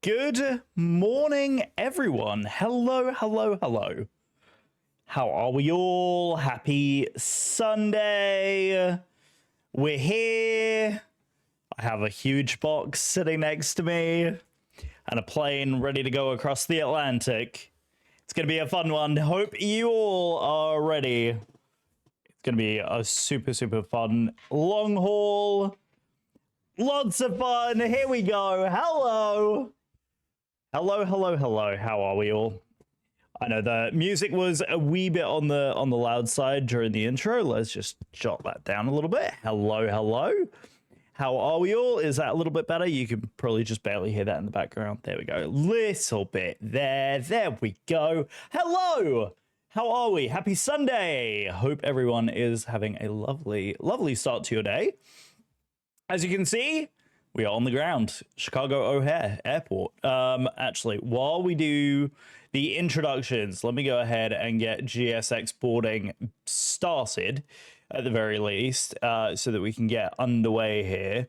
Good morning, everyone. Hello, hello, hello. How are we all? Happy Sunday. We're here. I have a huge box sitting next to me and a plane ready to go across the Atlantic. It's going to be a fun one. Hope you all are ready. It's going to be a super, super fun long haul. Lots of fun. Here we go. Hello. Hello, hello, hello. How are we all? I know the music was a wee bit on the loud side during the intro. Let's just jot that down a little bit. Hello, hello. How are we all? Is that a little bit better? You can probably just barely hear that in the background. There we go. Little bit there. There we go. Hello. How are we? Happy Sunday. Hope everyone is having a lovely, lovely start to your day. As you can see, we are on the ground, Chicago O'Hare Airport. Actually, while we do the introductions, let me go ahead and get GSX boarding started at the very least, so that we can get underway here.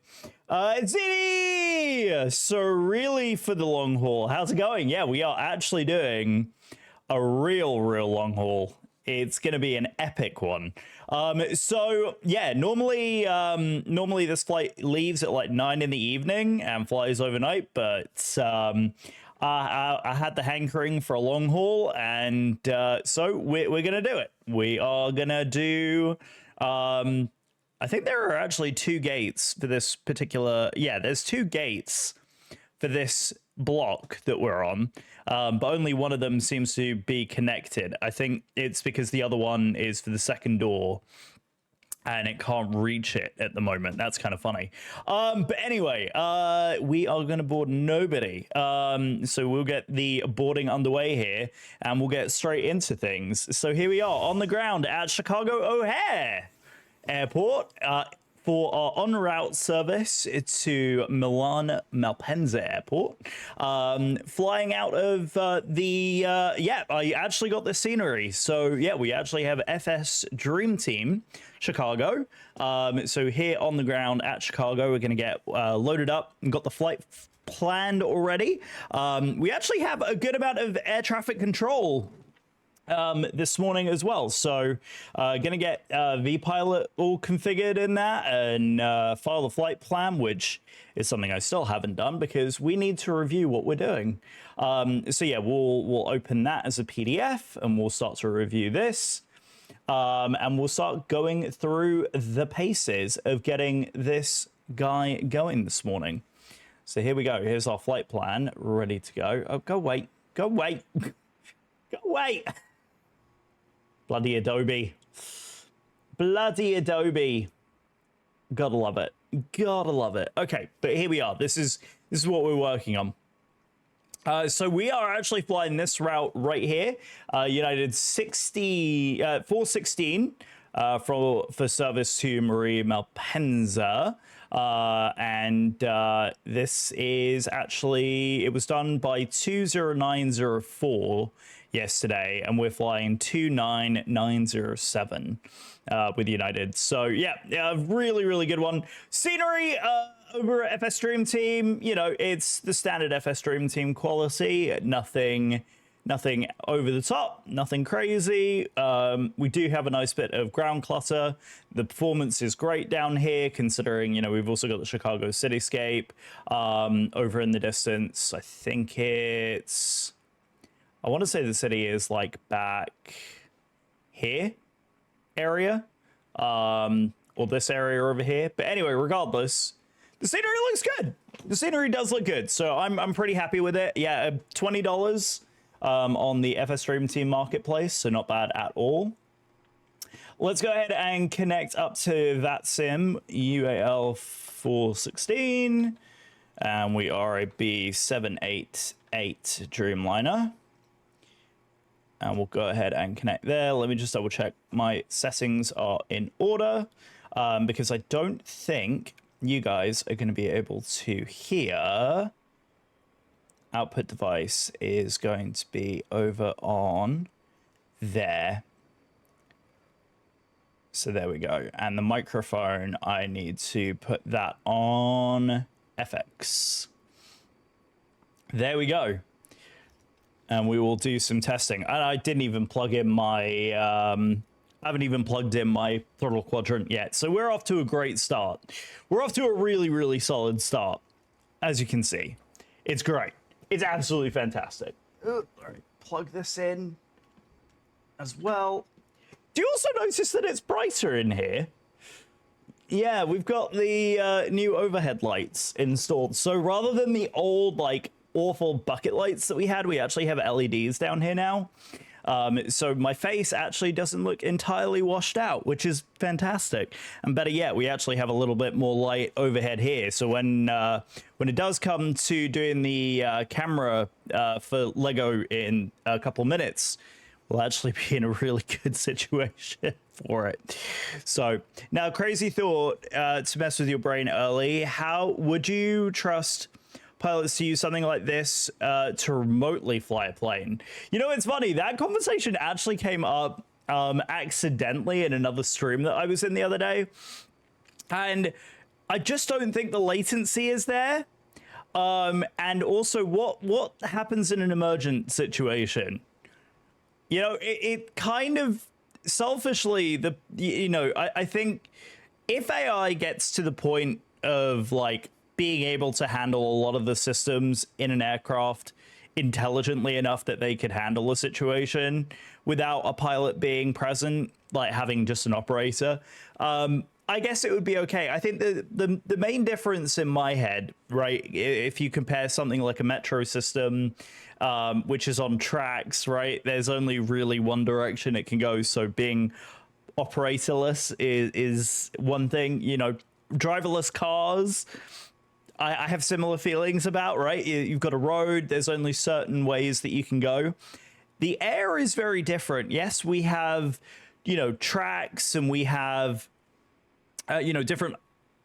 Zini! So really for the long haul, how's it going? Yeah, we are actually doing a real long haul. It's going to be an epic one. So yeah, normally this flight leaves at like 9 in the evening and flies overnight, but I had the hankering for a long haul, and so we're gonna do it. We are gonna do. I think there are actually two gates for this particular. Yeah, there's two gates for this block that we're on, but only one of them seems to be connected. I think it's because the other one is for the second door and it can't reach it at the moment. That's kind of funny. But anyway, we are going to board nobody. So we'll get the boarding underway here and we'll get straight into things. So here we are on the ground at Chicago O'Hare Airport, for our en route service to Milan Malpensa Airport. Flying out of yeah, I actually got the scenery. So yeah, we actually have FS Dream Team Chicago. So here on the ground at Chicago, we're gonna get loaded up and got the flight planned already. We actually have a good amount of air traffic control this morning as well, so gonna get vPilot all configured in that and file the flight plan, which is something I still haven't done because we need to review what we're doing. So yeah, we'll open that as a PDF and we'll start to review this, and we'll start going through the paces of getting this guy going this morning. So here we go. Here's our flight plan ready to go. Oh, go wait, go wait. Go wait. Bloody Adobe. Bloody Adobe. Gotta love it. Gotta love it. Okay, but here we are. This is what we're working on. So we are actually flying this route right here. United 416 for service to Marie Malpensa. And this is actually, it was done by 20904 yesterday, and we're flying 29907 with United. So yeah, really good one. Scenery over at FS Dream Team, you know, it's the standard FS Dream Team quality. Nothing over the top, nothing crazy. We do have a nice bit of ground clutter. The performance is great down here, considering, you know, we've also got the Chicago cityscape over in the distance. I think it's, I want to say the city is like back here area, or this area over here. But anyway, regardless, the scenery looks good. The scenery does look good, so I'm pretty happy with it. Yeah, $20 on the FS Dream Team Marketplace, so not bad at all. Let's go ahead and connect up to that sim, UAL 416, and we are a B788 Dreamliner. And we'll go ahead and connect there. Let me just double check my settings are in order, because I don't think you guys are going to be able to hear. Output device is going to be over on there. So there we go. And the microphone, I need to put that on FX. There we go. And we will do some testing. And I didn't even plug in my, I haven't even plugged in my throttle quadrant yet. So we're off to a great start. We're off to a really, really solid start. As you can see, it's great. It's absolutely fantastic. All right, plug this in as well. Do you also notice that it's brighter in here? Yeah, we've got the new overhead lights installed. So rather than the old, like, awful bucket lights that we had, we actually have LEDs down here now. So my face actually doesn't look entirely washed out, which is fantastic. And better yet, we actually have a little bit more light overhead here. So when it does come to doing the camera for Lego in a couple minutes, we'll actually be in a really good situation for it. So now, crazy thought to mess with your brain early. How would you trust pilots to use something like this to remotely fly a plane? You know, it's funny, that conversation actually came up accidentally in another stream that I was in the other day, and I just don't think the latency is there. And also, what happens in an emergent situation? You know, it kind of selfishly, I think if AI gets to the point of, like, being able to handle a lot of the systems in an aircraft intelligently enough that they could handle a situation without a pilot being present, like having just an operator, I guess it would be okay. I think the main difference in my head, right, if you compare something like a metro system, which is on tracks, right, there's only really one direction it can go. So being operatorless is one thing. You know, driverless cars, I have similar feelings about, right? You've got a road, there's only certain ways that you can go. The air is very different. Yes, we have, you know, tracks, and we have, different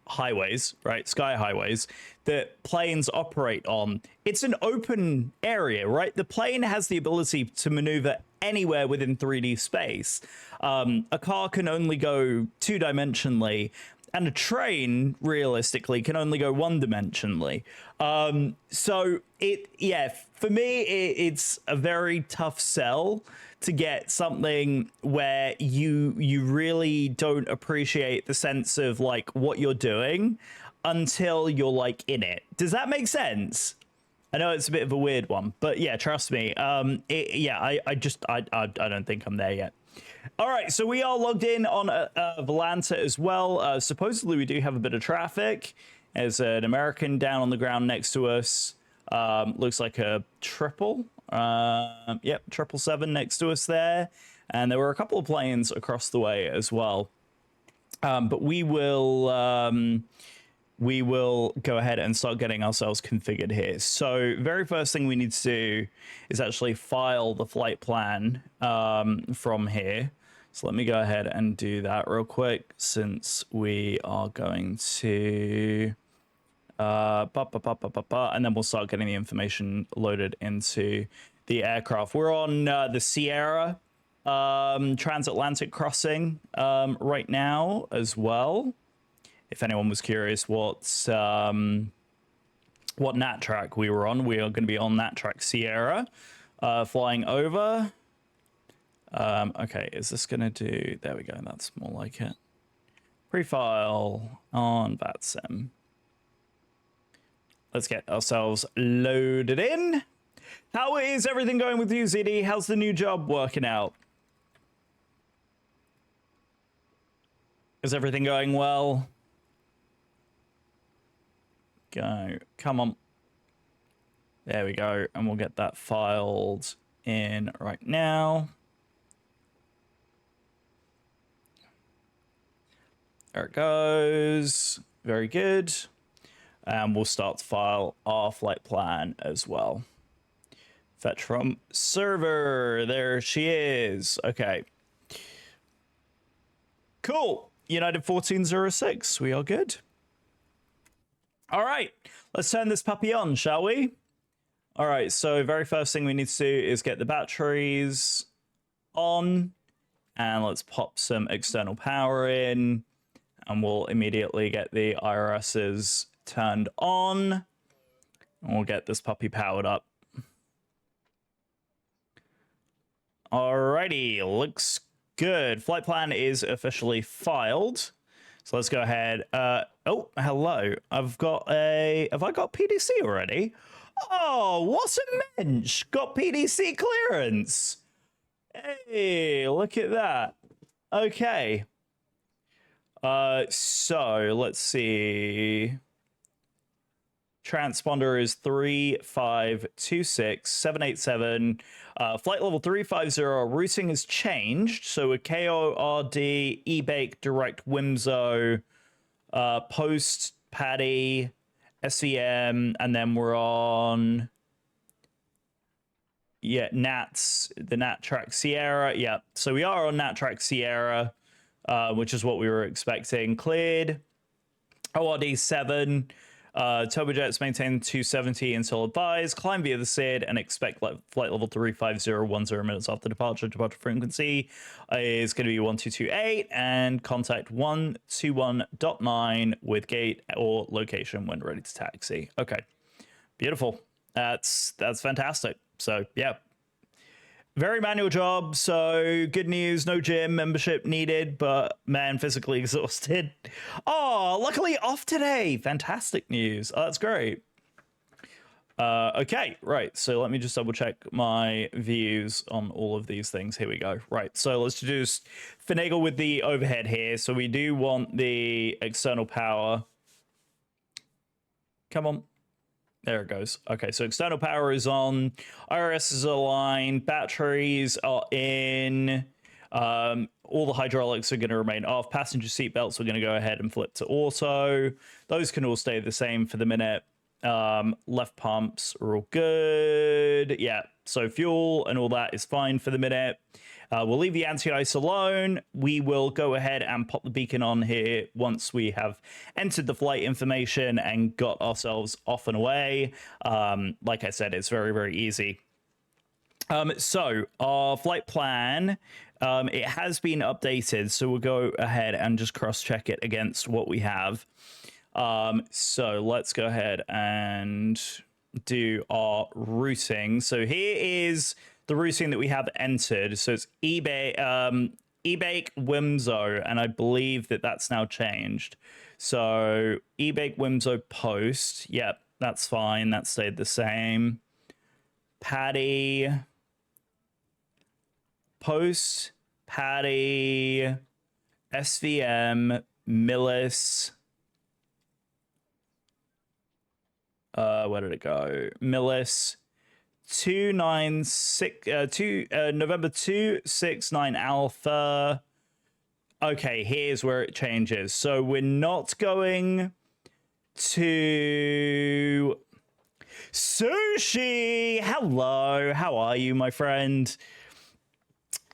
highways, right? Sky highways that planes operate on. It's an open area, right? The plane has the ability to maneuver anywhere within 3D space. A car can only go two-dimensionally, and a train, realistically, can only go one-dimensionally. So for me, it's a very tough sell to get something where you really don't appreciate the sense of, like, what you're doing until you're, like, in it. Does that make sense? I know it's a bit of a weird one, but yeah, trust me. I don't think I'm there yet. All right, so we are logged in on Volanta as well. Supposedly, we do have a bit of traffic. There's an American down on the ground next to us. Looks like a triple. Yep, 777 next to us there. And there were a couple of planes across the way as well. But we will go ahead and start getting ourselves configured here. So very first thing we need to do is actually file the flight plan from here. So let me go ahead and do that real quick, since we are going to and then we'll start getting the information loaded into the aircraft. We're on the Sierra transatlantic crossing right now as well. If anyone was curious what nat track we were on, we are going to be on nat track Sierra, flying over. Okay, is this going to do... There we go, that's more like it. Prefile on VATSIM. Let's get ourselves loaded in. How is everything going with you, ZD? How's the new job working out? Is everything going well? Go. Come on. There we go. And we'll get that filed in right now. There it goes. Very good. And we'll start to file our flight plan as well. Fetch from server. There she is. Okay. Cool. United 1406. We are good. All right. Let's turn this puppy on, shall we? All right. So very first thing we need to do is get the batteries on. And let's pop some external power in. And we'll immediately get the IRSs turned on. We'll get this puppy powered up. Alrighty, looks good. Flight plan is officially filed. So let's go ahead. Oh, hello. Have I got PDC already? Oh, what a mensch. Got PDC clearance. Hey, look at that. Okay. So let's see. Transponder is 3526787. Flight level 350. Routing has changed. So with KORD, eBake, direct WMSO, post, Paddy, SVM, and then we're on Nats, the Nat Track Sierra. Yeah, so we are on Nat Track Sierra, which is what we were expecting. Cleared. ORD 7. Turbojets maintain 270 until advised. Climb via the SID and expect flight level 35010 minutes after departure. Departure frequency is going to be 1228 and contact 121.9 with gate or location when ready to taxi. Okay, beautiful. That's fantastic. So yeah, very manual job. So good news, no gym membership needed, but man, physically exhausted. Oh, luckily off today. Fantastic news. Oh, that's great. Okay, right. So let me just double check my views on all of these things. Here we go. Right. So let's just finagle with the overhead here. So we do want the external power. Come on. There it goes. Okay, so external power is on, IRS is aligned, batteries are in, all the hydraulics are going to remain off, passenger seat belts are going to go ahead and flip to auto. Those can all stay the same for the minute. Left pumps are all good. Yeah, so fuel and all that is fine for the minute. We'll leave the anti-ice alone. We will go ahead and pop the beacon on here once we have entered the flight information and got ourselves off and away. Like I said, it's very, very easy. So our flight plan, it has been updated. So we'll go ahead and just cross-check it against what we have. So let's go ahead and do our routing. So here is the routing that we have entered. So it's eBake, WMSO, and I believe that that's now changed. So eBake WMSO post, yep, that's fine. That stayed the same. Paddy post, Paddy, SVM, Millis. Where did it go? Millis. 296 November 269 Alpha. Okay, here's where it changes. So we're not going to Sushi. Hello, how are you, my friend?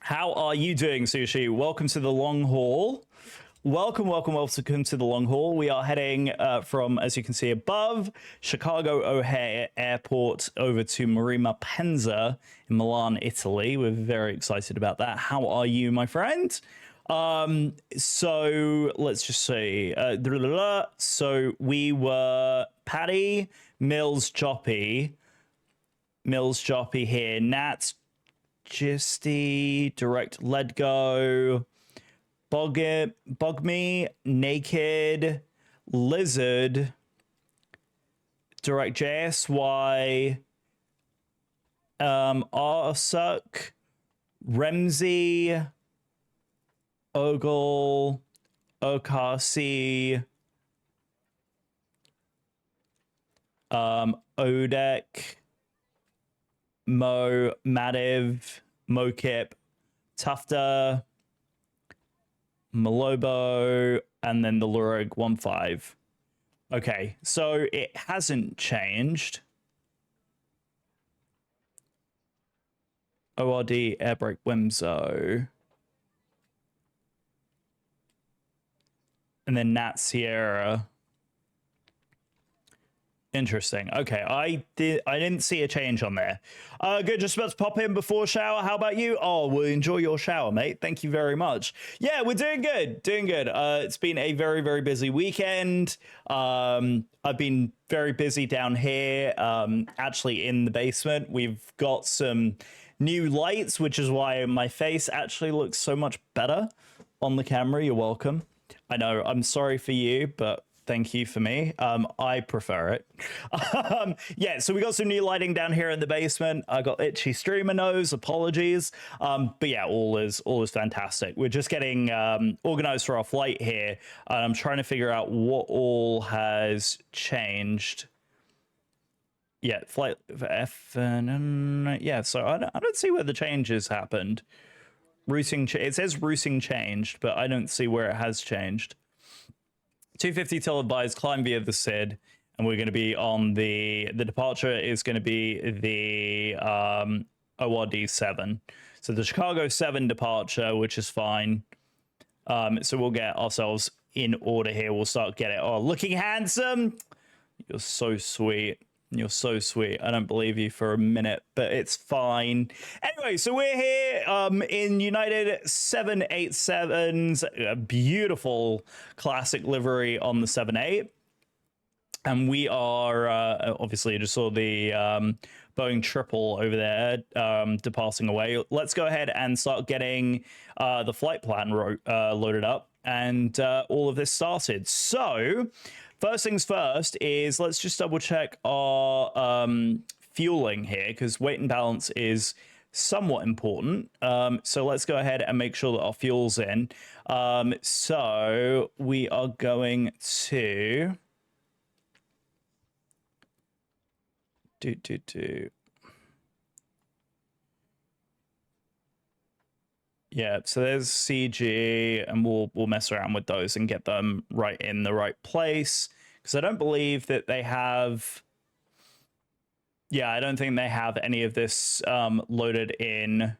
How are you doing, Sushi? Welcome to the long haul. Welcome to the long haul. We are heading from, as you can see above, Chicago O'Hare Airport over to Marina Penza in Milan, Italy. We're very excited about that. How are you, my friend? So let's just see. So we were Paddy, Mills, Joppy here, Nat, Gisty, Direct, Let Go, Bug Me, Naked, Lizard, Direct JSY, Arsuk, Remzi, Ogle, Okasi, Odek, Mo, Madiv, Mokip, Tufta, Malobo, and then the Lurig 1.5. Okay, so it hasn't changed. ORD, Airbrake, WMSO. And then Nat Sierra. Interesting. Okay, I didn't see a change on there. Good. Just about to pop in before shower. How about you? Oh, well, enjoy your shower, mate. Thank you very much. Yeah, we're doing good. Doing good. It's been a very, very busy weekend. I've been very busy down here. Actually, in the basement, we've got some new lights, which is why my face actually looks so much better on the camera. You're welcome. I know. I'm sorry for you, but thank you for me. I prefer it. Yeah, so we got some new lighting down here in the basement. I got itchy streamer nose. Apologies. But yeah, all is fantastic. We're just getting organized for our flight here. And I'm trying to figure out what all has changed. Yeah, flight F. Yeah, so I don't see where the changes happened. Routing. It says routing changed, but I don't see where it has changed. 250 till advised, climb via the SID, and we're going to be on the departure is going to be the ORD 7. So the Chicago 7 departure, which is fine. So we'll get ourselves in order here. We'll start getting, oh, looking handsome. You're so sweet. You're so sweet. I don't believe you for a minute, but it's fine. Anyway, so we're here in United 787's beautiful classic livery on the 78. And we are, obviously, you just saw the Boeing triple over there departing away. Let's go ahead and start getting the flight plan loaded up and all of this started. So first things first is let's just double check our fueling here, because weight and balance is somewhat important. So let's go ahead and make sure that our fuel's in. So we are going to yeah, so there's CG, and we'll mess around with those and get them right in the right place, because I don't believe that they have. Yeah, I don't think they have any of this loaded in.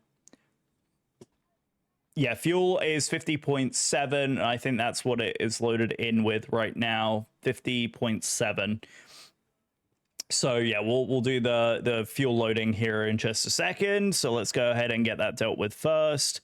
Yeah, fuel is 50.7. I think that's what it is loaded in with right now, 50.7. So yeah, we'll do the fuel loading here in just a second. So let's go ahead and get that dealt with first.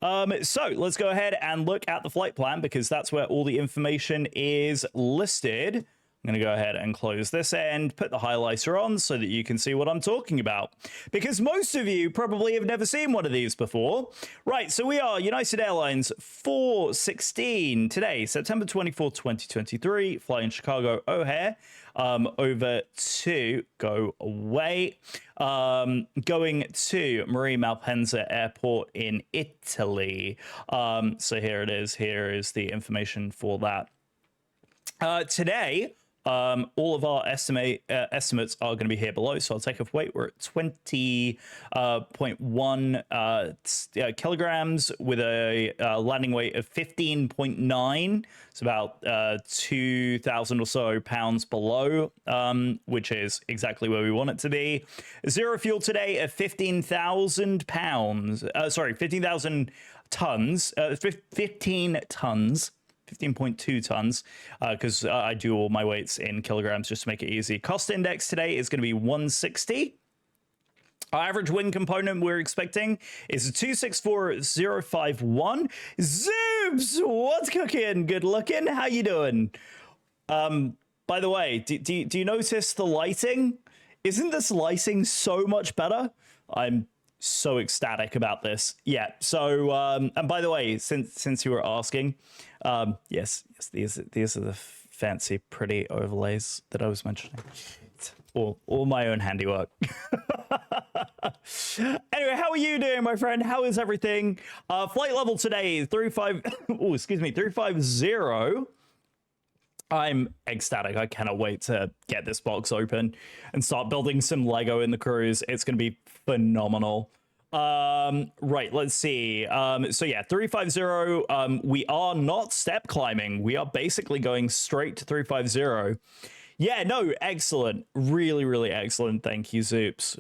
So let's go ahead and look at the flight plan, because that's where all the information is listed. I'm going to go ahead and close this end, put the highlighter on so that you can see what I'm talking about, because most of you probably have never seen one of these before. Right, so we are United Airlines 416 today, September 24th, 2023, flying Chicago O'Hare over to go away, going to Marie Malpensa Airport in Italy. So here it is. Here is the information for that. Today, all of our estimates are going to be here below. So I'll take off weight. We're at 20.1 kilograms with a landing weight of 15.9. It's about 2,000 or so pounds below, which is exactly where we want it to be. Zero fuel today at 15,000 pounds. 15,000 tons. 15 tons. 15.2 tons, because I do all my weights in kilograms just to make it easy. Cost index today is going to be 160. Our average wind component we're expecting is a 264051. Zoobs, what's cooking? Good looking. How you doing? By the way, do you notice the lighting? Isn't this lighting so much better? I'm so ecstatic about this. Yeah. So, and by the way, since you were asking, yes, these are the fancy, pretty overlays that I was mentioning. It's all my own handiwork. Anyway, how are you doing, my friend? How is everything? Flight level today is 350. I'm ecstatic. I cannot wait to get this box open and start building some Lego in the cruise. It's going to be phenomenal. Right, let's see. So yeah, 350. We are not step climbing. We are basically going straight to 350. Yeah, no, excellent. Really, really excellent. Thank you, Zoops.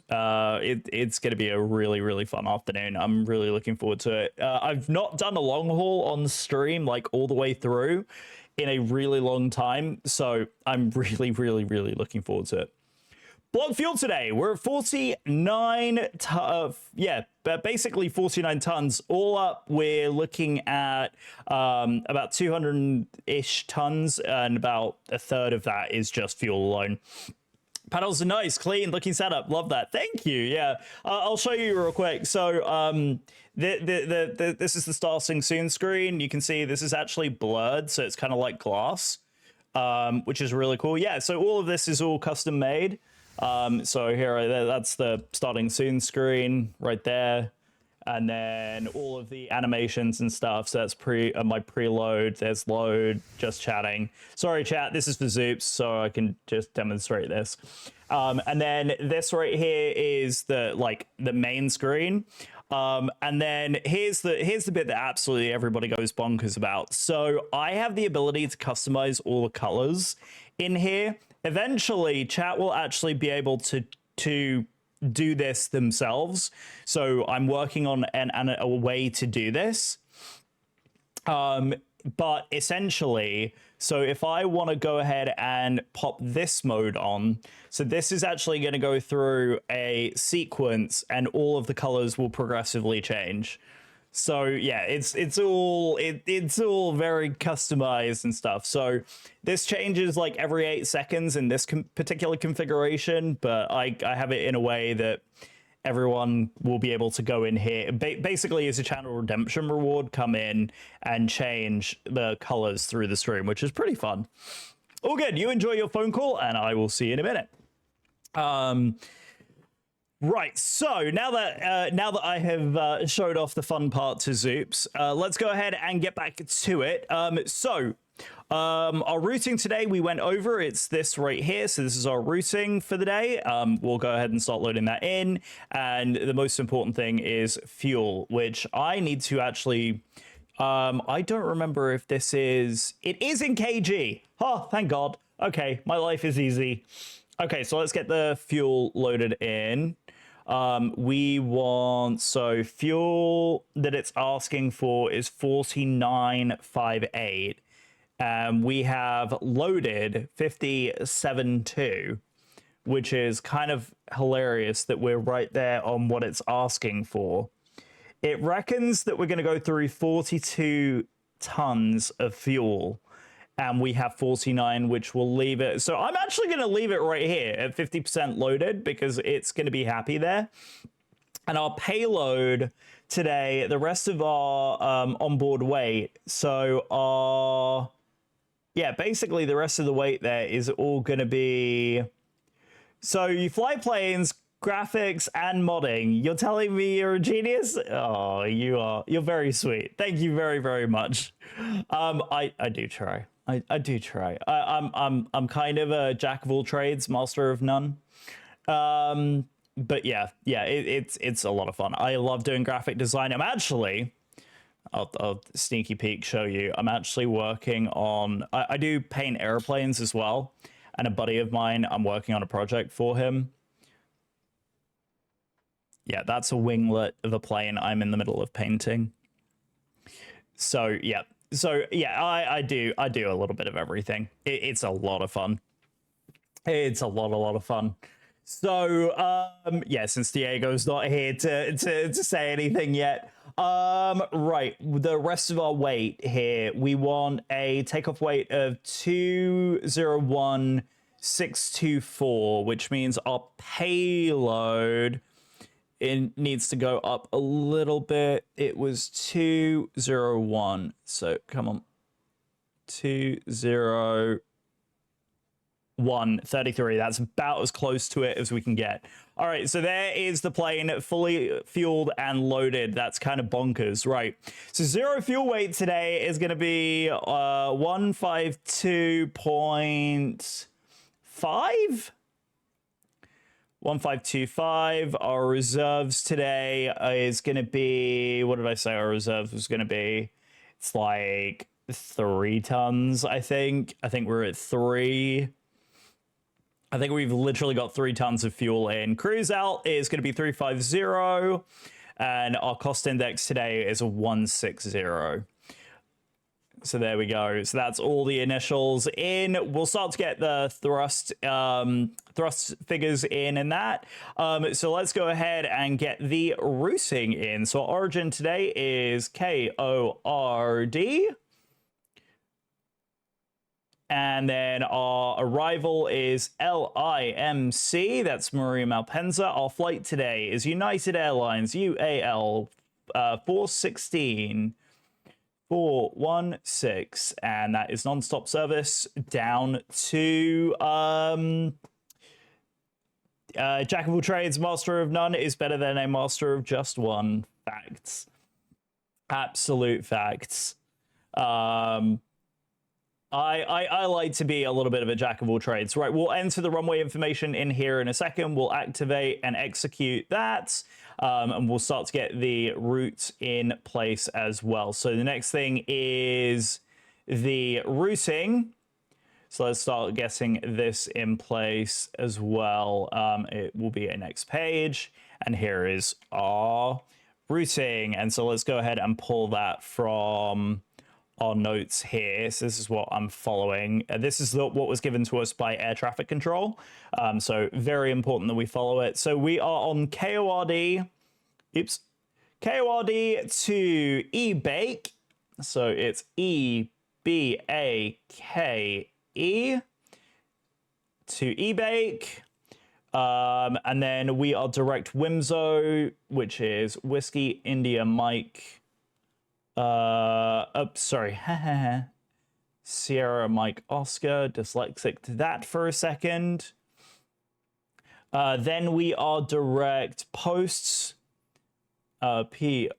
It's going to be a really, really fun afternoon. I'm really looking forward to it. I've not done a long haul on stream, like all the way through in a really long time. So I'm really, really, really looking forward to it. Block fuel today, we're at 49, basically 49 tons. All up, we're looking at about 200-ish tons, and about a third of that is just fuel alone. Panels are nice, clean looking setup. Love that. Thank you. Yeah, I'll show you real quick. So this is the starting soon screen. You can see this is actually blurred, so it's kind of like glass, which is really cool. Yeah, so all of this is all custom made. So here, that's the starting soon screen right there. And then all of the animations and stuff. So that's my preload. There's load, just chatting. Sorry, chat. This is for Zoops, so I can just demonstrate this. And then this right here is the main screen. And then here's the bit that absolutely everybody goes bonkers about. So I have the ability to customize all the colors in here. Eventually, chat will actually be able to do this themselves. So I'm working on a way to do this. But essentially, so if I want to go ahead and pop this mode on, so this is actually going to go through a sequence and all of the colors will progressively change. So yeah, it's all very customized and stuff. So this changes like every 8 seconds in this particular configuration, but I have it in a way that everyone will be able to go in here. Basically, as a channel redemption reward, come in and change the colors through the stream, which is pretty fun. All good. You enjoy your phone call, and I will see you in a minute. Right, so now that I have showed off the fun part to Zoops, let's go ahead and get back to it. Our routing today, we went over, it's this right here. So this is our routing for the day. We'll go ahead and start loading that in. And the most important thing is fuel, which I need to actually, I don't remember if it is in kg. Oh, thank God. Okay, my life is easy. Okay, so let's get the fuel loaded in. We want, so fuel that it's asking for is 4958. We have loaded 57.2, which is kind of hilarious that we're right there on what it's asking for. It reckons that we're going to go through 42 tons of fuel, and we have 49, which will leave it. So I'm actually going to leave it right here at 50% loaded because it's going to be happy there. And our payload today, the rest of our onboard weight, so basically the rest of the weight there is all going to be, so you fly planes, graphics, and modding. You're telling me you're a genius? Oh, you are. You're very sweet. Thank you very, very much. I do try. I do try. I'm kind of a jack of all trades, master of none. But yeah, it's a lot of fun. I love doing graphic design. I'm actually, I'll sneaky peek show you. I'm actually working on, I do paint airplanes as well. And a buddy of mine, I'm working on a project for him. Yeah, that's a winglet of a plane I'm in the middle of painting. So yeah. I do a little bit of everything. It's a lot of fun. It's a lot of fun. So yeah, since Diego's not here to say anything yet, right, the rest of our weight here, we want a takeoff weight of 201,624, which means our payload, it needs to go up a little bit. It was 201. So come on. 201.33. That's about as close to it as we can get. All right, so there is the plane fully fueled and loaded. That's kind of bonkers, right? So zero fuel weight today is going to be 152.5. 1525. Our reserves today is going to be, what did I say our reserves was going to be? It's like 3 tons, I think. I think we're at 3. I think we've literally got 3 tons of fuel in. Cruise out is going to be 350, and our cost index today is a 160. So there we go. So that's all the initials in. We'll start to get the thrust figures in and that. So let's go ahead and get the routing in. So our origin today is KORD. And then our arrival is LIMC. That's Maria Malpensa. Our flight today is United Airlines UAL 416. 416, and that is non-stop service down to jack of all trades, master of none is better than a master of just one. Facts. Absolute facts. I like to be a little bit of a jack of all trades. Right, we'll enter the runway information in here in a second. We'll activate and execute that. And we'll start to get the route in place as well. So the next thing is the routing. So let's start getting this in place as well. It will be a next page. And here is our routing. And so let's go ahead and pull that from our notes here. So this is what I'm following. This is what was given to us by air traffic control. So very important that we follow it. So we are on KORD. KORD to eBake. So it's EBAKE to eBake. And then we are direct WIMSO, which is Whiskey India Mike. Sierra Mike Oscar, dyslexic to that for a second. Then we are direct posts, POSTS.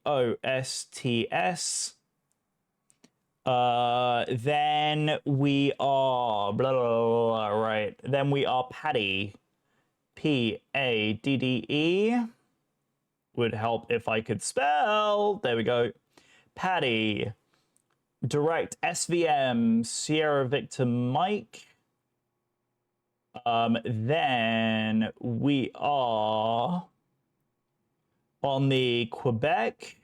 Then we are right. Then we are Paddy, PADDE. Would help if I could spell. There we go. Paddy, direct SVM, Sierra Victor Mike. Then we are on the Quebec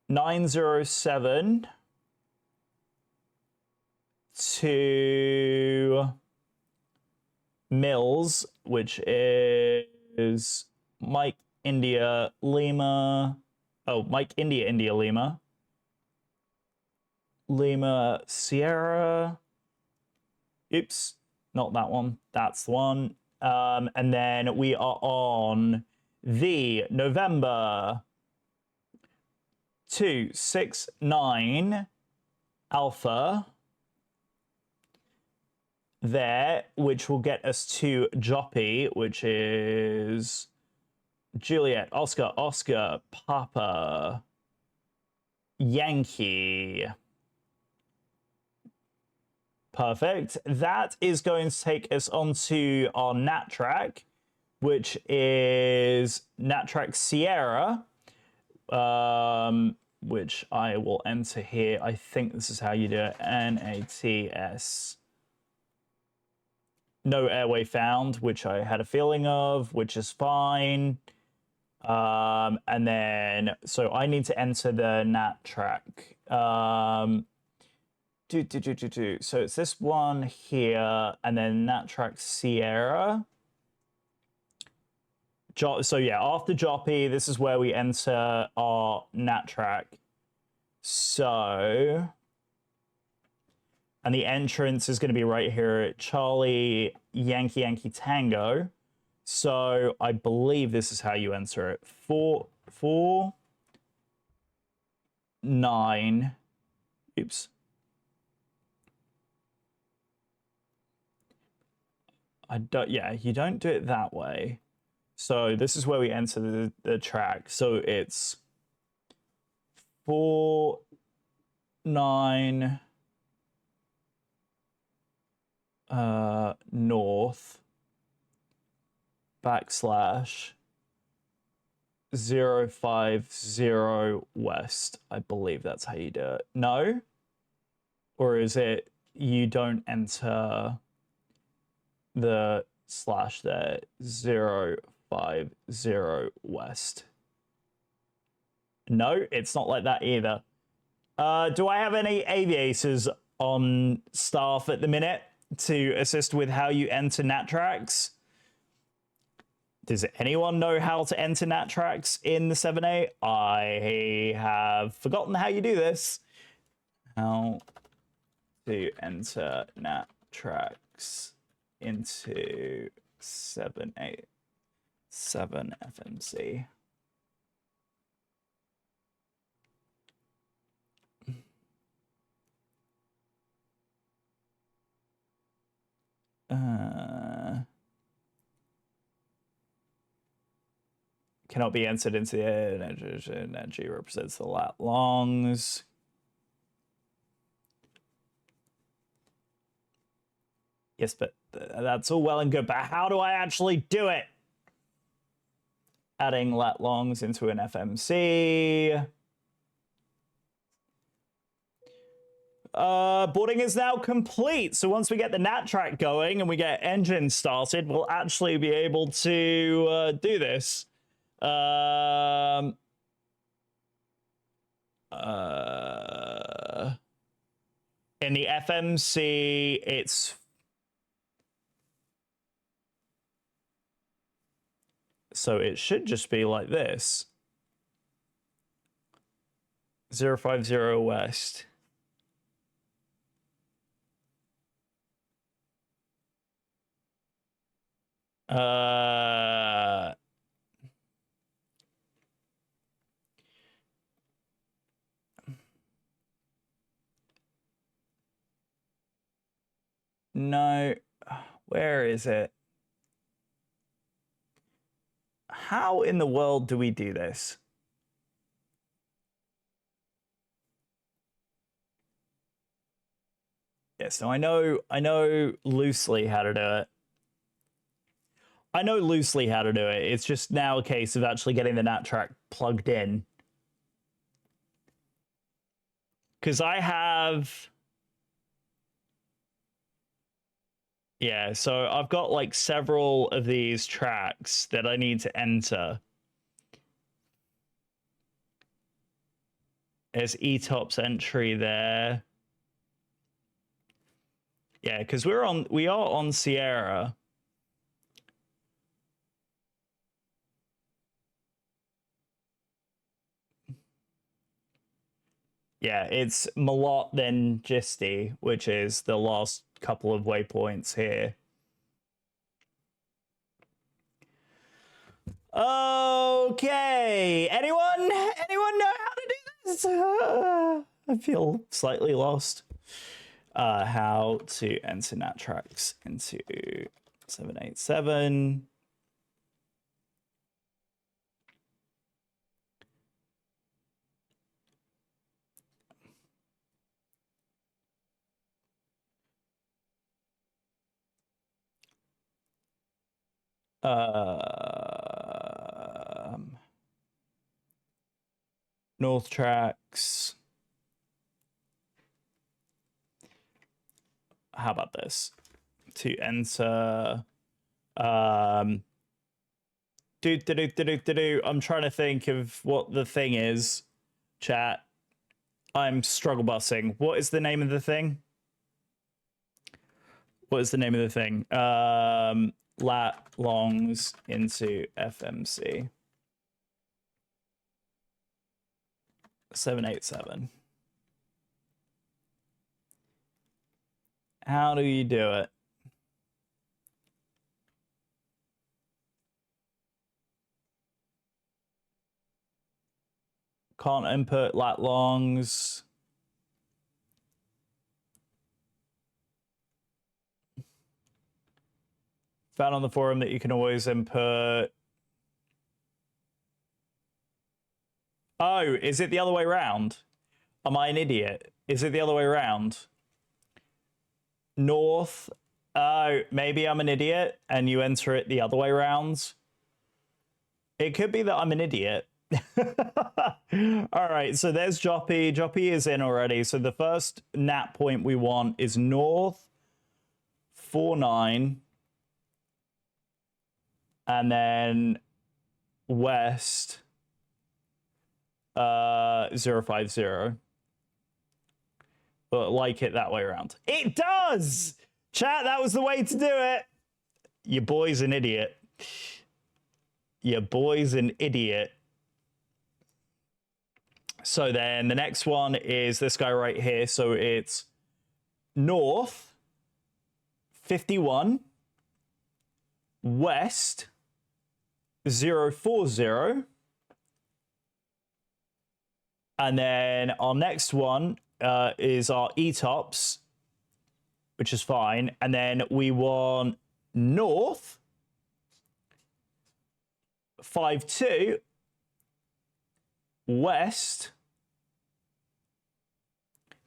907 to Mills, which is Mike India Lima. Oh, Mike India Lima. Lima Sierra. Oops, not that one. That's the one. And then we are on the November 269 Alpha there, which will get us to Joppy, which is Juliet, Oscar, Papa, Yankee. Perfect. That is going to take us onto our NAT track, which is NAT track Sierra, which I will enter here. I think this is how you do it. NATS. No airway found, which I had a feeling of, which is fine. And then, so I need to enter the NAT track. So it's this one here, and then NAT track Sierra. So yeah, after Joppy, this is where we enter our NAT track. So, and the entrance is going to be right here at Charlie Yankee Yankee Tango. So I believe this is how you enter it. 449. Oops. You don't do it that way. So this is where we enter the track. So it's 49 north /050 west. I believe that's how you do it. No? Or is it you don't enter the slash there, 050 west? No, it's not like that either. Do I have any aviators on staff at the minute to assist with how you enter NatTrax? Does anyone know how to enter NatTrax in the 7.8? I have forgotten how you do this. How to enter NatTrax into 7.8.7 FMC. Cannot be entered into the energy represents the lat longs. Yes, but that's all well and good, but how do I actually do it? Adding lat longs into an FMC. Boarding is now complete. So once we get the NatTrack going and we get engine started, we'll actually be able to do this. In the FMC, it's so it should just be like this. 050 West. No, where is it? How in the world do we do this? Yeah, so I know loosely how to do it. I know loosely how to do it. It's just now a case of actually getting the NatTrack plugged in. Because I have... Yeah, so I've got like several of these tracks that I need to enter. There's ETOPS entry there. Yeah, because we are on Sierra. Yeah, it's Malot then Gisty, which is the last couple of waypoints here. Okay, anyone know how to do this? I feel slightly lost. How to enter NatTrax into 787. North tracks. How about this? To enter I'm trying to think of what the thing is. Chat. I'm struggle busing. What is the name of the thing? What is the name of the thing? Lat longs into FMC 787. How do you do it? Can't input lat longs. Found on the forum that you can always input. Oh, is it the other way around? Am I an idiot? Is it the other way around? North. Oh, maybe I'm an idiot and you enter it the other way around. It could be that I'm an idiot. All right, so there's Joppy. Joppy is in already. So the first nat point we want is north 49 and then west 050. like it that way around. It does! Chat, that was the way to do it. Your boy's an idiot. Your boy's an idiot. So then the next one is this guy right here. So it's north 51, west 040. And then our next one is our ETOPS, which is fine. And then we want north 52, west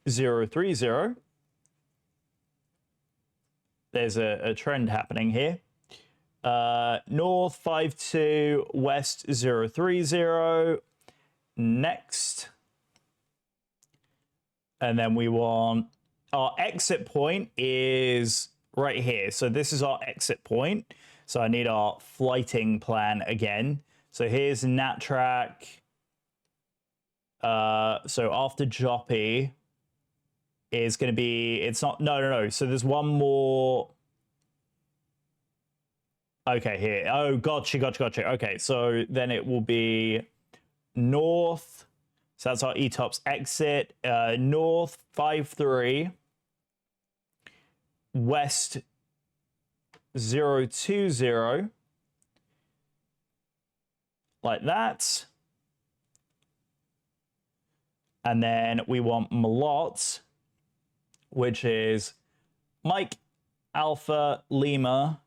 030. There's a trend happening here. North 52, west 030. Next. And then we want our exit point is right here. So this is our exit point. So I need our flighting plan again. So here's nat track. So after Joppy is going to be, it's not, no. So there's one more. Okay, here. Oh, gotcha. Okay, so then it will be north. So that's our ETOPS exit. North 53, west 020, like that. And then we want Malot, which is Mike Alpha Lima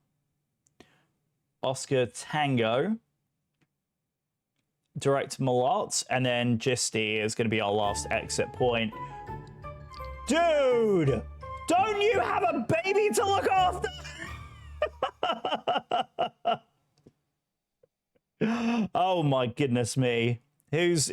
Oscar Tango, direct Malot, and then Gisty is going to be our last exit point. Dude, don't you have a baby to look after? Oh my goodness me. Who's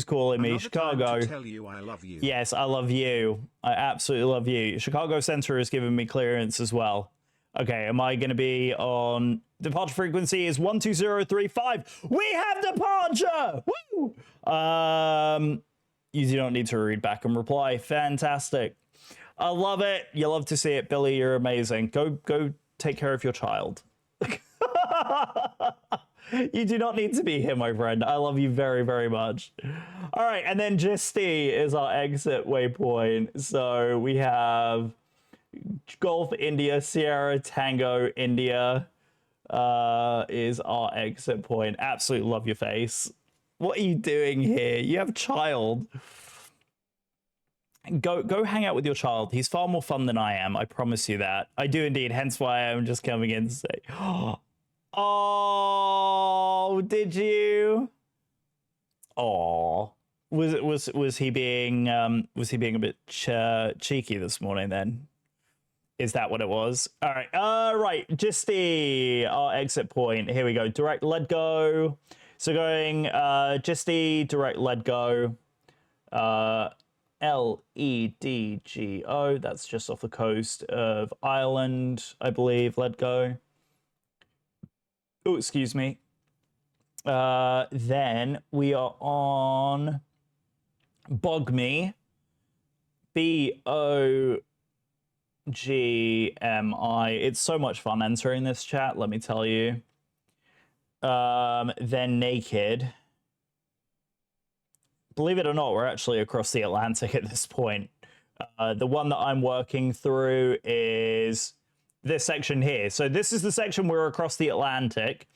calling me? Another Chicago. time to tell you I love you. Yes, I love you. I absolutely love you. Chicago Center has given me clearance as well. Okay, am I going to be on... Departure frequency is 12035. We have departure! Woo! You do not need to read back and reply. Fantastic. I love it. You love to see it, Billy. You're amazing. Go take care of your child. You do not need to be here, my friend. I love you very, very much. All right, and then Gisty is our exit waypoint. So we have Golf India, Sierra Tango India is our exit point. Absolutely love your face. What are you doing here? You have a child. Go hang out with your child. He's far more fun than I am. I promise you that. I do indeed. Hence why I'm just coming in to say, oh, did you? Oh, was he being a bit cheeky this morning then? Is that what it was? All right. Right. Just our exit point. Here we go. Direct let go. So going just direct let go. LEDGO. That's just off the coast of Ireland, I believe. Let go. Oh, excuse me. Then we are on Bogmi. BOGMI. It's so much fun entering this chat, let me tell you. Then Naked. Believe it or not, we're actually across the Atlantic at this point. The one that I'm working through is this section here. So this is the section we're across the Atlantic.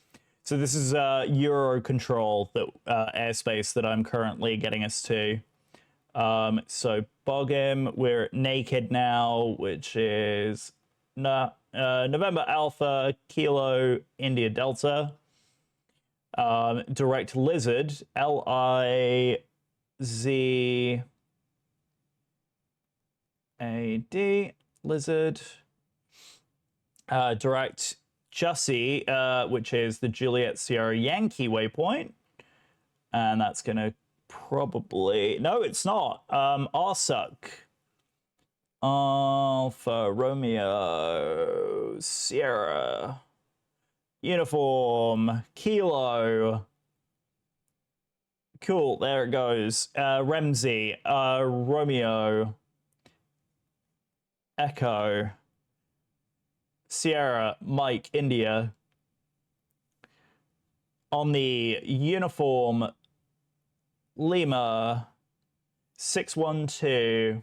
So this is Eurocontrol, that airspace that I'm currently getting us to. So Bogem, we're at Naked now, which is November Alpha Kilo India Delta. Direct Lizard, LIZAD, Lizard. Direct Jussie, which is the Juliet Sierra Yankee waypoint. And that's going to probably... No, it's not. RSUC. Alpha Romeo Sierra Uniform Kilo. Cool, there it goes. Remzi Romeo Echo, Sierra, Mike, India. On the uniform, Lima, 612.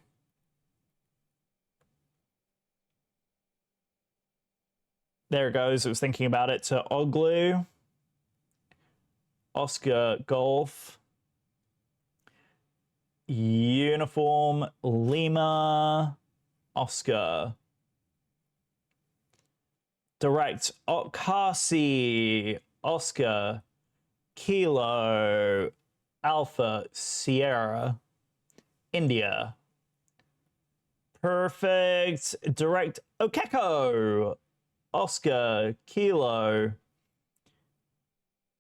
There it goes. It was thinking about it to Oglu. Oscar Golf. Uniform Lima Oscar. Direct Okasi Oscar Kilo Alpha Sierra India. Perfect. Direct Okeko Oscar Kilo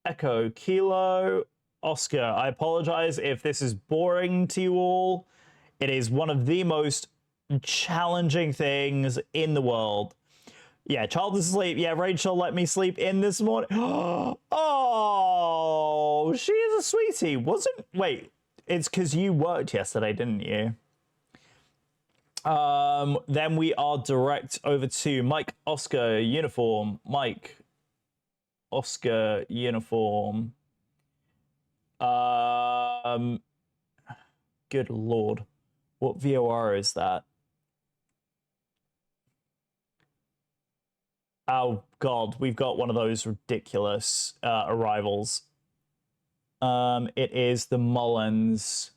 Echo Kilo Oscar. I apologize if this is boring to you all. It is one of the most challenging things in the world. Yeah, child is asleep. Yeah, Rachel let me sleep in this morning. Oh, she is a sweetie. Wait, it's because you worked yesterday, didn't you? Then we are direct over to Mike Oscar Uniform. Mike Oscar Uniform. Good lord. What VOR is that? Oh god, we've got one of those ridiculous arrivals. It is the Mullins.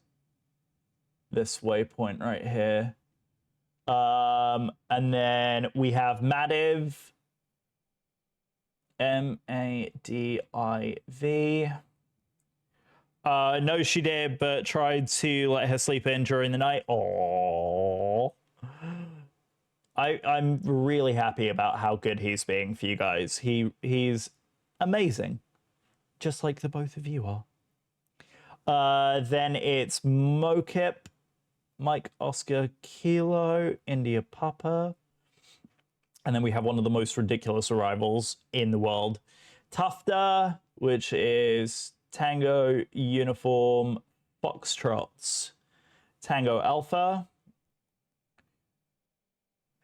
This waypoint right here. And then we have Madiv. M-A-D-I-V. No, she did, but tried to let her sleep in during the night. Aww. I'm really happy about how good he's being for you guys. He's amazing. Just like the both of you are. Then it's Mokip. Mike Oscar Kilo, India Papa. And then we have one of the most ridiculous arrivals in the world. Tufta, which is Tango Uniform Foxtrots. Tango Alpha.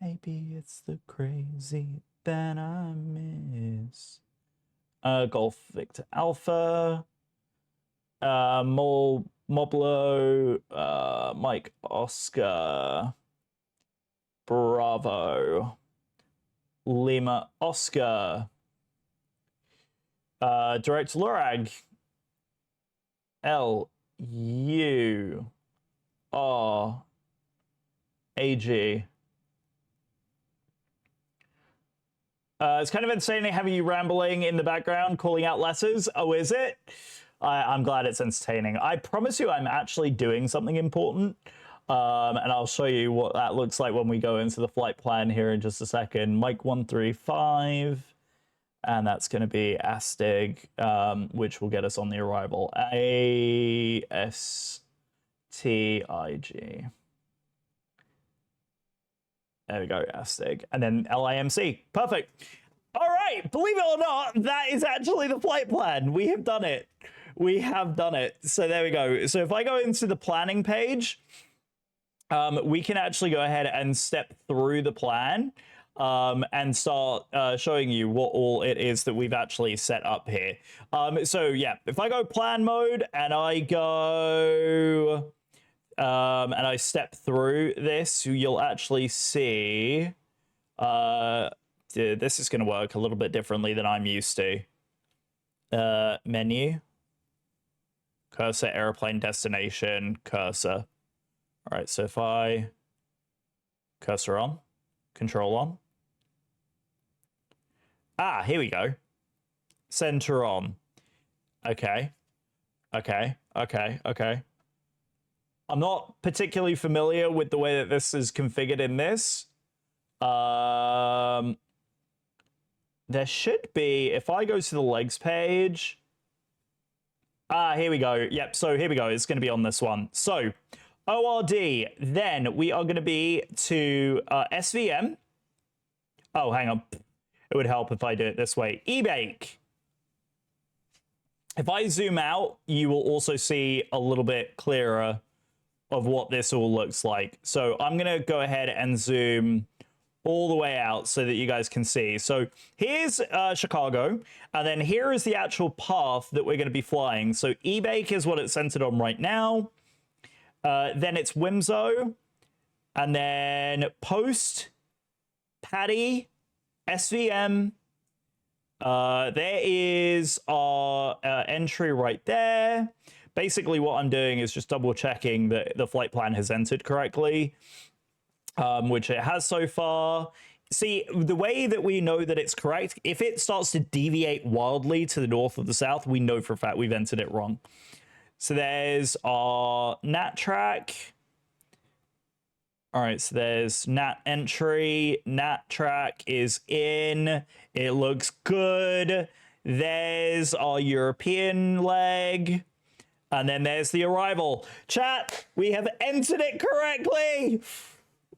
Maybe it's the crazy that I miss. Golf Victor Alpha. Moblo, Mike Oscar, Bravo, Lima Oscar, Direct Lurag, L-U-R-A-G. It's kind of entertaining having you rambling in the background, calling out letters. Oh, is it? I'm glad it's entertaining. I promise you I'm actually doing something important. And I'll show you what that looks like when we go into the flight plan here in just a second. Mike 135. And that's going to be Astig, which will get us on the arrival. A-S-T-I-G. There we go, Astig. And then LIMC. Perfect. All right, believe it or not, that is actually the flight plan. We have done it. We have done it. So there we go. So if I go into the planning page, we can actually go ahead and step through the plan and start showing you what all it is that we've actually set up here. So yeah, if I go plan mode and I go and I step through this, you'll actually see this is going to work a little bit differently than I'm used to. Menu, cursor, airplane destination, cursor. All right, so if I cursor on, control on. Ah, here we go. Center on. Okay. I'm not particularly familiar with the way that this is configured in this. There should be, if I go to the legs page. Ah, here we go. Yep, so here we go. It's going to be on this one. So, ORD, then we are going to be to SVM. Oh, hang on. It would help if I do it this way. eBake. If I zoom out, you will also see a little bit clearer of what this all looks like. So I'm going to go ahead and zoom all the way out so that you guys can see. So here's Chicago, and then here is the actual path that we're going to be flying. So E-Bake is what it's centered on right now. Then it's Wimzo, and then Post, Patty, SVM. There is our entry right there. Basically, what I'm doing is just double checking that the flight plan has entered correctly, which it has so far. See, the way that we know that it's correct, if it starts to deviate wildly to the north or the south, we know for a fact we've entered it wrong. So there's our NAT track. All right, so there's NAT entry. NAT track is in. It looks good. There's our European leg. And then there's the arrival. Chat, we have entered it correctly.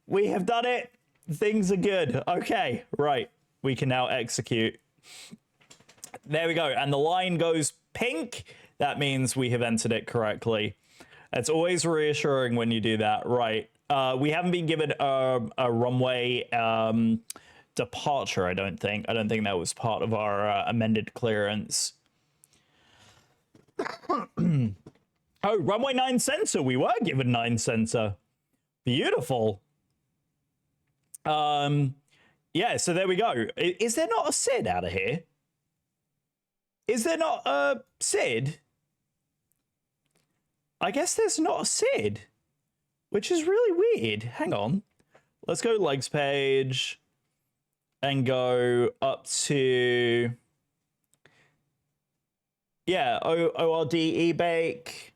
We have done it. Things are good. Okay, right. We can now execute. There we go. And the line goes pink. That means we have entered it correctly. It's always reassuring when you do that. Right. We haven't been given a runway departure, I don't think. I don't think that was part of our amended clearance. Oh, runway 9 sensor. We were given 9 sensor. Beautiful. Yeah, so there we go. Is there not a SID out of here? Is there not a SID? I guess there's not a SID, which is really weird. Hang on. Let's go legs page and go up to, yeah, ORD E-Bake.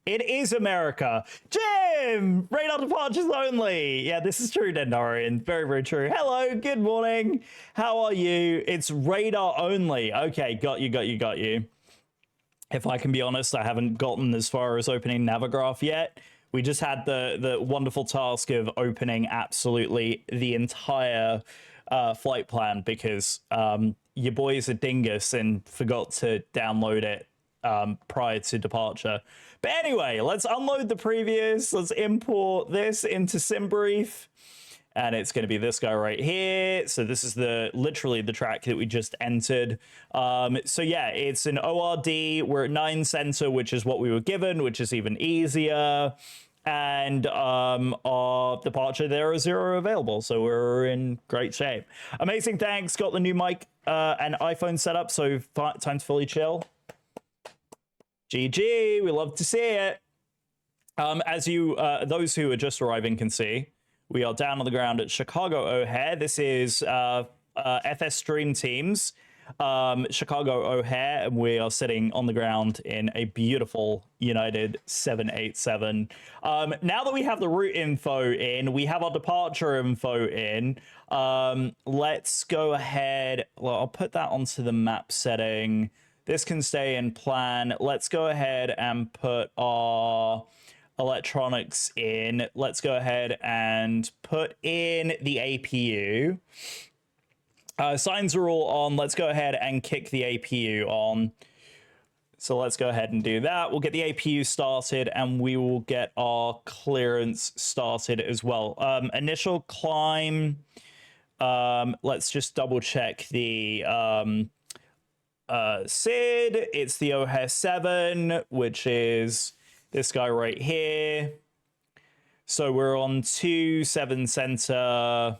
It is America. Jim! Radar departures only. Yeah, this is true, Dendarian. Very, very true. Hello, good morning. How are you? It's radar only. Okay, got you. If I can be honest, I haven't gotten as far as opening Navigraph yet. We just had the wonderful task of opening absolutely the entire flight plan because your boy's a dingus and forgot to download it prior to departure. But anyway, let's unload the previews. Let's import this into SimBrief. And it's going to be this guy right here. So this is literally the track that we just entered. So yeah, it's an ORD. We're at 9 center, which is what we were given, which is even easier. And our departure, there are 0 available. So we're in great shape. Amazing, thanks. Got the new mic and iPhone set up. So time to fully chill. GG, we love to see it. As those who are just arriving can see, we are down on the ground at Chicago O'Hare. This is FS Stream Teams, Chicago O'Hare, and we are sitting on the ground in a beautiful United 787. Now that we have the route info in, we have our departure info in. Let's go ahead. Well, I'll put that onto the map setting. This can stay in plan. Let's go ahead and put our electronics in. Let's go ahead and put in the APU. Signs are all on. Let's go ahead and kick the APU on. So let's go ahead and do that. We'll get the APU started and we will get our clearance started as well. Initial climb. Let's just double check the SID. It's the O'Hare 7, which is this guy right here. So we're on 27 center.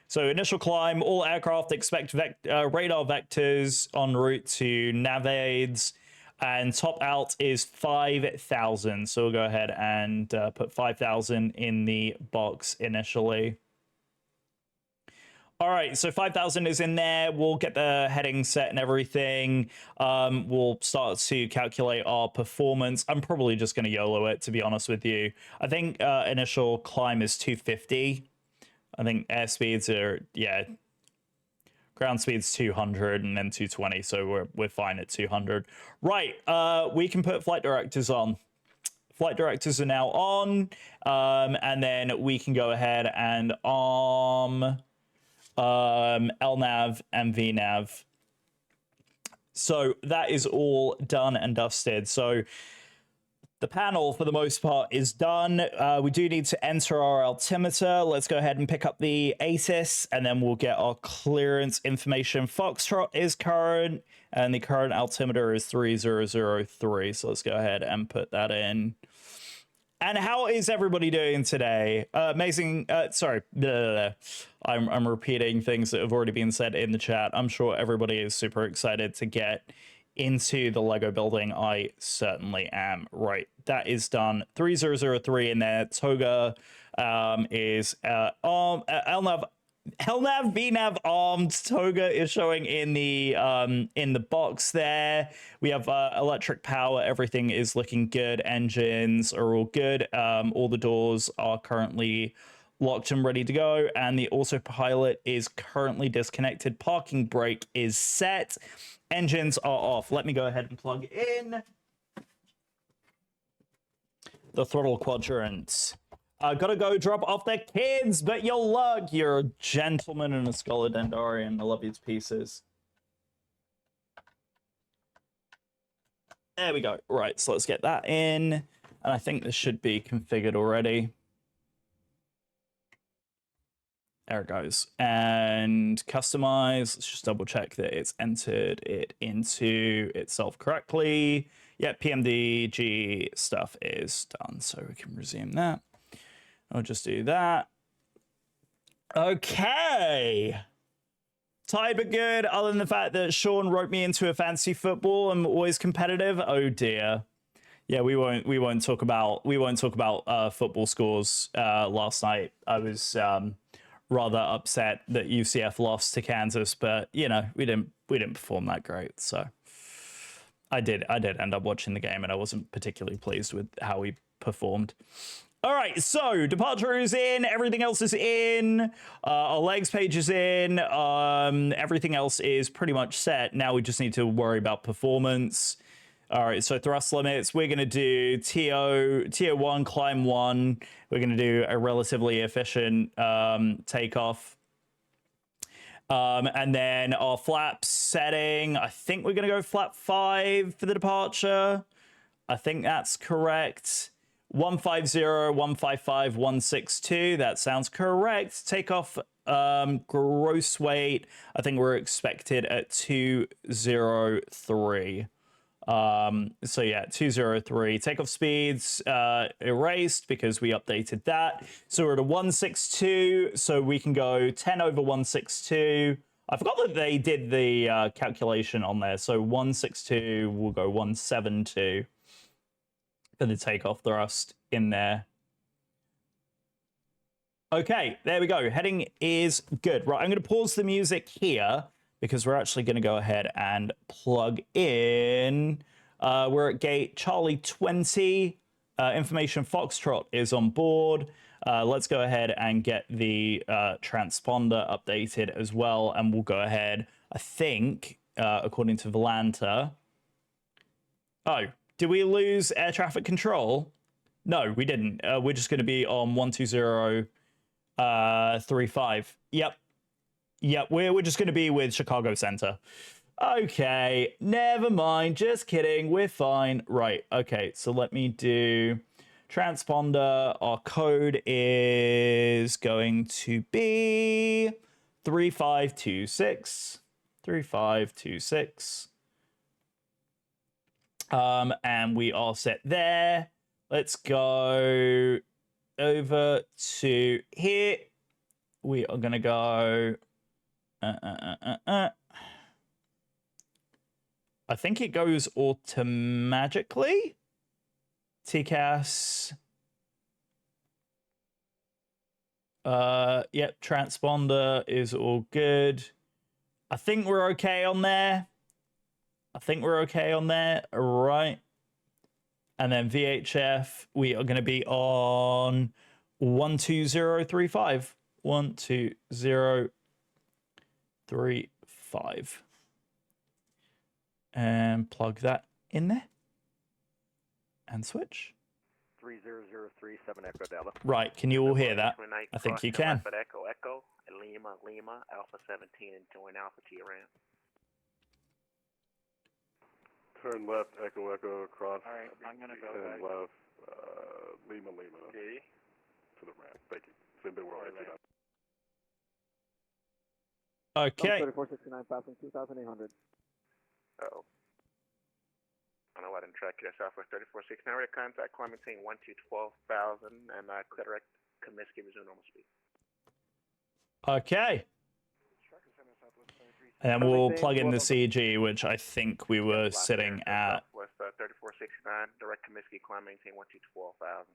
So initial climb, all aircraft expect radar vectors en route to navaids, and top out is 5,000. So we'll go ahead and put 5,000 in the box initially. All right, so 5,000 is in there. We'll get the heading set and everything. We'll start to calculate our performance. I'm probably just going to YOLO it, to be honest with you. I think initial climb is 250. I think air speeds are, yeah, ground speed's 200 and then 220, so we're fine at 200. Right, we can put flight directors on. Flight directors are now on, and then we can go ahead and arm LNAV and VNAV. So that is all done and dusted. So The panel, for the most part, is done. We do need to enter our altimeter. Let's go ahead and pick up the ATIS, and then we'll get our clearance information. Foxtrot is current, and the current altimeter is 3003. So let's go ahead and put that in. And how is everybody doing today? Amazing. Sorry. I'm repeating things that have already been said in the chat. I'm sure everybody is super excited to get into the Lego building. I certainly am. Right, that is done. 3003 in there. Toga is LNAV VNAV armed. Toga is showing in the box there. We have electric power. Everything is looking good. Engines are all good. All the doors are currently locked and ready to go, and the autopilot is currently disconnected. Parking brake is set. Engines are off. Let me go ahead and plug in the throttle quadrants. Gotta go drop off the kids, but your luck. You're a gentleman and a scholar, Dendarian. I love you to pieces. There we go. Right, so let's get that in. And I think this should be configured already. There it goes. And customize. Let's just double check that it's entered it into itself correctly. Yeah, PMDG stuff is done, so we can resume that. I'll just do that. Okay. Tied but good, other than the fact that Sean wrote me into a fantasy football. I'm always competitive. Oh dear. Yeah, we won't talk about football scores last night. I was rather upset that UCF lost to Kansas, but you know, we didn't perform that great. So I did end up watching the game, and I wasn't particularly pleased with how we performed. All right, so departure is in, everything else is in, our legs page is in, everything else is pretty much set. Now we just need to worry about performance. All right, so thrust limits, we're going to do TO1, climb 1. We're going to do a relatively efficient takeoff. And then our flaps setting, I think we're going to go flap 5 for the departure. I think that's correct. 150, 155, 162. That sounds correct. Takeoff gross weight, I think we're expected at 203. So yeah, 203. Takeoff speeds erased because we updated that. So we're at a 162, so we can go 10 over 162. I forgot that they did the calculation on there. So 162 will go 172 for the takeoff thrust in there. Okay, there we go. Heading is good. Right, I'm going to pause the music here because we're actually going to go ahead and plug in. We're at gate Charlie 20. Information Foxtrot is on board. Let's go ahead and get the transponder updated as well, and we'll go ahead, I think, according to Volanta. Oh, did we lose air traffic control? No, we didn't. We're just going to be on 12035. Yep. Yep, we're just going to be with Chicago Center. Okay, never mind. Just kidding. We're fine. Right. Okay, so let me do transponder. Our code is going to be 3526. 3526. And we are set there. Let's go over to here. We are going to go... I think it goes automatically. TCAS. Yep, transponder is all good. I think we're okay on there. All right. And then VHF, we are going to be on 12035. 12035. And plug that in there. And switch. 30037 Echo Delta. Right, can you all hear that? I think you can. Echo Echo, Lima, Alpha 17, and join Alpha T around. Turn left, Echo Echo across. All right, I'm gonna go Turn back. left, Lima Lima Okay. to the ramp. Thank you. Same thing we're already doing. Okay. 3469 passing 2,800. Uh-oh. I don't know why I didn't track it. Southwest 3469. Ready to contact climbing team 12,000 and clear direct Comiskey, resume normal speed. Okay. And we'll plug in the CG, which I think we were sitting at. Southwest 3469, direct Comiskey, climb maintain 12,000.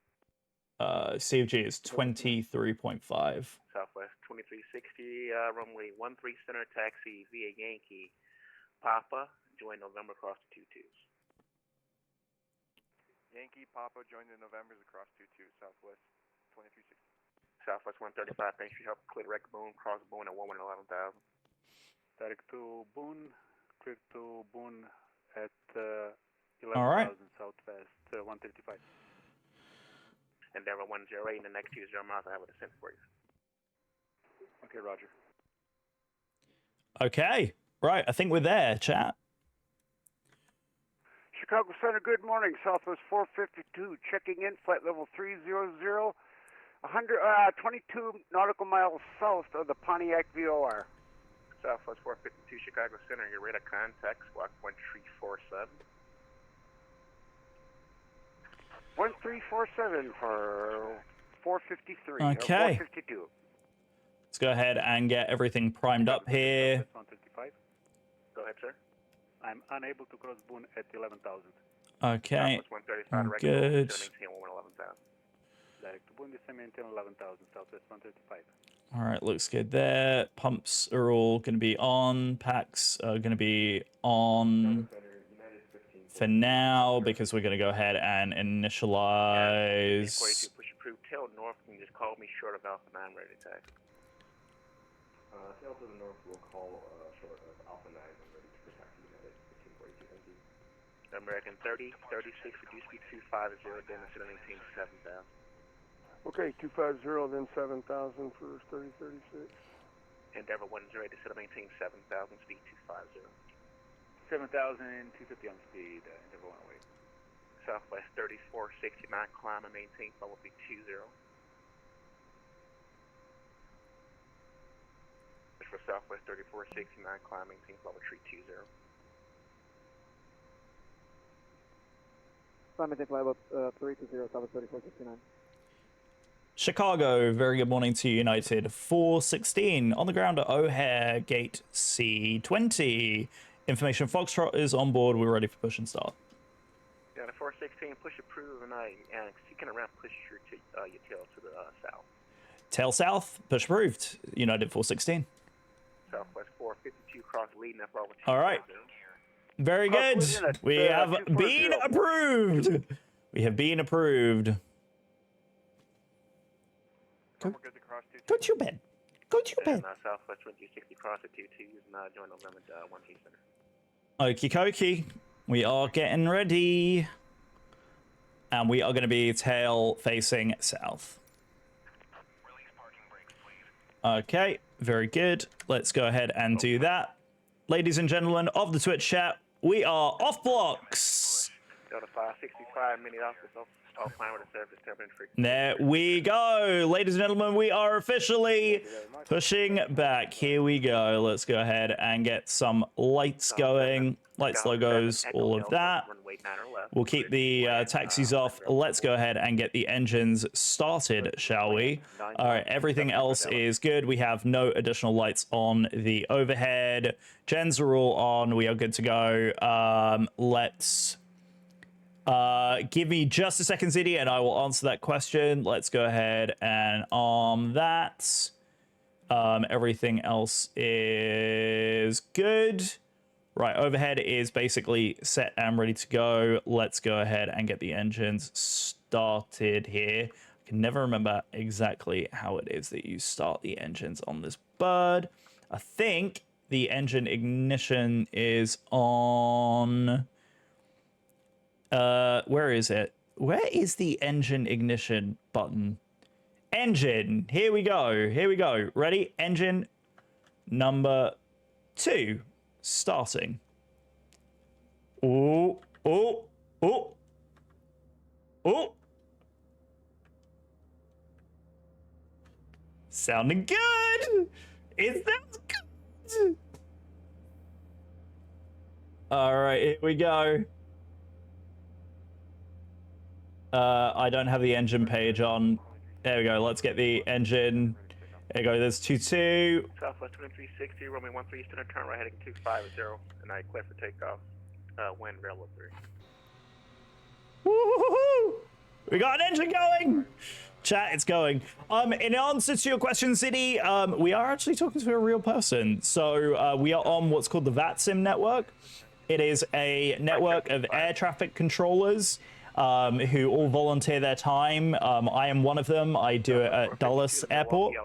CG is 23.5. Southwest 2360, runway 13 center, taxi via Yankee, Papa, join November across the 22s. Yankee Papa joined the Novembers across 22, Southwest 2360. Southwest 135, thanks for your help. Clear direct Boone, cross Boone at 111,000. Direct to Boone, clear to Boone at All right. 11,000 Southwest 135. Endeavor 108 in the next 20 miles, I have a descent for you. Okay, roger. Okay. Right. I think we're there, chat. Chicago Center, good morning. Southwest 452, checking in, flight level 300, 22 nautical miles south of the Pontiac VOR. Southwest 452, Chicago Center, your radar contact, squawk 1347. 1347 for 453. Okay. 452. Let's go ahead and get everything primed up here. 135. Go ahead, sir. I'm unable to cross Boone at 11,000. Okay. Southwest 135, I'm direct good. Boone, maintain 11,000. Direct to Boone, descend maintain 11,000 Southwest 135. All right. Looks good there. Pumps are all going to be on. Packs are going to be on for now because we're going to go ahead and initialize. 42, push approved, tail north, can you just call me short of Alpha 9, ready to taxi? Tail to the north will call short of Alpha 9 and ready to protect United 1542 NZ. American 30, 36, reduce speed 250, then instead of maintain 7,000. Okay, 250, then 7,000 for 3036. Endeavor 10, instead of maintain 7,000, speed 250. 7,000, 250 on speed, Endeavor 108. Southwest 3469, climb and maintain level 320. For Southwest 3469, climb, maintain level 320. Climb maintain flight level 320, Southwest 3469. Chicago, very good morning to United 416 on the ground at O'Hare Gate C20. Information Foxtrot is on board. We're ready for push and start. Yeah, the 416, push approve, and seeking a ramp, push your tail to the south. Tail south, push approved. United 416. Southwest 452, cross leading up level 2. All right. Very good. We have been approved. We have been approved. We're good to cross 22. Go to your bed. Go to your And bed. Southwest 2260, cross at 22s, and join November 1 T Center. Okie dokie. We are getting ready. And we are going to be tail facing south. Okay, very good. Let's go ahead and do that. Ladies and gentlemen of the Twitch chat, we are off blocks. Delta 565, mini office, off line with the service, turbulent frequency. There we go. Ladies and gentlemen, we are officially pushing back. Here we go. Let's go ahead and get some lights going. Lights, logos, all of that. We'll keep the taxis off. Let's go ahead and get the engines started, shall we? All right, everything else is good. We have no additional lights on the overhead. Gens are all on. We are good to go. Let's give me just a second, ZD, and I will answer that question. Let's go ahead and arm that. Everything else is good. Right, overhead is basically set and ready to go. Let's go ahead and get the engines started here. I can never remember exactly how it is that you start the engines on this bird. I think the engine ignition is on... where is it? Where is the engine ignition button? Engine. Here we go. Here we go. Ready? Engine number 2. Starting. Oh, oh, oh, oh. Sounding good. It sounds good. All right, here we go. I don't have the engine page on. There we go. Let's get the engine. There you go. There's 22. Southwest 2360, Roman 13 Eastern, turn right heading 250, and I clear for takeoff. Wind railroad 3. Woo-hoo-hoo! We got an engine going. Chat, it's going. In answer to your question, City, we are actually talking to a real person. So we are on what's called the VATSIM network. It is a network of air traffic controllers who all volunteer their time. I am one of them. I do it at Dulles Airport.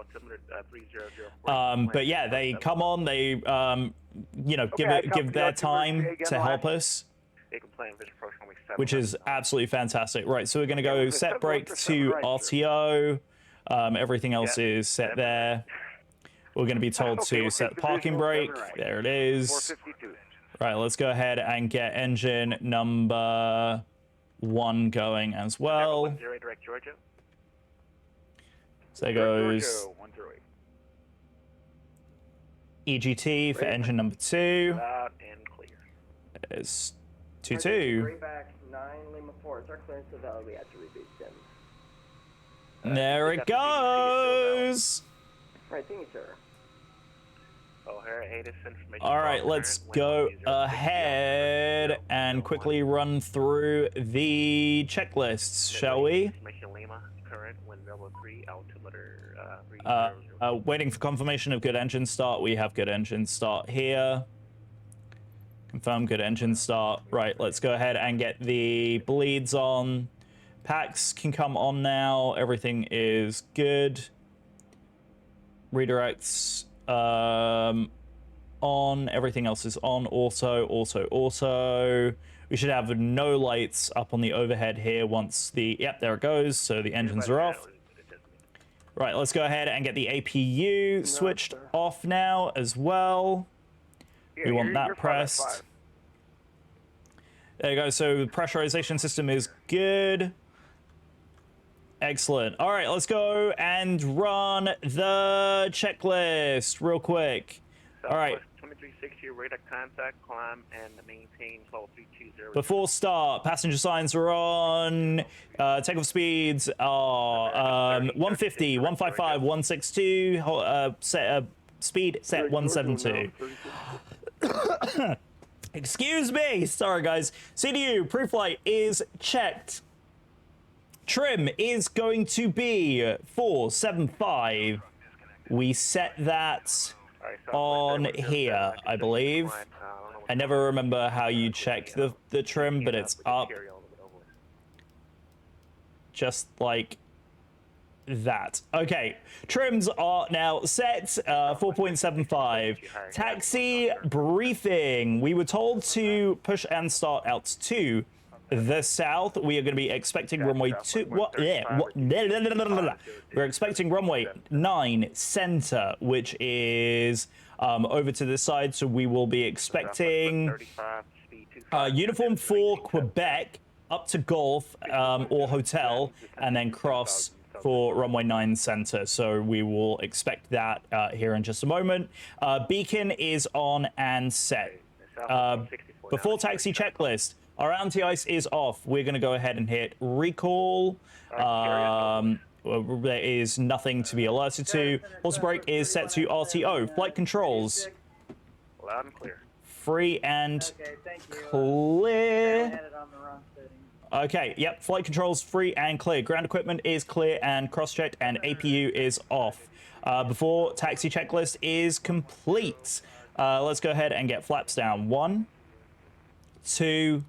But yeah, they come on. They give their time to help us, which is absolutely fantastic. Right, so we're going to go set brake to RTO. Everything else is set there. We're going to be told to set parking brake. There it is. Right, let's go ahead and get engine number 1 going as well. So there goes EGT for engine number 2. Loud and clear. There's 22. Grayback 9 Lima 4. It's our clearance to Valley. We have to rebase them. There it goes. Right, thank you, sir. All right, let's go ahead and quickly run through the checklists, shall we? Waiting for confirmation of good engine start. We have good engine start here. Confirm good engine start. Right, let's go ahead and get the bleeds on. Packs can come on now. Everything is good. Redirects on. Everything else is on. Auto. We should have no lights up on the overhead here once the... Yep, there it goes. So the engines are off. Right, let's go ahead and get the APU switched off now as well. We want that pressed. There you go. So the pressurization system is good. Excellent. All right, let's go and run the checklist real quick. All right. 2360, radar contact, climb, and maintain level 320. Before start, passenger signs are on. Takeoff speeds are 150, 155, 162. Speed set 172. Excuse me. Sorry, guys. CDU pre-flight is checked. Trim is going to be 475. We set that on here, I believe. I never remember how you check the trim, but it's up. Just like that. Okay, trims are now set, 4.75. Taxi briefing. We were told to push and start out to the south. We are going to be expecting runway 2. We're expecting runway 9 center, which is over to this side. So we will be expecting uniform 4 Quebec up to Golf or Hotel, and then cross for runway 9 center. So we will expect that here in just a moment. Beacon is on and set. Before taxi checklist, our anti-ice is off. We're going to go ahead and hit recall. There is nothing to be alerted to. Also brake is set to RTO. Flight controls. Loud and clear. Free and clear. Okay, yep, flight controls free and clear. Ground equipment is clear and cross-checked, and APU is off. Before taxi checklist is complete, let's go ahead and get flaps down. 1, 2,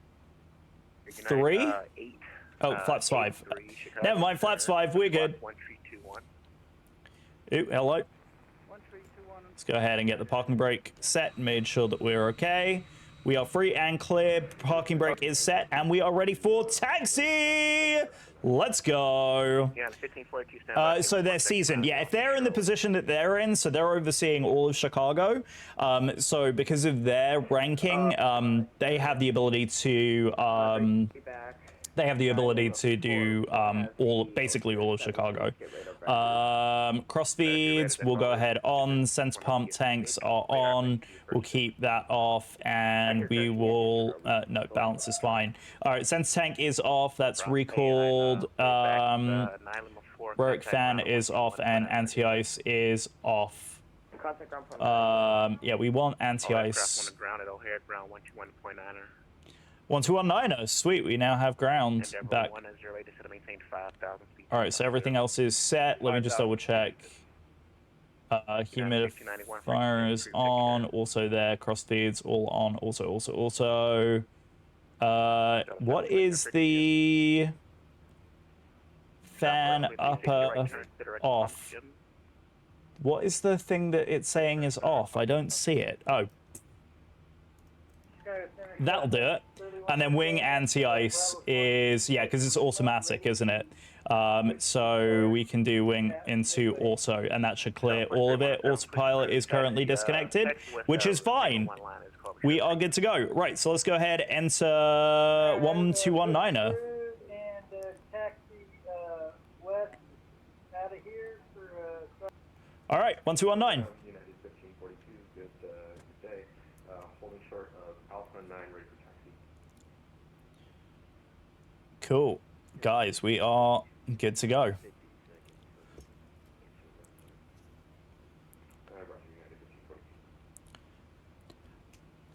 3. Oh, flaps 5. Never mind, flaps 5. We're good. Ooh, hello. Let's go ahead and get the parking brake set. Made sure that we're okay. We are free and clear. Parking brake is set, and we are ready for taxi. Let's go. Yeah, 1542 standby. So they're seasoned. Yeah, if they're in the position that they're in, so they're overseeing all of Chicago. So because of their ranking, they have the ability to do basically all of Chicago. Cross feeds, we'll go ahead on. Center pump tanks are on. We'll keep that off, and we will. No, balance is fine. All right, center tank is off. That's recalled. Brake fan is off, and anti-ice is off. Yeah, we want anti-ice. 1219er. Sweet, we now have ground back. All right, so everything else is set. Let me just double check. Humidifier is on. Also there. Cross feeds all on. Also. What is the fan upper off? What is the thing that it's saying is off? I don't see it. Oh. That'll do it. And then wing anti-ice is, yeah, because it's automatic, isn't it? So we can do wing into auto, and that should clear all of it. Autopilot is currently disconnected, which is fine. We are good to go. Right, so let's go ahead, enter 1219er. All right, 1219. United 1542, good day. Holding short of Alpha 9, ready for taxi. Cool. Guys, we are good to go.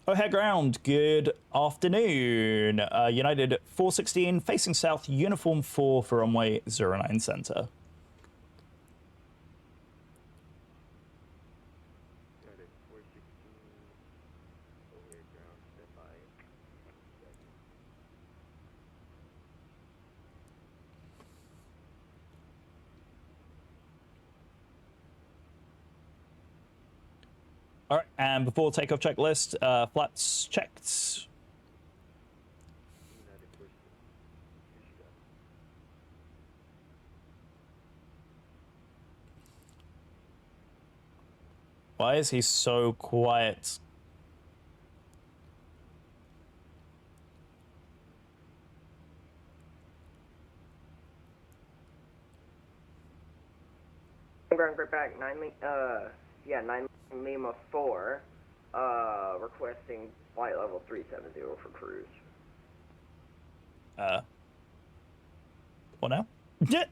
O'Hare ground, good afternoon. United 416, facing south, uniform 4 for runway 09 center. All right, and before takeoff checklist, flaps checked. Why is he so quiet? I'm going right back. 9 Lima 4, requesting flight level 370 for cruise. What now? Can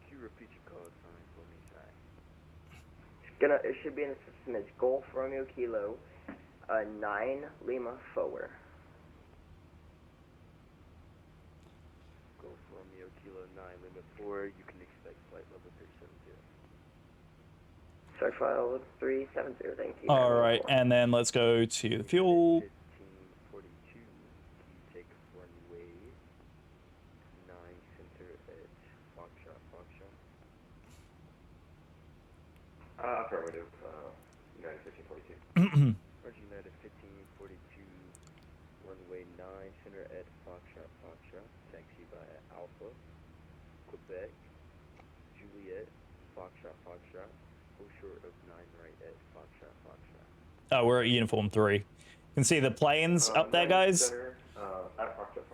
you repeat your code for me, sorry? It should be in the system as Golf Romeo Kilo, 9 Lima 4. Golf Romeo Kilo 9 Lima 4, you can expect flight level 370. Start flight level 370, thank you. All right, and then let's go to the fuel. 1542, you take runway 9 center at Foxtrot. Affirmative, United 1542. Roger, United 1542, runway 9 center at Foxtrot. Taxi by Alpha, Quebec, Juliet, Foxtrot. Go short of 9 right at Foxtrot. Oh, we're at uniform 3. You can see the planes up there, guys. Center,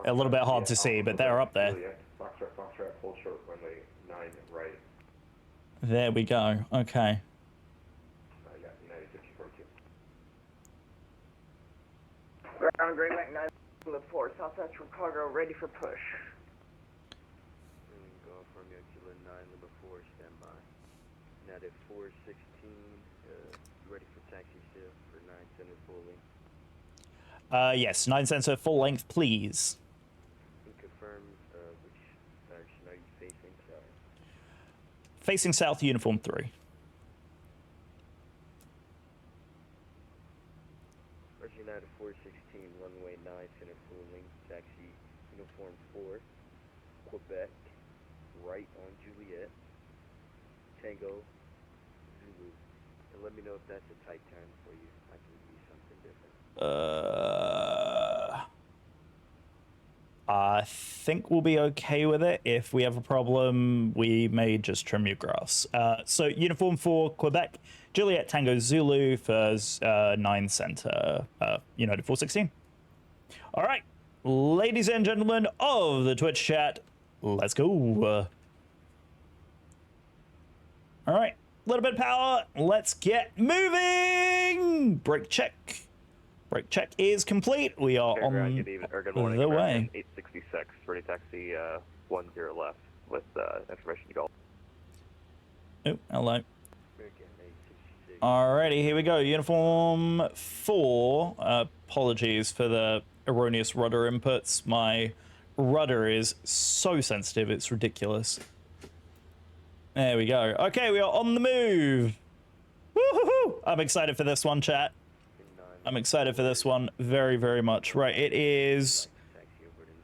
A little bit hard to see, but they're up there. Juliet, Foxtrot, hold short, runway 9 right. There we go. Okay. Yeah, United 1542. Ground Great White 9 Lima 4, South Central Chicago, ready for push. Go from your Kilo 9 Lima 4, standby. United 416, ready for taxi still for 9 center full length. Yes, 9 center full length, please. And confirm which direction are you facing? Sorry. Facing south, uniform 3. United 416, runway 9 center full length, taxi uniform 4, Quebec, right on Juliet, Tango, Zulu. And let me know if that's a tight turn for you. I can give you something I think we'll be okay with it. If we have a problem, we may just trim your grass. So uniform for Quebec, Juliet Tango Zulu for 9 Center, United 416. All right, ladies and gentlemen of the Twitch chat, let's go. All right, a little bit of power. Let's get moving. Brake check. Brake check is complete. We are on good morning, the way. American 866, ready taxi 10 left with information to go. Oh, hello. American 866. Alrighty, here we go. Uniform 4. Apologies for the erroneous rudder inputs. My rudder is so sensitive, it's ridiculous. There we go. Okay, we are on the move. Woo-hoo-hoo! I'm excited for this one, chat. I'm excited for this one very, very much. Right, it is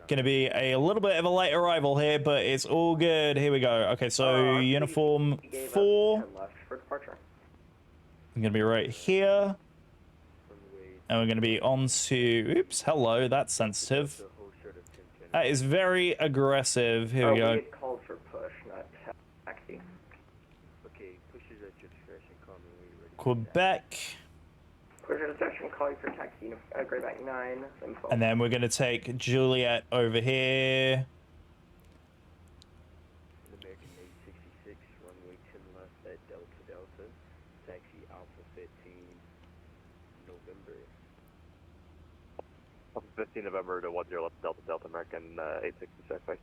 going to be a little bit of a late arrival here, but it's all good. Here we go. Okay, so uniform 4. Left for departure. I'm going to be right here. And we're going to be on to... Oops, hello, that's sensitive. That is very aggressive. Here we go. We get called for push, not taxi. Okay, pushes at your discretion. Call me when you're ready. Quebec. Push at discretion, call you for taxi. Grayback 9. Info. And then we're going to take Juliet over here. American 866, runway 10 left at Delta Delta. Taxi Alpha 15, November. Alpha 15 November to 10 left Delta Delta American 866. Bye.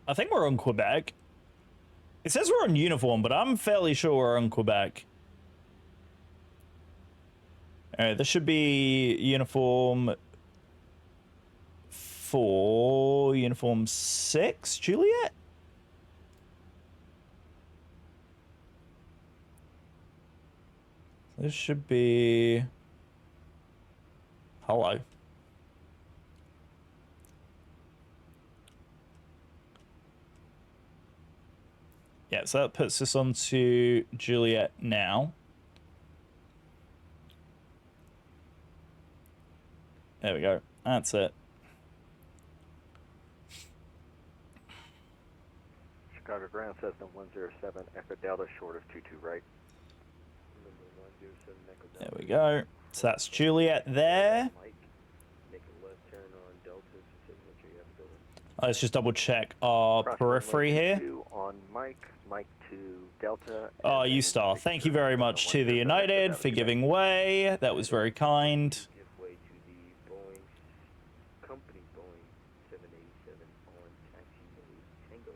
I think we're on Quebec. It says we're on uniform, but I'm fairly sure we're on Quebec. Alright, this should be uniform 4, uniform 6, Juliet? This should be... Hello. Yeah, so that puts us on to Juliet now. There we go. That's it. Chicago Ground System 107, Echo Delta, short of 22 right. There we go. So that's Juliet there. Mike, make a left turn on Delta to signature you have a building. Let's just double check our periphery here. On Mike, Mike to Delta. Oh, U-Star, thank you very much to the United for giving way. That was very kind. Give way to the Boeing, company Boeing 787 on taxi mode Tango.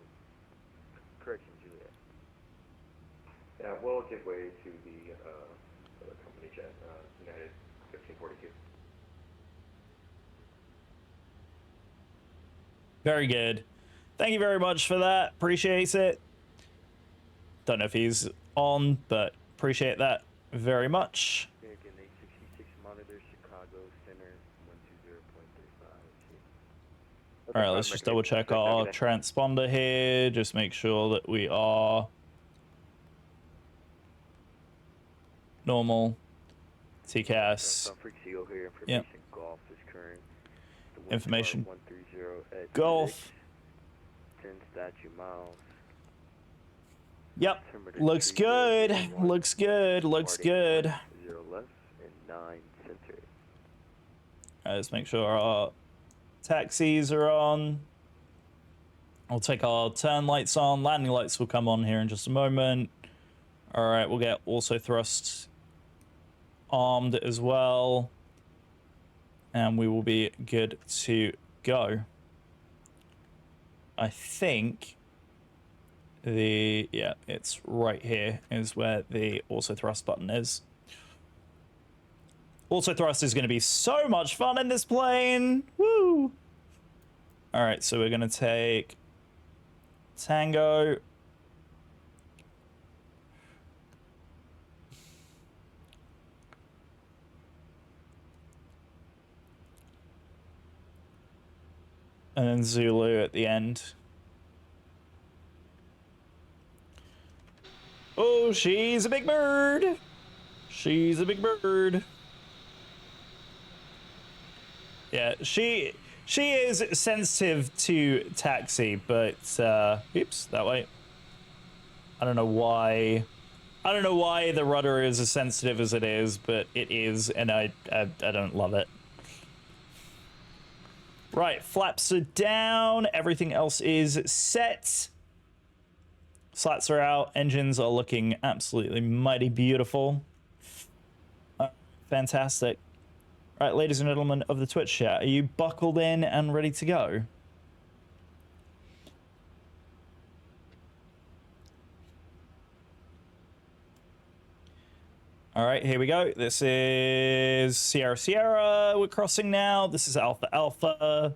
Correction, Juliet. Yeah, we'll give way to the company jet, United 1542. Very good. Thank you very much for that. Appreciate it. Don't know if he's on, but appreciate that very much. American 866 monitor Chicago Center 120.35. All right, let's just double check our transponder here. Just make sure that we are normal. TCAS. Some freak seal here. Information Yep. Golf is current. Information. 130 at Golf. 10 statue miles. Yep. Looks good. Looks good. Looks good. 0 left and 9 center. Let's make sure our taxis are on. I'll take our turn lights on. Landing lights will come on here in just a moment. All right, we'll get also thrust armed as well. And we will be good to go. I think it's right here is where the also thrust button is. Also thrust is going to be so much fun in this plane. Woo! All right, so we're going to take Tango. And then Zulu at the end. Oh, she's a big bird. She's a big bird. Yeah, she is sensitive to taxi, but oops, that way. I don't know why the rudder is as sensitive as it is, but it is, and I don't love it. Right, flaps are down, everything else is set. Slats are out, engines are looking absolutely mighty beautiful. Fantastic. Right, ladies and gentlemen of the Twitch chat, are you buckled in and ready to go? All right, here we go. This is Sierra Sierra. We're crossing now. This is Alpha Alpha.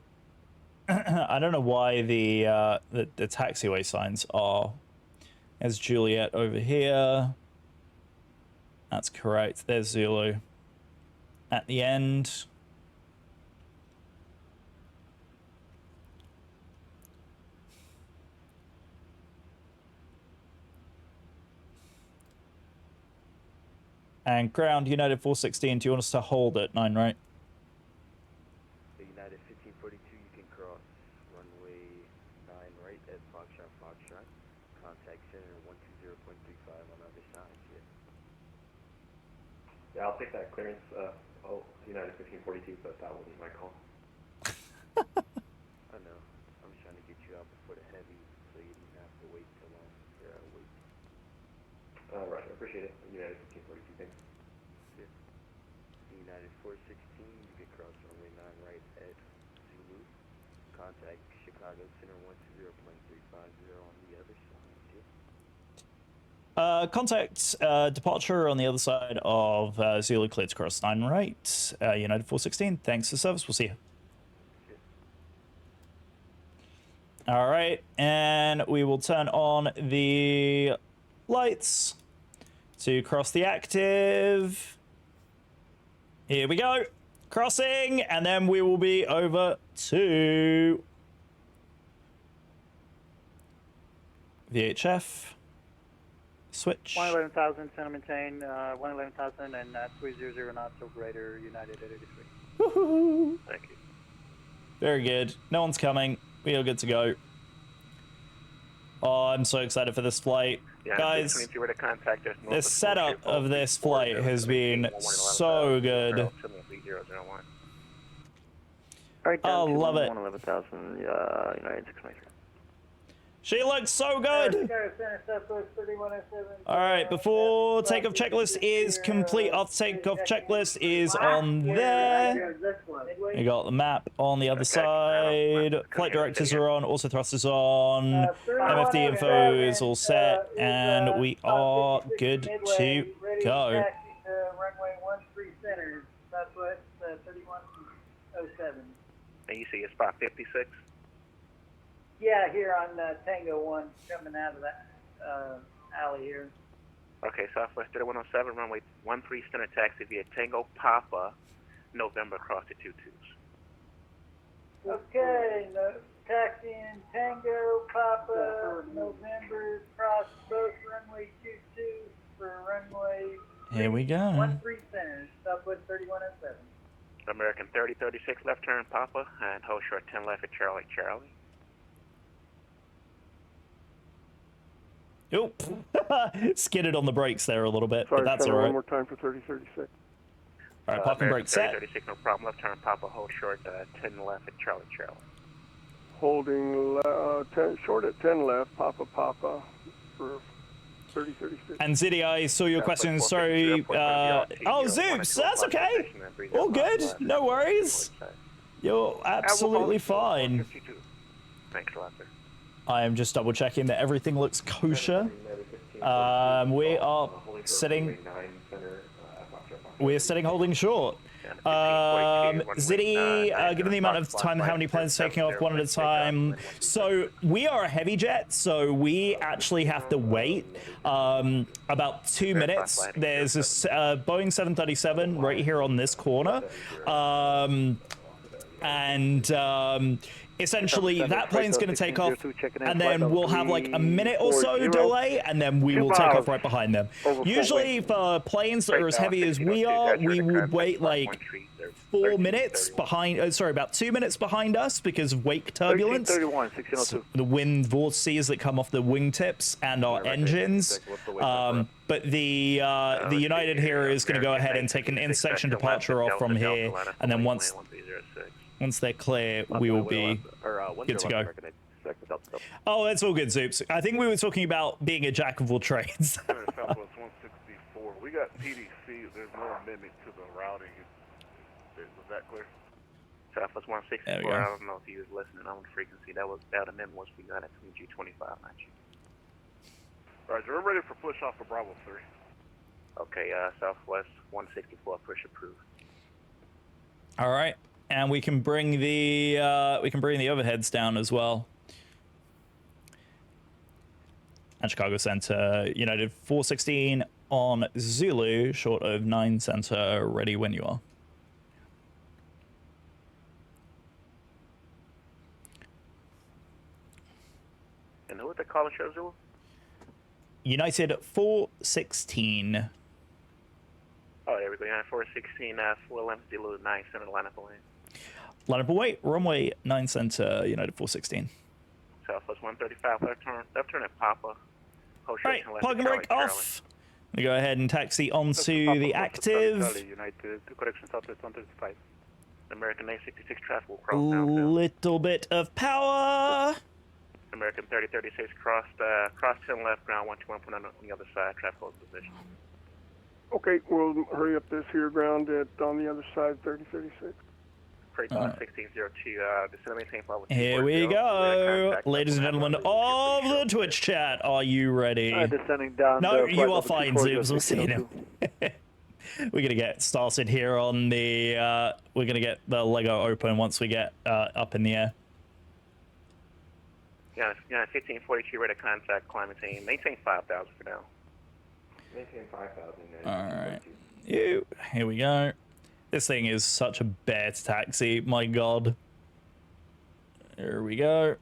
I don't know why the taxiway signs are as Juliet over here. That's correct. There's Zulu. At the end. And ground, United 416, do you want us to hold at 9, right? United 1542, you can cross runway 9 right at Foxtrot Foxtrot. Contact center 120.35 on the other side, Yeah, I'll take that clearance. United 1542, but that wasn't my call. I know. I'm just trying to get you out before the heavy, so you didn't have to wait too long. You're out of wait. Right, I appreciate it. United 1542, thanks. Yeah. United 416, you can cross runway 9 right at Zulu. Contact Chicago Center 120.350 on the other side, Contact departure on the other side of Zulu, cleared to cross 9 right. United 416, thanks for service. We'll see you. All right, and we will turn on the lights to cross the active. Here we go. Crossing, and then we will be over to VHF. Switch. 111,000, center maintain, 111,000 and 300 knots or greater, United 883. Woohoo! Thank you. Very good. No one's coming. We are good to go. Oh, I'm so excited for this flight. Yeah, Guys, the setup of this flight has been so good. I love it. 111,000, United 693. She looks so good. All right, before takeoff checklist is complete, our takeoff checklist is on there. You got the map on the other side. Flight directives are on, also thrusters on. MFD info is all set, and we are good to go. Runway 13 center, southwest 3107. And you see a spot 56? Yeah, here on Tango 1, coming out of that alley here. Okay, Southwest 3107, runway 13 center taxi via Tango Papa, November, cross the 22s. Okay, no, taxi in Tango Papa, November, cross both runway 22 for runway Here we go. 13 center, Southwest 3107. American 3036 left turn Papa, and hold short 10 left at Charlie Charlie. Oop. Skidded on the brakes there a little bit, Sorry, but that's all one right. more time for 3036. All right, parking brake set. 3036, no problem. Left turn Papa, hold short 10 left at Charlie Charlie. Holding 10, short at 10 left, Papa Papa for 3036. And Ziddy, I saw your question. Sorry. Oh, Zeus, that's okay. All good. No worries. You're absolutely fine. Thanks a lot, sir. I am just double checking that everything looks kosher. We are sitting. We're sitting holding short. Ziddy, given the amount of time, how many planes taking off one at a time? So we are a heavy jet, so we actually have to wait about 2 minutes. There's this Boeing 737 right here on this corner. and essentially that plane's going to take off, and then we'll have like a minute or so delay, and then we will take off right behind them. Usually for planes that are as heavy as we are, we would wait like 4 minutes behind, sorry, about 2 minutes behind us because of wake turbulence. So the wind vortices that come off the wingtips and our engines. But the United here is going to go ahead and take an intersection departure off from here, and then once they're clear, we will be good to go. Oh, that's all good, Zoops. I think we were talking about being a jack of all trades. Southwest 164. We got PDC. There's no amendment to the routing. Was that clear? Southwest 164. I don't know if he was listening on the frequency. That amendment was we got at 2G25, not you. All right, so we're ready for push off of Bravo 3. Okay, Southwest 164, push approved. All right, and we can bring the overheads down as well. And Chicago Center, United 416 on Zulu, short of 9 Center, ready when you are. And who is the caller show, Zulu? United 416. Oh, there we go. United 416, 411 Zulu, 9 Center, line up away. Line up away, runway 9 Center, United 416. Southwest 135, left turn at Papa. All right, plug and brake off. We go ahead and taxi onto the active. United, correction, Southwest 135. American 866 traffic will cross downfield. Little bit of power. American 3036 cross 10 left, ground 121 on the other side, traffic hold position. Okay, we'll hurry up this here ground on the other side, 3036. Freight 1602, descend maintain follow. Here we go. Ladies and gentlemen of the Twitch chat, are you ready? Descending down. No, you are fine, Zoobs. We'll see you. We're going to get started here on the, we're going to get the Lego open once we get up in the air. Yeah, 1542, ready to contact climate team. Maintain 5,000 for now. Maintain 5,000. All right. Here we go. This thing is such a bear to taxi. My God. Here we go.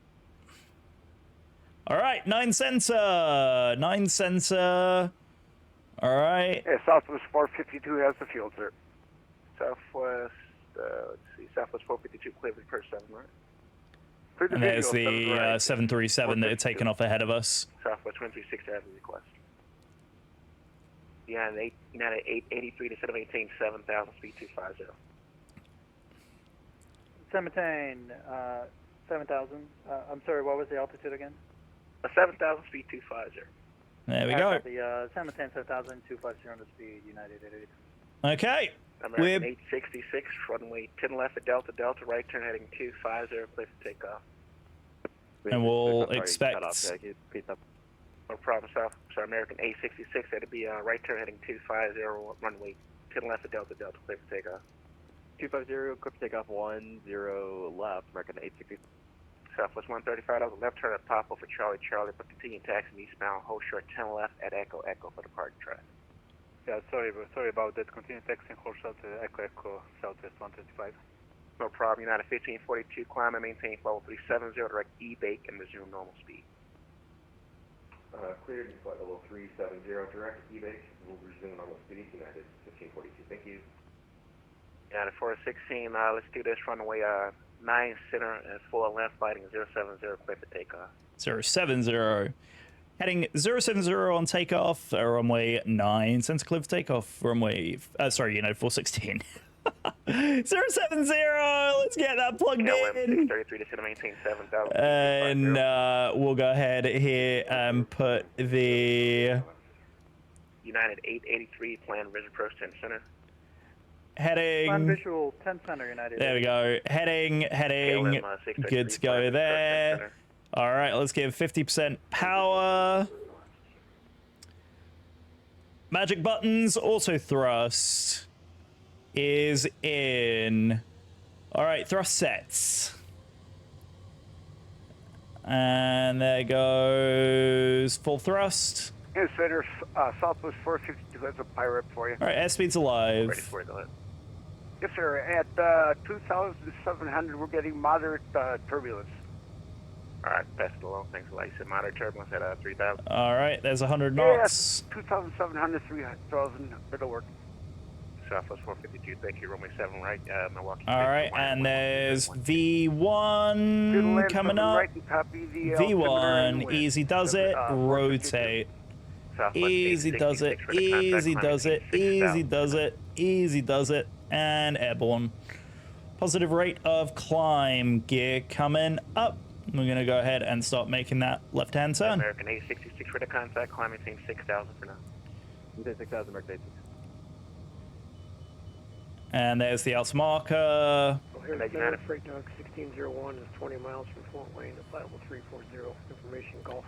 All right, 9 Center. 9 Center. All right. Yeah, Southwest 452 has the field, sir. Southwest, let's see, Southwest 452, Cleveland per 7, right? And there's the 737 that had taken off ahead of us. Southwest 136 has a request. United 883 to maintain 7,000, speed 250. Maintain 7,000. I'm sorry, what was the altitude again? 7,000, speed 250. There we go. The 7,000, 250 on the speed, United 883. Okay. American 866, runway 10 left at Delta, right turn heading 250, clear for takeoff. And we'll expect... No problem, South. Sorry, American 866, that'll be right turn heading 250, runway 10 left at Delta, clear for takeoff. 250, clear for takeoff, 10 left, American 866. Southwest 135, that was a left turn at Papa for Charlie, but continue taxiing eastbound, hold short 10 left at Echo for departing traffic. Yeah, sorry about that. Continue taxiing, hold short Echo, Southwest 135. No problem. United 1542, climb and maintain level 370, direct E-bake and resume normal speed. Cleared, flight level 370, direct E-bake, we'll resume normal speed, United 1542, thank you. United 416, let's do this, runway 9 center and 4 left, fighting 070, clear for takeoff. 070. Heading 070 on takeoff, runway 9, center clear for takeoff, runway, sorry, United 416. 070, let's get that plugged in. 633 to maintain 7,000. And we'll go ahead here and put the... United 883, plan visual approach 10 center. Heading... Plan visual 10 center, United. There we go. Heading, KLM, good to go there. All right, let's give 50% power. Magic buttons, auto thrust is in. All right, thrust sets. And there goes full thrust. Yes, Center, Southwest 452 has a pirate for you. All right, airspeed's alive. Ready for it, go ahead. Yes, sir. At 2,700, we're getting moderate turbulence. All right, pass it along. Thanks a lot. You said moderate turbulence at 3,000. All right, there's 100 Yes, knots. 2,700, 3,000. It'll work. Southwest 452. Thank you. Runway 7 right. Milwaukee. All right, and there's V1 coming up. Right and copy the V1, easy does it, 452. rotate. Southwest Easy does it, 866 for the contact, easy climb does it, 6,000. easy does it, easy does it, and airborne. Positive rate of climb gear coming up. We're gonna go ahead and start making that left-hand turn. American 866 for the contact, climbing team 6,000 for now. 6,000, American 86. And there's the alpha marker. Well, And here's United Freight Dog 1601 is 20 miles from Fort Wayne at level 340. Information Golf.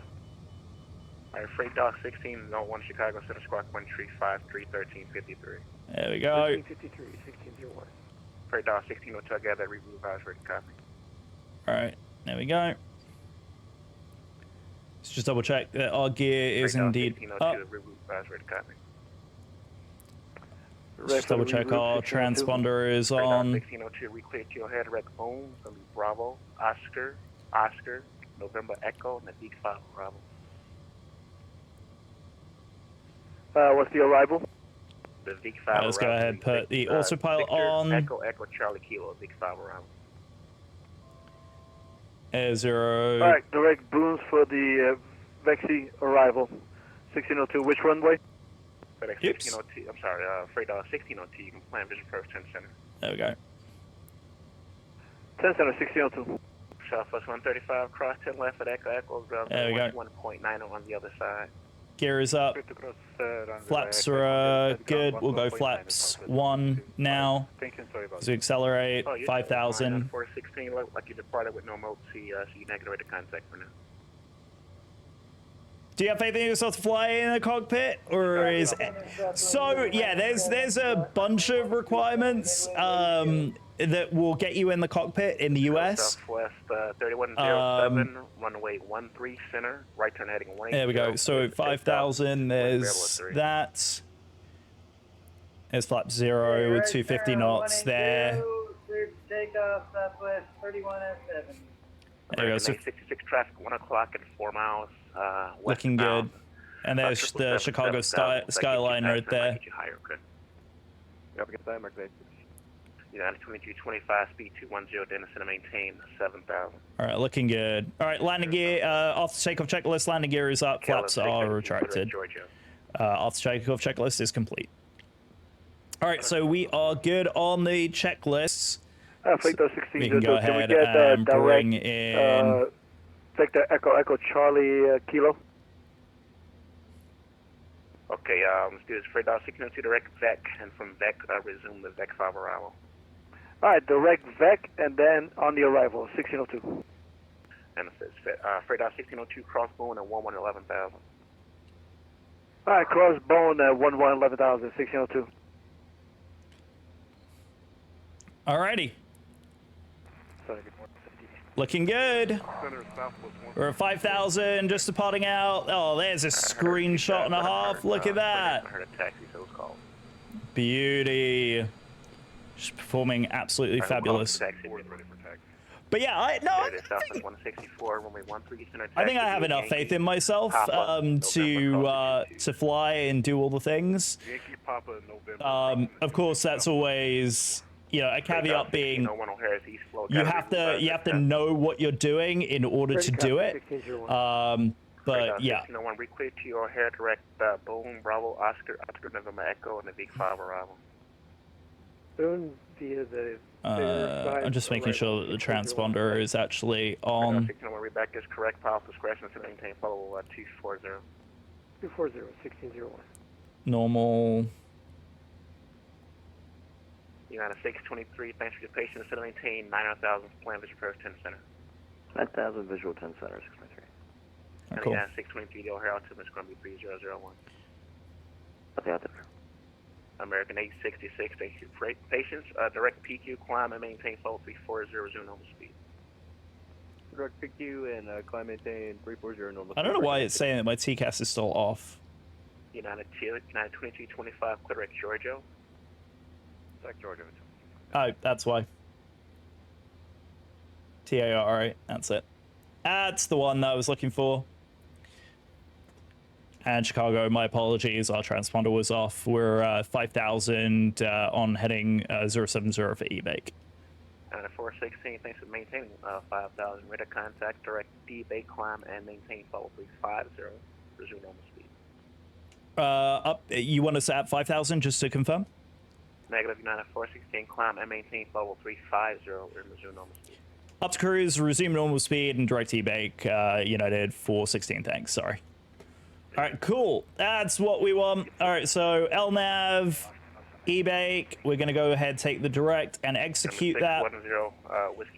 All right, Freight Dog 1601 Chicago Center Squawk 135 1353. There we go. 1353, 1601. Freight Dog 1602, I gather review advisory copy. All right, there we go. Let's just double check that our gear is Freight Dog indeed 1602, up. review advisory copy. Let's just double check our transponder is Freight Dog on. 1602, reclear to your head, rec boom, it's gonna be Bravo, Oscar, November Echo, and the Deek 5 Bravo. What's the arrival? The Deek 5 Let's go ahead and put the autopilot Victor, on. Echo, Charlie Kilo, Deek 5 Bravo. Air 0. All right, direct booms for the Vexy arrival. 1602, which runway? FedEx Oops. 1602, I'm sorry, Freight Dog 1602, you can plan vision first 10 center. There we go. 10 center, 1602. Southwest 135, cross 10 left at Echo, ground There we go. 1.9 on the other side. Gear is up. Flaps are good. We'll go flaps 1 now. As we accelerate, Oh, you're 5,000. 416, like you departed with no mode, so you negative the contact for now. Do you have faith in yourself to fly in a cockpit, or is so? Yeah, there's a bunch of requirements that will get you in the cockpit in the U.S. Southwest 3107, runway 13 center, right turn heading 180. There we go. So 5,000. There's that. There's flap 0 with 250 knots there. Cleared to take off Southwest 3107. There we go. So 66 traffic, 1 o'clock and 4 miles. looking good. And there's the Chicago skyline right there. Yep, get that, American 86. United 2225, speed 210, Dennis, and maintain 7,000. All right, looking good. All right, landing gear, off the takeoff checklist, landing gear is up, flaps are retracted. Off the takeoff checklist is complete. All right, so we are good on the checklists. Freight Dog 1602, We can go can we ahead get and direct, bring in... Victor Echo Charlie Kilo? Okay, let's do this. Freight Dog 1602, direct VEC, and from VEC, resume the VEC 5 arrival. All right, direct VEC, and then on the arrival, 1602. And it's Freight Dog 1602, crossbone at 11,000. All right, crossbone at 11,000, 1602. Alrighty. Looking good. We're at 5,000, just departing out. Oh, there's a screenshot and a half. Look at that. I heard a taxi, so it's called. Beauty. Just performing absolutely fabulous. But yeah, I think I have enough faith in myself to fly and do all the things. Of course, that's always, you know, a caveat being you have to know what you're doing in order to do it. But yeah. Reclear to your hair direct boom, Bravo, Oscar, November Echo, and the Big 5 arrival. Soon via the I'm just making sure that the transponder is actually on. Reback is correct. Pilot discretion to maintain follow 240. 240, 1601. Normal. United 623, thanks for your patience. To maintain 9,000 plan vision first 10 center. 9,000 visual 10 center, 623. And Cool. United 623, the O'Hare altimeter is going to be 3001. What's the altimeter? American 866, thank you for patience. Direct PQ, climb and maintain flow 340, normal speed. Direct PQ and climb maintain 340 normal. I don't know why it's saying that my TCAS is still off. United 2225, clear direct Giorgio. Direct Giorgio. Oh, that's why. TAR, that's it. That's the one that I was looking for. And Chicago, my apologies, our transponder was off. We're 5,000 on heading 070 for E-Bake. And a 416, thanks for maintaining 5,000. Radar contact, direct D-Bake climb and maintain follow 350. Resume normal speed. Up, you want us at 5,000 just to confirm? Negative United 416, climb and maintain follow 350 and resume normal speed. Up to cruise, resume normal speed, and direct E-Bake, United 416, thanks, sorry. All right, cool. That's what we want. All right, so LNAV, E-Bake, we're going to go ahead, take the direct, and execute that.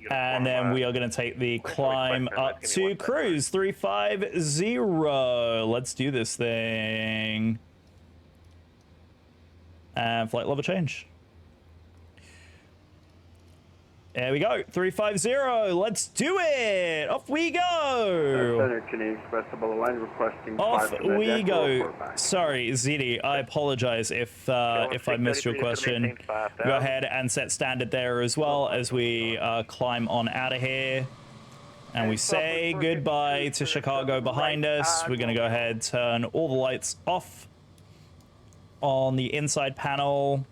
And then we are going to take the climb up to cruise 350. Let's do this thing. And flight level change. There we go, 350. Let's do it. Off we go. Center Canadian Express below line requesting Off we go. Sorry, ZD. I apologize if I missed your question. Go ahead and set standard there as well as we climb on out of here. And we say goodbye to Chicago behind us. We're going to go ahead, turn all the lights off on the inside panel.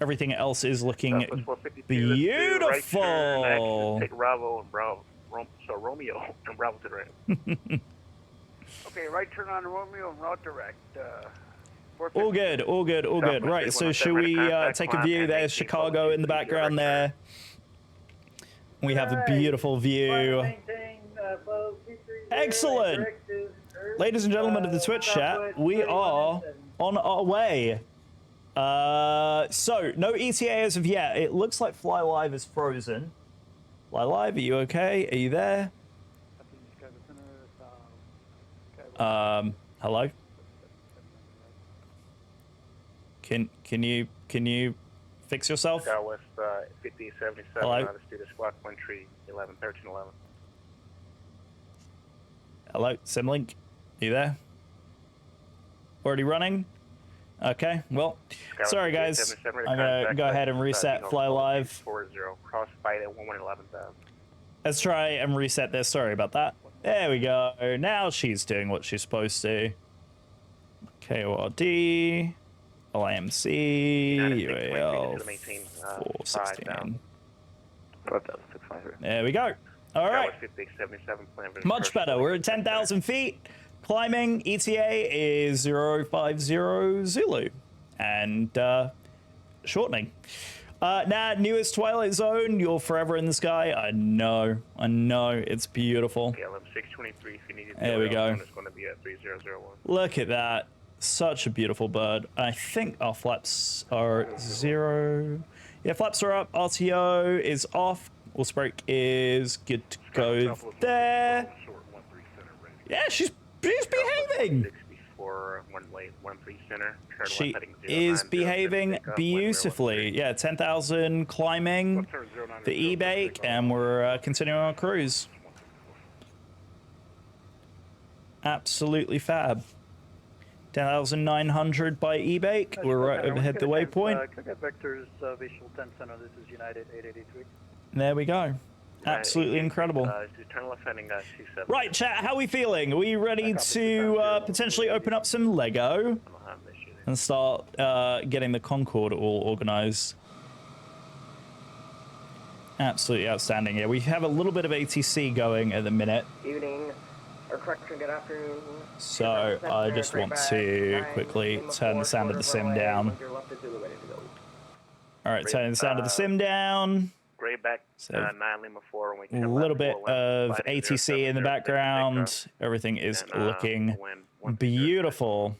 Everything else is looking beautiful. Take Bravo and Bravo. So Romeo and Bravo to the right. Okay, right turn on Romeo and route direct. All good, all good, all good. Right, so should we take a view? There's Chicago in the background there. We have a beautiful view. Excellent. Ladies and gentlemen of the Twitch chat, we are on our way. So no ETA as of yet. It looks like Fly Live is frozen. Fly Live, are you okay? Are you there? Hello? Can you fix yourself? Southwest 5077. Hello? Let's do the squawk 1 tree 11 13 11. Hello, Simlink? Are you there? Already running? Okay, well, sorry guys. I'm gonna go ahead and reset Fly Live. 40, cross fight at 11,000. Let's try and reset this. Sorry about that. There we go. Now she's doing what she's supposed to. KORD, LIMC, UAL 416. There we go. All right. Much better. We're at 10,000 feet. Climbing. ETA is 050 Zulu. And shortening. Now, newest Twilight Zone. You're forever in the sky. I know. It's beautiful. LM623, if you need it. There we go. It's going to be at 3001. Look at that. Such a beautiful bird. I think our flaps are 0. Yeah, flaps are up. RTO is off. Wheels brake is good to go there. Yeah, she's behaving. 64, 13 center. She is behaving beautifully. Yeah, 10,000 climbing the E-Bake, and we're continuing our cruise. Absolutely fab. 10,900 by E-Bake. We're right overhead the waypoint. Vectors, visual 10 center. This is United 883. There we go. Absolutely incredible. Right, chat, how are we feeling? Are we ready to potentially open up some Lego and start getting the Concord all organized? Absolutely outstanding. Yeah, we have a little bit of ATC going at the minute. Evening, or correction, good afternoon. So I just want to quickly turn the sound of the sim down. All right, turning the sound of the sim down. Grayback, So 9 Lima 4. a little bit of ATC in the background. Everything is looking beautiful.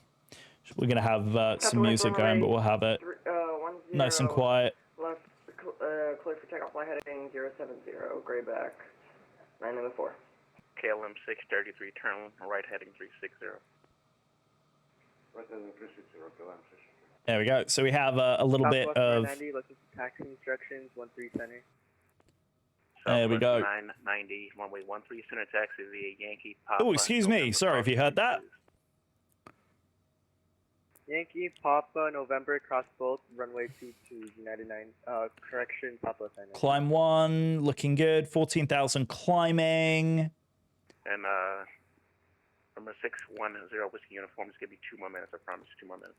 We're going to have some music going, but we'll have it nice and quiet. Left, clear for takeoff, flight heading 070, Grayback, 9 Lima 4. KLM 633, turn right heading 360. Right heading 360, KLM 633. There we go. So we have a little bit of... Taxi instructions, 13 center. There we go. 990, runway 13 center taxi via Yankee Papa. Oh, excuse me. Sorry if you heard that. Yankee, Papa, November, cross both, runway 22, United 9, correction, Papa sign. Climb 1, looking good. 14,000 climbing. And number 610 Whiskey Uniform is going to be 2 more minutes, I promise, 2 more minutes.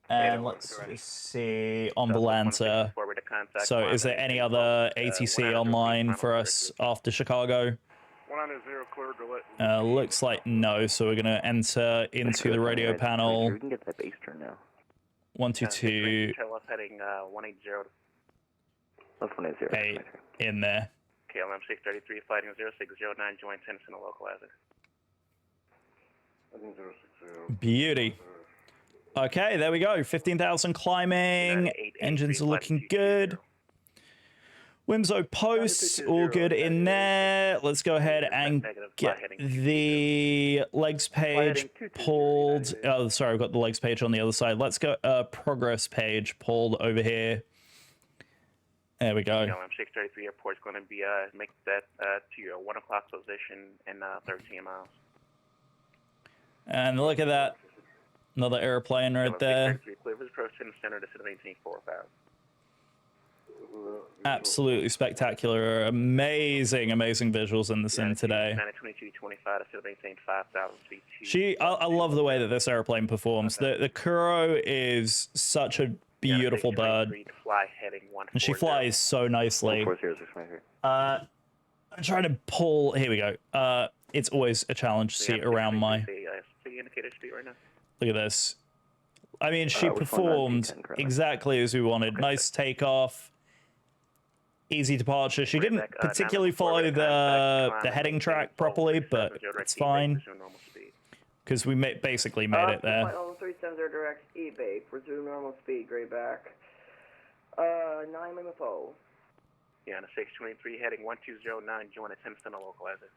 And let's see on Volanta. So is there any other ATC online for us after Chicago? 190 clear to let. Looks like no, so we're going to enter into the radio panel. We can get that base turn now. 122. Tail off heading 180. Left 180. 8 in there. KLM 633 fighting 0609, join 10 center localizer. Beauty. Okay, there we go. 15,000 climbing. Engines are looking good. Wimso posts, all good in there. Let's go ahead and get the legs page pulled. Oh, sorry, I've got the legs page on the other side. Let's go progress page pulled over here. There we go. KLM 633 airport is going to be make that to your 1 o'clock position in 13 miles. And look at that. Another airplane right there. Cleveland approach in the center to 18,4,000. Absolutely spectacular. Amazing, amazing visuals in the sim today. 2225 to 18,500 feet. I love the way that this airplane performs. The Kuro is such a beautiful bird. And she flies so nicely. I'm trying to pull. Here we go. It's always a challenge to see around my. Look at this. I mean, she performed exactly as we wanted. Nice takeoff. Easy departure. She didn't particularly follow the heading track properly, but it's fine. Because we basically made it there. 370 direct eBay, resume normal speed, gray back. 9 Lima 4. Yeah, and a 623 heading 1209, join a 10 center localizer.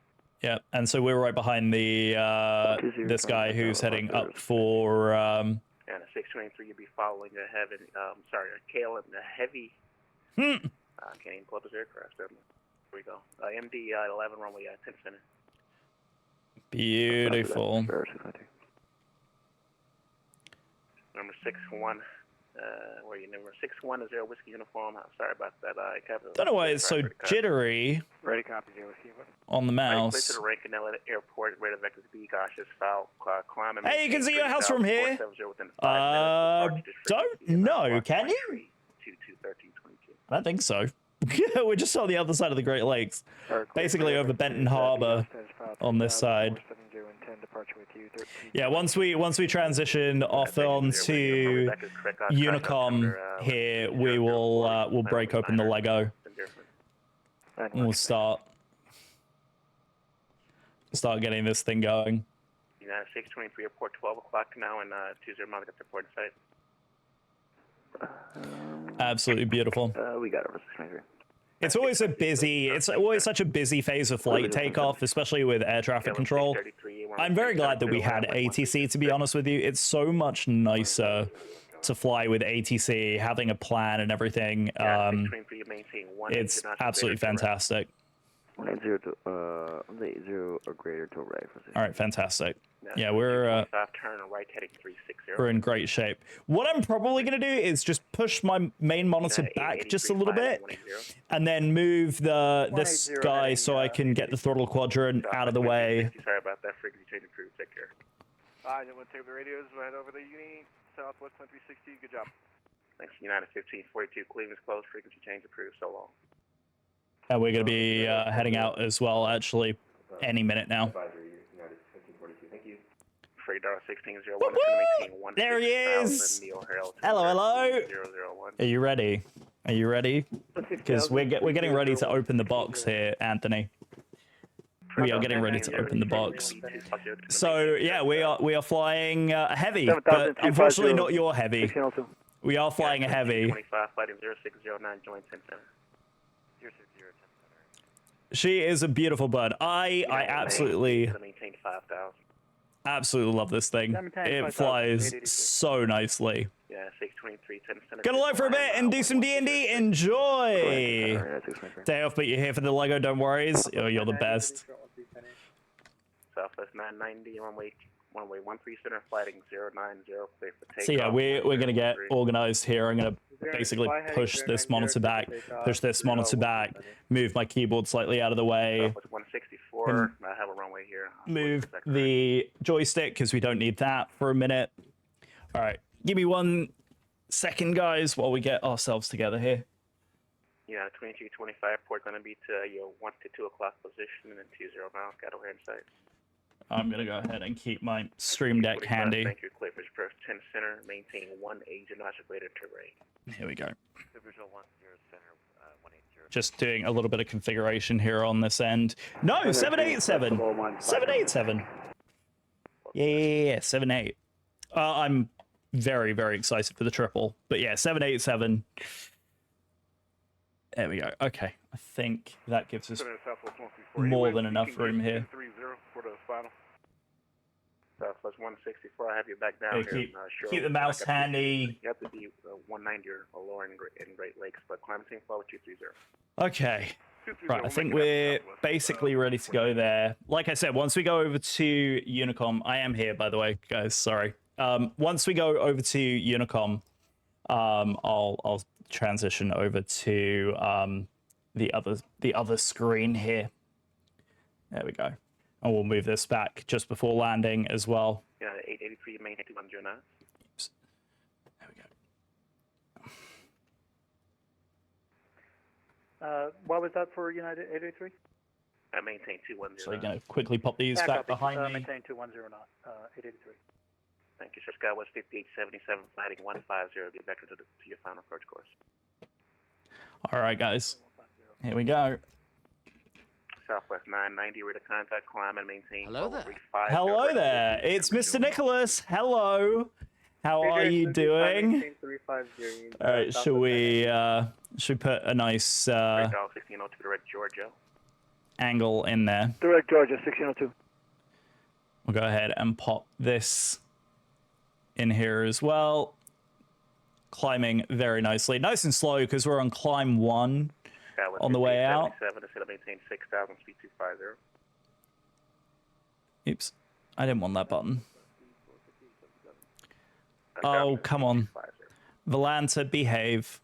Yeah, and so we're right behind the this guy who's heading up for. And a 623, you'll be following a heavy, KLM, a heavy. Can't even pull up his aircraft. Here we go. MD 11 runway 10 center. Beautiful. Number 61. Where are you? Number 610 Whiskey Uniform. Sorry about that. Don't know why it's so jittery. Ready, copy, 0 Whiskey. On the mouse. Place to the Rankinella Airport, rate of vector B, gosh, it's foul. Climbing. Hey, you can see your house from here. Don't know, can you? 221322. I don't think so. We're just on the other side of the Great Lakes, basically over Benton Harbor on this side. Yeah, once we transition off onto Unicom here, we will we'll break open the Lego and we'll start getting this thing going. United 623 Airport, 12 o'clock now, and 20 miles at the port site. Absolutely beautiful. We got over 623. It's always such a busy phase of flight takeoff, especially with air traffic control. I'm very glad that we had ATC, to be honest with you. It's so much nicer to fly with ATC, having a plan and everything. It's absolutely fantastic. 180 to 180 or greater to right. All right, fantastic. Yeah, we're in great shape. What I'm probably going to do is just push my main monitor back just a little bit and then move this guy so I can get the throttle quadrant out of the way. Sorry about that, Friggs. You change the crew. Take care. Then we'll take the radios. We'll head over the Uni, Southwest 2360. Good job. Thanks, United 1542. Cleveland's closed. Frequency change approved. So long. And we're going to be heading out as well, actually, any minute now. There he is! Hello, hello! Are you ready? Are you ready? Because we're getting ready to open the box here, Anthony. We are getting ready to open the box. So, yeah, we are flying heavy, but unfortunately not your heavy. We are flying a heavy. She is a beautiful bird. I absolutely love this thing. It flies so nicely. Yeah, 623. Gonna load for a bit and do some D&D. Enjoy. Day off, but you're here for the Lego. Don't worry. You're the best. Southwest 990 runway Runway 13 center, flighting 090, clear for takeoff. So yeah, we're gonna get organized here. I'm gonna basically fly heading push this 090, monitor back, clear for push this monitor back, move my keyboard slightly out of the way, Southwest 164, I have a runway here. move the joystick because we don't need that for a minute. All right, give me 1 second, guys, while we get ourselves together here. Yeah, 2225 port going to be to your 1 to 2 o'clock position and then 20 miles. Got over in sight. I'm gonna go ahead and keep my stream deck handy. Thank you, clear for approach 10 center. Maintain 180 knots greater terrain. Here we go. Visual 10 center, 180. Just doing a little bit of configuration here on this end. No, 787. 787. Yeah, 78. I'm very, very excited for the triple. But yeah, 787. There we go. Okay. I think that gives us more than enough room here. 30 for the final. Southwest 164, I have you back down Okay, here. keep the mouse handy. You have to be 190 or lower in Great Lakes, but climb team forward 230. Okay. Right, I think we're basically ready to go there. Like I said, once we go over to Unicom, I am here, by the way, guys. Sorry. Once we go over to Unicom, I'll transition over to the other screen here. There we go. And we'll move this back just before landing as well. Yeah, 883, maintain 210. Oops. There we go. What was that for United 883? I maintain 210. So you're going to quickly pop these back behind me. Maintain 210 knot, 883. Thank you, sir. Skywest 5877, flighting 150. Get back to your final approach course. All right, guys. Here we go. Southwest 990, ready to contact, climb and maintain. Hello there. Hello there. It's Mr. Nicholas. Hello. How are you doing? All right, should we put a nice 1602 direct Georgia. Angle in there? Direct Georgia, 1602. We'll go ahead and pop this in here as well. Climbing very nicely. Nice and slow because we're on climb 1 on the way out. Maintain 6,000 speed 250. Oops. I didn't want that button. Oh, come on. Volanta, behave.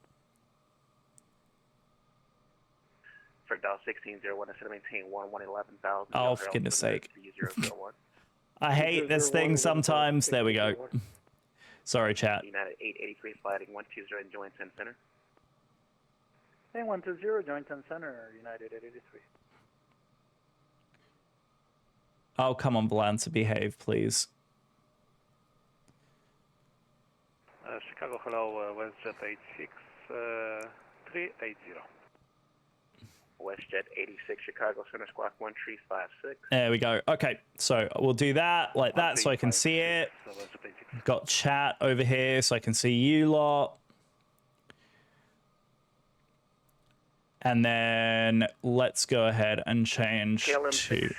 For Dow 1601, instead of maintain 111,000. Oh, for goodness sake. I hate this thing sometimes. There we go. Sorry, chat. United 883, flighting 120 and join 10 center. Hey, 120, join 10 center, United 883. Oh, come on, Volanta, behave, please. Chicago, hello, WestJet 86, 380. WestJet 86, Chicago Center, Squawk 1356. There we go. Okay, so we'll do that like that so I can see it. Got chat over here so I can see you lot. And then let's go ahead and change to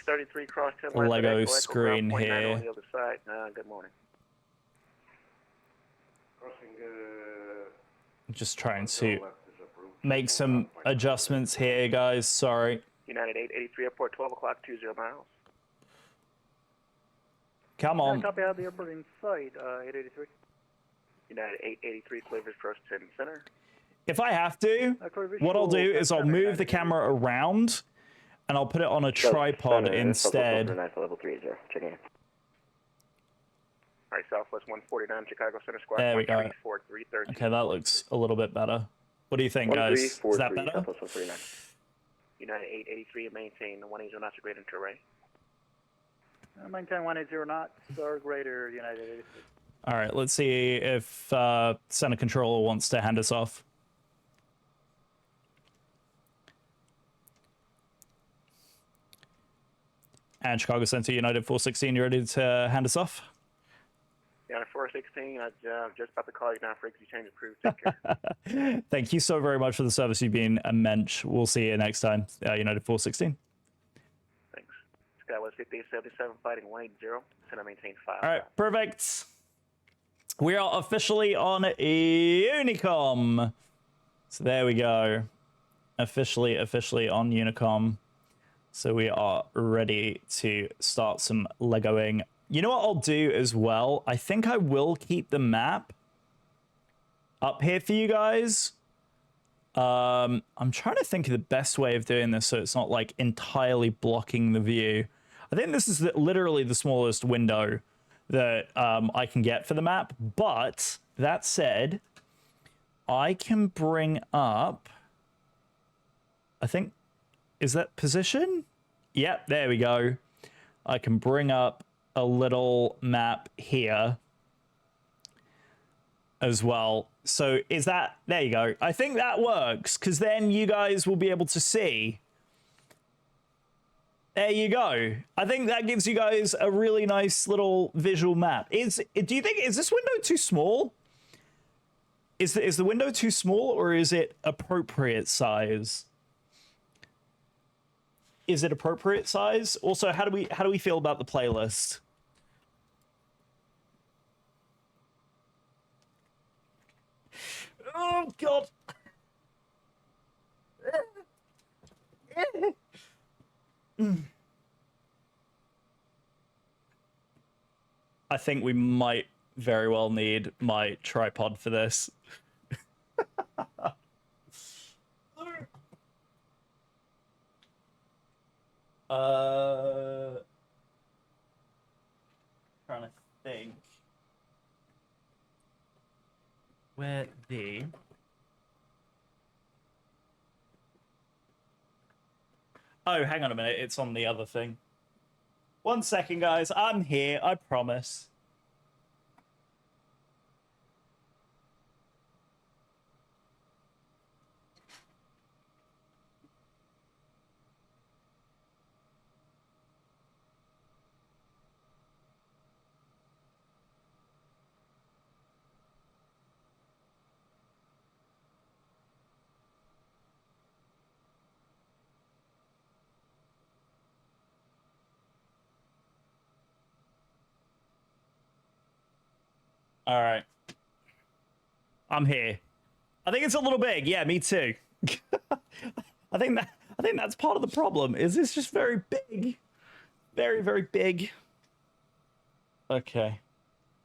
Lego screen here. Good morning. Just trying to make some adjustments here, guys. Sorry. United 883 Airport, 12 o'clock, 20 miles. Come on. Copy out the airport in sight, 883. United 883 Cleavers Approach 10 Center. If I have to, what I'll do is I'll move the camera around and I'll put it on a tripod instead. Level 30, checking in. All right, Southwest 149, Chicago Center Squad. There we go. 330. Okay, that looks a little bit better. What do you think, guys? Is that better? United 883, maintain 180 knots of greater terrain. Maintain 180 knots or greater, United 83. All right, let's see if Center Controller wants to hand us off. And Chicago Center United 416, you ready to hand us off? Yeah, 416, just about to call you now for exchange approved. Take care. Thank you so very much for the service. You've been a mensch. We'll see you next time, United 416. Thanks. Skywest 5877, fighting 180, center maintain 5. All right, perfect. We are officially on Unicom. So there we go. Officially on Unicom. So we are ready to start some Legoing You know what I'll do as well? I think I will keep the map up here for you guys. I'm trying to think of the best way of doing this so it's not like entirely blocking the view. I think this is literally the smallest window that I can get for the map. But that said, I can bring up, I think, is that position? Yep, there we go. I can bring up a little map here as well. So is that, there you go. I think that works because then you guys will be able to see. There you go. I think that gives you guys a really nice little visual map. Do you think, is this window too small? Is the window too small or is it appropriate size? Is it appropriate size? Also, how do we feel about the playlist? Oh God. I think we might very well need my tripod for this. Trying to think where the oh, hang on a minute, it's on the other thing. 1 second, guys. I'm here, I promise. All right. I'm here. I think it's a little big. Yeah, me too. I think that's part of the problem. Is it's just very big. Very, very big. Okay.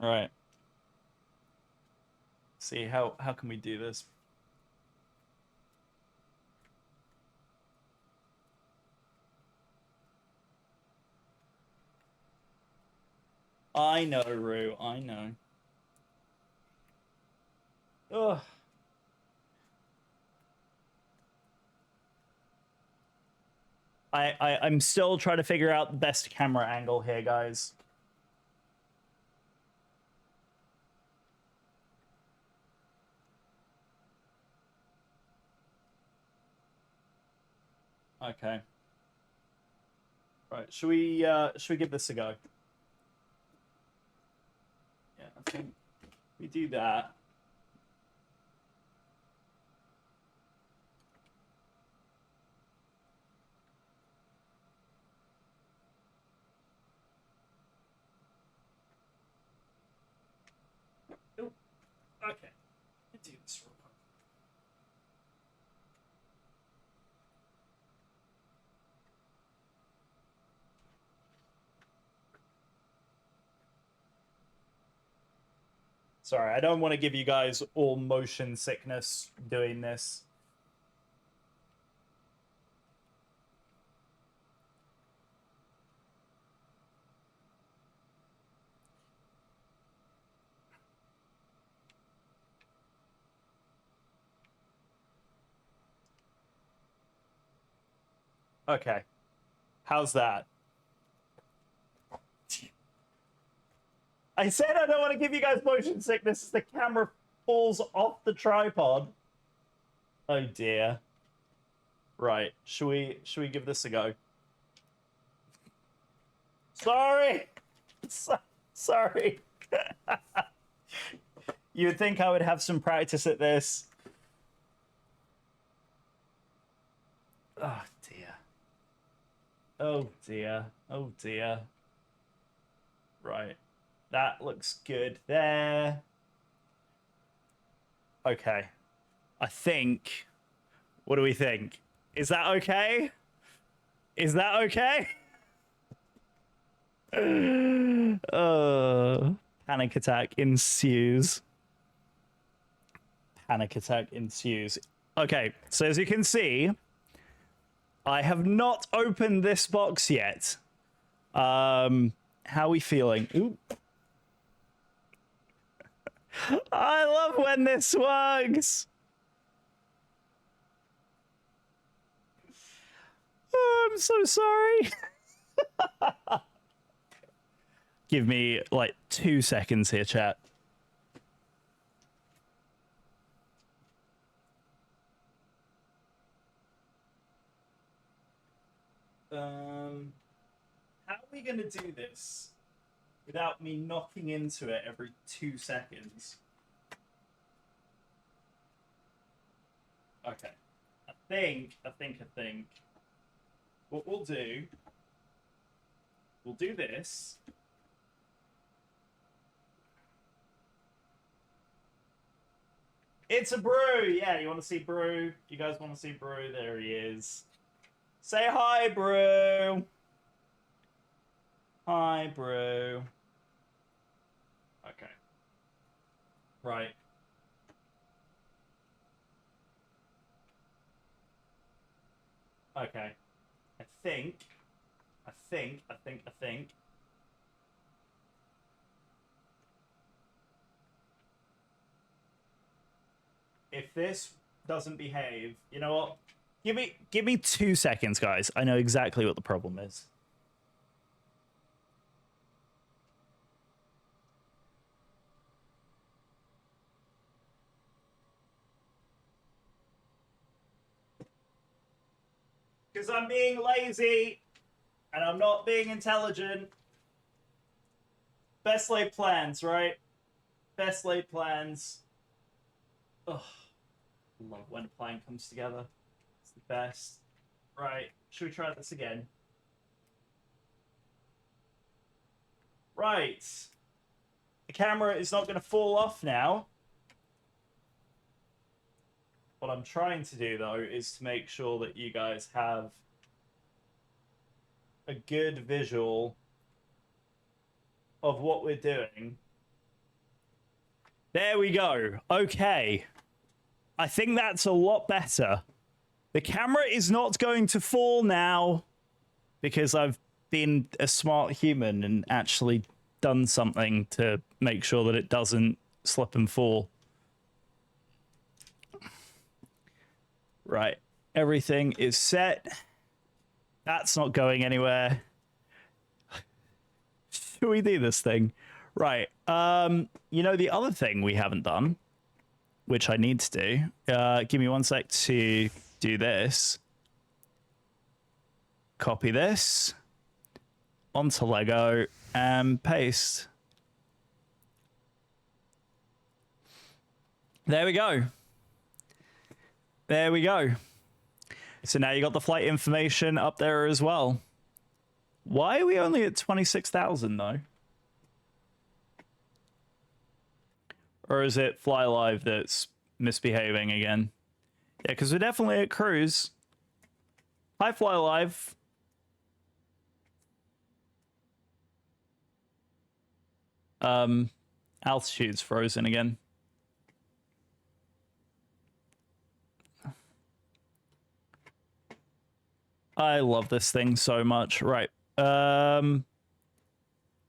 All right. See how can we do this? I know, Rue. I know. Ugh. I'm still trying to figure out the best camera angle here, guys. Okay. Right, should we give this a go? Yeah, I think we do that. Okay, let's do this real quick. Sorry, I don't want to give you guys all motion sickness doing this. Okay. How's that? I said I don't want to give you guys motion sickness as the camera falls off the tripod. Oh dear. Right. Should we give this a go? Sorry. Sorry. You would think I would have some practice at this. Oh dear. Oh dear. Oh dear. Right. That looks good there. Okay. I think. What do we think? Is that okay? Is that okay? Panic attack ensues. Panic attack ensues. Okay, so as you can see, I have not opened this box yet. How are we feeling? Ooh. I love when this works. Oh, I'm so sorry. Give me like 2 seconds here, chat. How are we gonna do this without me knocking into it every 2 seconds? Okay. I think. What we'll do this. It's a brew! Yeah, you want to see Brew? You guys want to see Brew? There he is. Say hi, Brew! Hi, Brew. Okay. Right. Okay. I think. If this doesn't behave, you know what? Give me 2 seconds, guys. I know exactly what the problem is. Because I'm being lazy, and I'm not being intelligent. Best laid plans, right? Best laid plans. Ugh. Love when a plan comes together. It's the best. Right, should we try this again? Right. The camera is not going to fall off now. What I'm trying to do, though, is to make sure that you guys have a good visual of what we're doing. There we go. Okay. I think that's a lot better. The camera is not going to fall now because I've been a smart human and actually done something to make sure that it doesn't slip and fall. Right. Everything is set. That's not going anywhere. Should we do this thing? Right. You know, the other thing we haven't done, which I need to do, give me 1 sec to do this. Copy this onto Lego and paste. There we go. There we go. So now you got the flight information up there as well. Why are we only at 26,000 though? Or is it Fly Live that's misbehaving again? Yeah, because we're definitely at cruise. Hi, Fly Live. Altitude's frozen again. I love this thing so much. Right.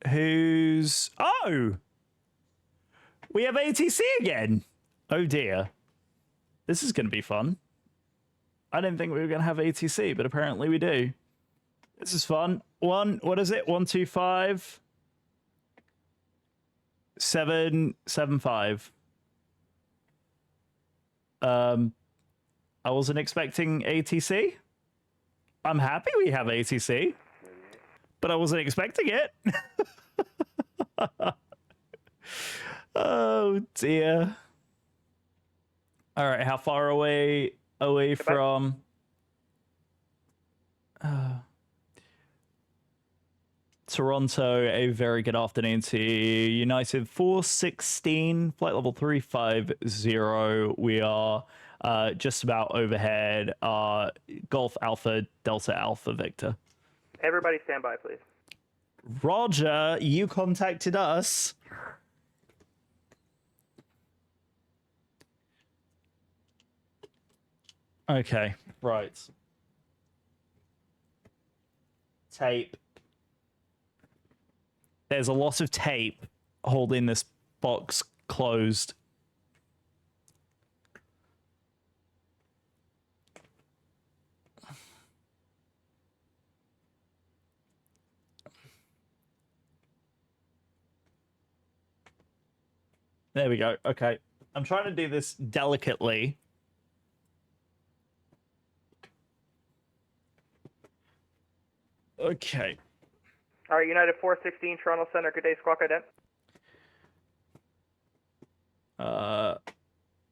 Who's... Oh! We have ATC again. Oh dear. This is going to be fun. I didn't think we were going to have ATC, but apparently we do. This is fun. What is it? 125 775. I wasn't expecting ATC. I'm happy we have ATC, but I wasn't expecting it. Oh dear. All right, how far away from Toronto? A very good afternoon to you. United 416, flight level 350. We are just about overhead. Golf Alpha Delta Alpha Victor. Everybody stand by, please. Roger, you contacted us. Okay, right. Tape. There's a lot of tape holding this box closed. There we go. Okay. I'm trying to do this delicately. Okay. All right, United 416, Toronto Center. Good day, squawk ident.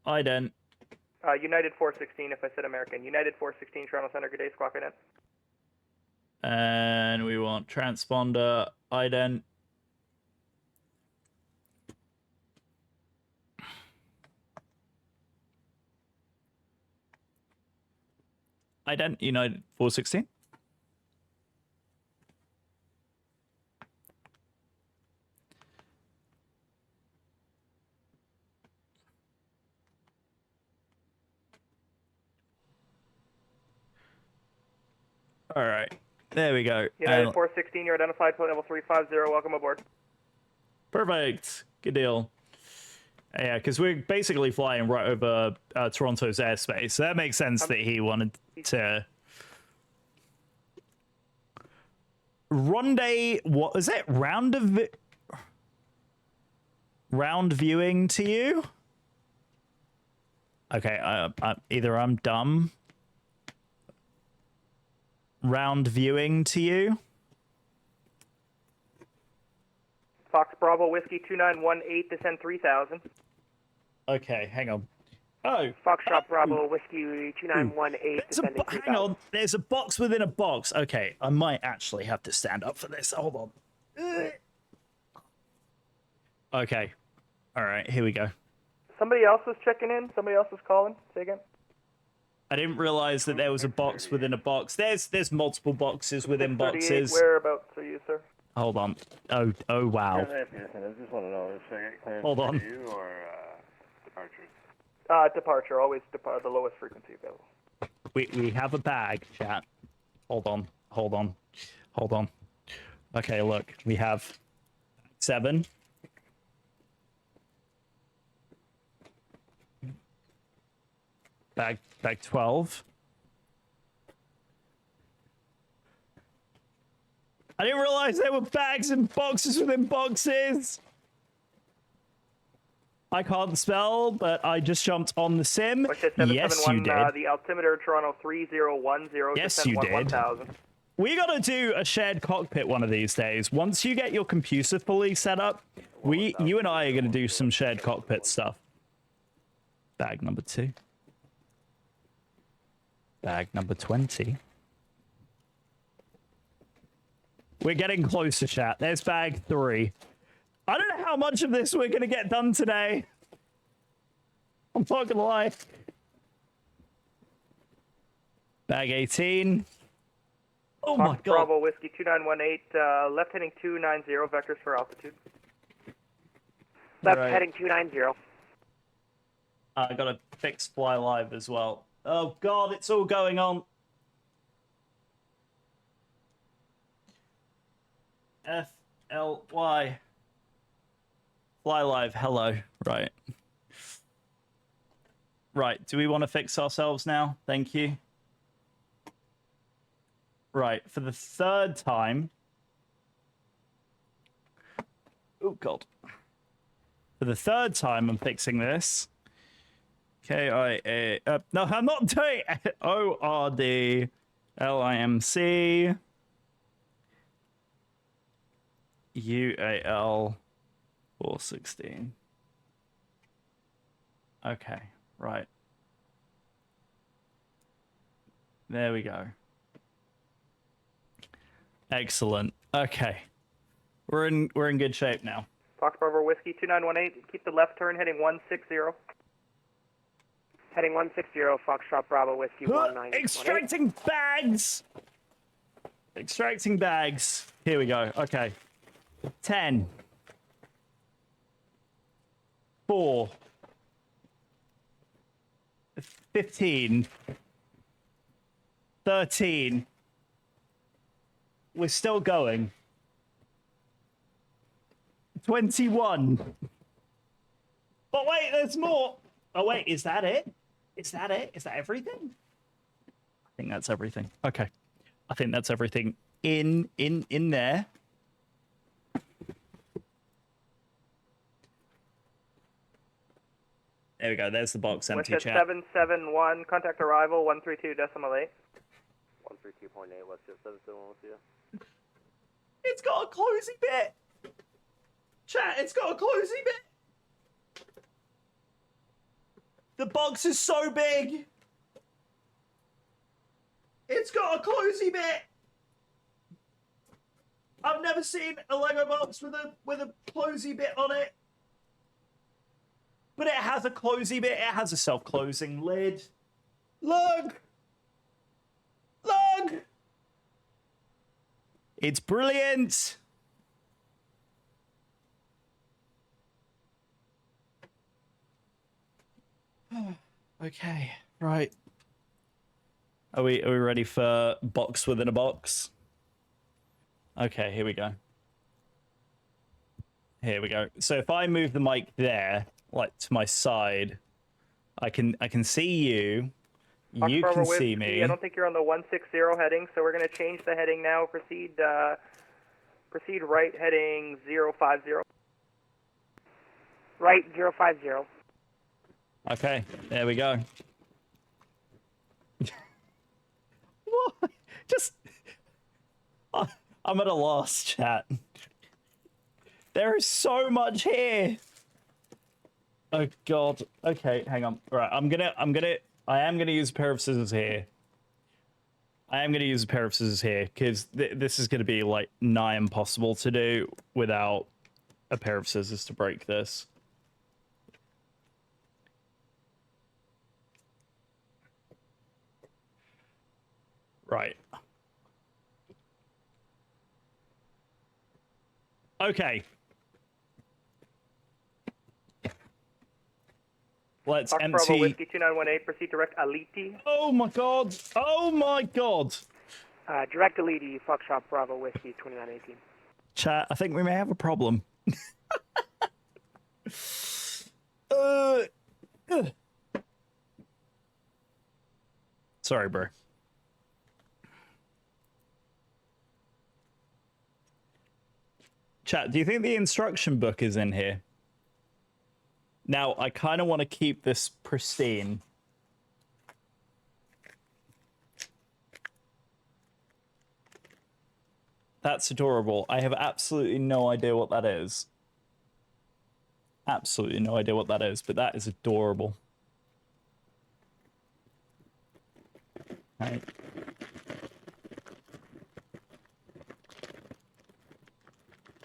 Ident. United 416, if I said American. United 416, Toronto Center. Good day, squawk ident. And we want transponder ident. Ident United 416. All right, there we go. United 416, you're identified, flight level 350. Welcome aboard. Perfect. Good deal. Yeah, because we're basically flying right over Toronto's airspace. So that makes sense that he wanted to. What was it? Round viewing to you? Okay, either I'm dumb. Round viewing to you? Fox Bravo Whiskey 2918, descend 3000. Okay, hang on. Oh. Foxtrot Bravo Whiskey 2918, descending 3000. Hang on, there's a box within a box. Okay, I might actually have to stand up for this. Hold on. Okay. All right, here we go. Somebody else was checking in? Somebody else was calling? Say again? I didn't realize that there was a box within a box. There's multiple boxes within boxes. Whereabouts are you, sir? Hold on. Oh wow. I just want to know if Hold on. you or departure. Departure, always the lowest frequency available. We have a bag, chat. Hold on. Okay, look, we have 7. Bag 12. I didn't realize there were bags and boxes within boxes. I can't spell, but I just jumped on the sim. Yes, you did. The altimeter Toronto 3010. Yes, you did. 1000. We gotta do a shared cockpit one of these days. Once you get your computer fully set up, you and I are gonna do some shared cockpit stuff. Bag number 2. Bag number 20. We're getting closer, chat. There's bag 3. I don't know how much of this we're going to get done today. I'm not going to lie. Bag 18. Oh my god. Bravo Whiskey 2918, left heading 290, vectors for altitude. Left heading 290. I got to fix Fly Live as well. Oh god, it's all going on. FLY. Fly Live, hello. Right. Right, do we want to fix ourselves now? Thank you. Right, for the 3rd time. Oh god. For the 3rd time I'm fixing this. KIA. No, I'm not doing it. ORD LIMC UAL 416. Okay, right. There we go. Excellent. Okay. We're in good shape now. Fox Bravo Whiskey 2918, keep the left turn heading 160. Heading 160, Foxtrot Bravo Whiskey 19. Extracting bags! Extracting bags. Here we go. Okay. 10. 4. 15. 13. We're still going. 21. But wait, there's more. Oh, wait, is that it? Is that it? Is that everything? I think that's everything. Okay. I think that's everything in there. There we go. There's the box empty, West chat. 771, contact arrival 132.8. 132.8, West 771 with you. It's got a closey bit. Chat, it's got a closey bit. The box is so big. It's got a closey bit. I've never seen a Lego box with a closey bit on it. But it has a closey bit. It has a self-closing lid. Look! Look! It's brilliant. Okay, right. Are we ready for box within a box? Okay, here we go. Here we go. So if I move the mic there, like to my side, I can see you. You can see me. I don't think you're on the 160 heading, so we're going to change the heading now. Proceed right heading 050. Right 050. Okay, there we go. What? Just... I'm at a loss, chat. There is so much here. Oh god. Okay, hang on. Right, I am gonna use a pair of scissors here. I am gonna use a pair of scissors here because this is gonna be like nigh impossible to do without a pair of scissors to break this. Right. Okay. Let's Fox empty. Bravo Whiskey 2918, proceed direct Aliti. Oh my god. Oh my god. Direct Aliti, Foxtrot Bravo Whiskey 2918. Chat, I think we may have a problem. Sorry, bro. Chat, do you think the instruction book is in here? Now, I kind of want to keep this pristine. That's adorable. I have absolutely no idea what that is. Absolutely no idea what that is, but that is adorable. Right.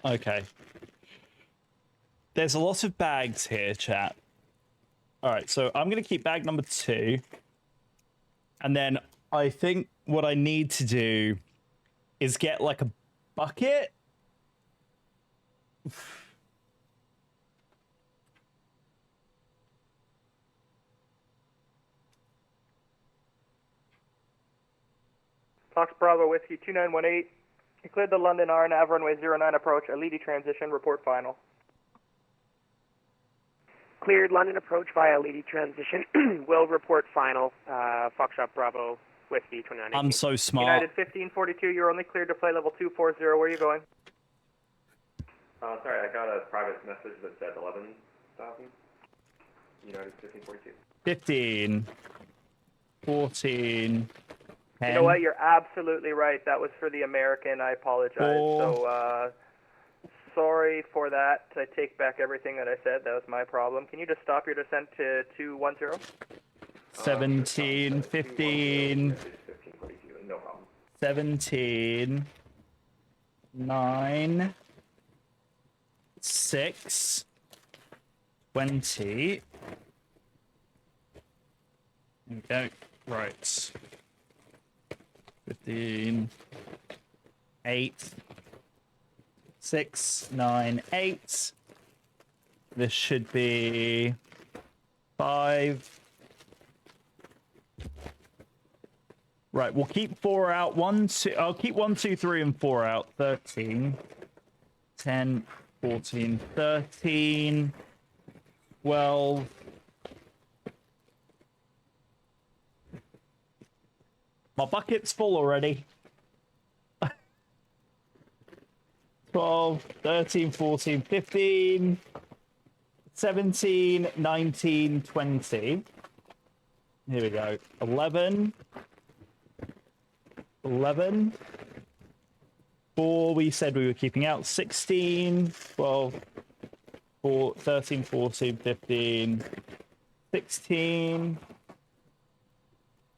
Okay. There's a lot of bags here, chat. All right, so I'm going to keep bag number 2. And then I think what I need to do is get like a bucket. Fox Bravo Whiskey 2918. You cleared the London R Nav runway 09 approach. Aliti transition. Report final. Cleared London approach via Aliti transition. Will report final. Foxtrot Bravo Whiskey 2918. I'm so smart. United 1542. You're only cleared to flight level 240. Where are you going? Sorry, I got a private message that said 11,000. United 1542. 15. 14. 10. You know what? You're absolutely right. That was for the American. I apologize. 4. So, sorry for that. I take back everything that I said. That was my problem. Can you just stop your descent to 210? 17. 15. no problem. 17. 9. 6. 20. There we go. Right. 15. 8, 6, 9, 8. This should be 5. Right, we'll keep 4 out. 1, 2. I'll keep 1, 2, 3, and 4 out. 13, 10, 14, 13, 12. My bucket's full already. 12, 13, 14, 15, 17, 19, 20. Here we go. 11. 11. 4 we said we were keeping out. 16, 12, 13, 14, 15, 16.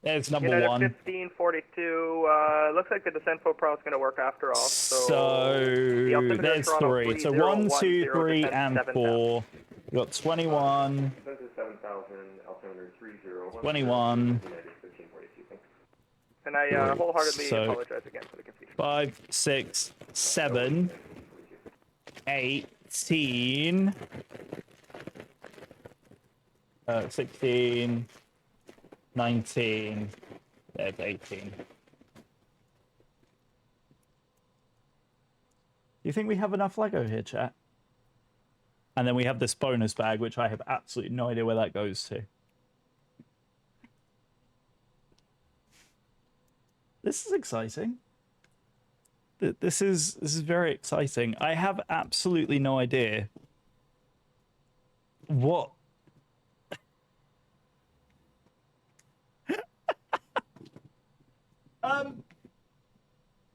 There's number United 1. 1542. Looks like the Descent Pro is going to work after all. So the altimeter there's Toronto 3. So 1, 3010 2, 3, descent and 7000. 4. We got 21. Census 7,000, altimeter 30. 21. United 1542. Thanks. And I wholeheartedly apologize again for the confusion. 5, 6, 7, 18, 16, 19, there's 18. Do you think we have enough Lego here, chat? And then we have this bonus bag, which I have absolutely no idea where that goes to. This is exciting. This is very exciting. I have absolutely no idea what.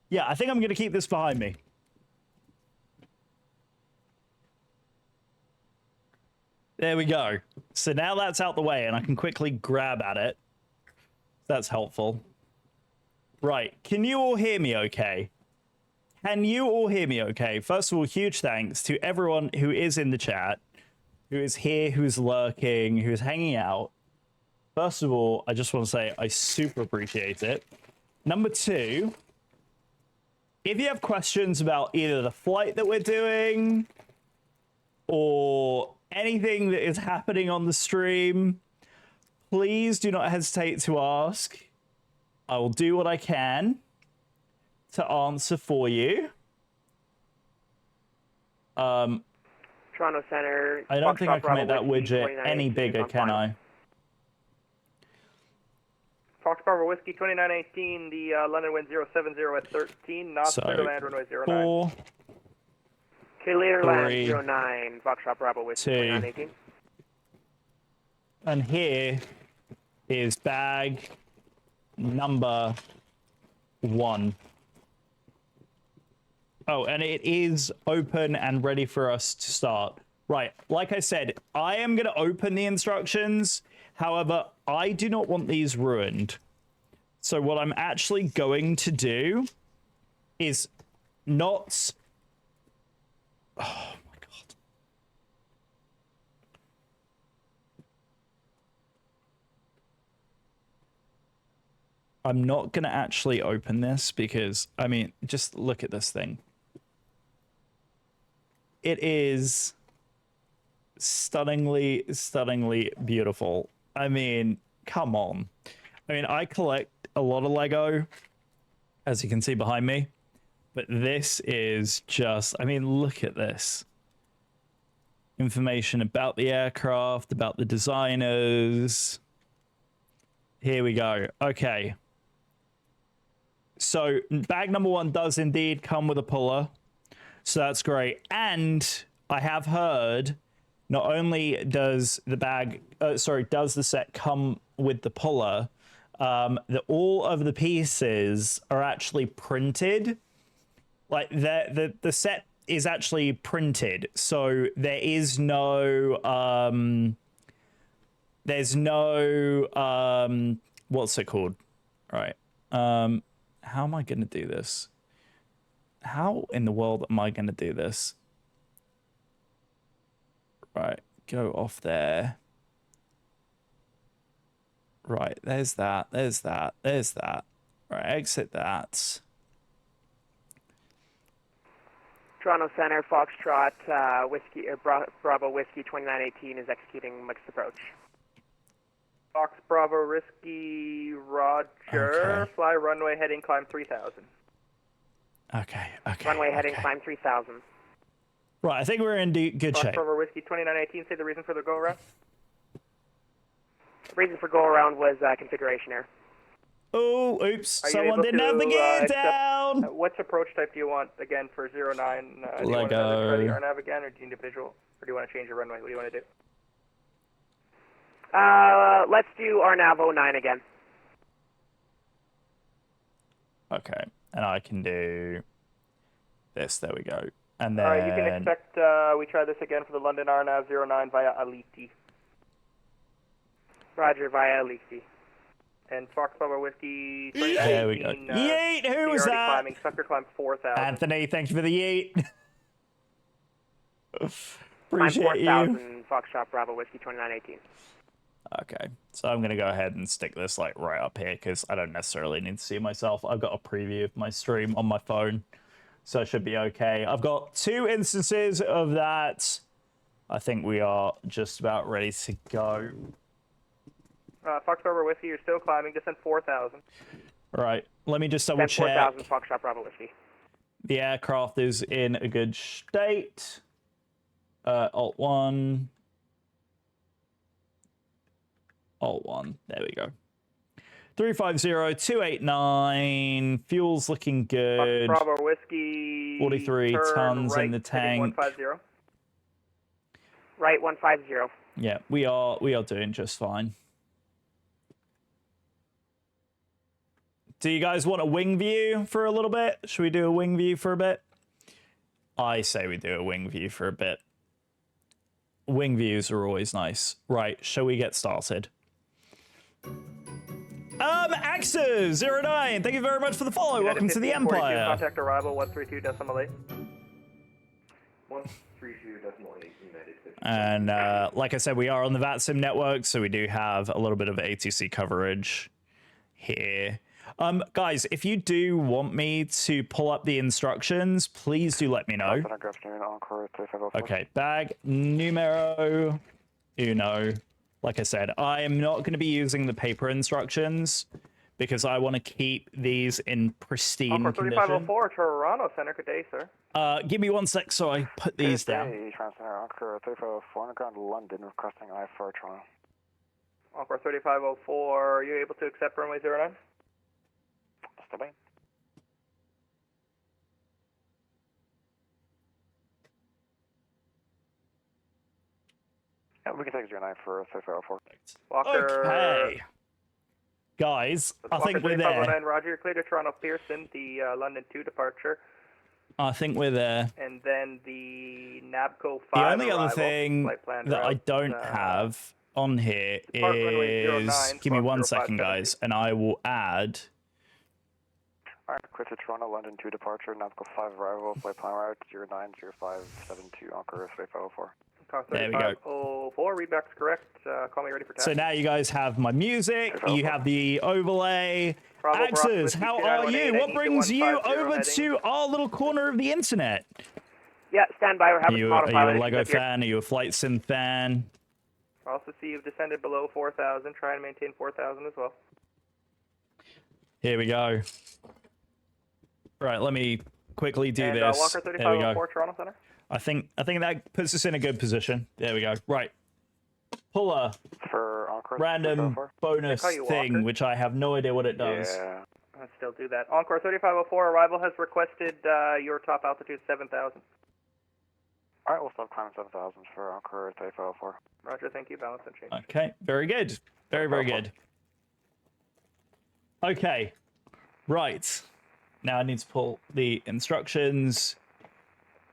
Yeah, I think I'm going to keep this behind me. There we go. So now that's out the way and I can quickly grab at it. That's helpful. Right. Can you all hear me okay? Can you all hear me okay? First of all, huge thanks to everyone who is in the chat, who is here, who's lurking, who's hanging out. First of all, I just want to say I super appreciate it. Number 2, if you have questions about either the flight that we're doing or anything that is happening on the stream, please do not hesitate to ask. I will do what I can to answer for you. Toronto Center. I don't think I can make that widget any bigger, can I? Fox Bravo Whiskey 2918, the London wind 070 at 13, knots, So, clear to land runway 09. 4, Clear 3, land 09, Foxtrot Bravo Whiskey 2, 2918. and here is bag number 1. Oh, and it is open and ready for us to start. Right, like I said, I am going to open the instructions. However, I do not want these ruined. So what I'm actually going to do is not... Oh my god. I'm not going to actually open this because, I mean, just look at this thing. It is stunningly, stunningly beautiful. I mean, come on. I mean, I collect a lot of Lego, as you can see behind me, but this is just, I mean, look at this. Information about the aircraft, about the designers. Here we go. Okay. So bag number 1 does indeed come with a puller. So that's great. And I have heard not only does the bag, does the set come with the puller, that all of the pieces are actually printed. Like the set is actually printed. So there is no, there's no, what's it called? All right. How am I going to do this? How in the world am I going to do this? Right, go off there. Right, there's that, there's that, there's that. Right, exit that. Toronto Center, Foxtrot, Bravo Whiskey 2918 is executing mixed approach. Fox Bravo Risky Roger, Okay. fly runway heading climb 3000. Okay. Runway heading okay. climb 3000. Right, I think we're in good Fox shape. Bravo Whiskey 2918, say the reason for the go around. The reason for go around was configuration error. Oh, oops! Are you Someone able didn't to, have the gear accept- down. What approach type do you want again for 09? Do you want to try the RNAV again, or do you individual, or do you want to change your runway? What do you want to do? Let's do RNAV 09 again. Okay, and I can do this. There we go. And then All right, you can expect we try this again for the London RNAV 09 via Aliti. Roger, via Aliti. And Fox Bravo Whiskey 2018. There we go. Yeet! Who was that? Climbing, sucker climb 4000. Anthony, thank you for the yeet. Climb Appreciate you. 4000, Foxtrot, Bravo Whiskey 2918. Okay, so I'm gonna go ahead and stick this like right up here because I don't necessarily need to see myself. I've got a preview of my stream on my phone, so it should be okay. I've got 2 instances of that. I think we are just about ready to go. Fox Bravo Whiskey, you're still climbing, descend 4000. All right, let me just double check. 4000, Foxtrot, Bravo Whiskey. The aircraft is in a good state. Alt 1. Alt 1. There we go. 350-289. Fuel's looking good. Fox Bravo Whiskey. 43 turn tons right, in the heading tank. 150. Right, 150. Yeah, we are doing just fine. Do you guys want a wing view for a little bit? Should we do a wing view for a bit? I say we do a wing view for a bit. Wing views are always nice. Right, shall we get started? Axer09, thank you very much for the follow. Welcome to the Empire. Contact arrival 132.8. 132.8 United. And like I said, we are on the VATSIM network, so we do have a little bit of ATC coverage here. Guys, if you do want me to pull up the instructions, please do let me know. Okay, bag numero uno. Like I said, I am not going to be using the paper instructions because I want to keep these in pristine Concord condition. 3504, Toronto Center, good day, sir. Give me 1 sec so I put these down. Toronto Center, Concord 3504, underground London, requesting I-4 Toronto. Concord 3504, are you able to accept runway 09? Stepping. Yeah, we can take 09 for 3504. Walker. Okay. Guys, I think we're there. 3509, Roger, you're clear to Toronto Pearson, the London 2 departure. I think we're there. And then the NABCO 5 The only arrival, other thing flight plan that I route, don't have on here depart runway is... 09, Give me 1 Fox second, 0570. guys, and I will add... Alright, clear to Toronto, London 2 departure, Nautical 5 arrival, flight plan route 090572, Anchor 3504. There we go. 3504, readback's correct. Call me ready for taxi. So now you guys have my music, you have the overlay. Bravo, Axes, Bravo, how 5918, are you? What brings you 150 over heading. to our little corner of the internet? Yeah, stand by. We're having some Are autopilot. you a Lego issues up here. fan? Are you a Flight Sim fan? Also see you've descended below 4,000. Try and maintain 4,000 as well. Here we go. Right, let me quickly do and, this. Walker There we 3504, go. Toronto Center. I think that puts us in a good position. There we go. Right. Pull a For Encore random 3504. bonus Call you thing, Walker. which I have no idea what it does. Yeah. Let's still do that. Encore 3504, arrival has requested your top altitude 7,000. Alright, we'll stop climbing 7000 for Encore 3504. Roger, thank you. Balance and change. Okay, very good. Very, very good. Okay, right. Now I need to pull the instructions.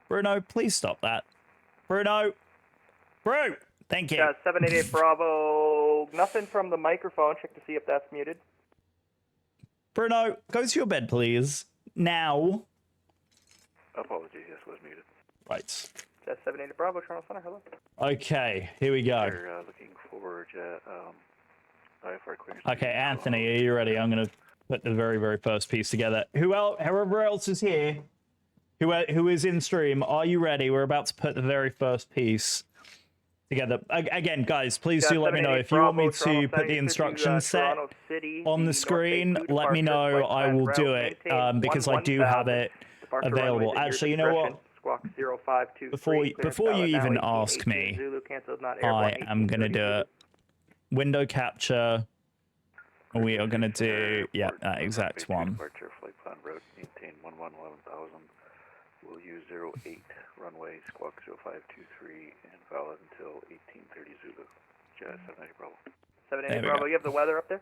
Bruno, please stop that. Bruno! Thank you. 788 Bravo. Nothing from the microphone. Check to see if that's muted. Bruno, go to your bed, please. Now. Apologies, yes, was muted. Right. 788 Bravo, Toronto Center. Hello. Okay, here we go. We're looking forward to IFR clearance. Okay, Anthony, are you ready? I'm going to put the very, very first piece together. Whoever else is here, who is in stream, are you ready? We're about to put the very first piece together. Again, guys, please do let me know if you want me to put the instruction set on the screen. Let me know. I will do it because I do have it available. Actually, you know what? Before you even ask me, I am gonna do it. Window capture. We are gonna do that exact one. Departure flight plan route, maintain 11,000. We'll use 08 runway squawk 0523 and valid until 1830 Zulu. Jazz 780 Bravo. 780 Bravo, you have the weather up there?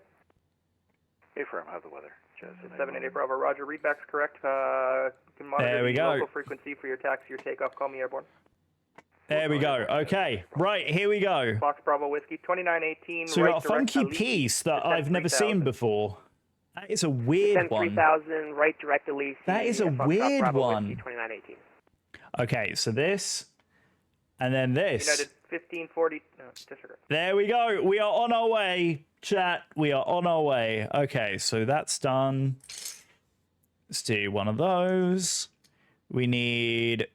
Affirm, have the weather. Jazz 780 Bravo, Roger. Readback's correct. Can monitor the local frequency for your taxi or takeoff. Call me airborne. There we go. Okay, right, here we go. Fox Bravo Whiskey, 2918. So we got a funky piece that I've never seen before. That is a weird one. 3000, right direct Elise. That is a weird Bravo one. Whiskey, 2918. Okay, so this, and then this. United 1540. No, disregard. There we go. We are on our way, chat. We are on our way. Okay, so that's done. Let's do one of those. We need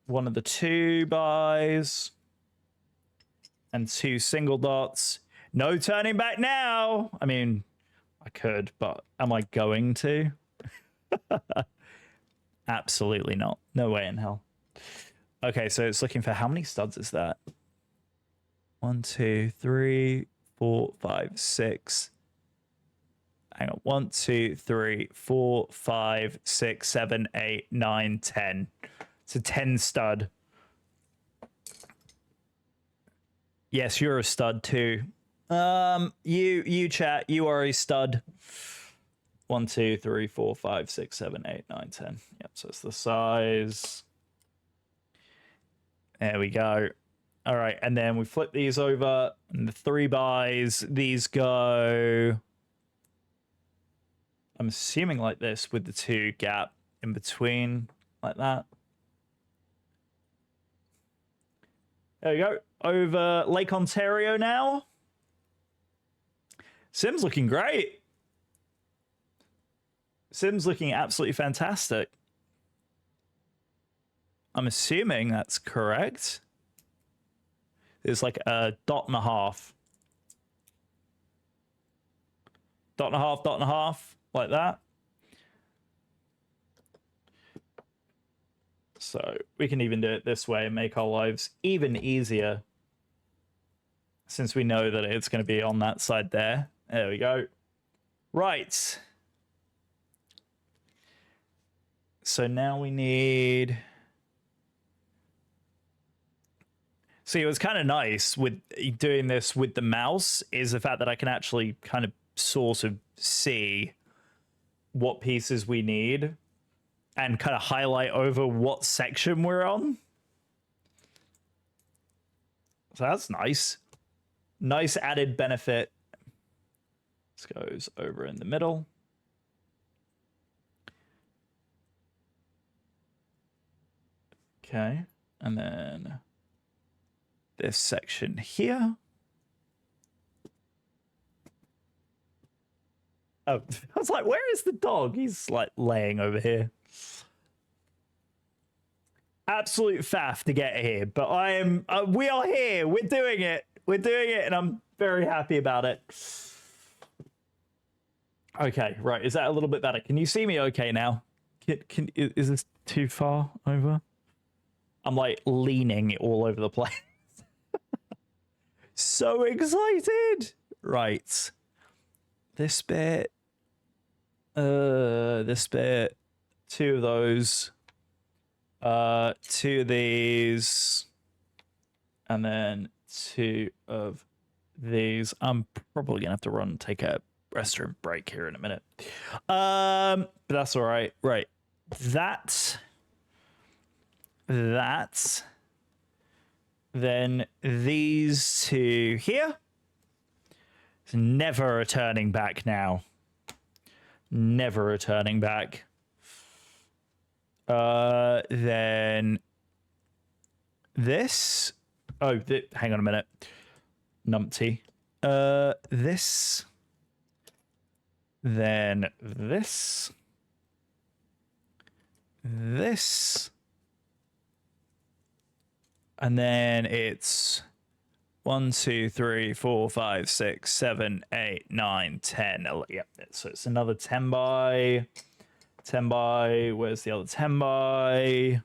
one of the 2 and 2 single dots. No turning back now. I mean, I could, but am I going to? Absolutely not. No way in hell. Okay, so it's looking for how many studs is that? 1, 2, 3, 4, 5, 6. Hang on. 1, 2, 3, 4, 5, 6, 7, 8, 9, 10. It's a 10 stud. Yes, you're a stud too. You chat, you are a stud. 1, 2, 3, 4, 5, 6, 7, 8, 9, 10. Yep, so it's the size. There we go. All right, and then we flip these over, and the 3 buys, these go. I'm assuming like this with the 2 gap in between, like that. There we go. Over Lake Ontario now. Sim's looking great. Sim's looking absolutely fantastic. I'm assuming that's correct. It's like a 1.5 dots. 1.5 dots, like that. So we can even do it this way and make our lives even easier, since we know that it's going to be on that side there. There we go. Right. So now we need... See, it was kind of nice with doing this with the mouse is the fact that I can actually kind of sort of see what pieces we need and kind of highlight over what section we're on. So that's nice. Nice added benefit. This goes over in the middle. Okay, and then this section here. Oh, I was like, where is the dog? He's like laying over here. Absolute faff to get here, but I am. We are here. We're doing it. We're doing it, and I'm very happy about it. Okay, right. Is that a little bit better? Can you see me okay now? Is this too far over? I'm like leaning all over the place. So excited. Right. This bit. This bit. 2 of those. 2 of these. And then 2 of these. I'm probably gonna have to run and take a restroom break here in a minute. But that's all right. Right. That. Then these 2 here. It's never returning back now. Never returning back. Then this. Oh, hang on a minute. Numpty. This. Then this. this. And then it's 1, 2, 3, 4, 5, 6, 7, 8, 9, 10. Yep, so it's another 10 by. 10 by. Where's the other 10 by?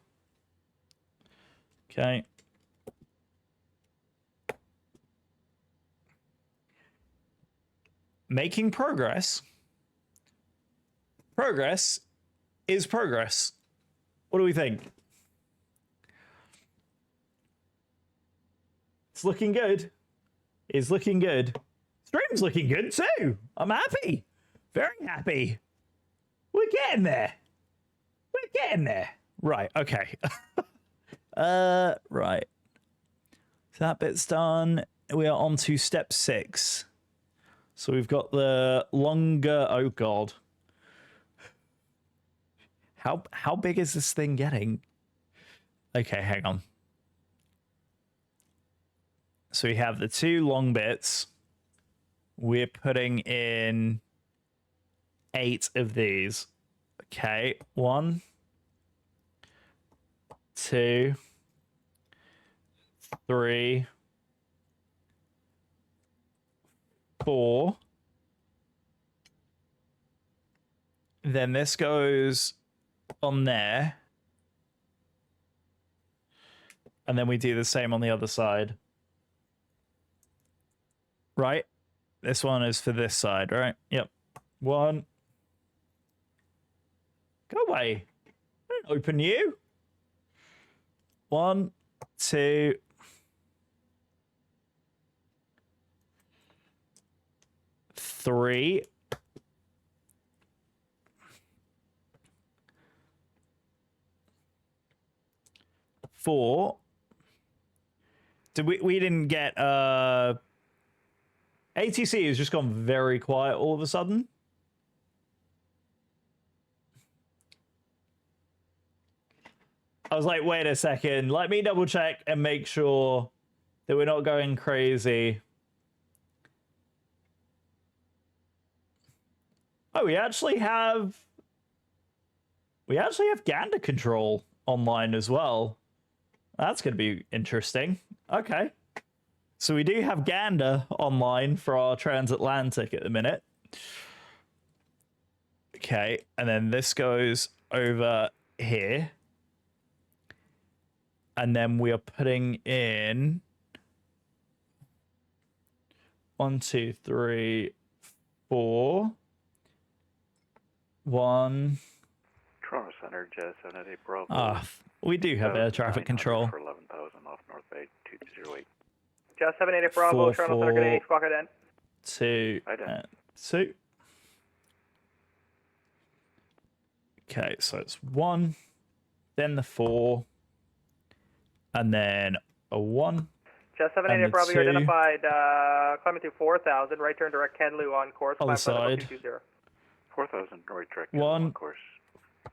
Okay. Making progress. Progress is progress. What do we think? It's looking good. It's looking good. Stream's looking good too. I'm happy. Very happy. We're getting there. We're getting there. Right, okay. Right. So that bit's done. We are on to step 6. So we've got the longer... Oh, God. How big is this thing getting? Okay, hang on. So we have the 2 long bits. We're putting in 8 of these. Okay, 1, 2, 3, 4. Then this goes on there. And then we do the same on the other side. Right? This one is for this side, right? Yep. 1. Go away. I don't open you. 1, 2. 3. 4. We didn't get ATC has just gone very quiet all of a sudden. I was like, wait a second, let me double check and make sure that we're not going crazy. Oh, we actually have Gander control online as well. That's going to be interesting. Okay. So we do have Gander online for our transatlantic at the minute. Okay, and then this goes over here. And then we are putting in 1, 2, 3, 4. 1. Toronto Center, Jazz 788 Bravo. We do have air traffic control. For 11,000 off North Bay 208. Jazz 788 Bravo, Toronto Center, good day, squawk again. 2. 2. Okay, so it's 1, then the 4, and then a 1. Jazz 788 Bravo, you identified climbing to 4,000, right turn direct Kenlu on course. Other side. 4,000 right direct 1, course.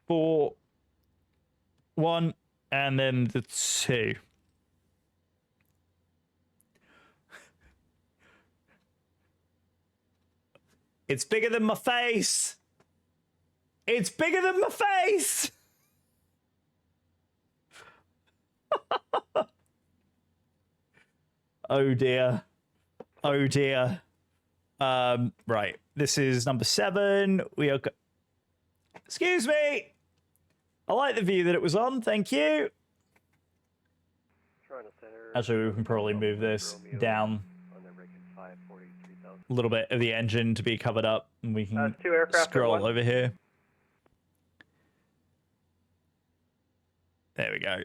4, 1, and then the 2. It's bigger than my face. It's bigger than my face. Oh dear. Oh dear. Right. This is number 7. We are. Excuse me. I like the view that it was on. Thank you. Actually, we can probably move this down a little bit of the engine to be covered up, and we can scroll over here. There we go.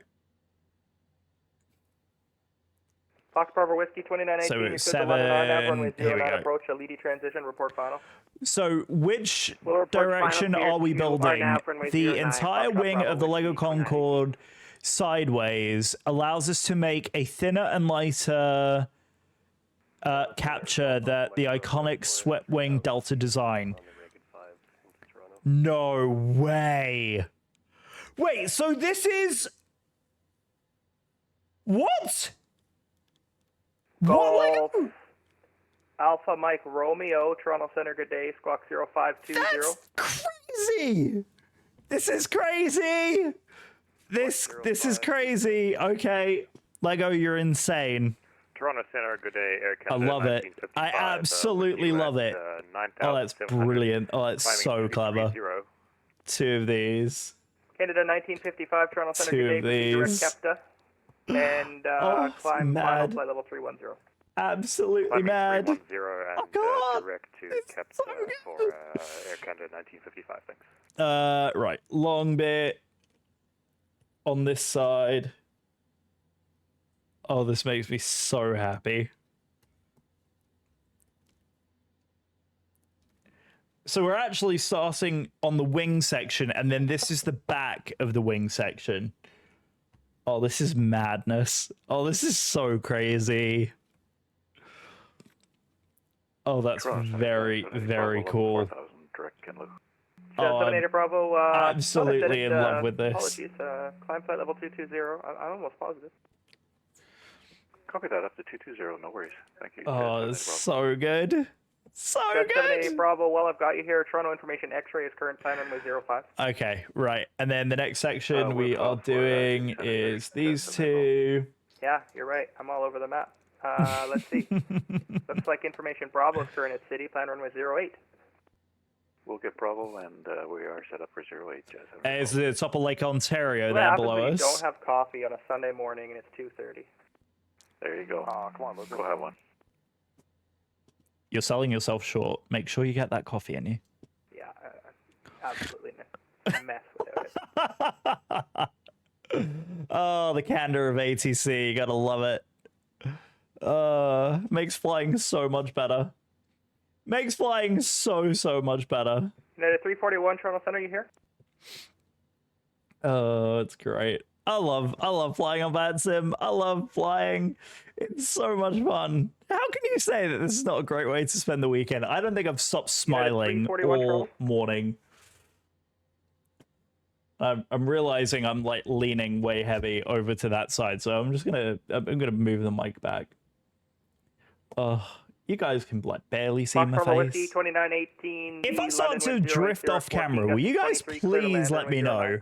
Fox Bravo Whiskey 2918. So it's 7. Here we go. Approach a leady transition. Report final. So which direction are we building? The entire wing of the Lego Concord sideways allows us to make a thinner and lighter capture that the iconic swept wing Delta design. No way. Wait, so this is... What? Golf Alpha Mike Romeo, Toronto Center, good day, squawk 0520. That's crazy. This is crazy. This is crazy. Okay, Lego, you're insane. Toronto Center, good day, Air I Canada. love it. I absolutely love it. Oh, that's brilliant. Oh, that's so clever. 2 of these. Canada 1955, Toronto Center, 2 good of day, direct these. Kepta. And climb final flight level 310. Absolutely mad. 310 and direct to Kepta for Air Canada 1955, thanks. Right, long bit on this side. Oh, this makes me so happy. So we're actually starting on the wing section, and then this is the back of the wing section. Oh, this is madness. Oh, this is so crazy. Oh, that's very, very cool. Oh, 78 Bravo. Absolutely in love with this. Apologies. Climb flight level 220. I'm almost positive. Copy that up to 220. No worries. Thank you. Oh, it's so good. So good. 78 Bravo. Well, I've got you here. Toronto information. X-ray is current time runway 05. Okay, right. And then the next section we are doing is these 2. Yeah, you're right. I'm all over the map. Let's see. Looks like information Bravo is current at city. Plan runway 08. We'll get Bravo, and we are set up for 08. It's the top of Lake Ontario What there happens below when us. you don't have coffee on a Sunday morning and it's 2:30? There you go. Oh, come on, let's go have one. You're selling yourself short. Make sure you get that coffee in you. Yeah, absolutely a mess without it. Oh, the candor of ATC. You gotta love it. Makes flying so much better. Makes flying so much better. United 341, Toronto Center, you here? Oh, it's great. I love flying on VATSIM. I love flying. It's so much fun. How can you say that this is not a great way to spend the weekend? I don't think I've stopped smiling all morning. I'm realizing I'm like leaning way heavy over to that side, so I'm gonna move the mic back. You guys can like barely see my face. 2918, if I start to drift off camera, will you guys please let me know?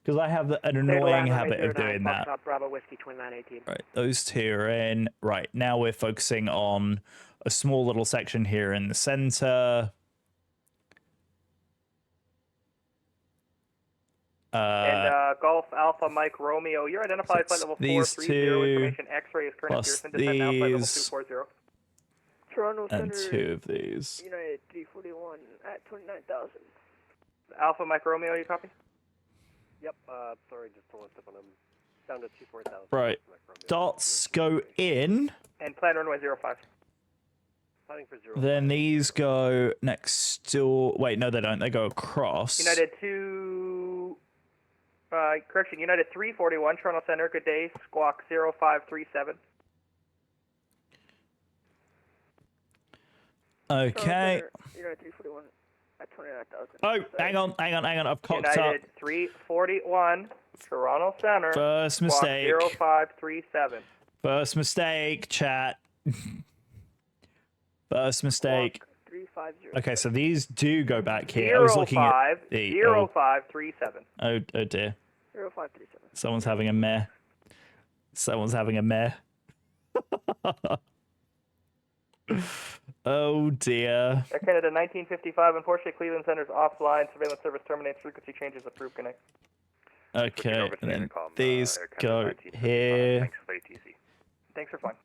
Because I have an annoying habit of doing that. Bravo Whiskey 2918. Right, those 2 are in. Right, now we're focusing on a small little section here in the center. And Golf Alpha Mike Romeo, you're identified flight level 430. Information X-ray is current at Pearson. Descend now flight level 240. Toronto and Center, 2 of these. United 341 at 29,000. Alpha Mike Romeo, you copy? Yep, sorry, just pulling up on them. Down to 24,000. Right. Dots go in. And plan runway 05. Planning for 0. Then these go next door. Wait, no, they don't. They go across. United 2. Correction, United 341, Toronto Center, good day, squawk 0537. Okay. United 341 at 29,000. Oh, hang on. I've cocked up. United 341, Toronto Center. First mistake. 0537. First mistake, chat. First mistake. 350. Okay, so these do go back here. I was looking at the 0537. Oh dear. 0537. Someone's having a meh. Oh dear. Air Canada 1955, unfortunately Cleveland Center's offline. Surveillance service terminates. Frequency changes approved. Connect. Okay, and then these go here. Thanks for flying.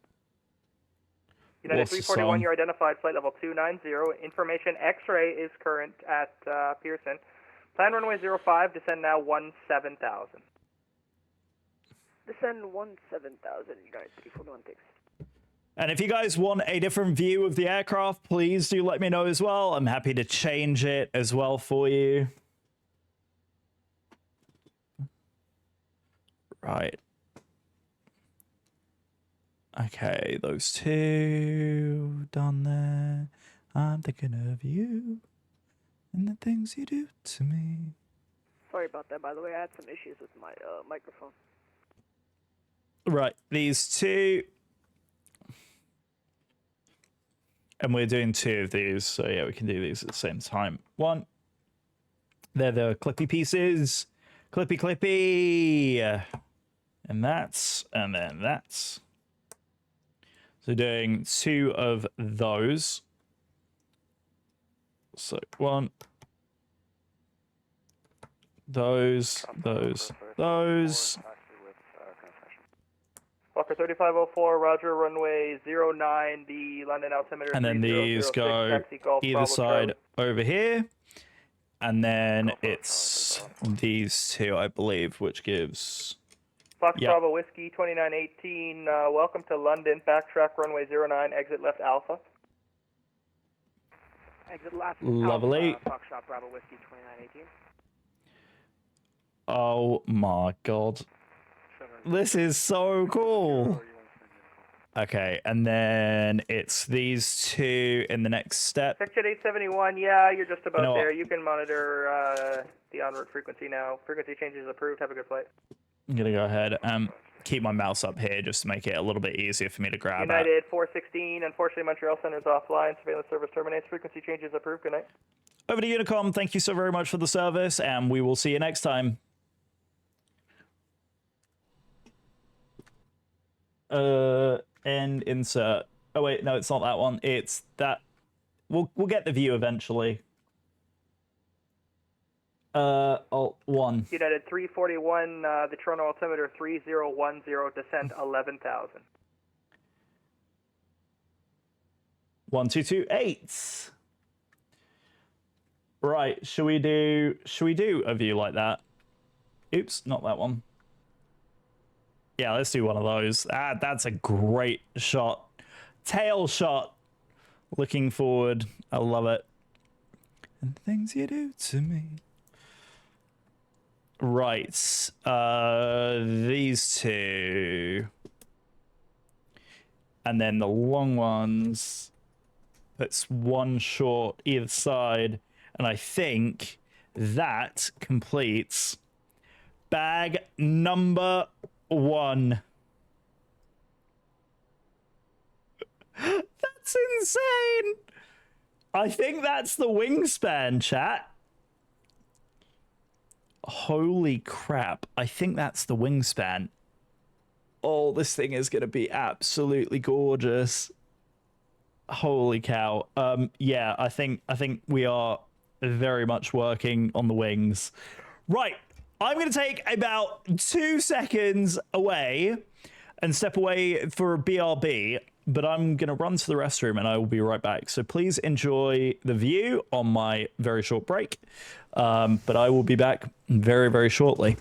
United 341, you're identified. Flight level 290. Information X-ray is current at Pearson. Plan runway 05. Descend now 17,000. Descend 17,000. United 341, thanks. And if you guys want a different view of the aircraft, please do let me know as well. I'm happy to change it as well for you. Right. Okay, those 2 done there. I'm thinking of you and the things you do to me. Sorry about that, by the way. I had some issues with my microphone. Right, these 2. And we're doing 2 of these, so yeah, we can do these at the same time. 1, They're the clippy pieces. Clippy, clippy. And then that's. So doing 2 of those. So 1. Those. Walker 3504, Roger, runway 09, the London altimeter. And then these go taxi, Golf, either Bravo, side Charlie. over here. And then it's these 2, I believe, which gives... Fox Yep. Bravo Whiskey 2918, welcome to London, backtrack runway 09, exit left Alpha. Exit left. Lovely. Alpha, Foxtrot Bravo Whiskey 2918. Oh my god. This is so cool. Okay, and then it's these 2 in the next step. Section 871, yeah, you're just about You know there. what? You can monitor the en route frequency now. Frequency changes approved. Have a good flight. I'm gonna go ahead and keep my mouse up here just to make it a little bit easier for me to grab at. United 416, unfortunately Montreal Center's offline. Surveillance service terminates. Frequency changes approved. Good night. Over to Unicom. Thank you so very much for the service, and we will see you next time. And insert. Oh wait, no, it's not that one. It's that. We'll get the view eventually. Alt 1. United 341, the Toronto altimeter 3010, descent 11,000. 1228. Right, should we do a view like that? Oops, not that one. Yeah, let's do one of those. That's a great shot. Tail shot. Looking forward. I love it. And the things you do to me. Right. These 2. And then the long ones. That's 1 short either side. And I think that completes bag number 1. That's insane. I think that's the wingspan, chat. Holy crap. I think that's the wingspan. Oh, this thing is going to be absolutely gorgeous. Holy cow. Yeah, I think we are very much working on the wings. Right. I'm going to take about 2 seconds away and step away for a BRB, but I'm going to run to the restroom and I will be right back. So please enjoy the view on my very short break. But I will be back very, very shortly.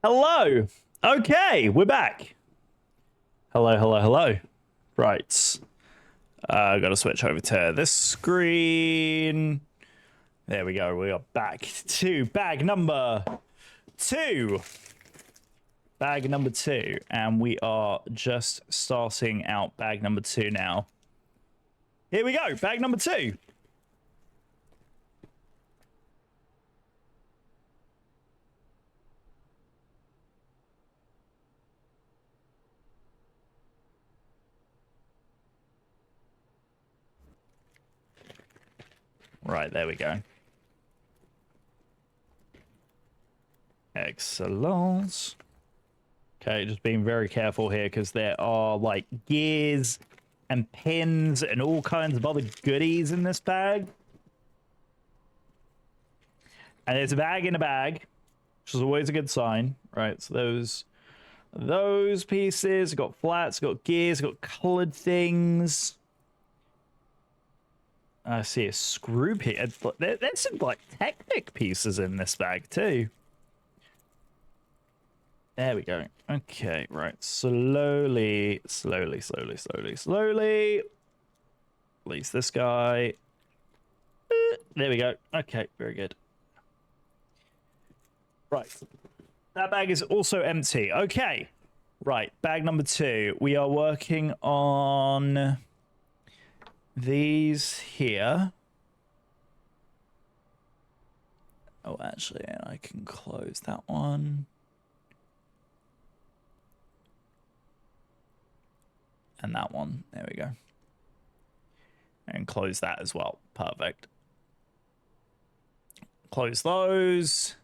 Hello. Okay, we're back. Hello, hello, hello. Right. Got to switch over to this screen. There we go. We are back to bag number 2. Bag number 2. And we are just starting out bag number 2 now. Here we go. Bag number 2. Right, there we go. Excellent. Okay, just being very careful here because there are like gears and pins and all kinds of other goodies in this bag. And there's a bag in a bag, which is always a good sign, right? So those pieces, got flats, got gears, got colored things. I see a screw piece. There's some like Technic pieces in this bag too. There we go. Okay, right. Slowly. Release this guy. There we go. Okay, very good. Right. That bag is also empty. Okay. Right, bag number 2. We are working on these here. Oh, actually, I can close that one. And that one. There we go. And close that as well. Perfect. Close those.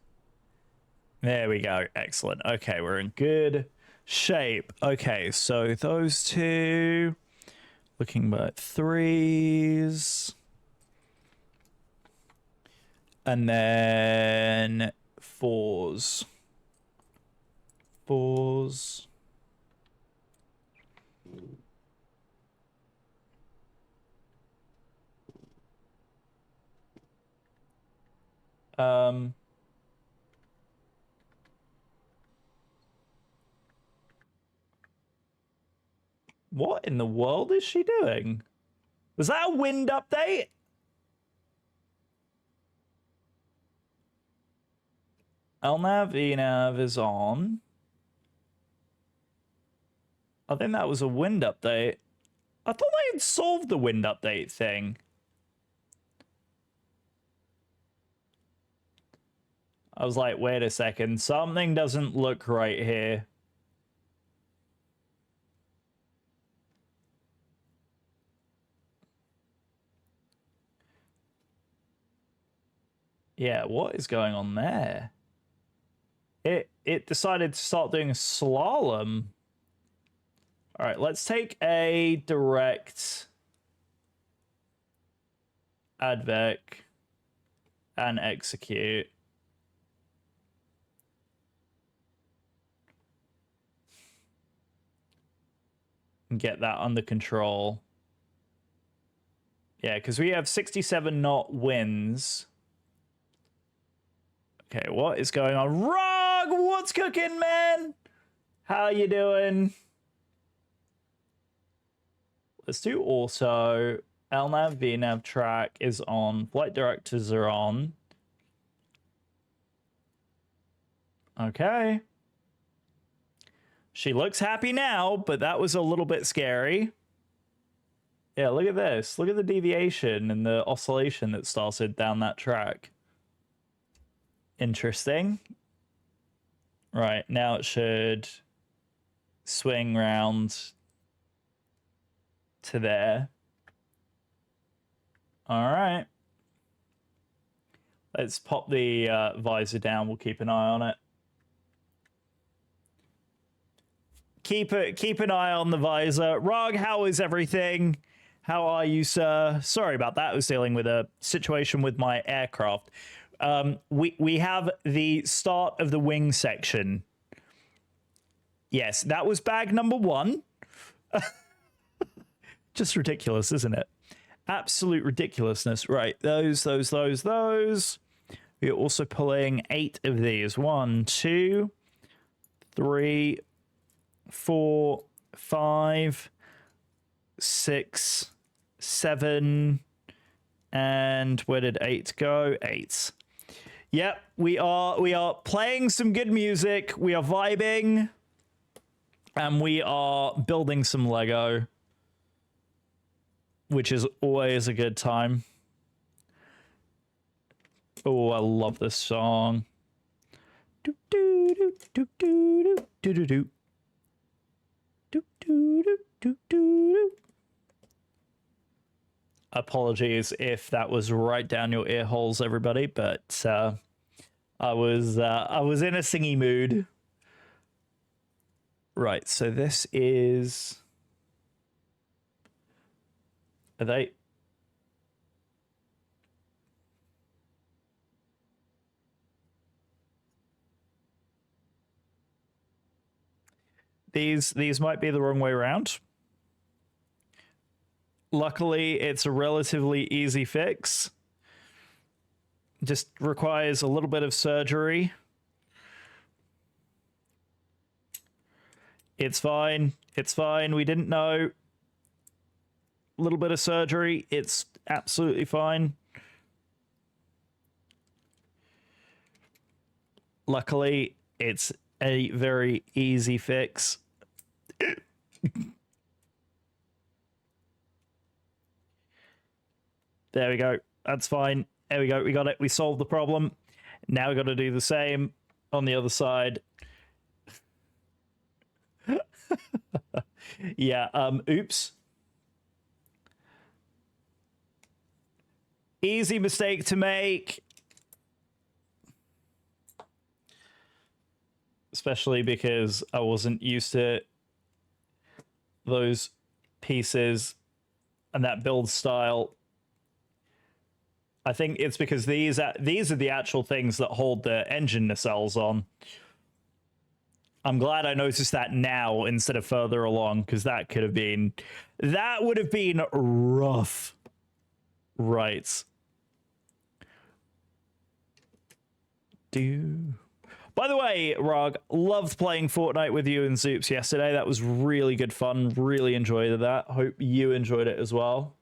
There we go. Excellent. Okay, we're in good shape. Okay, so those 2. Looking at 3s. And then 4s. 4s. What in the world is she doing? Was that a wind update? LNAV, ENAV is on. I think that was a wind update. I thought they had solved the wind update thing. I was like, wait a second, something doesn't look right here. Yeah, what is going on there? It decided to start doing a slalom. All right, let's take a direct advec and execute. And get that under control. Yeah, because we have 67 knot winds. Okay, what is going on? Rog, what's cooking, man? How you doing? Let's do auto. LNAV, VNAV track is on. Flight directors are on. Okay. She looks happy now, but that was a little bit scary. Yeah, look at this. Look at the deviation and the oscillation that started down that track. Interesting. Right, now it should swing round to there. All right. Let's pop the visor down. We'll keep an eye on it. Keep an eye on the visor. Rog, how is everything? How are you, sir? Sorry about that. I was dealing with a situation with my aircraft. We have the start of the wing section. Yes, that was bag number 1. Just ridiculous, isn't it? Absolute ridiculousness. Right, those. We're also pulling 8 of these. 1, 2, 3, 4, 5, 6, 7, and where did 8 go? 8. Yep, we are playing some good music, we are vibing, and we are building some Lego, which is always a good time. Oh, I love this song. Do do do do do do do do do do do do. Apologies if that was right down your ear holes, everybody, but I was in a singy mood. Right, so this is. Are they? These might be the wrong way around. Luckily, it's a relatively easy fix. Just requires a little bit of surgery. It's fine. It's fine. We didn't know. A little bit of surgery. It's absolutely fine. Luckily, it's a very easy fix. There we go. That's fine. There we go. We got it. We solved the problem. Now we got to do the same on the other side. Yeah, oops. Easy mistake to make. Especially because I wasn't used to those pieces and that build style. I think it's because these are the actual things that hold the engine nacelles on. I'm glad I noticed that now instead of further along, because that would have been rough. Right. By the way, Rog, loved playing Fortnite with you and Zoops yesterday. That was really good fun. Really enjoyed that. Hope you enjoyed it as well.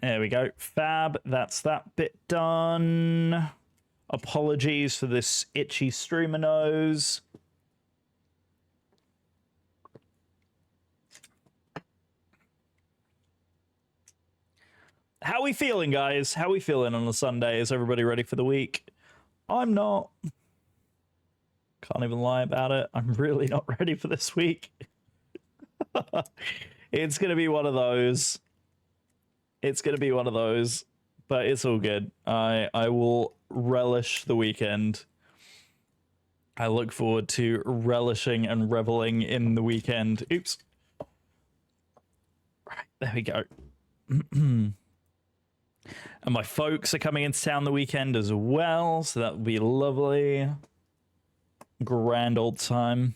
There we go. Fab. That's that bit done. Apologies for this itchy streamer nose. How we feeling, guys? How we feeling on a Sunday? Is everybody ready for the week? I'm not. Can't even lie about it. I'm really not ready for this week. It's going to be one of those. It's going to be one of those, but it's all good. I will relish the weekend. I look forward to relishing and reveling in the weekend. Oops. Right, there we go. And my folks are coming into town the weekend as well, so that will be lovely. Grand old time.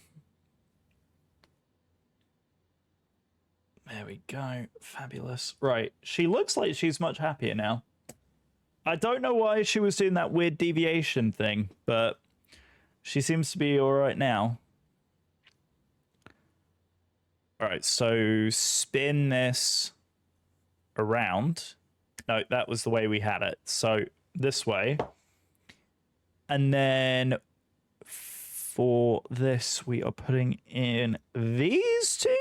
There we go. Fabulous. Right. She looks like she's much happier now. I don't know why she was doing that weird deviation thing, but she seems to be all right now. All right. So spin this around. No, that was the way we had it. So this way. And then for this, we are putting in these two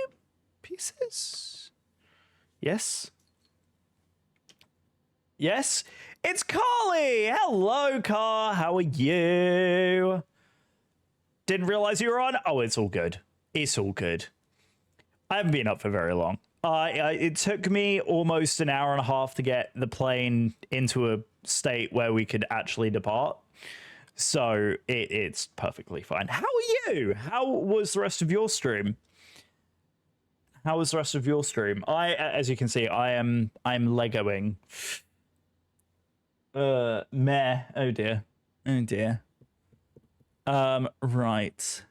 pieces. Yes. Yes. It's Carly. Hello, Car. How are you? Didn't realize you were on. Oh, it's all good. It's all good. I haven't been up for very long. It took me almost an hour and a half to get the plane into a state where we could actually depart. So it's perfectly fine. How are you? How was the rest of your stream? How was the rest of your stream? As you can see, I'm Legoing. Meh. Oh dear. Oh dear. Right.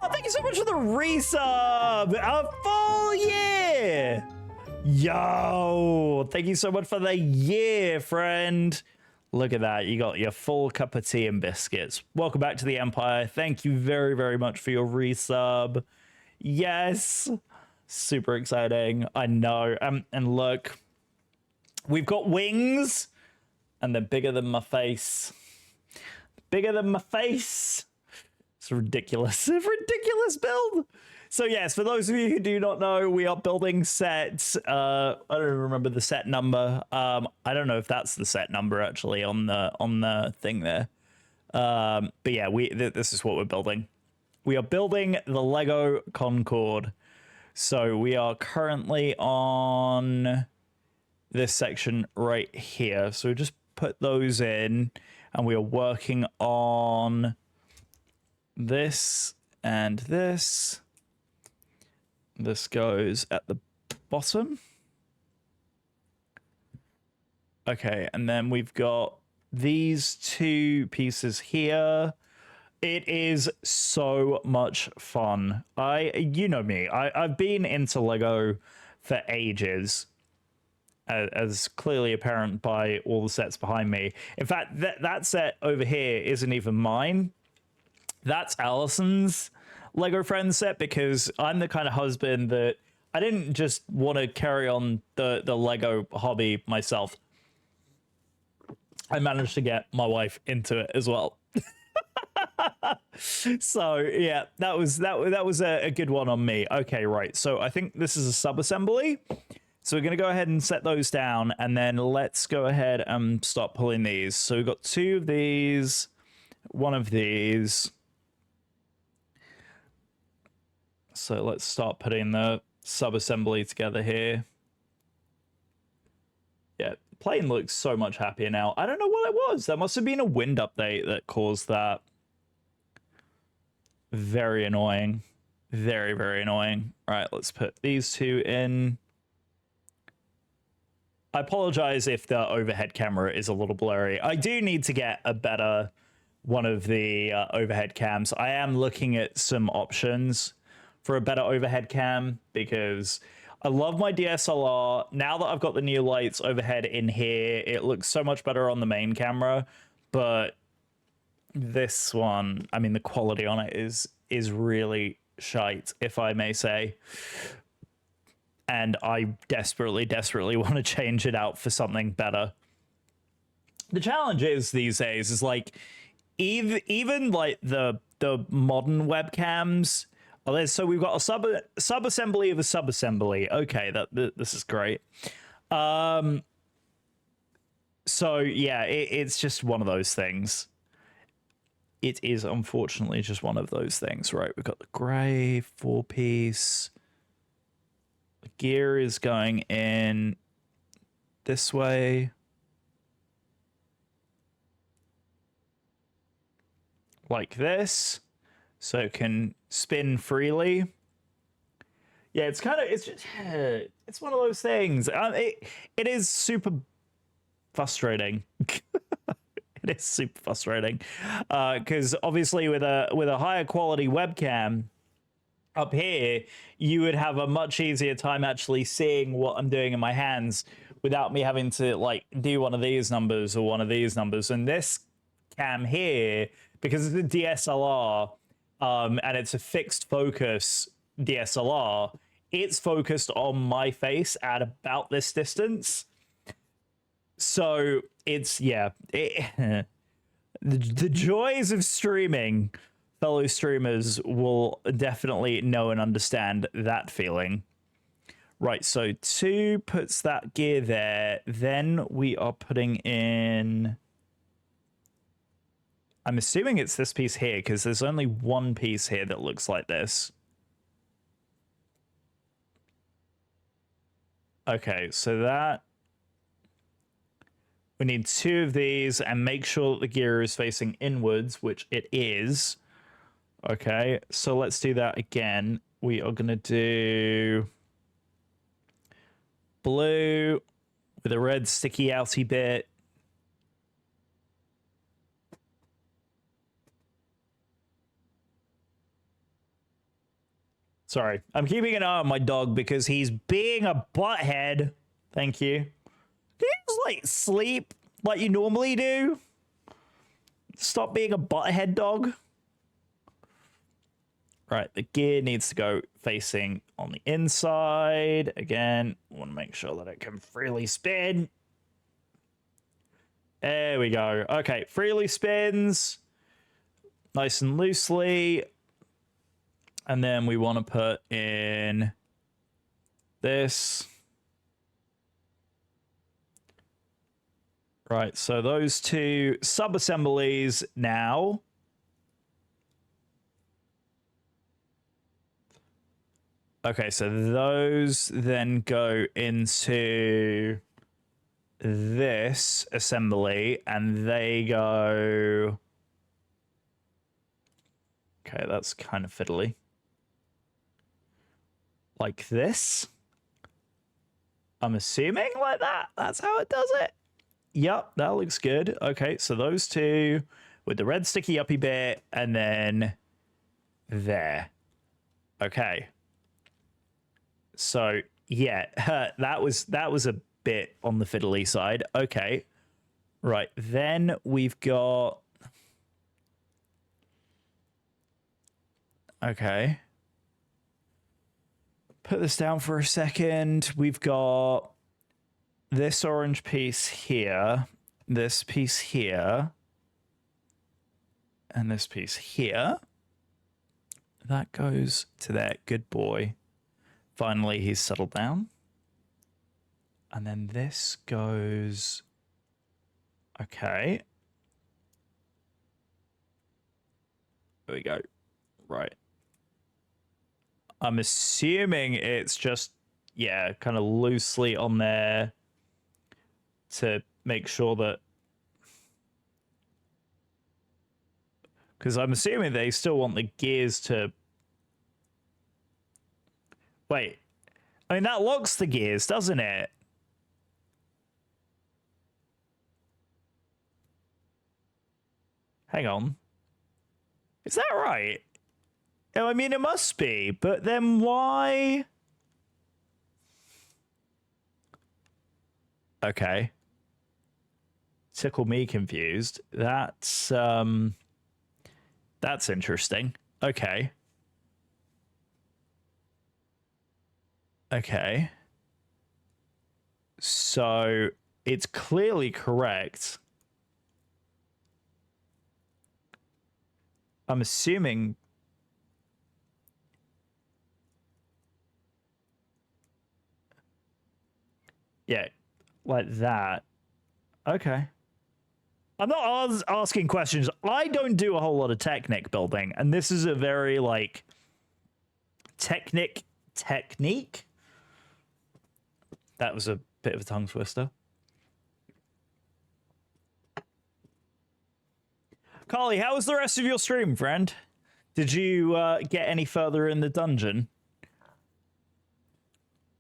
Oh, thank you so much for the resub! A full year! Yo, thank you so much for the year, friend. Look at that. You got your full cup of tea and biscuits. Welcome back to the Empire. Thank you very, very much for your resub. Yes. Super exciting. I know. And look, we've got wings and they're bigger than my face. Bigger than my face. It's ridiculous. It's a ridiculous build. So yes, for those of you who do not know, we are building set. I don't remember the set number. I don't know if that's the set number actually on the thing there. But yeah, this is what we're building. We are building the Lego Concord. So we are currently on this section right here. So we just put those in, and we are working on this and this. This goes at the bottom. Okay, and then we've got these two pieces here. It is so much fun. You know me, I've been into Lego for ages, as clearly apparent by all the sets behind me. In fact, that set over here isn't even mine. That's Allison's Lego Friends set, because I'm the kind of husband that I didn't just want to carry on the Lego hobby myself. I managed to get my wife into it as well. So yeah, that was a good one on me. Okay, right. So I think this is a sub-assembly. So we're going to go ahead and set those down, and then let's go ahead and start pulling these. So we've got two of these, one of these. So let's start putting the sub-assembly together here. Yeah, plane looks so much happier now. I don't know what it was. That must have been a wind update that caused that. Very annoying. Very, very annoying. All right, let's put these two in. I apologize if the overhead camera is a little blurry. I do need to get a better one of the overhead cams. I am looking at some options for a better overhead cam, because I love my DSLR. Now that I've got the new lights overhead in here, it looks so much better on the main camera. But this one, I mean, the quality on it is really shite, if I may say. And I desperately want to change it out for something better. The challenge is these days is like, even like the modern webcams. So we've got a sub-assembly of a sub-assembly. Okay, this is great. So yeah, it's just one of those things. It is unfortunately just one of those things, right? We've got the gray 4-piece. The gear is going in this way. Like this. So it can spin freely. Yeah, it's one of those things. It is super frustrating. It is super frustrating, because obviously with a higher quality webcam up here, you would have a much easier time actually seeing what I'm doing in my hands without me having to like do one of these numbers or one of these numbers. And this cam here, because it's a DSLR, and it's a fixed focus DSLR, it's focused on my face at about this distance. So it's, yeah, the joys of streaming, fellow streamers will definitely know and understand that feeling. Right, so 2 puts that gear there. Then we are putting in, I'm assuming it's this piece here, because there's only one piece here that looks like this. Okay, so that, we need 2 of these, and make sure that the gear is facing inwards, which it is. Okay, so let's do that again. We are going to do blue with a red sticky outy bit. Sorry. I'm keeping an eye on my dog because he's being a butthead. Thank you. Can you just, like, sleep like you normally do? Stop being a butthead dog. Right, the gear needs to go facing on the inside. Again, I want to make sure that it can freely spin. There we go. Okay, freely spins. Nice and loosely. And then we want to put in this. Right, so those two sub-assemblies now. Okay, so those then go into this assembly, and they go... Okay, that's kind of fiddly. Like this? I'm assuming like that? That's how it does it? Yep, that looks good. Okay, so those two with the red sticky uppy bit, and then there. Okay. So, yeah, that was a bit on the fiddly side. Okay. Right, then we've got... Okay. Put this down for a second. We've got this orange piece here, this piece here, and this piece here. That goes to that good boy. Finally, he's settled down. And then this goes... Okay. There we go. Right. I'm assuming it's just, yeah, kind of loosely on there to make sure that... Because I'm assuming they still want the gears to... Wait. I mean, that locks the gears, doesn't it? Hang on. Is that right? I mean, it must be, but then why? Okay. Tickle me confused. That's interesting. Okay. Okay. So it's clearly correct. I'm assuming... Yeah, like that. Okay. I'm not asking questions. I don't do a whole lot of Technic building, and this is a very, like, technique? That was a bit of a tongue twister. Carly, how was the rest of your stream, friend? Did you get any further in the dungeon?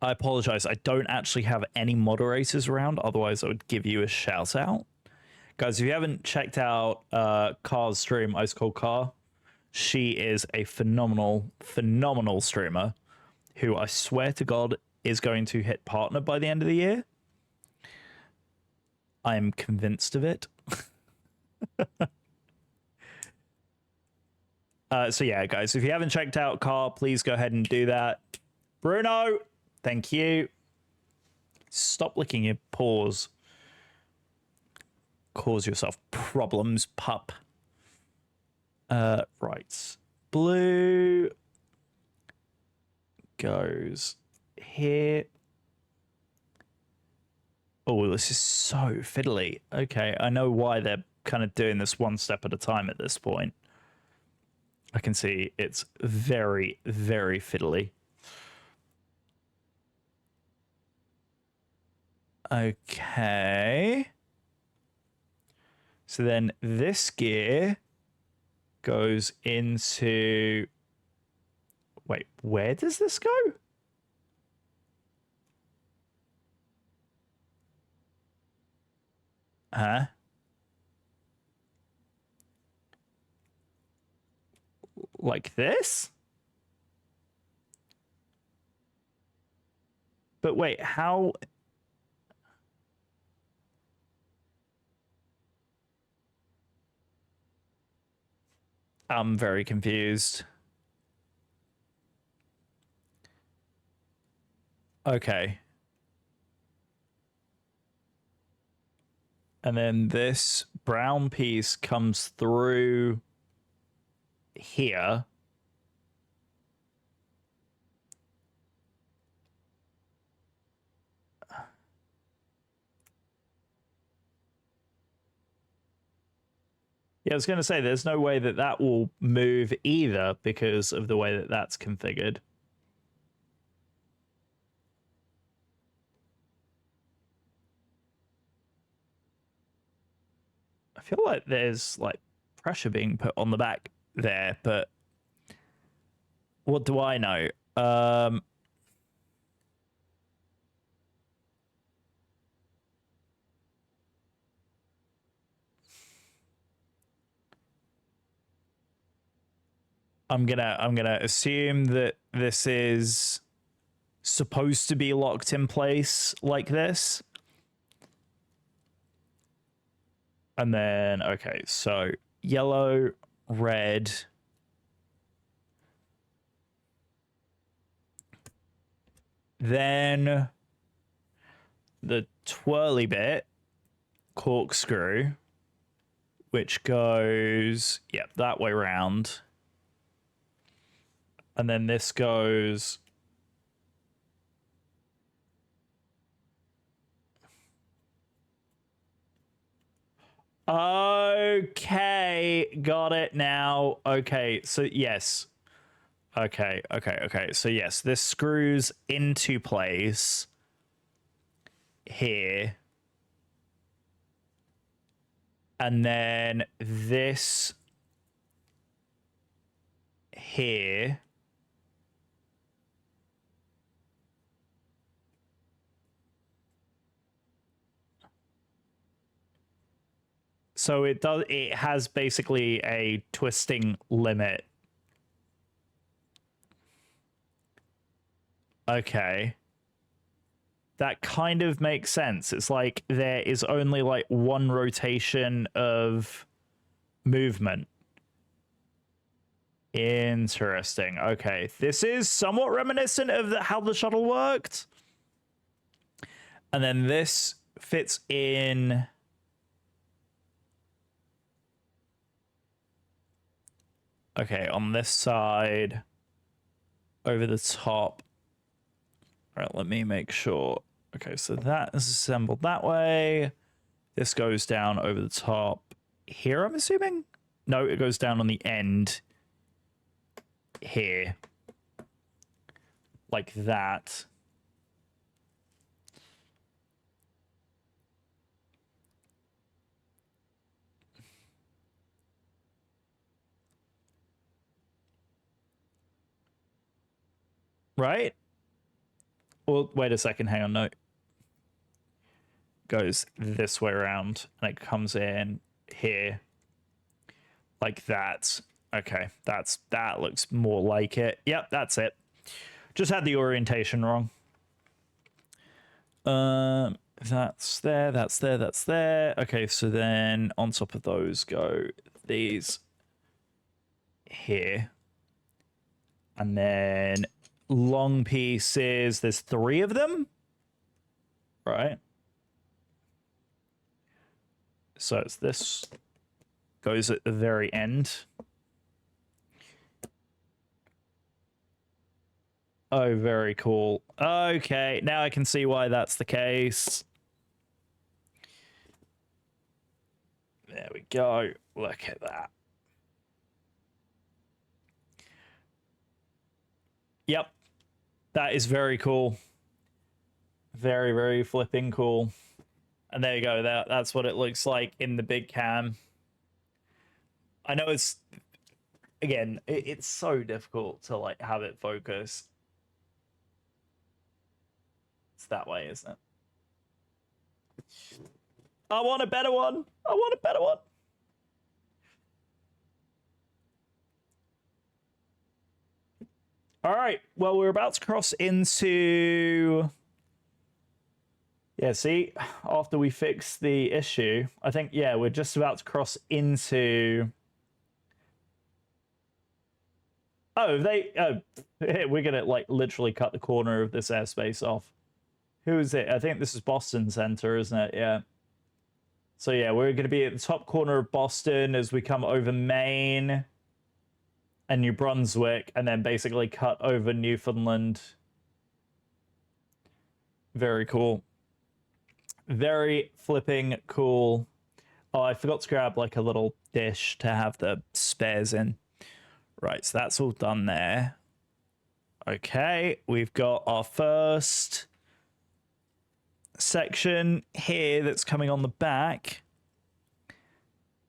I apologize. I don't actually have any moderators around. Otherwise, I would give you a shout out. Guys, if you haven't checked out Car's stream, Ice Cold Car, she is a phenomenal, phenomenal streamer who I swear to God is going to hit partner by the end of the year. I am convinced of it. So yeah, guys, if you haven't checked out Car, please go ahead and do that. Bruno! Thank you. Stop licking your paws. Cause yourself problems, pup. Right. Blue goes here. Oh, this is so fiddly. Okay, I know why they're kind of doing this one step at a time at this point. I can see it's very, very fiddly. Okay. So then this gear goes into... Wait, where does this go? Huh? Like this? But wait, how? I'm very confused. Okay. And then this brown piece comes through here. Yeah, I was going to say there's no way that that will move either because of the way that that's configured. I feel like there's like pressure being put on the back there, but what do I know? I'm gonna assume that this is supposed to be locked in place like this. And then, okay, so yellow, red. Then the twirly bit, corkscrew, which goes, yep, that way round. And then this goes okay, got it now. Okay, so yes. Okay. So yes, this screws into place here. And then this here. So it has basically a twisting limit. Okay. That kind of makes sense. It's like there is only like one rotation of movement. Interesting. Okay. This is somewhat reminiscent of how the shuttle worked. And then this fits in. Okay, on this side, over the top. All right, let me make sure. Okay, so that is assembled that way. This goes down over the top here, I'm assuming? No, it goes down on the end here. Like that. Right? Well, wait a second. Hang on. No. Goes this way around and it comes in here like that. Okay, that looks more like it. Yep, that's it. Just had the orientation wrong. That's there, that's there, that's there. Okay, so then on top of those go these here. And then long pieces, there's 3 of them, right? So it's this goes at the very end. Oh, very cool. Okay, now I can see why that's the case. There we go. Look at that. Yep. That is very cool. Very, very flipping cool. And there you go. That's what it looks like in the big cam. I know it's, again, it's so difficult to like have it focus. It's that way, isn't it? I want a better one. I want a better one. All right. Well, we're about to cross into Yeah, see, after we fix the issue, I think, yeah, we're just about to cross into... Oh, we're going to, like, literally cut the corner of this airspace off. Who is it? I think this is Boston Center, isn't it? Yeah. So, yeah, we're going to be at the top corner of Boston as we come over Maine and New Brunswick, and then basically cut over Newfoundland. Very cool. Very flipping cool. Oh, I forgot to grab like a little dish to have the spares in. Right, so that's all done there. Okay, we've got our first section here that's coming on the back.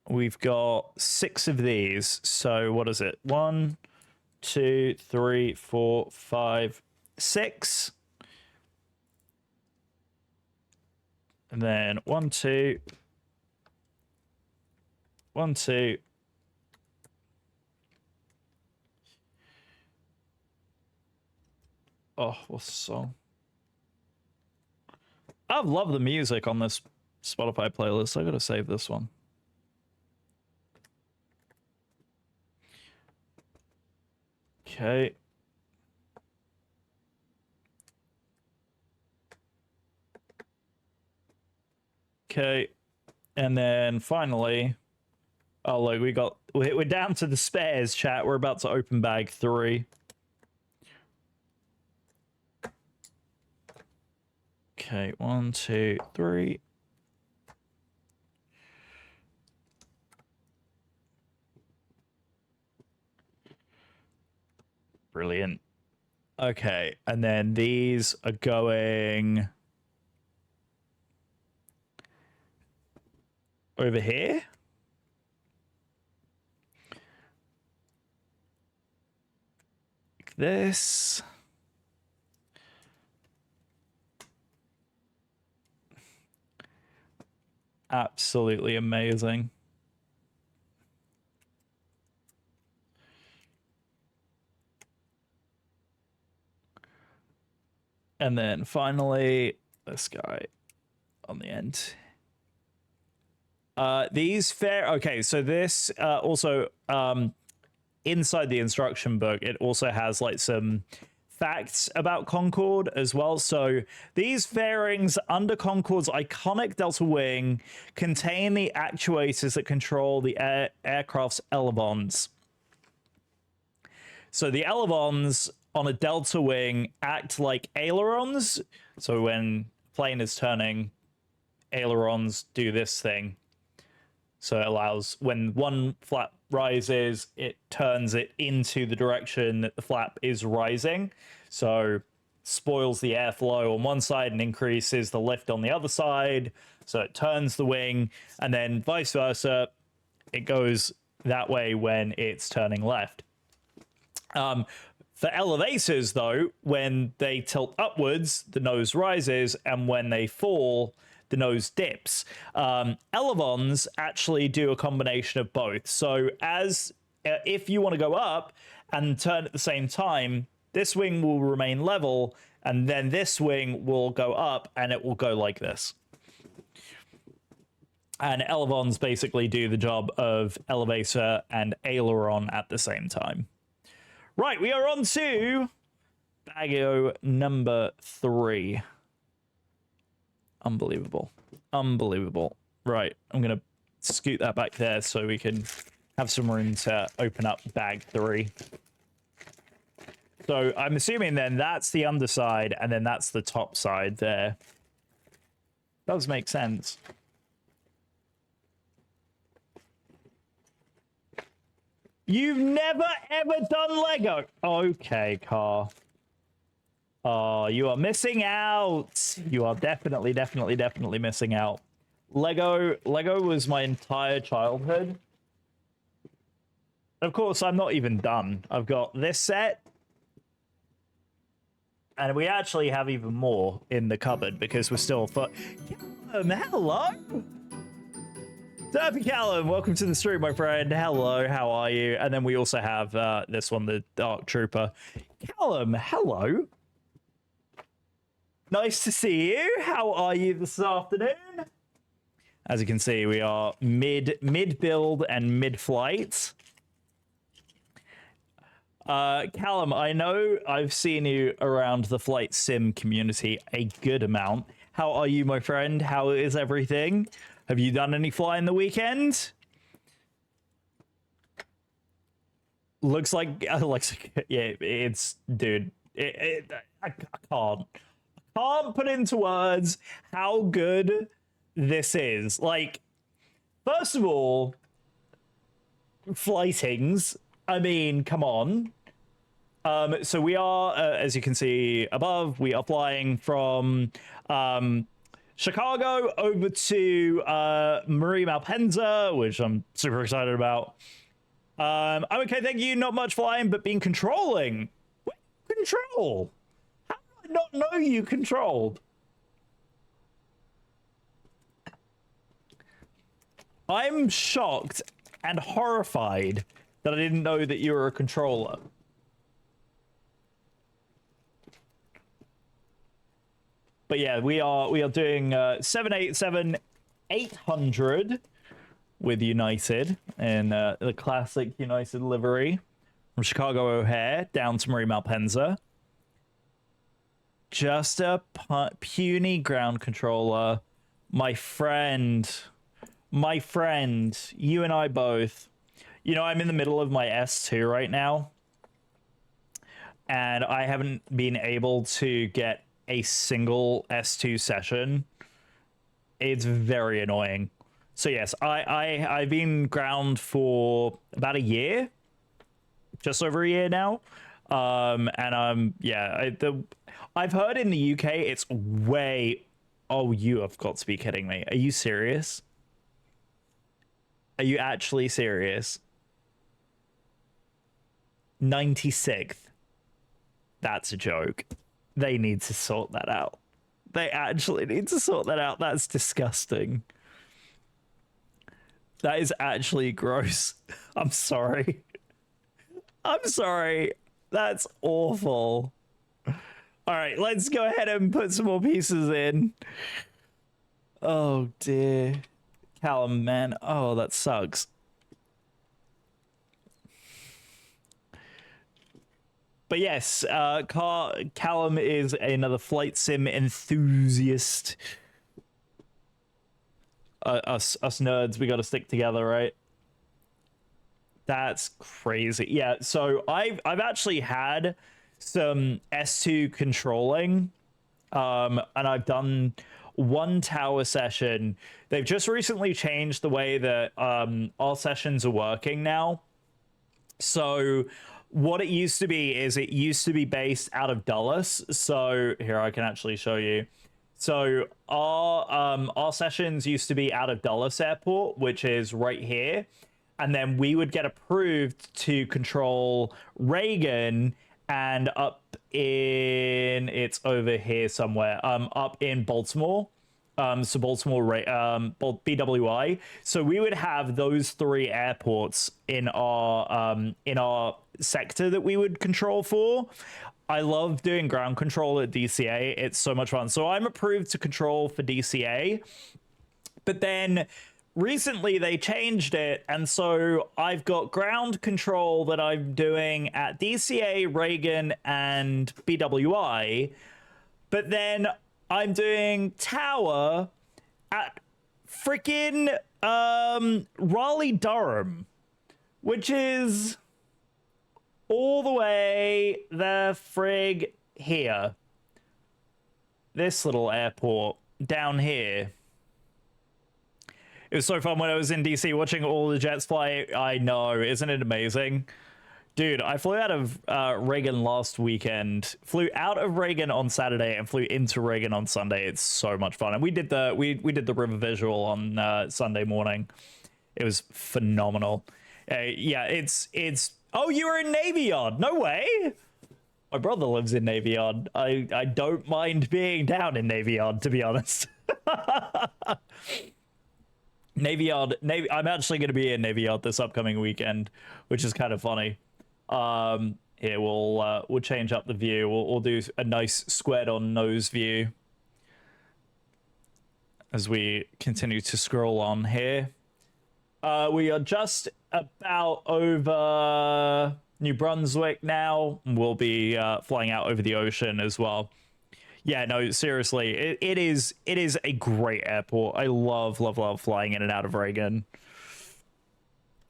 We've got 6 of these. So what is it? 1, 2, 3, 4, 5, 6. And then 1, 2, 1, 2. Oh, what's the song? I love the music on this Spotify playlist. I gotta save this one. Okay. Okay. And then finally, oh, look, we're down to the spares, chat. We're about to open bag 3. Okay, 1, 2, 3. Brilliant. Okay, and then these are going over here. Like this. Absolutely amazing. And then finally, this guy on the end. Okay, so this also inside the instruction book, it also has like some facts about Concord as well. So these fairings under Concord's iconic delta wing contain the actuators that control the aircraft's elevons. So the elevons on a delta wing act like ailerons. So when plane is turning, ailerons do this thing. So it allows, when one flap rises, it turns it into the direction that the flap is rising. So spoils the airflow on one side and increases the lift on the other side. So it turns the wing, and then vice versa. It goes that way when it's turning left. For elevators, though, when they tilt upwards, the nose rises, and when they fall, the nose dips. Elevons actually do a combination of both. So if you want to go up and turn at the same time, this wing will remain level, and then this wing will go up, and it will go like this. And elevons basically do the job of elevator and aileron at the same time. Right, we are on to Bago number 3. Unbelievable. Unbelievable. Right, I'm going to scoot that back there so we can have some room to open up bag 3. So I'm assuming then that's the underside, and then that's the top side there. Does make sense. You've never ever done Lego. Okay, Car. Oh, you are missing out. You are definitely missing out. Lego was my entire childhood. Of course, I'm not even done. I've got this set. And we actually have even more in the cupboard because we're still... Hello? Derpy Callum, welcome to the stream, my friend. Hello, how are you? And then we also have this one, the Dark Trooper. Callum, hello. Nice to see you. How are you this afternoon? As you can see, we are mid build and mid flight. Callum, I know I've seen you around the flight sim community a good amount. How are you, my friend? How is everything? Have you done any flying the weekend? Looks like yeah, it's dude. I can't put into words how good this is. Like, first of all, flightings. I mean, come on. So we are, as you can see above, we are flying from Chicago over to Marie Malpensa, which I'm super excited about. I'm okay, thank you. Not much flying, but been controlling. What? Control? How did I not know you controlled? I'm shocked and horrified that I didn't know that you were a controller. But yeah, we are doing 787-800 with United in the classic United livery from Chicago O'Hare down to Marie Malpensa. Just a puny ground controller, my friend, you and I both. You know, I'm in the middle of my S2 right now, and I haven't been able to get a single S2 session. It's very annoying. So yes, I've been ground for about a year, just over a year now. And yeah, I've heard in the UK it's way. Oh, you have got to be kidding me! Are you serious? Are you actually serious? 96th. That's a joke. They need to sort that out. They actually need to sort that out. That's disgusting. That is actually gross. I'm sorry. I'm sorry. That's awful. All right, let's go ahead and put some more pieces in. Oh, dear. Callum, man. Oh, that sucks. But yes, Callum is another flight sim enthusiast. Us nerds, we got to stick together, right? That's crazy. Yeah, so I've actually had some S2 controlling, and I've done one tower session. They've just recently changed the way that our sessions are working now. So what it used to be is it used to be based out of Dulles. So here, I can actually show you. So our sessions used to be out of Dulles Airport, which is right here. And then we would get approved to control Reagan and up in, it's over here somewhere, up in Baltimore. So Baltimore, BWI. So we would have those three airports in our sector that we would control for. I love doing ground control at DCA. It's so much fun. So I'm approved to control for DCA, but then recently they changed it, and so I've got ground control that I'm doing at DCA, Reagan, and BWI, but then I'm doing tower at freaking Raleigh-Durham, which is all the way the frig here. This little airport down here. It was so fun when I was in DC watching all the jets fly. I know, isn't it amazing? Dude, I flew out of Reagan last weekend. Flew out of Reagan on Saturday and flew into Reagan on Sunday. It's so much fun. And we did the did the river visual on Sunday morning. It was phenomenal. Yeah, it's oh, you were in Navy Yard. No way. My brother lives in Navy Yard. I don't mind being down in Navy Yard, to be honest. Navy Yard, I'm actually going to be in Navy Yard this upcoming weekend, which is kind of funny. Here, we'll change up the view. We'll do a nice squared on nose view as we continue to scroll on here. We are just about over New Brunswick now. We'll be flying out over the ocean as well. Yeah, no, seriously, it is a great airport. I love flying in and out of Reagan.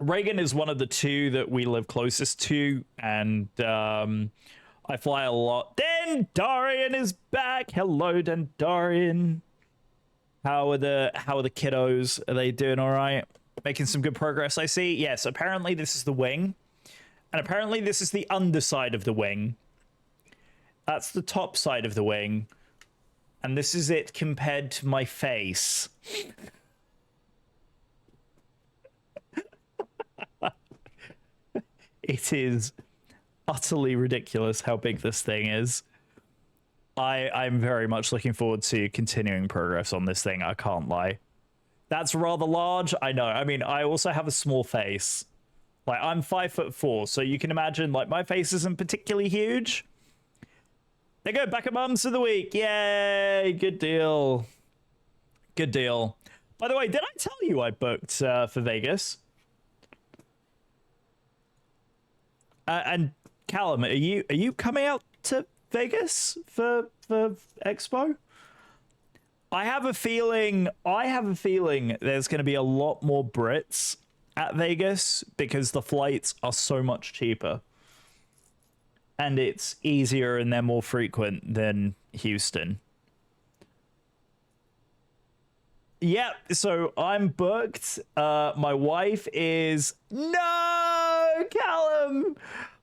Reagan is one of the two that we live closest to, and I fly a lot. Dendarian is back. Hello, Dendarian. How are the kiddos? Are they doing all right? Making some good progress, I see. Yes, apparently this is the wing, and apparently this is the underside of the wing. That's the top side of the wing, and this is it compared to my face. It is utterly ridiculous how big this thing is. I'm very much looking forward to continuing progress on this thing, I can't lie. That's rather large, I know. I mean, I also have a small face. Like, I'm 5'4", so you can imagine, like, my face isn't particularly huge. There you go, back at mums of the week. Yay, good deal. Good deal. By the way, did I tell you I booked for Vegas? And Callum, are you coming out to Vegas for Expo? I have a feeling there's going to be a lot more Brits at Vegas because the flights are so much cheaper. And it's easier and they're more frequent than Houston. Yeah, so I'm booked. My wife is... No, Callum!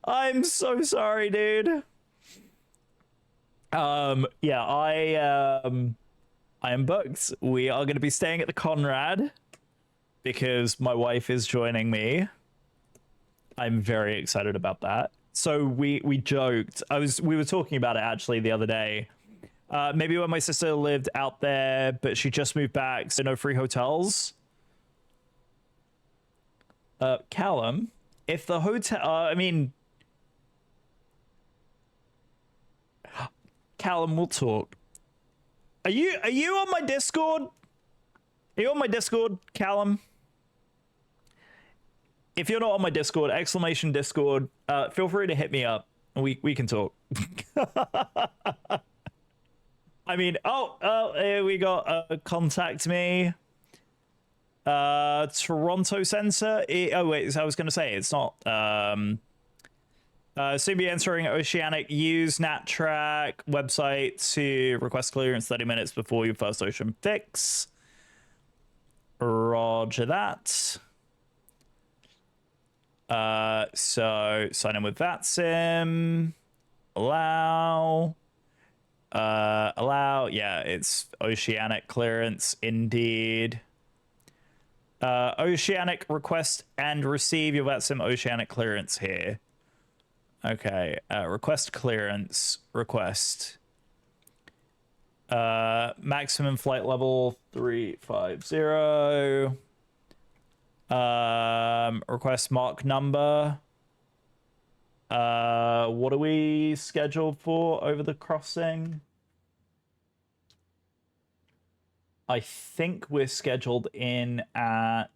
I'm so sorry, dude. Yeah, I am booked. We are going to be staying at the Conrad because my wife is joining me. I'm very excited about that. So we joked. We were talking about it actually the other day. Maybe when my sister lived out there, but she just moved back, so no free hotels. Callum, if the hotel, I mean, Callum, we'll talk. Are you on my Discord? Are you on my Discord, Callum? If you're not on my Discord, exclamation Discord, feel free to hit me up and we can talk. I mean, here we got contact me. Toronto Center. Oh wait, I was going to say it's not. Soon be entering Oceanic. Use NatTrack website to request clearance 30 minutes before your first ocean fix. Roger that. So sign in with that sim. Allow. Yeah, it's Oceanic clearance indeed. Oceanic request and receive your VATSIM Oceanic clearance here. Okay, request clearance, request. Maximum flight level 350. Request mark number. What are we scheduled for over the crossing? I think we're scheduled in at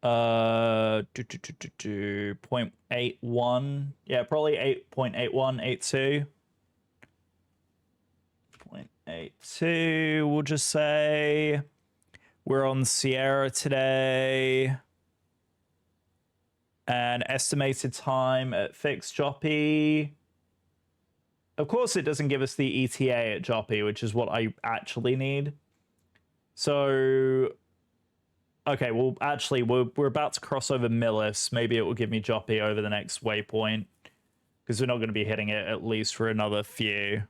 0.81. Yeah, probably 8.8182. 0.82, we'll just say. We're on Sierra today. And estimated time at fixed Joppy. Of course, it doesn't give us the ETA at Joppy, which is what I actually need. So, okay, well, actually, we're about to cross over Millis. Maybe it will give me Joppy over the next waypoint, because we're not going to be hitting it at least for another few.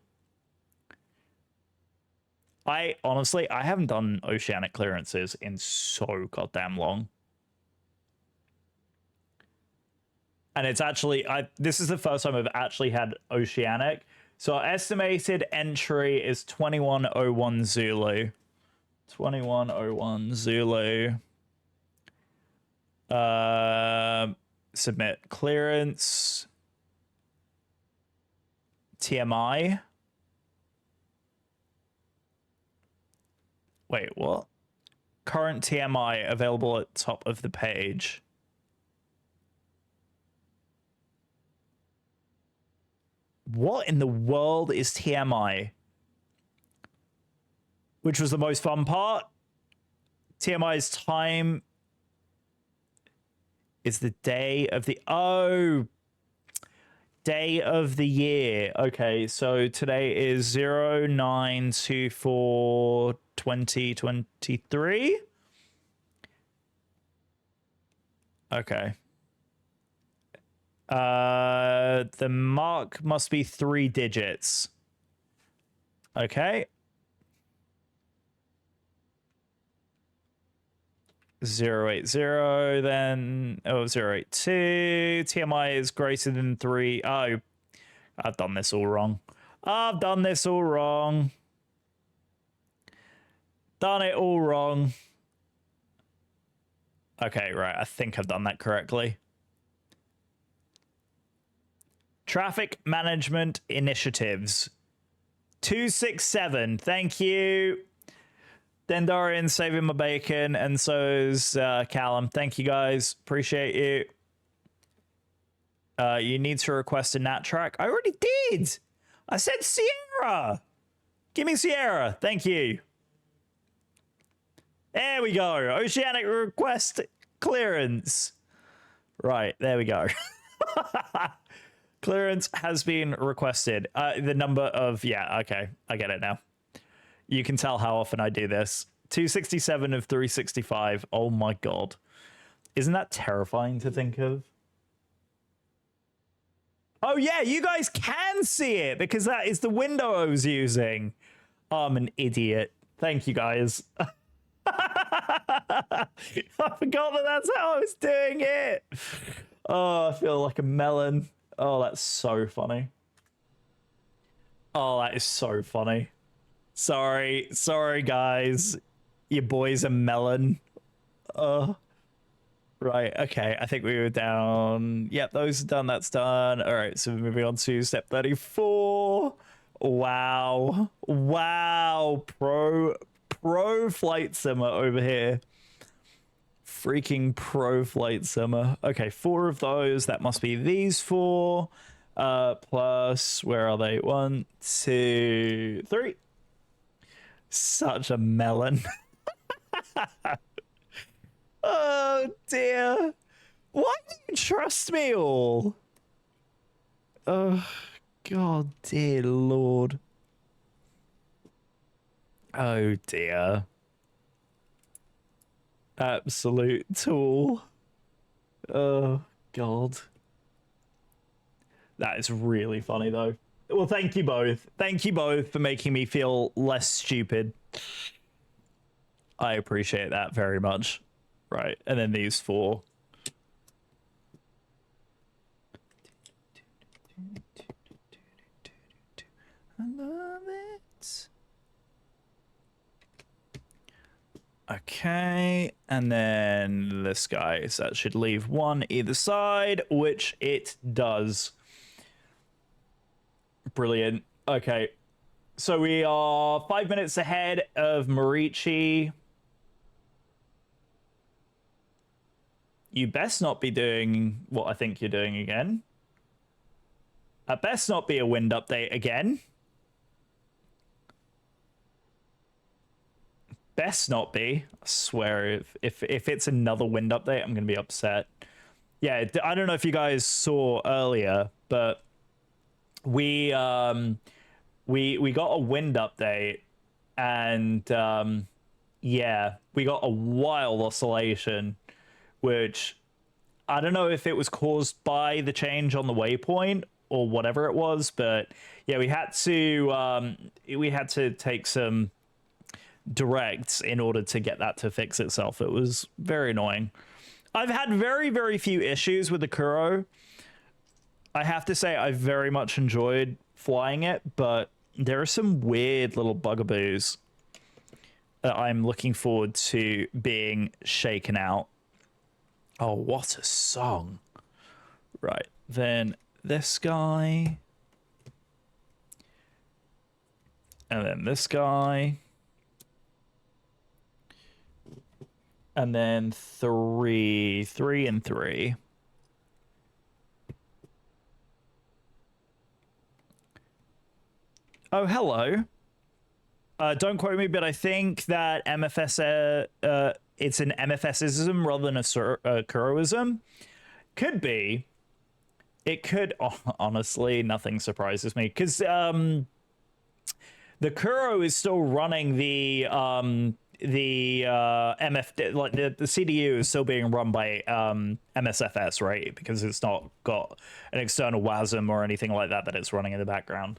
I haven't done Oceanic clearances in so goddamn long. And it's actually, this is the first time I've actually had Oceanic. So our estimated entry is 2101 Zulu. 2101 Zulu. submit clearance. TMI. Wait, what? Current TMI available at top of the page. What in the world is TMI? Which was the most fun part? TMI's time is the day of the... Oh! Day of the year. Okay, so today is 09/24/2023. Okay. The mark must be 3 digits. Okay. 080, then 082. TMI is greater than 3. Oh, I've done this all wrong. I've done this all wrong. Done it all wrong. Okay, right. I think I've done that correctly. Traffic Management Initiatives. 267. Thank you. Dendarian saving my bacon, and so is Callum. Thank you guys. Appreciate you. You need to request a nat track. I already did. I said Sierra. Give me Sierra. Thank you. There we go. Oceanic request clearance. Right, there we go. Clearance has been requested. The number of... Yeah, okay. I get it now. You can tell how often I do this. 267 of 365. Oh my god. Isn't that terrifying to think of? Oh yeah, you guys can see it because that is the window I was using. I'm an idiot. Thank you guys. I forgot that that's how I was doing it. Oh, I feel like a melon. Oh, that's so funny. Oh, that is so funny. Sorry, guys. Your boy's a melon. Right, okay. I think we were down. Yep, those are done. That's done. All right, so moving on to step 34. Wow. Wow. Pro flight simmer over here. Freaking pro flight simmer. Okay, 4 of those. That must be these 4. Plus, where are they? 1, 2, 3. Such a melon. Oh dear. Why do you trust me all? Oh god, dear lord. Oh dear. Absolute tool. Oh god. That is really funny though. Well, thank you both. Thank you both for making me feel less stupid. I appreciate that very much. Right, and then these 4. I love it. Okay, and then this guy. So that should leave 1 either side, which it does. Brilliant. Okay, so we are 5 minutes ahead of Marici. You best not be doing what I think you're doing again. At best not be a wind update again. Best not be. I swear, if it's another wind update, I'm going to be upset. Yeah, I don't know if you guys saw earlier, but we got a wind update, and yeah, we got a wild oscillation, which I don't know if it was caused by the change on the waypoint or whatever it was, but yeah, we had to take some directs in order to get that to fix itself. It was very annoying. I've had very, very few issues with the Kuro. I have to say I very much enjoyed flying it, but there are some weird little bugaboos that I'm looking forward to being shaken out. Oh, what a song. Right, then this guy. And then this guy. And then 3 and 3. Oh, hello. Don't quote me, but I think that MFS, it's an MFSism rather than a Kuroism. Could be. It could, honestly, nothing surprises me. Because the Kuro is still running the MF, like the CDU is still being run by MSFS, right? Because it's not got an external WASM or anything like that that it's running in the background.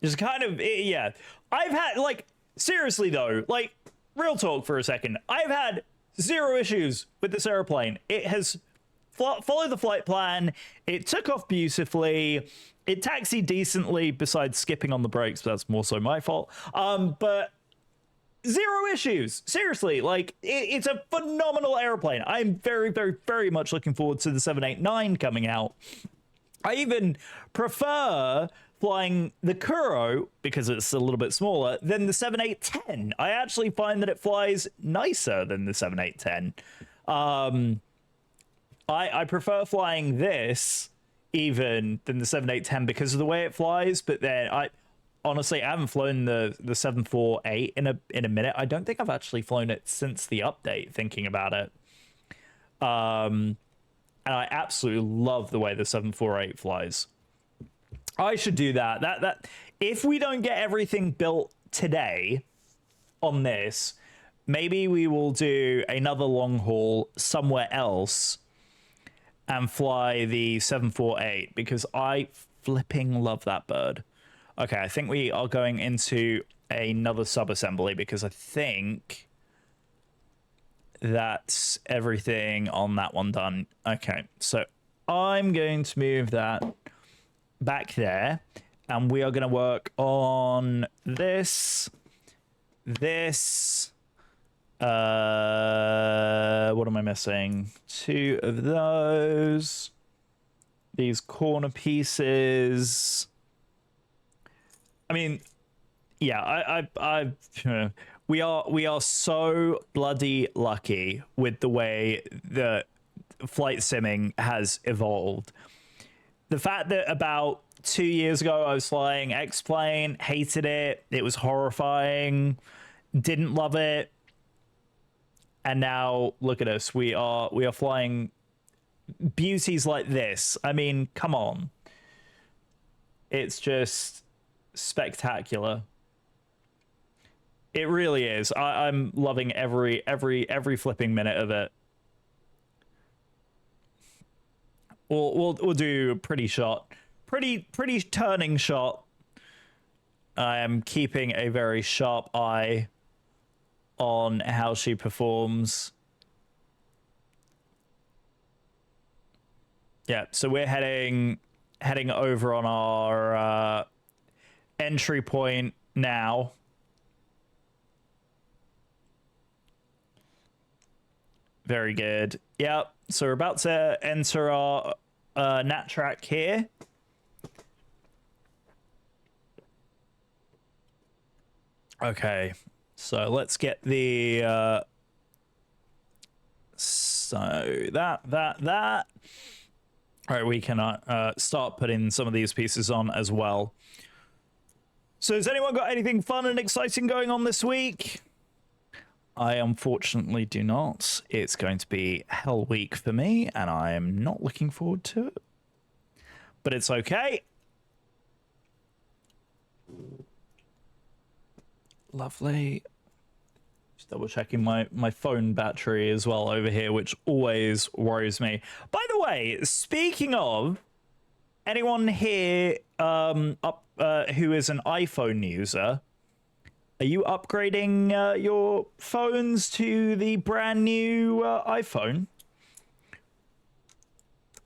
Just kind of, yeah. I've had, like, seriously though, like, real talk for a second. I've had 0 issues with this airplane. It has followed the flight plan. It took off beautifully. It taxied decently, besides skipping on the brakes, but that's more so my fault. But 0 issues. Seriously, like, it's a phenomenal airplane. I'm very, very, very much looking forward to the 789 coming out. I even prefer flying the Kuro, because it's a little bit smaller, than the 7810. I actually find that it flies nicer than the 7810. I prefer flying this even than the 7810 because of the way it flies, but then I haven't flown the 748 in a minute. I don't think I've actually flown it since the update, thinking about it. And I absolutely love the way the 748 flies. I should do that. That if we don't get everything built today on this, maybe we will do another long haul somewhere else and fly the 748 because I flipping love that bird. Okay, I think we are going into another sub-assembly because I think that's everything on that one done. Okay, so I'm going to move that back there, and we are going to work on this, what am I missing? 2 of those, these corner pieces. I mean, yeah, we are so bloody lucky with the way the flight simming has evolved. The fact that about 2 years ago I was flying X-Plane, hated it, it was horrifying, didn't love it, and now look at us, we are flying beauties like this. I mean, come on. It's just spectacular. It really is. I'm loving every flipping minute of it. We'll do a pretty shot. Pretty turning shot. I am keeping a very sharp eye on how she performs. Yeah, so we're heading over on our entry point now. Very good. Yep, so we're about to enter our nat track here. Okay, so let's get the so that all right, we can start putting some of these pieces on as well. So has anyone got anything fun and exciting going on this week? I unfortunately do not. It's going to be hell week for me, and I am not looking forward to it. But it's okay. Lovely. Just double checking my phone battery as well over here, which always worries me. By the way, speaking of, anyone here who is an iPhone user, are you upgrading your phones to the brand new iPhone?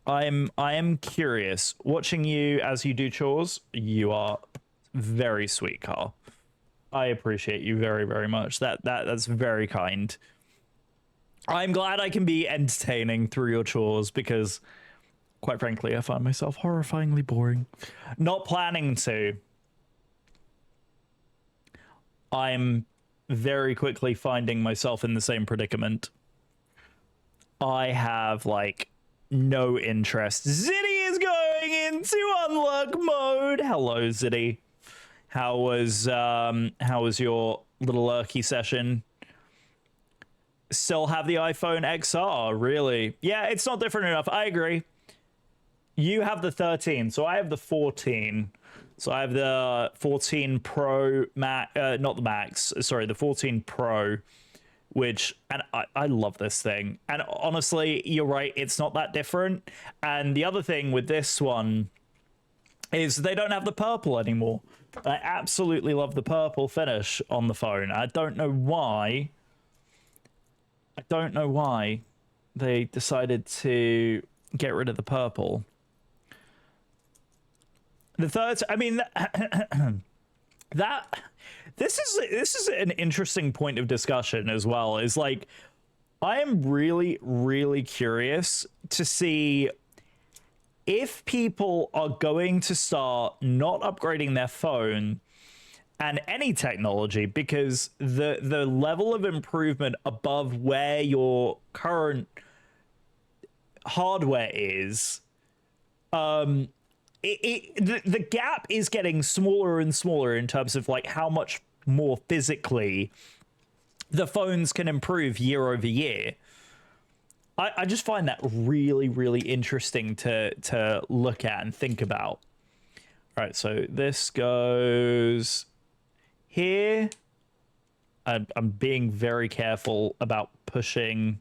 I am curious. Watching you as you do chores, you are very sweet, Carl. I appreciate you very, very much. That's very kind. I'm glad I can be entertaining through your chores because Quite frankly, I find myself horrifyingly boring. Not planning to. I'm very quickly finding myself in the same predicament. I have, like, no interest. Zitty is going into unlock mode. Hello, Zitty. How was your little lurky session? Still have the iPhone XR, really? Yeah, it's not different enough. I agree. You have the 13, so I have the 14. So I have the 14 Pro Max, not the Max, sorry, the 14 Pro, which, and I love this thing. And honestly, you're right, it's not that different. And the other thing with this one is they don't have the purple anymore. I absolutely love the purple finish on the phone. I don't know why. I don't know why they decided to get rid of the purple. The third, I mean, that this is an interesting point of discussion as well. Is like, I am really, really curious to see if people are going to start not upgrading their phone and any technology because the level of improvement above where your current hardware is, the gap is getting smaller and smaller in terms of like how much more physically the phones can improve year over year. I just find that really, really interesting to look at and think about. All right, so this goes here. I'm being very careful about pushing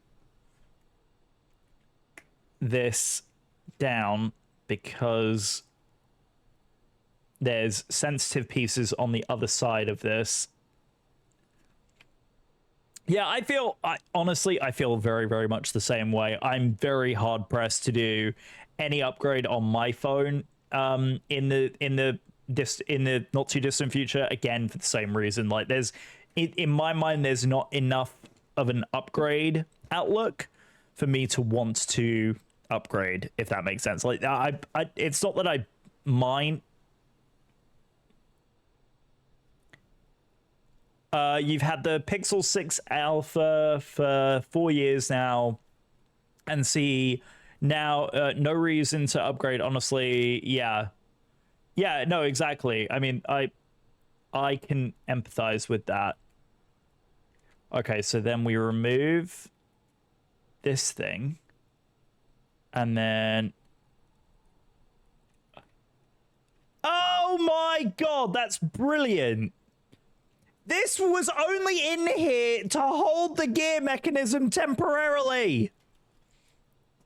this down because there's sensitive pieces on the other side of this. Yeah, honestly, I feel very, very much the same way. I'm very hard pressed to do any upgrade on my phone in the not too distant future. Again, for the same reason, like in my mind, there's not enough of an upgrade outlook for me to want to upgrade, if that makes sense. Like it's not that I mind. You've had the Pixel 6 Alpha for 4 years now, and see now no reason to upgrade. Honestly, yeah, no, exactly. I mean, I can empathize with that. Okay, so then we remove this thing, and then oh my god, that's brilliant. This was only in here to hold the gear mechanism temporarily.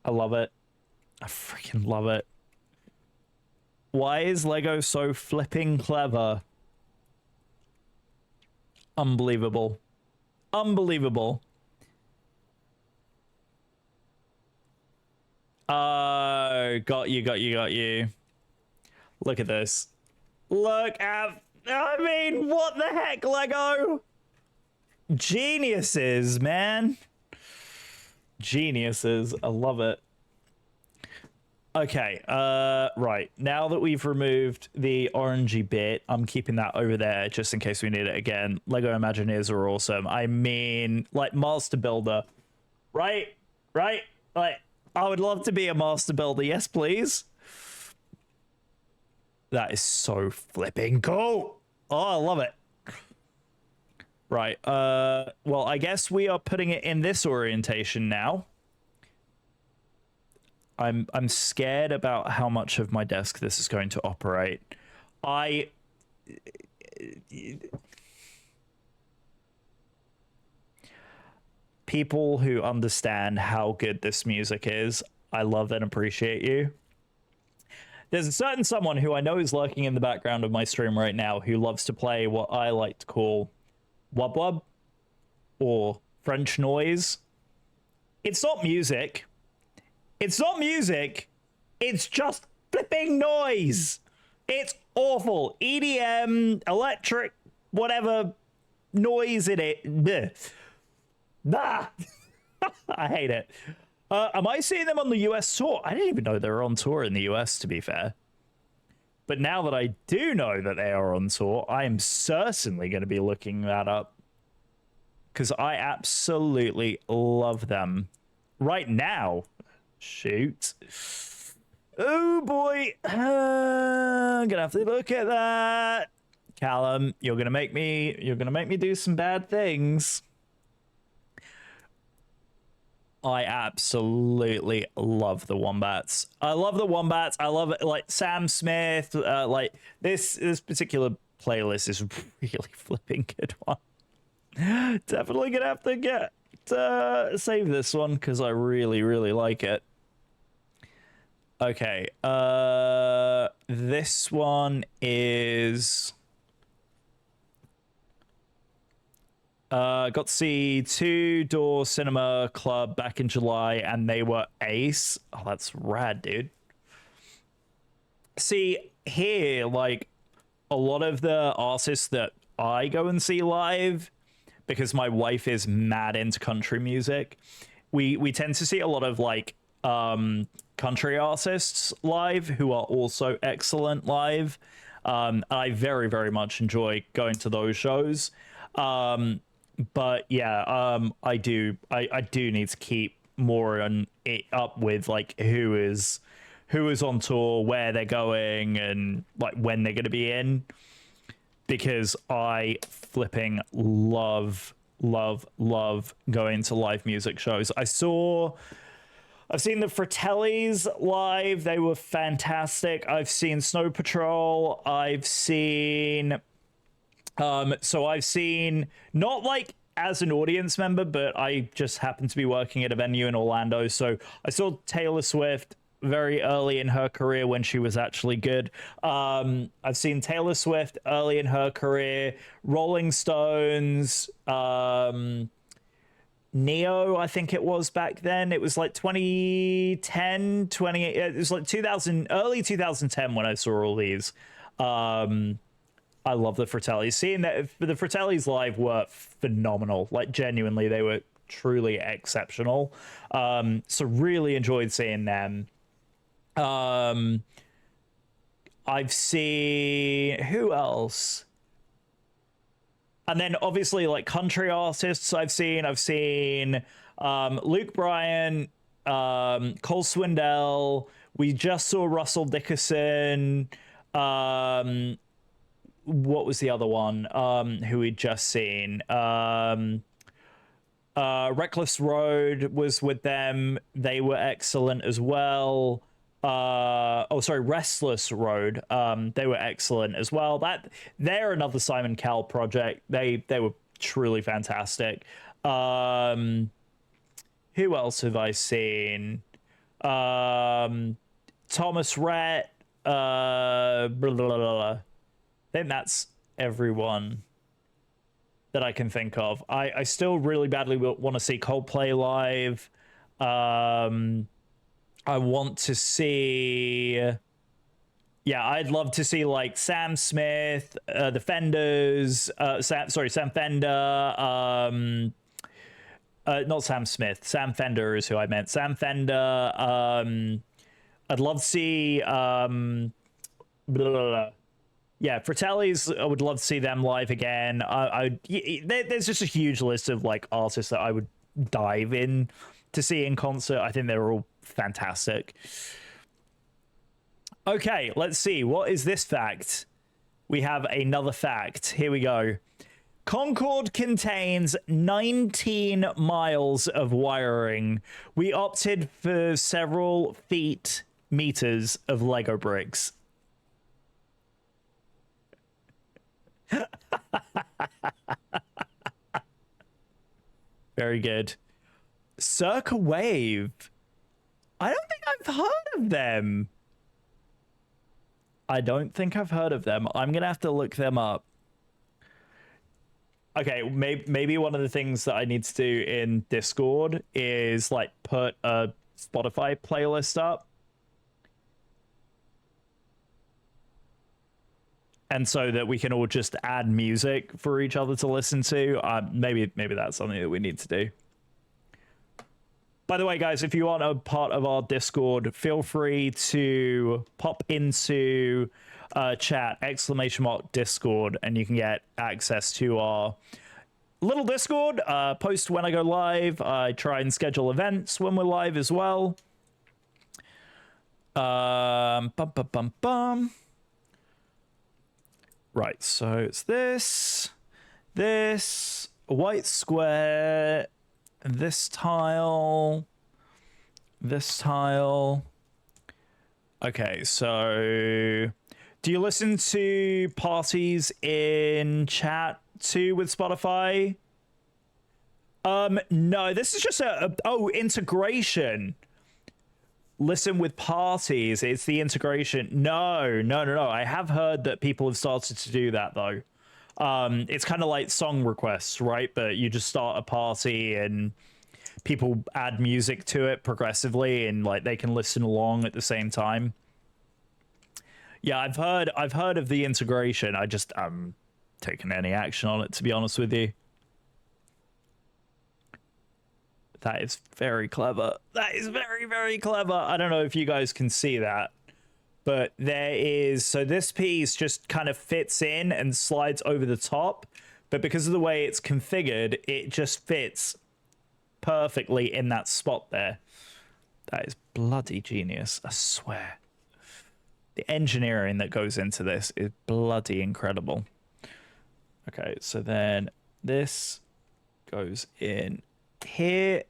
I love it. I freaking love it. Why is Lego so flipping clever? Unbelievable. Unbelievable. Got you. Look at this. Look at... I mean, what the heck, Lego? Geniuses, man. Geniuses. I love it. Okay, right. Now that we've removed the orangey bit, I'm keeping that over there just in case we need it again. Lego Imagineers are awesome. I mean, like, Master Builder. Right? Like, I would love to be a Master Builder. Yes, please. That is so flipping cool. Oh, I love it. Right. Well, I guess we are putting it in this orientation now. I'm scared about how much of my desk this is going to operate. People who understand how good this music is, I love and appreciate you. There's a certain someone who I know is lurking in the background of my stream right now who loves to play what I like to call wub wub or French noise. It's not music. It's not music. It's just flipping noise. It's awful. EDM, electric, whatever noise in it. Blech. Ah! I hate it. Am I seeing them on the US tour? I didn't even know they were on tour in the US, to be fair. But now that I do know that they are on tour, I am certainly going to be looking that up. Because I absolutely love them. Right now. Shoot. Oh boy. I'm going to have to look at that. Callum, you're going to make me do some bad things. I absolutely love the Wombats. I love the Wombats. I love it. Like Sam Smith. Like this particular playlist is really flipping good one. Definitely gonna have to save this one because I really, really like it. Okay. This one is. Got to see Two Door Cinema Club back in July, and they were ace. Oh, that's rad, dude. See, here, like, a lot of the artists that I go and see live, because my wife is mad into country music, we tend to see a lot of, like, country artists live who are also excellent live. I very, very much enjoy going to those shows. But yeah, I do need to keep more on it up with like who is on tour, where they're going, and like when they're going to be in, because I flipping love going to live music shows. I've seen the Fratellis live. They were fantastic. I've seen Snow Patrol. I've seen not like as an audience member, but I just happened to be working at a venue in Orlando. So I saw Taylor Swift very early in her career when she was actually good. I've seen Taylor Swift early in her career, Rolling Stones, Neo, I think it was back then. It was like 2010, it was like early 2010 when I saw all these. I love the Fratellis. Seeing that the Fratellis live were phenomenal. Like genuinely, they were truly exceptional. So really enjoyed seeing them. I've seen who else? And then obviously like country artists I've seen Luke Bryan, Cole Swindell. We just saw Russell Dickerson. What was the other one who we'd just seen? Reckless Road was with them. They were excellent as well. Restless Road. They were excellent as well. They're another Simon Cowell project. They were truly fantastic. Who else have I seen? Thomas Rhett. Blah, blah, blah, blah. I think that's everyone that I can think of. I still really badly want to see Coldplay live. I want to see... Yeah, I'd love to see, like, Sam Smith, the Fenders... Sam Fender... not Sam Smith. Sam Fender is who I meant. Sam Fender... I'd love to see... blah, blah, blah. Yeah, Fratellis, I would love to see them live again. There's just a huge list of like artists that I would dive in to see in concert. I think they're all fantastic. Okay, let's see. What is this fact? We have another fact. Here we go. Concord contains 19 miles of wiring. We opted for several meters of Lego bricks. Very good. Circa Wave. I don't think I've heard of them. I'm gonna have to look them up. Okay, maybe one of the things that I need to do in Discord is like put a Spotify playlist up. And so that we can all just add music for each other to listen to. Maybe that's something that we need to do. By the way, guys, if you want a part of our Discord, feel free to pop into chat, !Discord, and you can get access to our little Discord. Post when I go live. I try and schedule events when we're live as well. Right, so it's this, white square, this tile. Okay, so do you listen to parties in chat too with Spotify? No, this is just integration. Listen with parties, it's the integration. No. I have heard that people have started to do that though. It's kind of like song requests, right? But you just start a party and people add music to it progressively, and like they can listen along at the same time. Yeah, I've heard of the integration. I just taken any action on it, to be honest with you. That is very clever. That is very, very clever. I don't know if you guys can see that, but there is, so this piece just kind of fits in and slides over the top, but because of the way it's configured, it just fits perfectly in that spot there. That is bloody genius, I swear. The engineering that goes into this is bloody incredible. Okay, so then this goes in here,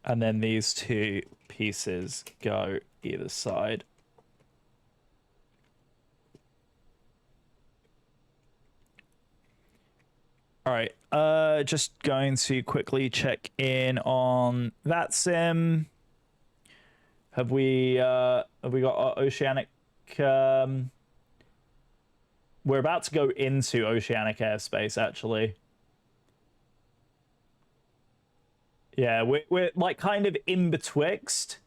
and then these two pieces go either side. All right, just going to quickly check in on VATSIM. Have we got our oceanic? We're about to go into oceanic airspace, actually. Yeah, we're like kind of in betwixt.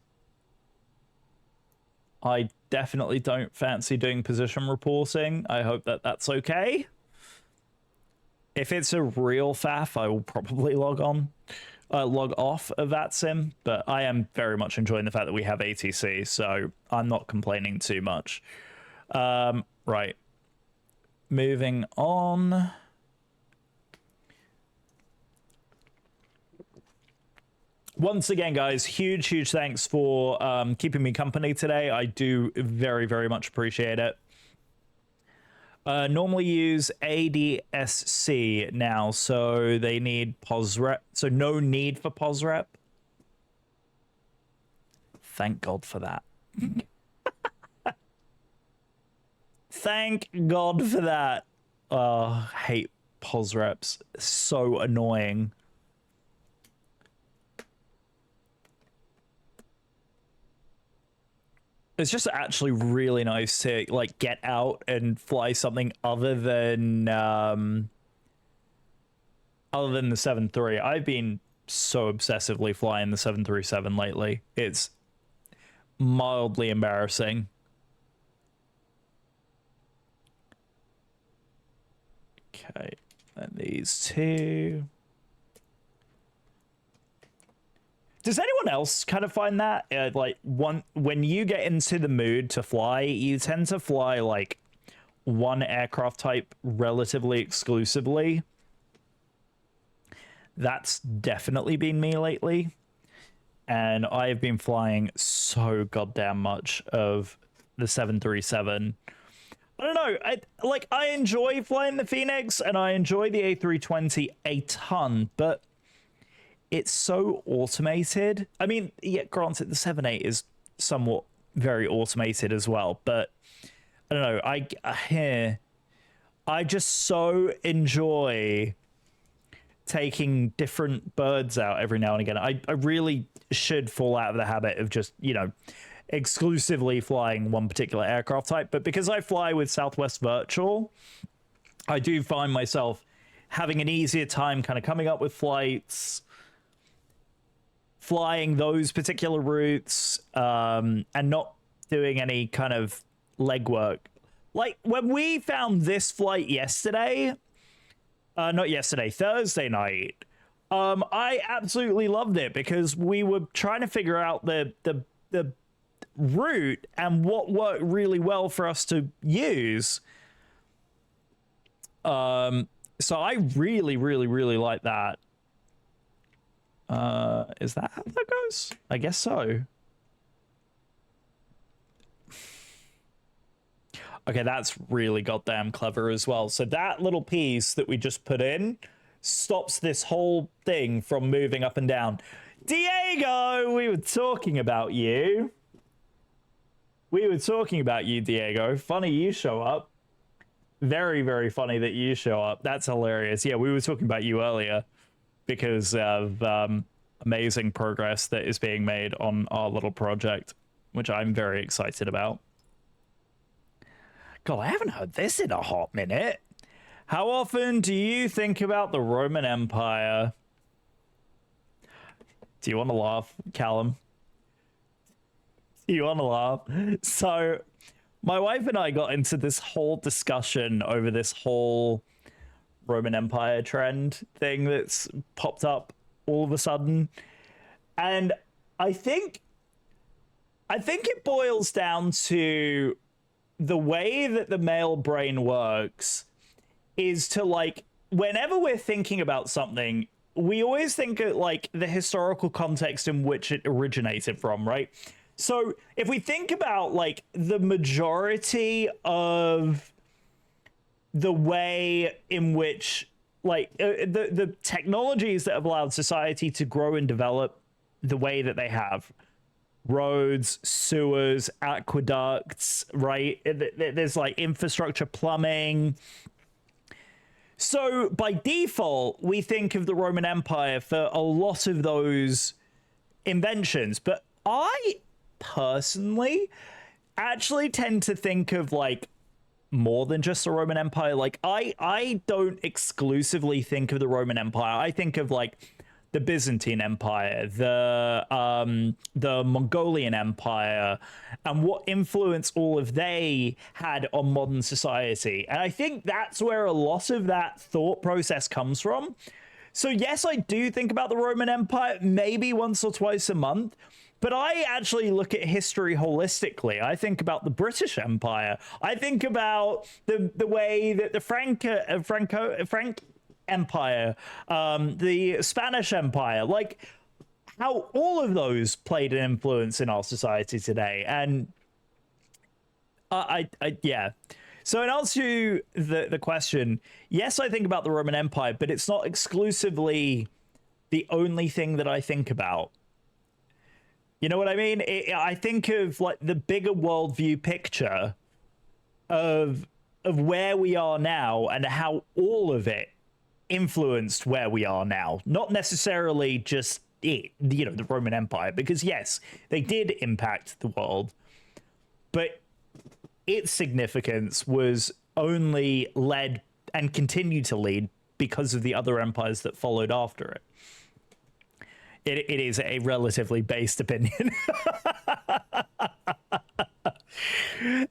I definitely don't fancy doing position reporting. I hope that that's okay. If it's a real faff, I will probably log off of VATSIM, but I am very much enjoying the fact that we have ATC, so I'm not complaining too much. Right. Moving on. Once again, guys, huge thanks for keeping me company today. I do very, very much appreciate it. Normally use ADSC now, so they need POSREP. So no need for POSREP. Thank God for that. Thank God for that. I hate POSREPs. So annoying. It's just actually really nice to like get out and fly something other than the 737. I've been so obsessively flying the 737 lately. It's mildly embarrassing. Okay, and these two. Does anyone else kind of find that like when you get into the mood to fly, you tend to fly like one aircraft type relatively exclusively? That's definitely been me lately, and I've been flying so goddamn much of the 737. I don't know. I enjoy flying the Phoenix and I enjoy the A320 a ton, but it's so automated. I mean, yeah, granted, the 7.8 is somewhat very automated as well, but I don't know. I just so enjoy taking different birds out every now and again. I really should fall out of the habit of just, you know, exclusively flying one particular aircraft type. But because I fly with Southwest Virtual, I do find myself having an easier time kind of coming up with flights, flying those particular routes, and not doing any kind of legwork. Like when we found this flight yesterday, Thursday night, I absolutely loved it because we were trying to figure out the route and what worked really well for us to use. So I really like that. Is that how that goes? I guess so. Okay, that's really goddamn clever as well. So that little piece that we just put in stops this whole thing from moving up and down. Diego, we were talking about you. Diego. Funny you show up. Very funny that you show up. That's hilarious. Yeah, we were talking about you earlier because of amazing progress that is being made on our little project, which I'm very excited about. God, I haven't heard this in a hot minute. How often do you think about the Roman Empire? Do you want to laugh, Callum? Do you want to laugh? So, my wife and I got into this whole discussion over this whole Roman Empire trend thing that's popped up all of a sudden. And I think it boils down to the way that the male brain works is to, like, whenever we're thinking about something, we always think of, like, the historical context in which it originated from, right? So if we think about, like, the majority of the way in which, like, the technologies that have allowed society to grow and develop the way that they have, roads, sewers, aqueducts, right? There's, like, infrastructure, plumbing. So by default, we think of the Roman Empire for a lot of those inventions. But I personally actually tend to think of, like, more than just the Roman Empire. Like, I don't exclusively think of the Roman Empire. I think of, like, the Byzantine Empire, the Mongolian Empire, and what influence all of they had on modern society. And I think that's where a lot of that thought process comes from. So yes, I do think about the Roman Empire maybe once or twice a month, but I actually look at history holistically. I think about the British Empire. I think about the way that the Frank Empire, the Spanish Empire, like how all of those played an influence in our society today. And yeah. So in answer to the question, yes, I think about the Roman Empire, but it's not exclusively the only thing that I think about. You know what I mean? I think of, like, the bigger worldview picture of where we are now and how all of it influenced where we are now. Not necessarily just the Roman Empire, because yes, they did impact the world, but its significance was only led and continued to lead because of the other empires that followed after it. It is a relatively based opinion.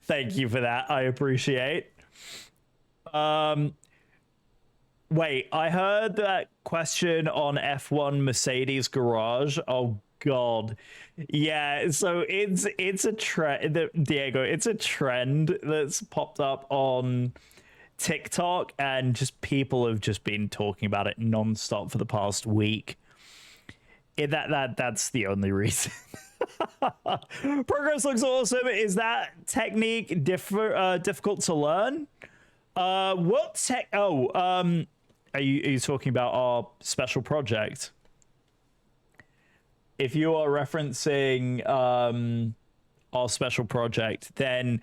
Thank you for that. I appreciate. Wait, I heard that question on F1 Mercedes garage. Oh God. Yeah, so it's a trend, Diego, it's a trend that's popped up on TikTok, and just people have just been talking about it nonstop for the past week. That's the only reason. Progress looks awesome. Is that technique difficult to learn? What tech? Oh, are you talking about our special project? If you are referencing our special project, then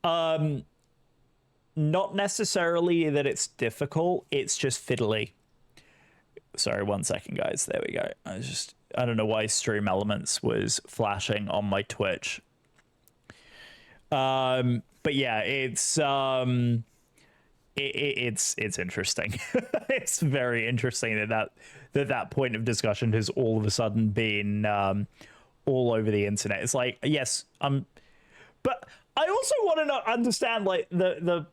not necessarily that it's difficult. It's just fiddly. Sorry, 1 second, guys. There we go. I don't know why Stream Elements was flashing on my Twitch. But yeah, it's interesting. It's very interesting that point of discussion has all of a sudden been all over the internet. It's like, yes, but I also want to understand, like, the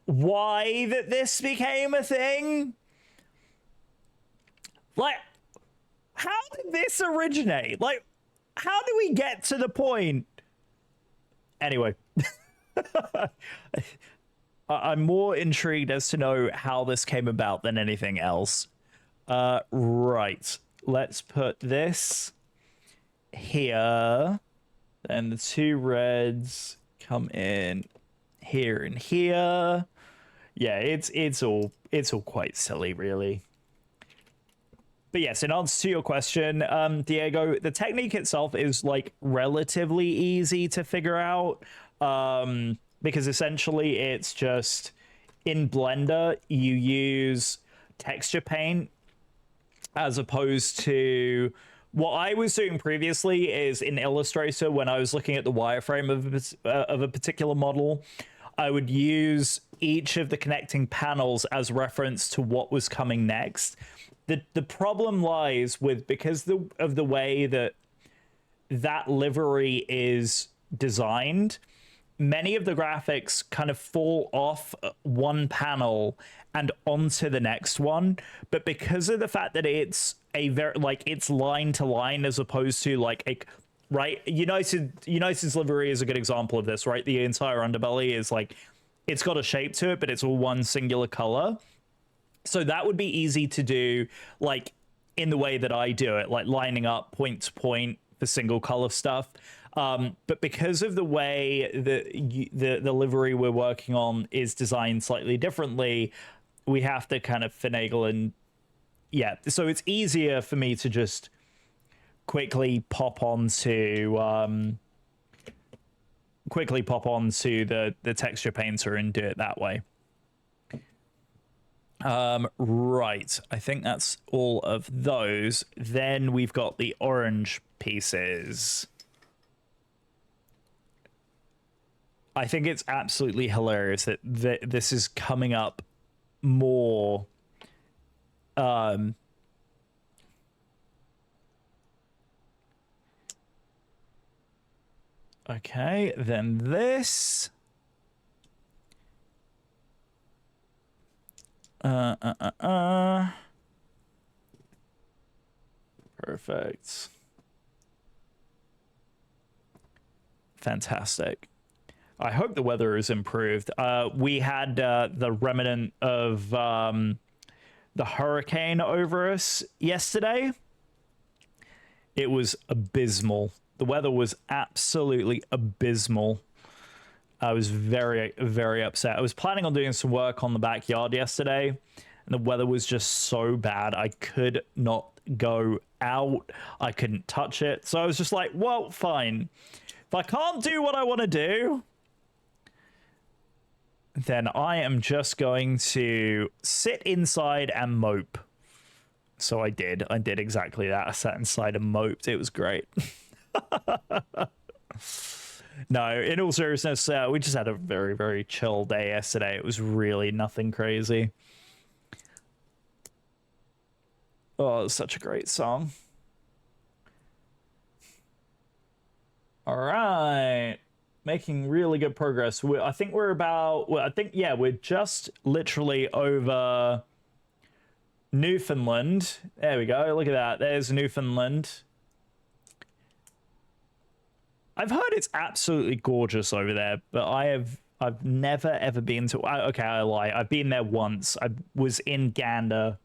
why that this became a thing. Like, how did this originate? Like, how do we get to the point? Anyway, I'm more intrigued as to know how this came about than anything else. Right. Let's put this here. Then the two reds come in here and here. Yeah, it's all quite silly, really. But yes, in answer to your question, Diego, the technique itself is like relatively easy to figure out, because essentially it's just in Blender you use texture paint as opposed to what I was doing previously is in Illustrator when I was looking at the wireframe of a particular model, I would use each of the connecting panels as reference to what was coming next. The problem lies with, because of the way that livery is designed, many of the graphics kind of fall off one panel and onto the next one. But because of the fact that it's a very, like, it's line to line as opposed to like a, right, United's livery is a good example of this, right? The entire underbelly is like, it's got a shape to it, but it's all one singular color. So that would be easy to do, like, in the way that I do it, like lining up point to point for single color stuff. But because of the way the livery we're working on is designed slightly differently, we have to kind of finagle and, yeah. So it's easier for me to just quickly pop onto the texture painter and do it that way. Right, I think that's all of those. Then we've got the orange pieces. I think it's absolutely hilarious that this is coming up more. Okay, then this. Perfect. Fantastic. I hope the weather is improved. We had the remnant of the hurricane over us yesterday. It was abysmal. The weather was absolutely abysmal. I was very, very upset. I was planning on doing some work on the backyard yesterday, and the weather was just so bad. I could not go out. I couldn't touch it. So I was just like, well, fine. If I can't do what I want to do, then I am just going to sit inside and mope. So I did. I did exactly that. I sat inside and moped. It was great. No, in all seriousness, we just had a very, very chill day yesterday. It was really nothing crazy. Oh, it's such a great song. All right. Making really good progress. I think we're about, well, yeah, we're just literally over Newfoundland. There we go. Look at that. There's Newfoundland. I've heard it's absolutely gorgeous over there, but I've never ever been to. Okay, I lie. I've been there once. I was in Gander.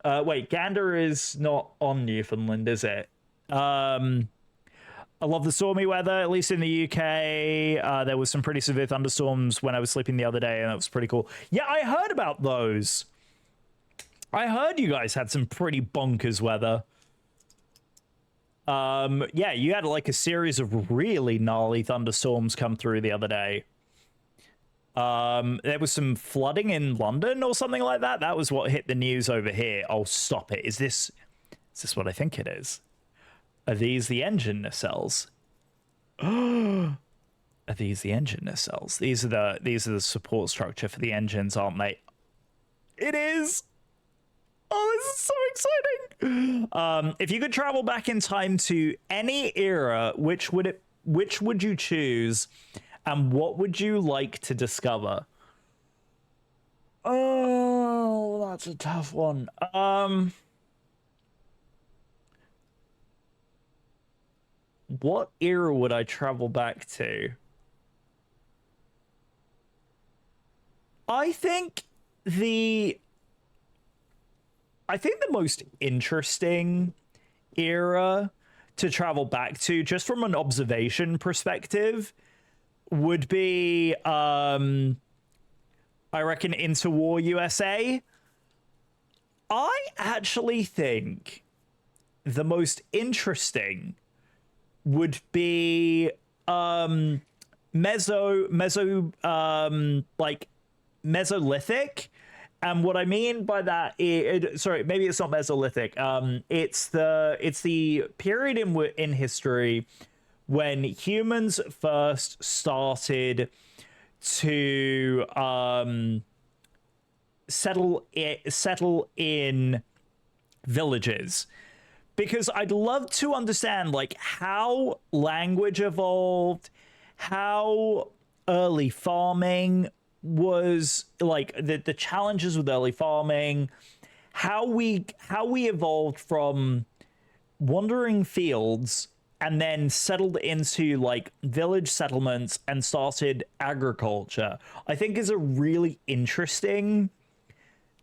Wait, Gander is not on Newfoundland, is it? I love the stormy weather, at least in the UK. There was some pretty severe thunderstorms when I was sleeping the other day, and that was pretty cool. Yeah, I heard about those. I heard you guys had some pretty bonkers weather. Yeah, you had like a series of really gnarly thunderstorms come through the other day. There was some flooding in London or something like that. That was what hit the news over here. Oh, stop it. Is this what I think it is? Are these the engine nacelles? Are these the engine nacelles? These are the support structure for the engines, aren't they? It is. Oh, this is so exciting. If you could travel back in time to any era, which would you choose, and what would you like to discover? Oh, that's a tough one. what era would I travel back to? I think the most interesting era to travel back to, just from an observation perspective, would be I reckon interwar USA. I actually think the most interesting would be Mesolithic. And what I mean by that is, sorry, maybe it's not Mesolithic. It's the period in history when humans first started to settle in villages. Because I'd love to understand like how language evolved, how early farming was, like the challenges with early farming, how we evolved from wandering fields and then settled into like village settlements and started agriculture, I think is a really interesting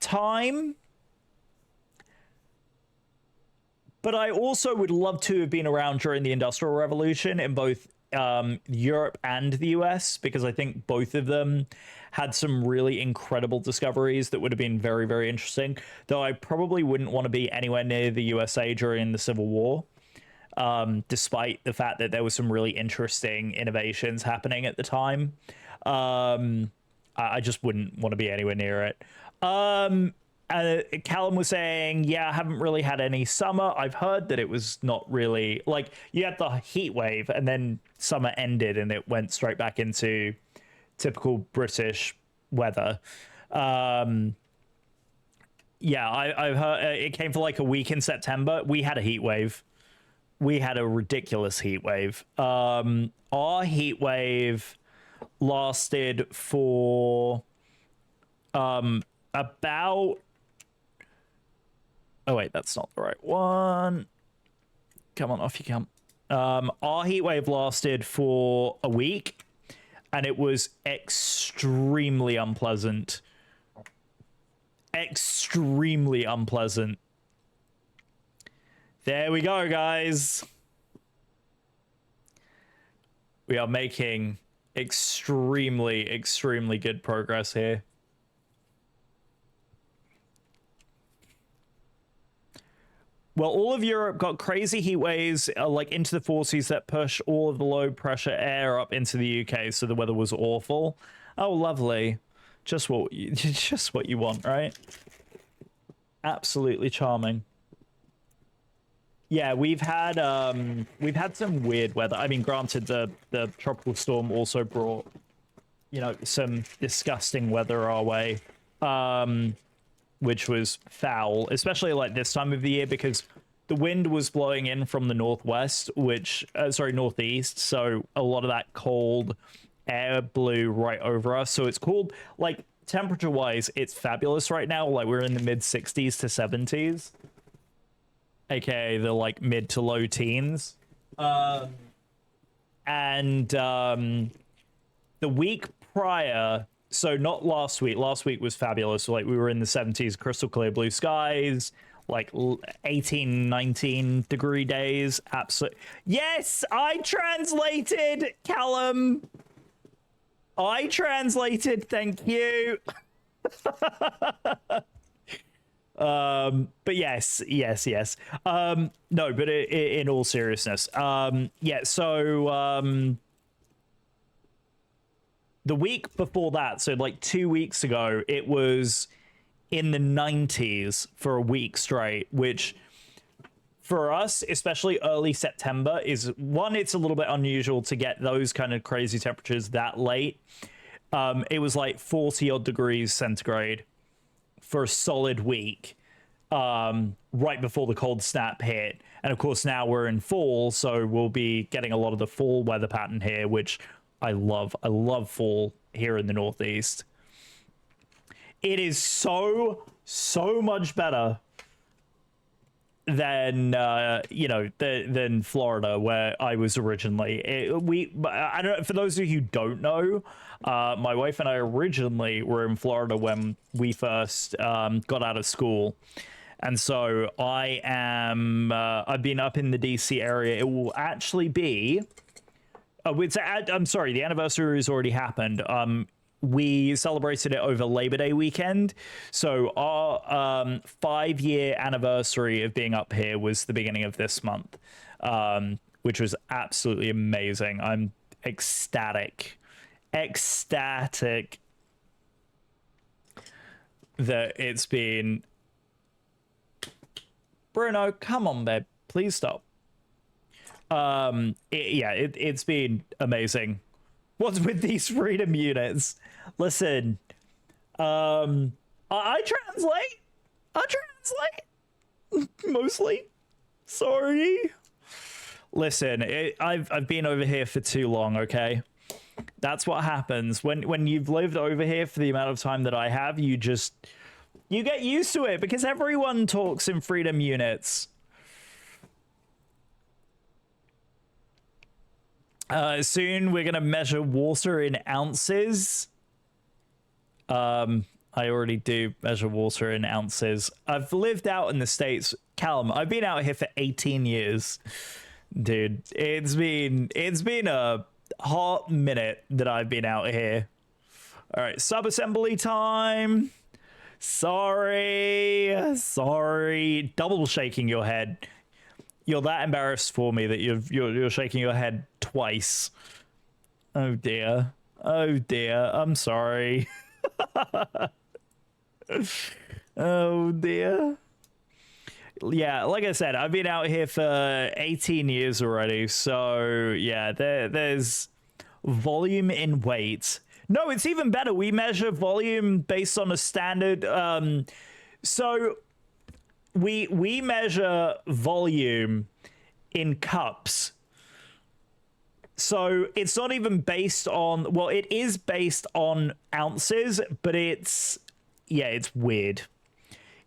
time. But I also would love to have been around during the Industrial Revolution in both Europe and the US, because I think both of them had some really incredible discoveries that would have been very, very interesting. Though I probably wouldn't want to be anywhere near the USA during the Civil War, despite the fact that there was some really interesting innovations happening at the time. I just wouldn't want to be anywhere near it. Callum was saying, yeah, I haven't really had any summer. I've heard that it was not really, like, you had the heat wave and then summer ended and it went straight back into typical British weather. Yeah, I've heard it came for like a week in September. We had a heat wave. We had a ridiculous heat wave. Our heat wave lasted for about... Oh, wait, that's not the right one. Come on, off you come. Our heat wave lasted for a week, and it was extremely unpleasant. Extremely unpleasant. There we go, guys. We are making extremely, extremely good progress here. Well, all of Europe got crazy heat waves like into the 40s that push all of the low pressure air up into the UK, so the weather was awful. Oh, lovely. Just what you want, right? Absolutely charming. Yeah, we've had some weird weather. I mean, granted, the tropical storm also brought, you know, some disgusting weather our way. Which was foul, especially like this time of the year, because the wind was blowing in from the northwest, northeast. So a lot of that cold air blew right over us. So it's cold, like temperature wise, it's fabulous right now. Like we're in the mid 60s to 70s, aka the like mid to low teens. The week prior, so not last week. Last week was fabulous. Like we were in the 70s, crystal clear blue skies, like 18, 19 degree days. Absolutely. Yes, I translated, Callum. I translated. Thank you. But yes. No, but in all seriousness, yeah. So, the week before that, so like 2 weeks ago, it was in the 90s for a week straight, which for us, especially early September, is one, it's a little bit unusual to get those kind of crazy temperatures that late. It was like 40 odd degrees centigrade for a solid week, right before the cold snap hit. And of course, now we're in fall, so we'll be getting a lot of the fall weather pattern here, which I love fall here in the Northeast. It is so much better than than Florida, where I was originally. I don't. For those of you who don't know, my wife and I originally were in Florida when we first got out of school, and so I've been up in the DC area. It will actually be. I'm sorry, the anniversary has already happened. We celebrated it over Labor Day weekend. So our 5-year anniversary of being up here was the beginning of this month, which was absolutely amazing. I'm ecstatic that it's been... Bruno, come on, babe. Please stop. It's been amazing. What's with these freedom units? Listen, I translate mostly. Sorry. Listen, I've been over here for too long. Okay, that's what happens when you've lived over here for the amount of time that I have. You get used to it because everyone talks in freedom units. Soon we're gonna measure water in ounces. I already do measure water in ounces. I've lived out in the States. Callum, I've been out here for 18 years. Dude, it's been a hot minute that I've been out here. All right, sub-assembly time. Sorry. Double shaking your head. You're that embarrassed for me that you're shaking your head twice. Oh dear. I'm sorry. Oh dear. Yeah, like I said, I've been out here for 18 years already. So yeah, there's volume in weight. No, it's even better. We measure volume based on a standard. So we measure volume in cups. So it's not even based on, well, it is based on ounces, but it's weird.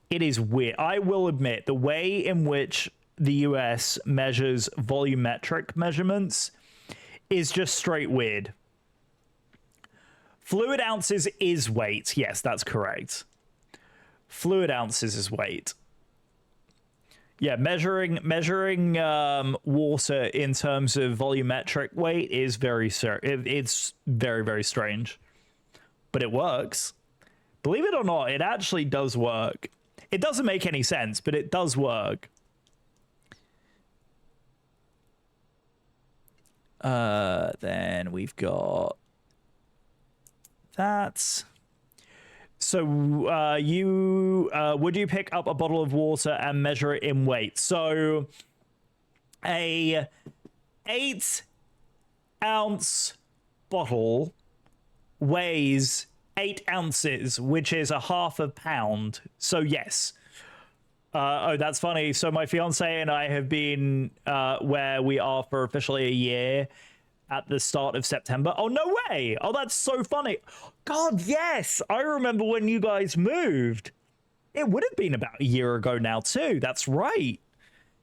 It is weird. I will admit, the way in which the US measures volumetric measurements is just straight weird. Fluid ounces is weight. Yes, that's correct. Fluid ounces is weight. Yeah, measuring water in terms of volumetric weight is it's very, very strange. But it works. Believe it or not, it actually does work. It doesn't make any sense, but it does work. Then we've got that. So would you pick up a bottle of water and measure it in weight? So a 8-ounce bottle weighs 8 ounces, which is a half a pound. So yes. Oh, that's funny. So my fiance and I have been where we are for officially a year at the start of September. Oh, no way. Oh, that's so funny. God, yes. I remember when you guys moved. It would have been about a year ago now, too. That's right.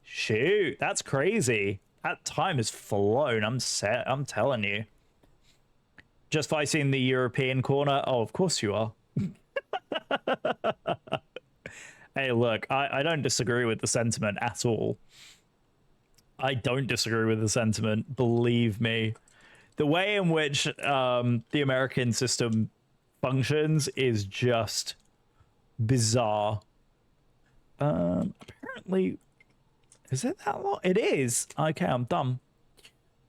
Shoot, that's crazy. That time has flown. I'm telling you. Just facing the European corner. Oh, of course you are. Hey, look, I don't disagree with the sentiment at all. I don't disagree with the sentiment, believe me. The way in which the American system functions is just bizarre. Apparently, is it that long? It is. Okay, I'm dumb.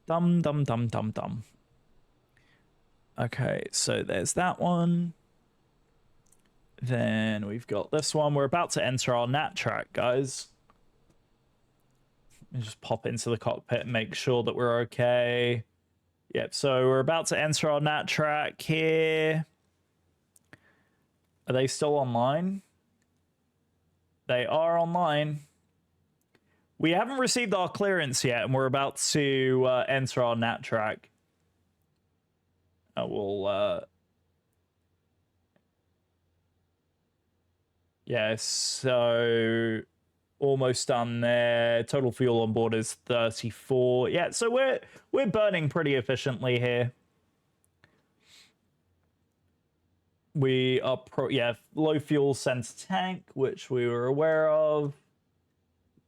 Dumb. Okay, so there's that one. Then we've got this one. We're about to enter our nat track, guys. Let me just pop into the cockpit and make sure that we're okay. Yep, so we're about to enter our nat track here. Are they still online? They are online. We haven't received our clearance yet, and we're about to enter our nat track. Yeah, so almost done there. Total fuel on board is 34. Yeah, so we're burning pretty efficiently here. We are low fuel sense tank, which we were aware of.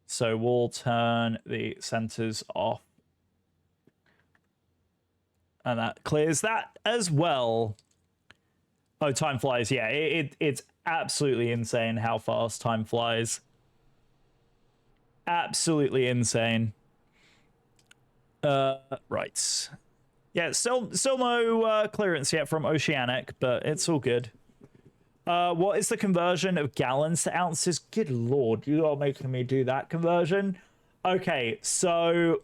So we'll turn the sensors off. And that clears that as well. Oh, time flies. Yeah, it's absolutely insane how fast time flies. Absolutely insane. Right. Yeah, still no clearance yet from Oceanic, but it's all good. What is the conversion of gallons to ounces? Good lord, you are making me do that conversion. Okay, so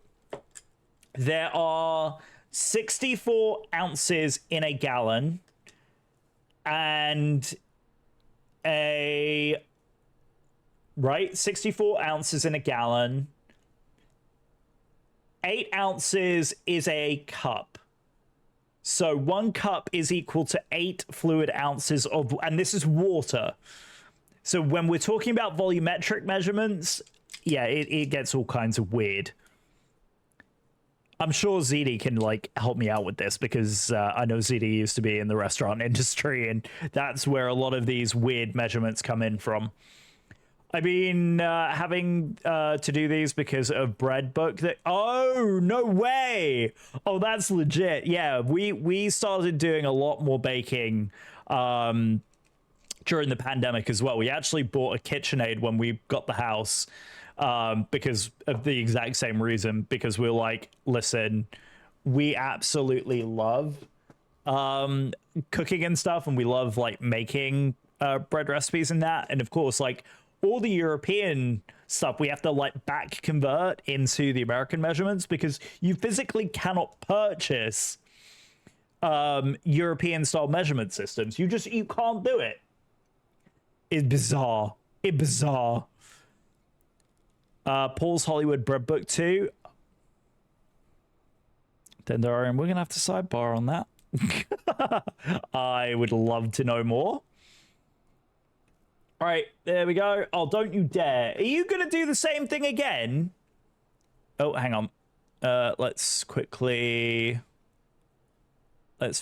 there are 64 ounces in a gallon and 64 ounces in a gallon. 8 ounces is a cup. So 1 cup is equal to 8 fluid ounces of, and this is water. So when we're talking about volumetric measurements, yeah, it gets all kinds of weird. I'm sure ZD can like help me out with this because I know ZD used to be in the restaurant industry, and that's where a lot of these weird measurements come in from. I've been having to do these because of bread book. Oh, no way. Oh, that's legit. Yeah, we started doing a lot more baking during the pandemic as well. We actually bought a KitchenAid when we got the house because of the exact same reason, because we're like, listen, we absolutely love cooking and stuff, and we love like making bread recipes and that. And of course, like, all the European stuff we have to like back convert into the American measurements because you physically cannot purchase European style measurement systems. You can't do it. It's bizarre. It's bizarre. Paul's Hollywood Bread Book 2. Dendarian, we're gonna have to sidebar on that. I would love to know more. All right, there we go. Oh, don't you dare. Are you going to do the same thing again? Oh, hang on. Let's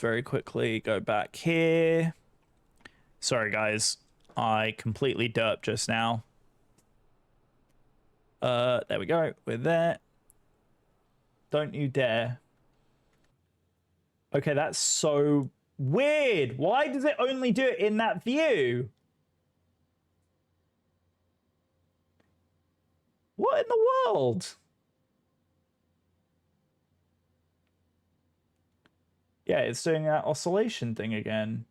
very quickly go back here. Sorry, guys. I completely derped just now. There we go. We're there. Don't you dare. Okay, that's so weird. Why does it only do it in that view? What in the world? Yeah, it's doing that oscillation thing again.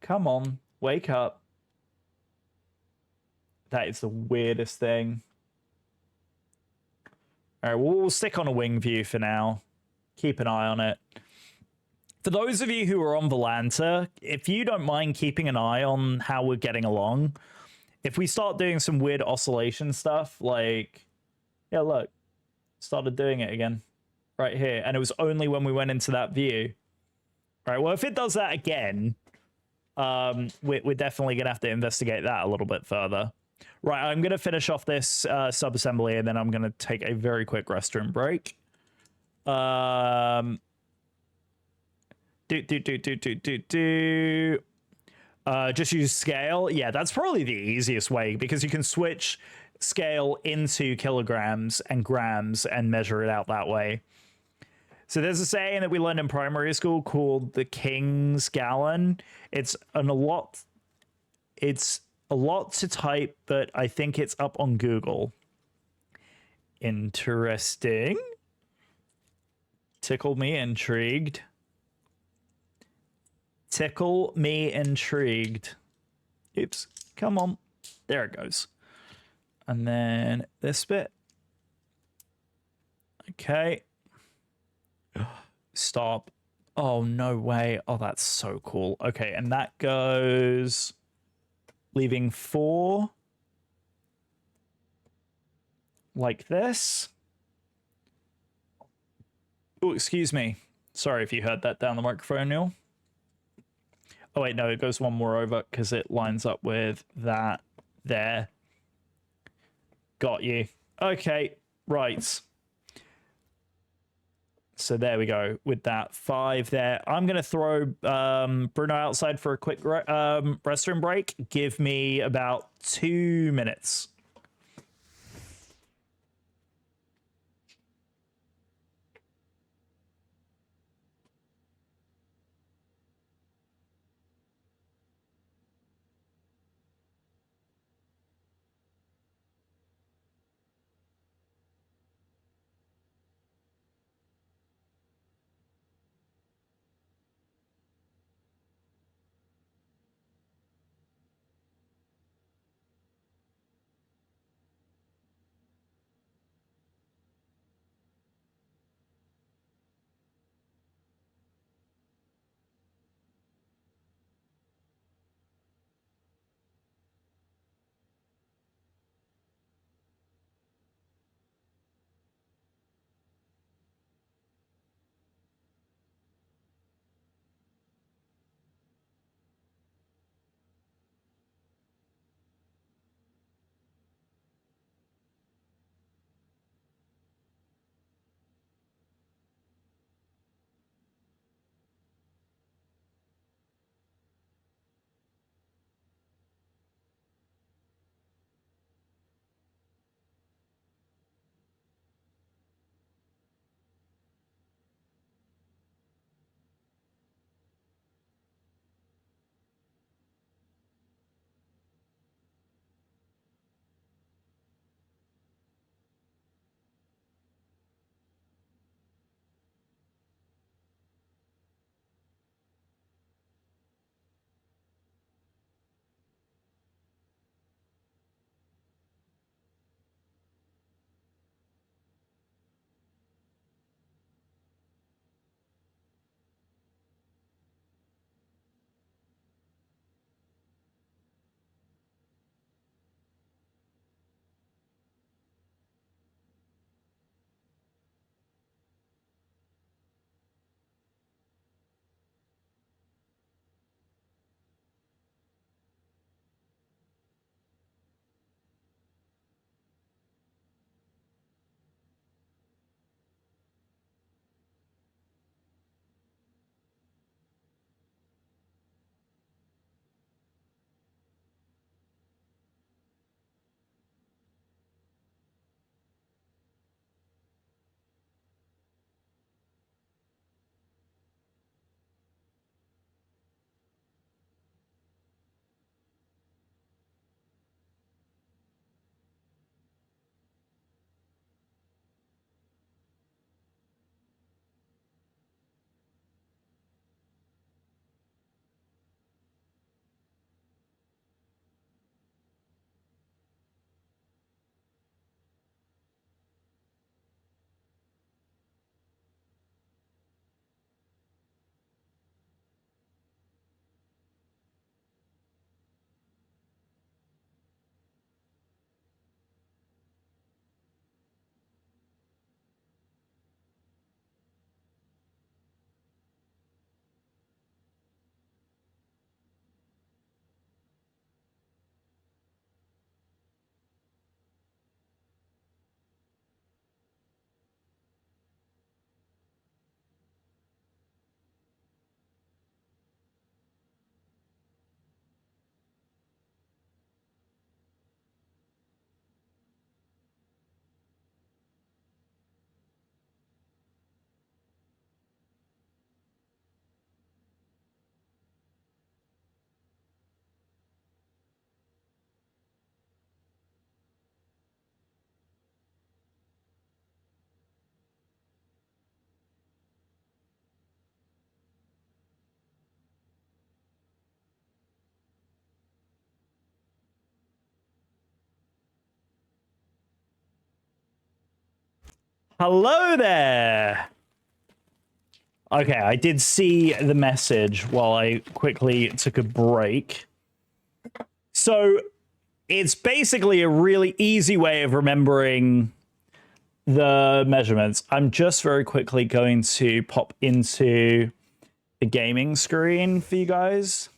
Come on, wake up. That is the weirdest thing. All right, we'll stick on a wing view for now. Keep an eye on it. For those of you who are on Volanta, if you don't mind keeping an eye on how we're getting along, if we start doing some weird oscillation stuff, like, yeah, look, started doing it again right here. And it was only when we went into that view. All right, well, if it does that again, we're definitely going to have to investigate that a little bit further. Right, I'm going to finish off this sub-assembly, and then I'm going to take a very quick restroom break. Just use scale. Yeah, that's probably the easiest way because you can switch scale into kilograms and grams and measure it out that way. So there's a saying that we learned in primary school called the King's Gallon. It's a lot to type, but I think it's up on Google. Interesting. Tickle me intrigued. Tickle me intrigued. Oops. Come on. There it goes. And then this bit. Okay. Stop. Oh, no way. Oh, that's so cool. Okay, and that goes... leaving 4. Like this. Oh, excuse me. Sorry if you heard that down the microphone, Neil. Oh, wait, no, it goes one more over because it lines up with that there. Got you. Okay, right. So there we go with that 5 there. I'm going to throw Bruno outside for a quick restroom break. Give me about 2 minutes. Hello there. Okay, I did see the message while I quickly took a break. So it's basically a really easy way of remembering the measurements. I'm just very quickly going to pop into the gaming screen for you guys.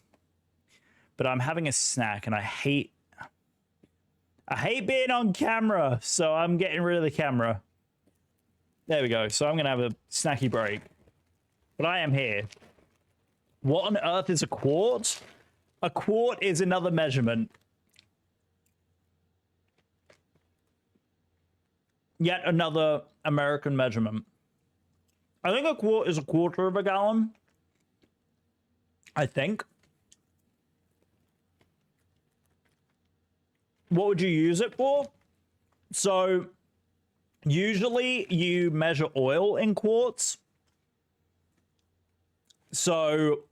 But I'm having a snack and I hate I hate being on camera, so I'm getting rid of the camera. There we go. So I'm going to have a snacky break. But I am here. What on earth is a quart? A quart is another measurement. Yet another American measurement. I think a quart is a quarter of a gallon. I think. What would you use it for? So, usually you measure oil in quarts. So,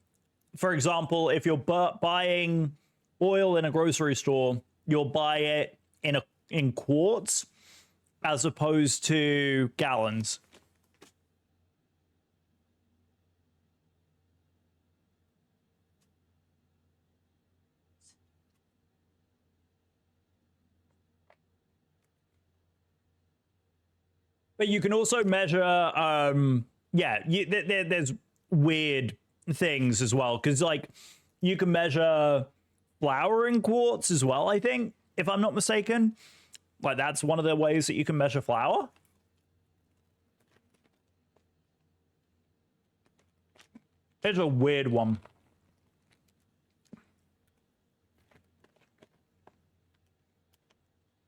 for example, if you're buying oil in a grocery store, you'll buy it in quarts as opposed to gallons. But you can also measure, there's weird things as well. Because, like, you can measure flour in quarts as well, I think, if I'm not mistaken. Like, that's one of the ways that you can measure flour. It's a weird one.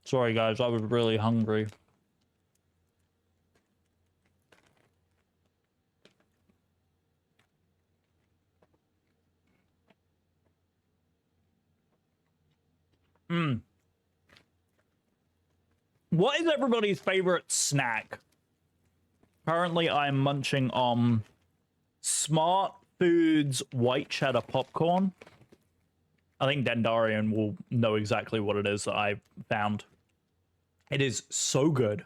Sorry, guys, I was really hungry. What is everybody's favorite snack? Currently, I'm munching on Smart Foods white cheddar popcorn. I think Dendarian will know exactly what it is that I found. It is so good.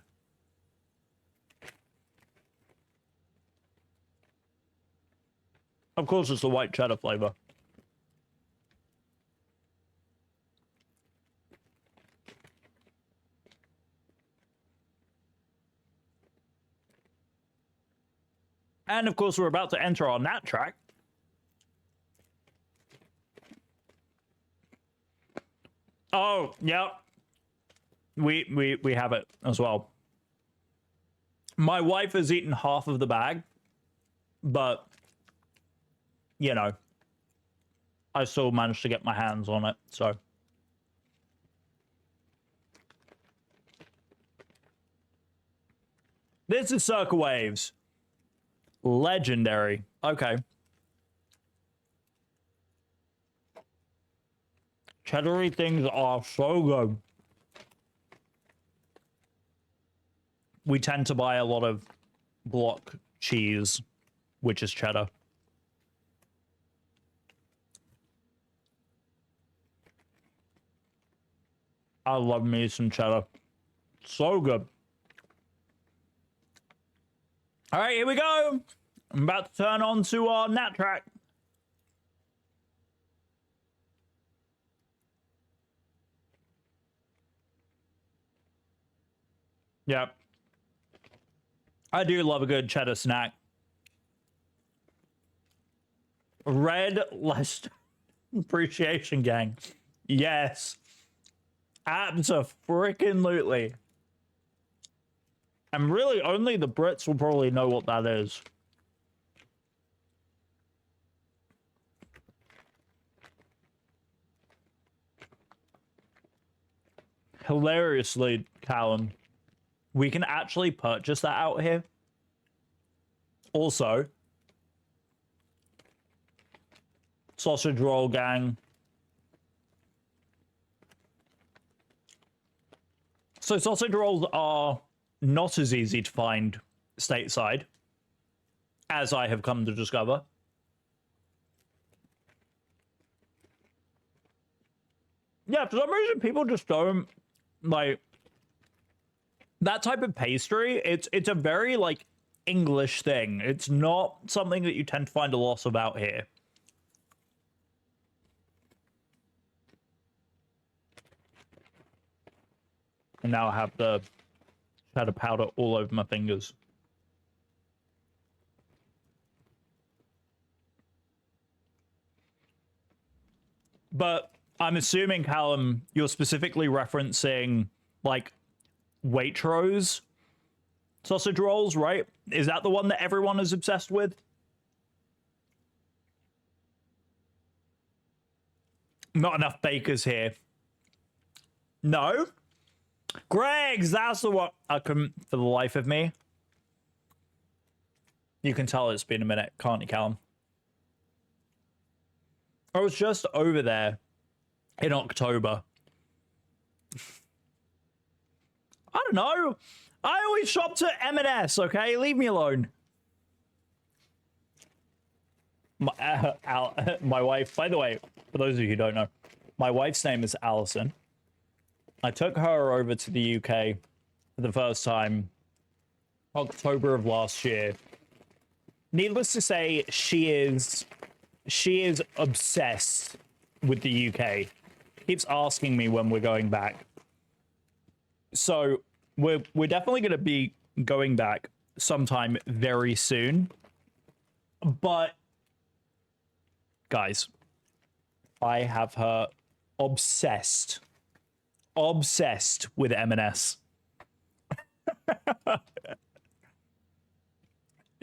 Of course, it's the white cheddar flavor. And of course, we're about to enter our nat track. Oh, yeah. We have it as well. My wife has eaten half of the bag, but you know, I still managed to get my hands on it, so. This is Circa Waves. Legendary. Okay. Cheddary things are so good. We tend to buy a lot of block cheese, which is cheddar. I love me some cheddar. So good. All right, here we go. I'm about to turn on to our nat track. Yep. I do love a good cheddar snack. Red Lester Appreciation Gang. Yes. Abso-freaking-lutely. And really, only the Brits will probably know what that is. Hilariously, Callum, we can actually purchase that out here. Also, Sausage Roll Gang. So sausage rolls are not as easy to find stateside, as I have come to discover. Yeah, for some reason, people just don't, like, that type of pastry, it's a very, like, English thing. It's not something that you tend to find a lot of out here. And now I have the cheddar powder all over my fingers. But I'm assuming, Callum, you're specifically referencing, like, Waitrose sausage rolls, right? Is that the one that everyone is obsessed with? Not enough bakers here. No? Greg's, that's the one. I couldn't, for the life of me. You can tell it's been a minute, can't you, Callum? I was just over there in October. I don't know. I always shop to M&S, okay? Leave me alone. My wife, by the way, for those of you who don't know, my wife's name is Alison. I took her over to the UK for the first time October of last year. Needless to say, she is obsessed with the UK. Keeps asking me when we're going back. So we're definitely going to be going back sometime very soon. But guys, I have her obsessed with M&S.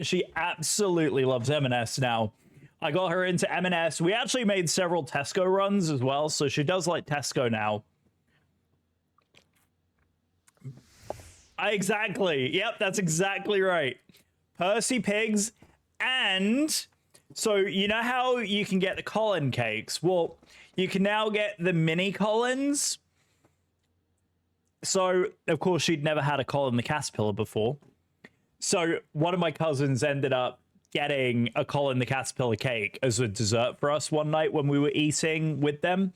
She absolutely loves M&S now. I got her into M&S. We actually made several Tesco runs as well, so she does like Tesco now. Exactly. Yep, that's exactly right. Percy Pigs, and so you know how you can get the Colin cakes? Well, you can now get the mini Collins. So, of course, she'd never had a Colin the Caterpillar before. So one of my cousins ended up getting a Colin the Caterpillar cake as a dessert for us one night when we were eating with them.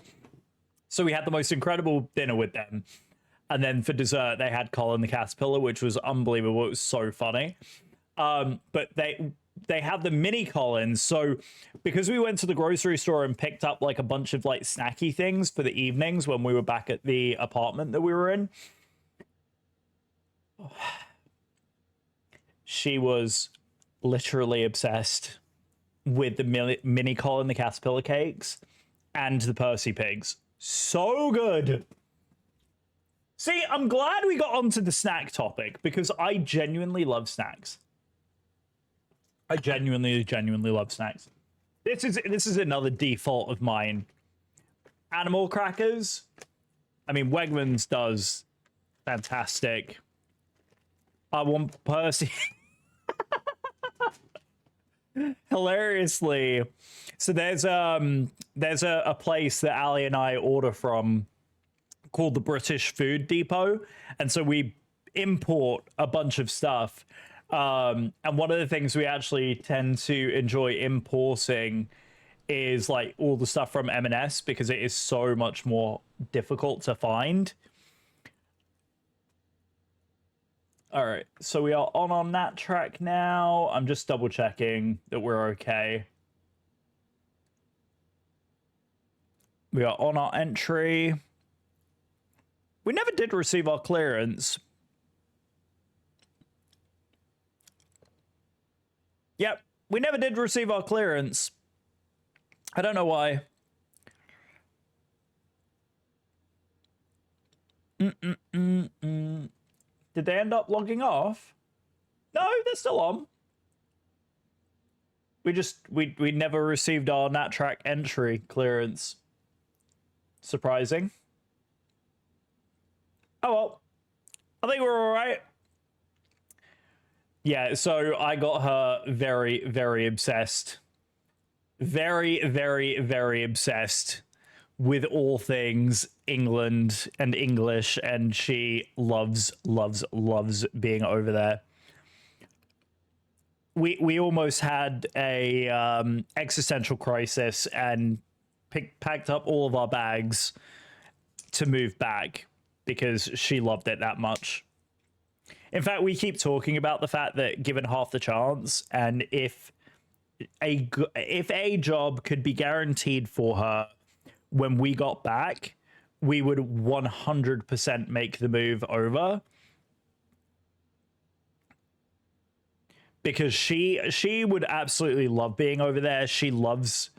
So we had the most incredible dinner with them. And then for dessert, they had Colin the Caterpillar, which was unbelievable. It was so funny. But they have the mini Collins. So because we went to the grocery store and picked up like a bunch of like snacky things for the evenings when we were back at the apartment that we were in, she was literally obsessed with the mini Colin the Caterpillar cakes and the Percy Pigs. So good. See, I'm glad we got onto the snack topic because I genuinely love snacks. I genuinely love snacks. This is another default of mine. Animal crackers. I mean, Wegmans does fantastic. I want Percy. Hilariously, so there's a place that Ali and I order from called the British Food Depot, and so we import a bunch of stuff. And one of the things we actually tend to enjoy importing is like all the stuff from M&S because it is so much more difficult to find. All right, so we are on that track now. I'm just double checking that we're okay. We are on our entry. We never did receive our clearance. Yep, we never did receive our clearance. I don't know why. Did they end up logging off? No, they're still on. We never received our NatTrack entry clearance. Surprising. Oh well. I think we're all right. Yeah, so I got her very, very obsessed. Very, very, very obsessed with all things England and English, and she loves being over there. We almost had a existential crisis and packed up all of our bags to move back because she loved it that much. In fact, we keep talking about the fact that given half the chance, and if a job could be guaranteed for her when we got back, we would 100% make the move over. Because she would absolutely love being over there. She loves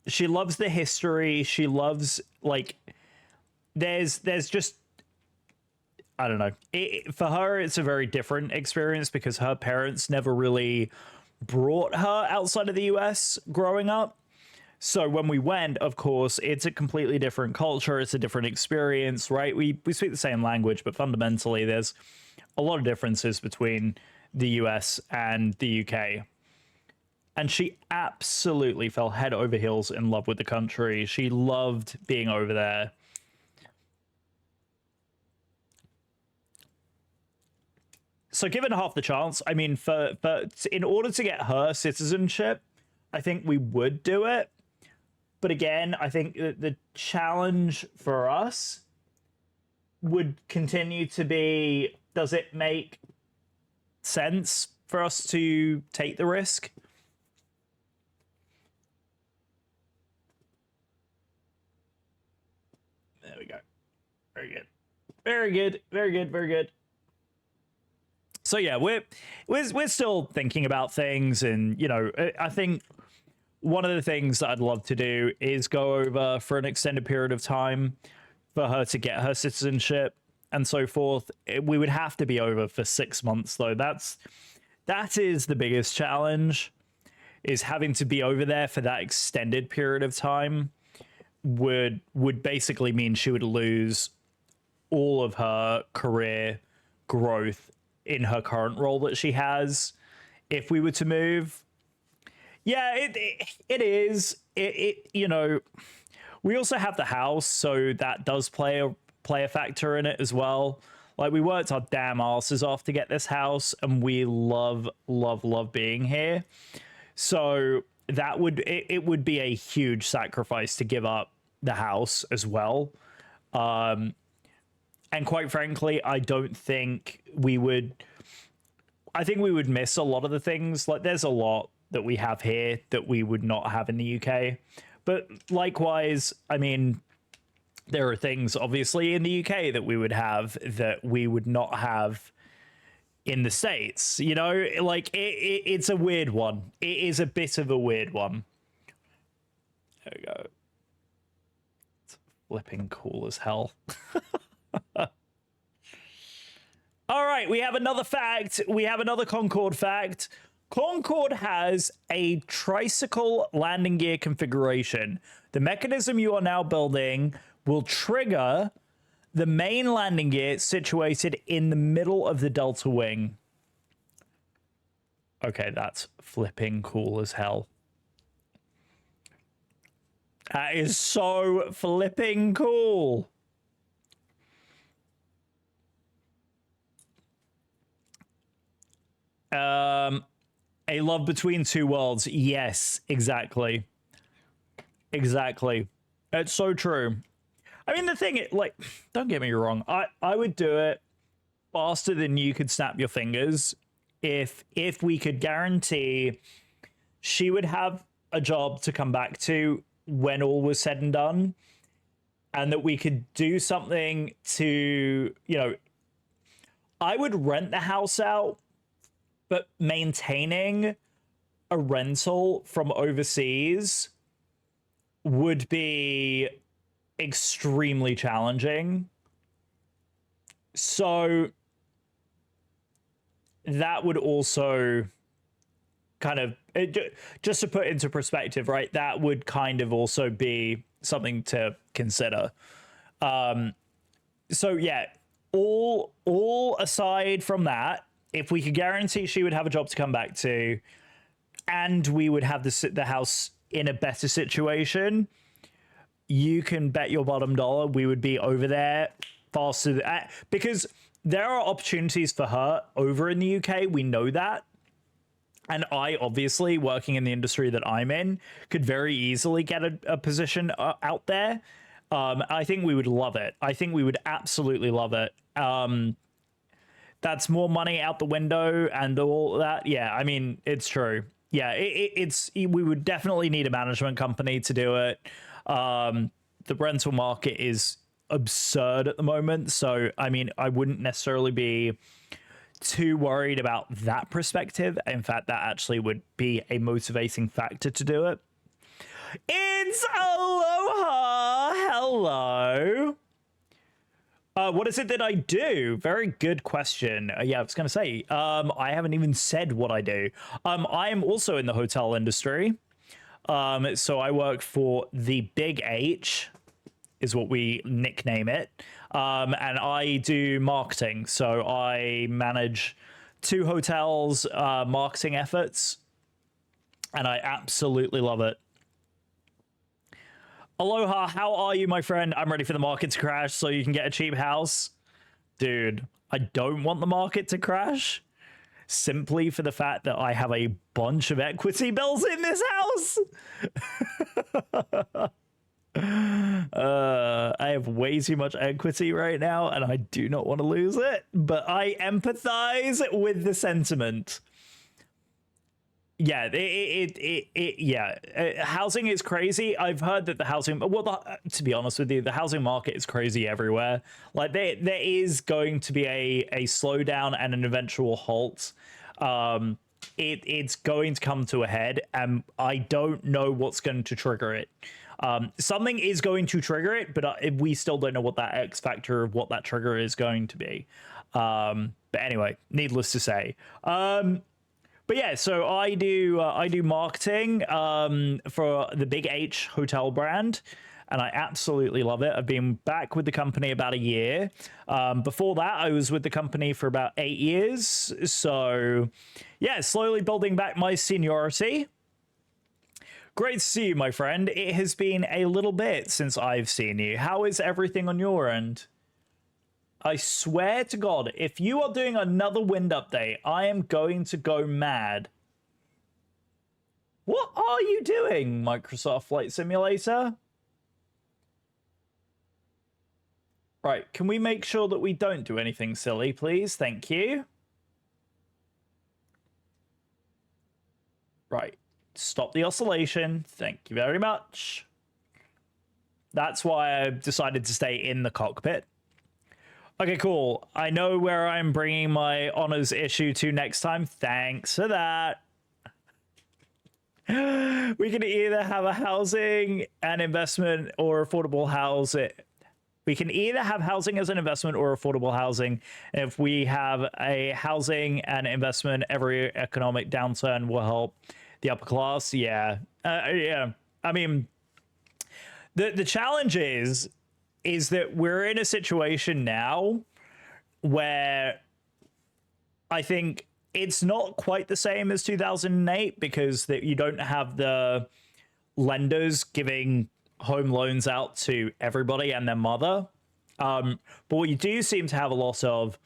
she loves the history. She loves, like, there's just, I don't know. For her, it's a very different experience because her parents never really brought her outside of the US growing up. So when we went, of course, it's a completely different culture. It's a different experience, right? We speak the same language, but fundamentally there's a lot of differences between the US and the UK. And she absolutely fell head over heels in love with the country. She loved being over there. So given half the chance, I mean, in order to get her citizenship, I think we would do it. But again, I think the challenge for us would continue to be, does it make sense for us to take the risk? There we go. Very good. Very good. Very good. Very good. So yeah, we're still thinking about things, and you know, I think one of the things that I'd love to do is go over for an extended period of time for her to get her citizenship and so forth. We would have to be over for 6 months though. That is the biggest challenge, is having to be over there for that extended period of time would basically mean she would lose all of her career growth in her current role that she has if we were to move. Yeah, it is. It you know, we also have the house, so that does play a factor in it as well. Like, we worked our damn asses off to get this house, and we love being here. So that it would be a huge sacrifice to give up the house as well. And quite frankly, I don't think we would. I think we would miss a lot of the things. Like, there's a lot that we have here that we would not have in the UK. But likewise, I mean, there are things obviously in the UK that we would have that we would not have in the States. You know, like, it's a weird one. It is a bit of a weird one. There we go. It's flipping cool as hell. All right, we have another fact. We have another Concord fact. Concord has a tricycle landing gear configuration. The mechanism you are now building will trigger the main landing gear situated in the middle of the delta wing. Okay, that's flipping cool as hell. That is so flipping cool. A love between two worlds. Yes, exactly. Exactly. It's so true. I mean, the thing, like, don't get me wrong. I would do it faster than you could snap your fingers if we could guarantee she would have a job to come back to when all was said and done, and that we could do something to, you know, I would rent the house out, but maintaining a rental from overseas would be extremely challenging. So that would also kind of, just to put into perspective, right? That would kind of also be something to consider. So yeah, all aside from that, if we could guarantee she would have a job to come back to, and we would have the house in a better situation, you can bet your bottom dollar we would be over there faster. Because there are opportunities for her over in the UK. We know that. And I, obviously, working in the industry that I'm in, could very easily get a position out there. I think we would love it. I think we would absolutely love it. That's more money out the window and all that. Yeah, I mean, it's true. Yeah, we would definitely need a management company to do it. The rental market is absurd at the moment. So, I mean, I wouldn't necessarily be too worried about that perspective. In fact, that actually would be a motivating factor to do it. It's Aloha! Hello! What is it that I do? Very good question. Yeah, I was going to say, I haven't even said what I do. I am also in the hotel industry. So I work for the Big H, is what we nickname it. And I do marketing. So I manage 2 hotels' marketing efforts. And I absolutely love it. Aloha, how are you, my friend? I'm ready for the market to crash so you can get a cheap house. Dude, I don't want the market to crash. Simply for the fact that I have a bunch of equity bills in this house. I have way too much equity right now, and I do not want to lose it. But I empathize with the sentiment. Yeah, housing is crazy. I've heard that the housing, to be honest with you, the housing market is crazy everywhere. Like there is going to be a slowdown and an eventual halt. It's going to come to a head, and I don't know what's going to trigger it. Something is going to trigger it, but we still don't know what that X factor of what that trigger is going to be. But anyway, needless to say. But yeah, so I do marketing for the Big H hotel brand, and I absolutely love it. I've been back with the company about a year. Before that, I was with the company for about 8 years. So yeah, slowly building back my seniority. Great to see you, my friend. It has been a little bit since I've seen you. How is everything on your end? I swear to God, if you are doing another wind update, I am going to go mad. What are you doing, Microsoft Flight Simulator? Right, can we make sure that we don't do anything silly, please? Thank you. Right, stop the oscillation. Thank you very much. That's why I decided to stay in the cockpit. Okay, cool. I know where I'm bringing my honors issue to next time. Thanks for that. We can either have a housing and investment or affordable housing. We can either have housing as an investment or affordable housing. If we have a housing and investment, every economic downturn will help the upper class. Yeah. Yeah. I mean, the challenge is that we're in a situation now where I think it's not quite the same as 2008 because you don't have the lenders giving home loans out to everybody and their mother. But what you do seem to have a lot of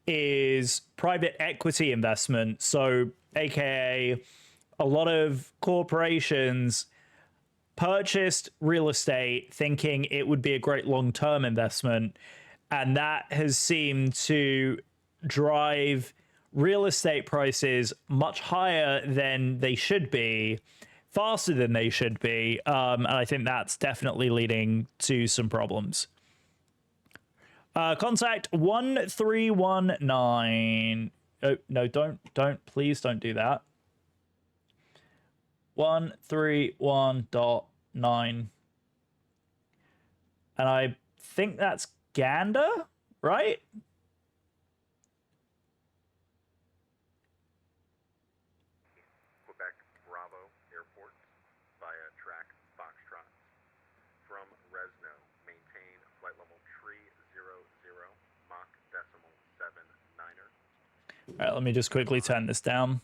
is private equity investment. So AKA a lot of corporations purchased real estate thinking it would be a great long-term investment, and that has seemed to drive real estate prices much higher than they should be, faster than they should be, and I think that's definitely leading to some problems. Contact 1319. Oh no, don't please don't do that. 131.9. And I think that's Gander, right? Quebec Bravo Airport via track Foxtrot. From Resno, maintain flight level 300, Mach decimal 79er. All right, let me just quickly turn this down.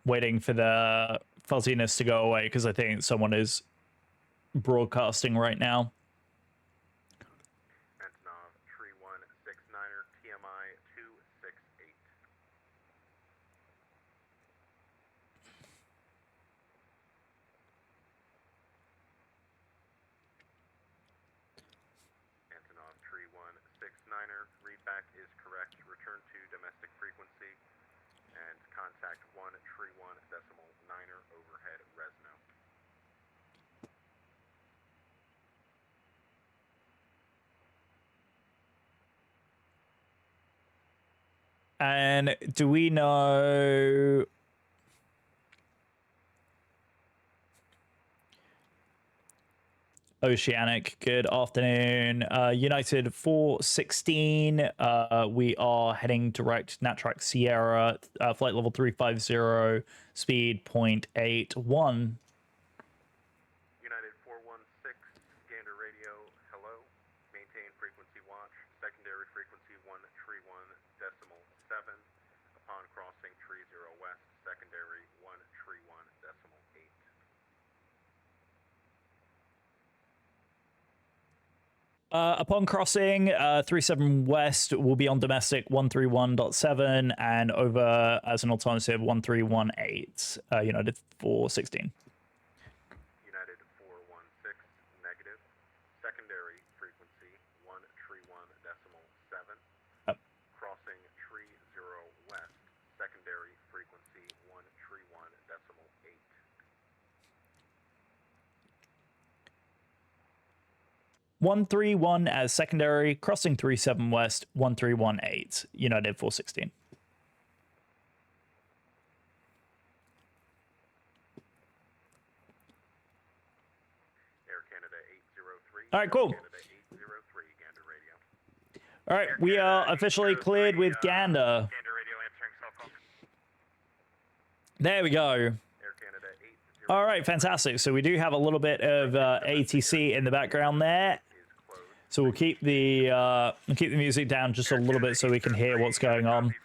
Waiting for the fuzziness to go away because I think someone is broadcasting right now. Antonov 3169er, TMI 268. Antonov 3169er, readback is correct. Return to domestic domestic frequency, and contact 131.9er overhead Resno. And do we know... Oceanic, good afternoon. United 416, we are heading direct Natrac Sierra, flight level 350, speed 0.81. United 416, Gander Radio, hello. Maintain frequency watch, secondary frequency 131.7. Upon crossing 30 west, secondary 131.8. Upon crossing 37 west, we'll be on domestic 131.7 and over as an alternative 1318, United 416. United 416, negative. Secondary frequency 131.7. Crossing 30 west, secondary frequency 131.8. 131 as secondary, crossing 37 west, 1318, United 416. Air Canada 803. All right, cool. Canada 803, Gander Radio. All right, we are officially cleared with Gander. Gander Radio answering cell call. There we go. Air Canada 803. All right, fantastic. So we do have a little bit of ATC in the background there. So we'll keep the music down just a little bit so we can hear what's going on.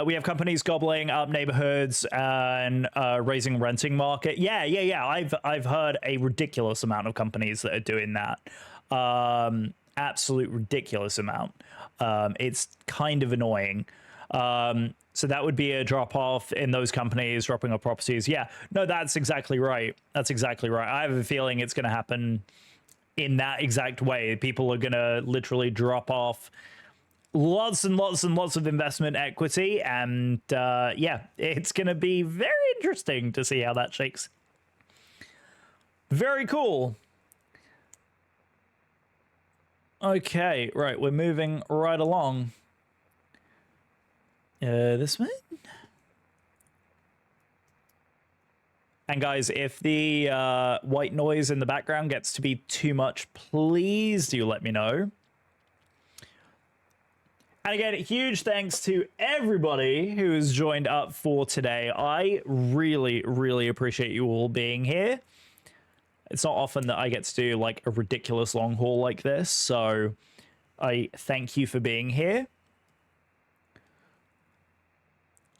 We have companies gobbling up neighborhoods and raising renting market. Yeah. I've heard a ridiculous amount of companies that are doing that. Absolute ridiculous amount. It's kind of annoying. So that would be a drop off in those companies dropping off properties. Yeah, no, that's exactly right. That's exactly right. I have a feeling it's going to happen in that exact way. People are going to literally drop off lots and lots and lots of investment equity. And yeah, it's going to be very interesting to see how that shakes. Very cool. Okay, right. We're moving right along. This way? And guys, if the white noise in the background gets to be too much, please do let me know. And again, huge thanks to everybody who has joined up for today. I really, really appreciate you all being here. It's not often that I get to do like a ridiculous long haul like this, so I thank you for being here.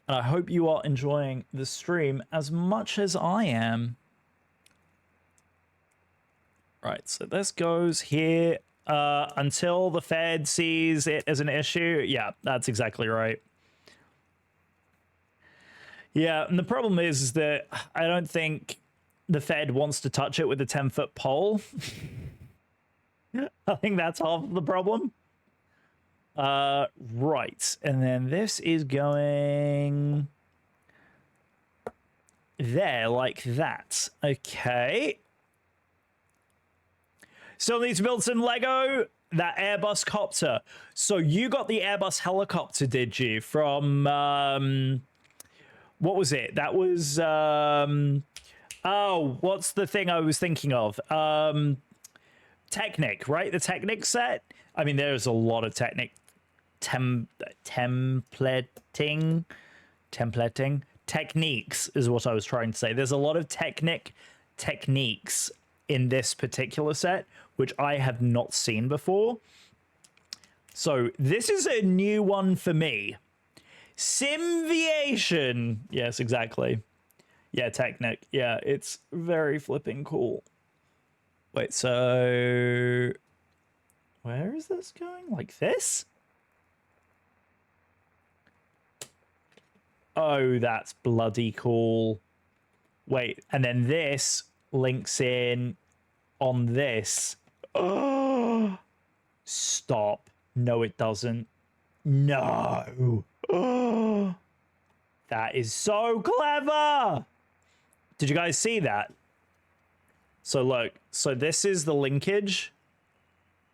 And I hope you are enjoying the stream as much as I am. Right, so this goes here until the Fed sees it as an issue. Yeah, that's exactly right. Yeah, and the problem is that I don't think the Fed wants to touch it with a 10-foot pole. I think that's half of the problem. Right, and then this is going there like that. Okay. Still need to build some Lego. That Airbus copter. So you got the Airbus helicopter, did you? From what was it? That was oh, what's the thing I was thinking of? Technic, right? The Technic set. I mean, there's a lot of Technic templating techniques is what I was trying to say. There's a lot of techniques in this particular set which I have not seen before, so this is a new one for me. Simviation, yes, exactly. Yeah, Technic. Yeah, it's very flipping cool. Wait, so where is this going? Like this? Oh, that's bloody cool. Wait, and then this links in on this. Oh, Stop. No, it doesn't. No. That is so clever. Did you guys see that? So look, so this is the linkage.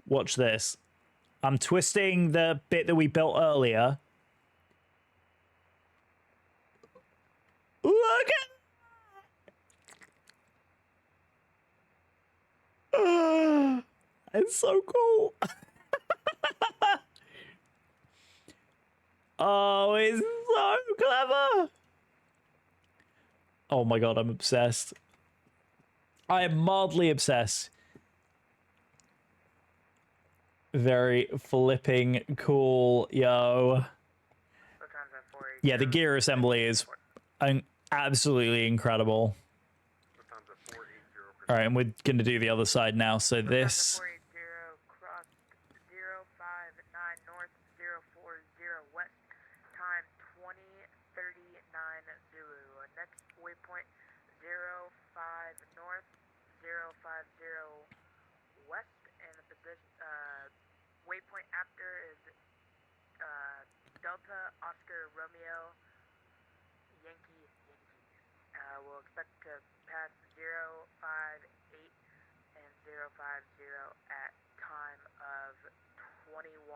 Watch this. I'm twisting the bit that we built earlier. Look at it's so cool. Oh, it's so clever. Oh my god, I'm obsessed. I am mildly obsessed. Very flipping cool, yo. Yeah, the gear assembly is absolutely incredible. All right, and we're gonna do the other side now. So this. Waypoint after is Delta Oscar Romeo Yankee. We'll expect to pass 058 and 050 at time of 21:10.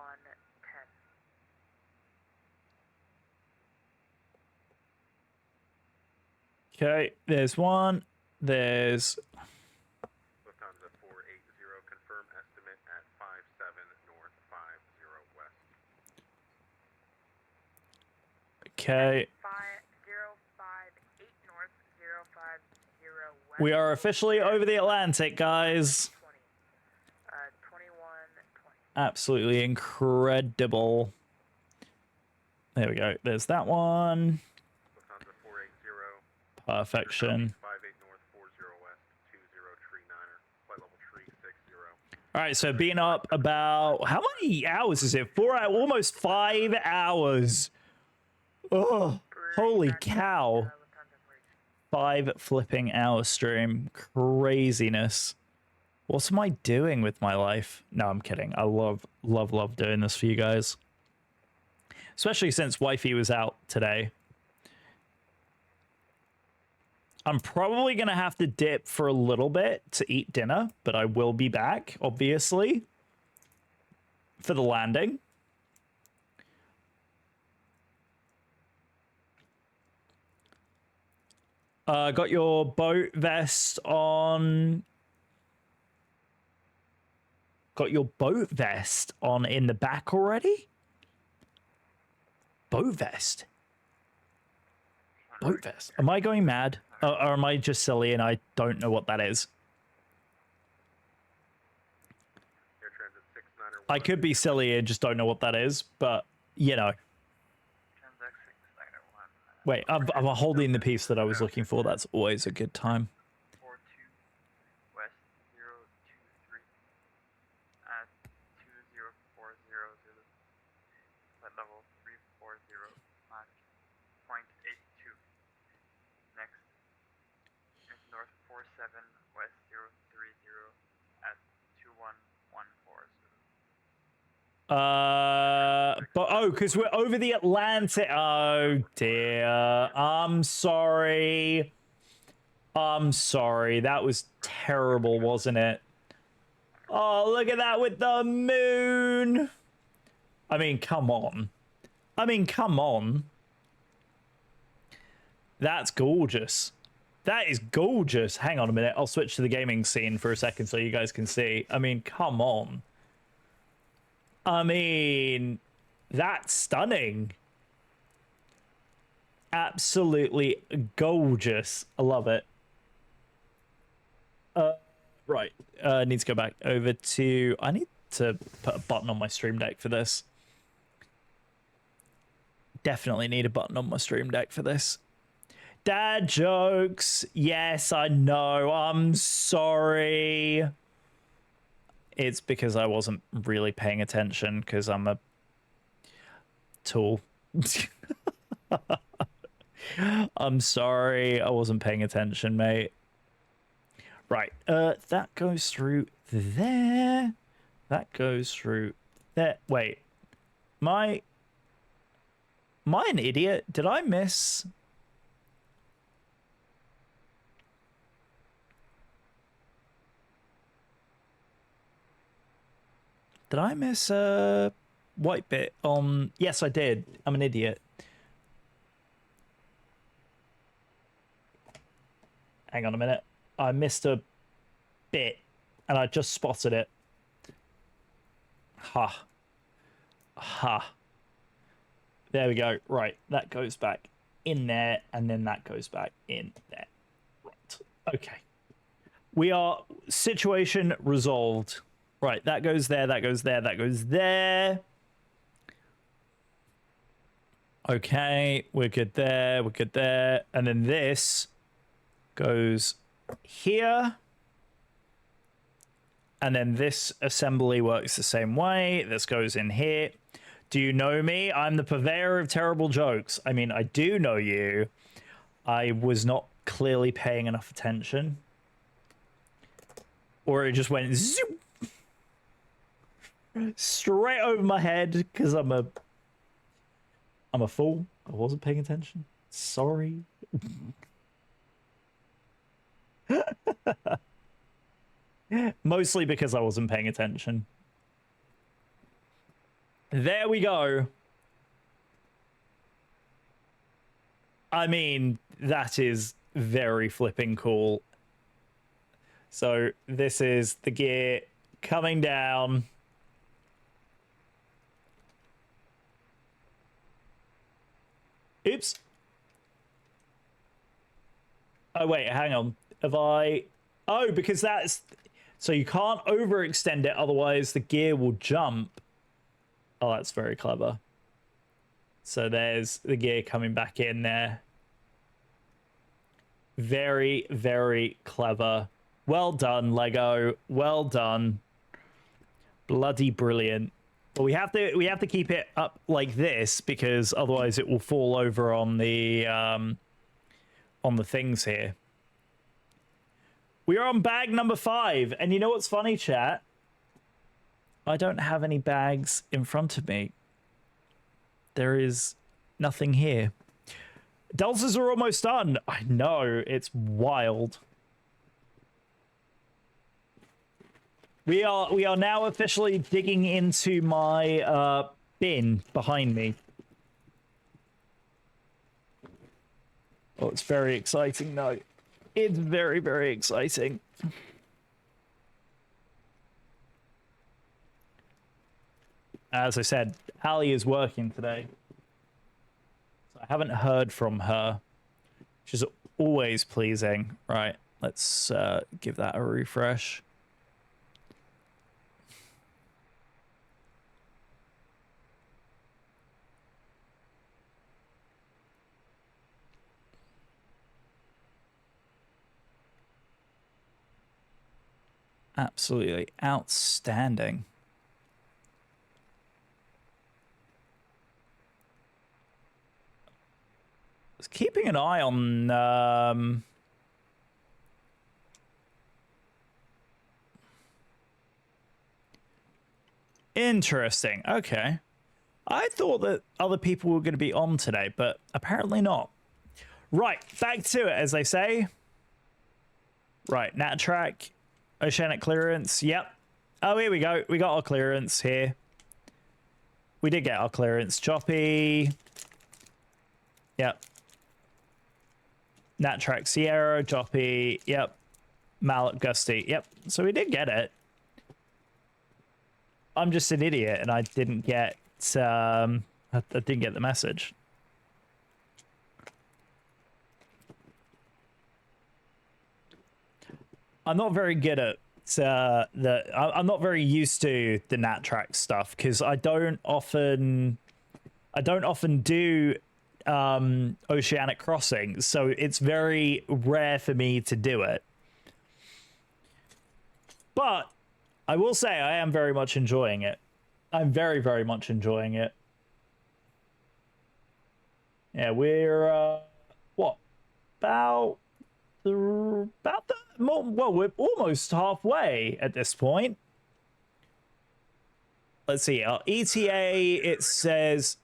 Okay, there's one. There's. Lufthansa 480, confirm estimate at 57 north, 50 west. Okay. 058 north, 050 west. We are officially over the Atlantic, guys. 21:20. Absolutely incredible. There we go. There's that one. Lufthansa 480. Perfection. 58 north, 40 west, 2039er, flight level 360. All right, so being up about how many hours is it? 4 hours, almost 5 hours. Oh, holy cow! 5 flipping hour stream, craziness. What am I doing with my life? No, I'm kidding. I love doing this for you guys, especially since wifey was out today. I'm probably going to have to dip for a little bit to eat dinner, but I will be back, obviously, for the landing. Got your boat vest on. Got your boat vest on in the back already? Boat vest? Boat vest. Am I going mad? Or am I just silly and I don't know what that is? I could be silly and just don't know what that is, but, you know. Wait, I'm holding the piece that I was looking for. That's always a good time. 42 west 023 at 2040 Zulu. Flight level 340 Mach 0.82. Next is north 47 west 030 at 2114 Zulu. But oh, because we're over the Atlantic. Oh dear. I'm sorry. I'm sorry. That was terrible, wasn't it? Oh, look at that with the moon. I mean, come on. I mean, come on. That's gorgeous. That is gorgeous. Hang on a minute. I'll switch to the gaming scene for a second so you guys can see. I mean, come on. I mean, that's stunning. Absolutely gorgeous. I love it. Right. I need to go back over to... I need to put a button on my stream deck for this. Definitely need a button on my stream deck for this. Dad jokes. Yes, I know. I'm sorry. It's because I wasn't really paying attention because I'm a tool. I'm sorry. I wasn't paying attention, mate. Right. That goes through there. That goes through there. Wait. Am I an idiot? Did I miss? Did I miss a white bit on? Yes, I did. I'm an idiot. Hang on a minute. I missed a bit and I just spotted it. Ha. Ha. There we go. Right. That goes back in there and then that goes back in there. Right. Okay. We are situation resolved. Right. That goes there. That goes there. That goes there. Okay. We're good there. We're good there. And then this goes here. And then this assembly works the same way. This goes in here. Do you know me? I'm the purveyor of terrible jokes. I mean, I do know you. I was not clearly paying enough attention. Or it just went zoom straight over my head because I'm a fool. I wasn't paying attention. Sorry. Mostly because I wasn't paying attention. There we go. I mean, that is very flipping cool. So this is the gear coming down. Oops. Oh, wait, hang on. Have I... Oh, because that's... So you can't overextend it, otherwise the gear will jump. Oh, that's very clever. So there's the gear coming back in there. Very, very clever. Well done, Lego. Well done. Bloody brilliant. But we have to keep it up like this because otherwise it will fall over on the things here. We are on bag number 5, and you know what's funny, chat? I don't have any bags in front of me. There is nothing here. Dulces are almost done. I know, it's wild. We are now officially digging into my bin behind me. Oh, it's very exciting though. It's very, very exciting. As I said, Ali is working today. So I haven't heard from her, which is always pleasing. Right, let's give that a refresh. Absolutely outstanding. Just keeping an eye on interesting. Okay. I thought that other people were going to be on today, but apparently not. Right, back to it, as they say. Right, nat track. Oceanic clearance, yep. Oh, here we go. We got our clearance here. We did get our clearance. Choppy. Yep. Nat track Sierra, Choppy, yep. Mallet Gusty, yep. So we did get it. I'm just an idiot and I didn't get I didn't get the message. I'm not very good at I'm not very used to the nat track stuff because I don't often do oceanic crossings, so it's very rare for me to do it. But I will say I am very much enjoying it. I'm very, very much enjoying it. Yeah, we're what, about the well, we're almost halfway at this point. let's see, our ETA, it says,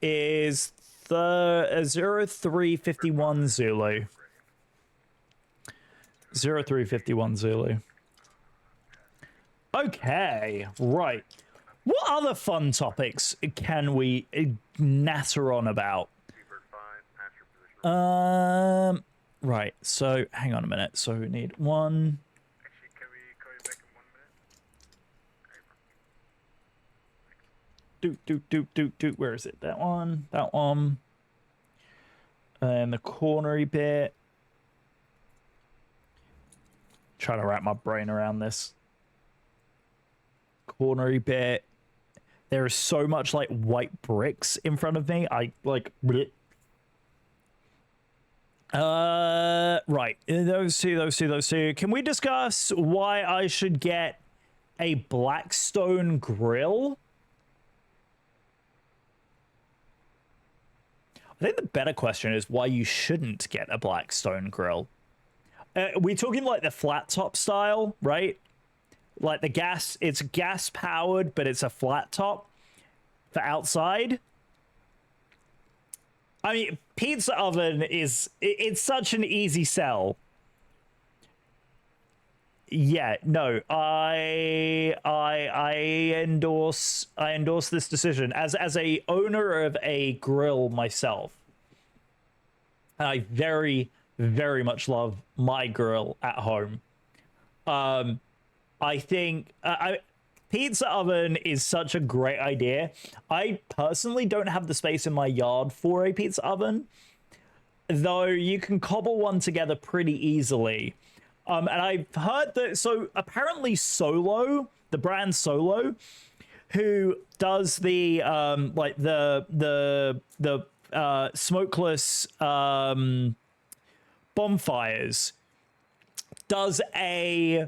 is the 0351 Zulu. 0351 Zulu. Okay, right. What other fun topics can we natter on about? Right, so hang on a minute. So we need one. Do. Where is it? That one. That one. And the cornery bit. Trying to wrap my brain around this. Cornery bit. There is so much like white bricks in front of me. I like. Bleh. Right. Those two. Can we discuss why I should get a Blackstone grill? I think the better question is why you shouldn't get a Blackstone grill. We're talking like the flat top style, right? Like the gas, it's gas powered, but it's a flat top for outside. I mean, pizza oven it's such an easy sell. Yeah, no, I endorse this decision as a owner of a grill myself. And I very, very much love my grill at home. I think pizza oven is such a great idea. I personally don't have the space in my yard for a pizza oven, though you can cobble one together pretty easily. And I've heard that, so apparently Solo, the brand Solo, who does the like the smokeless bonfires, does a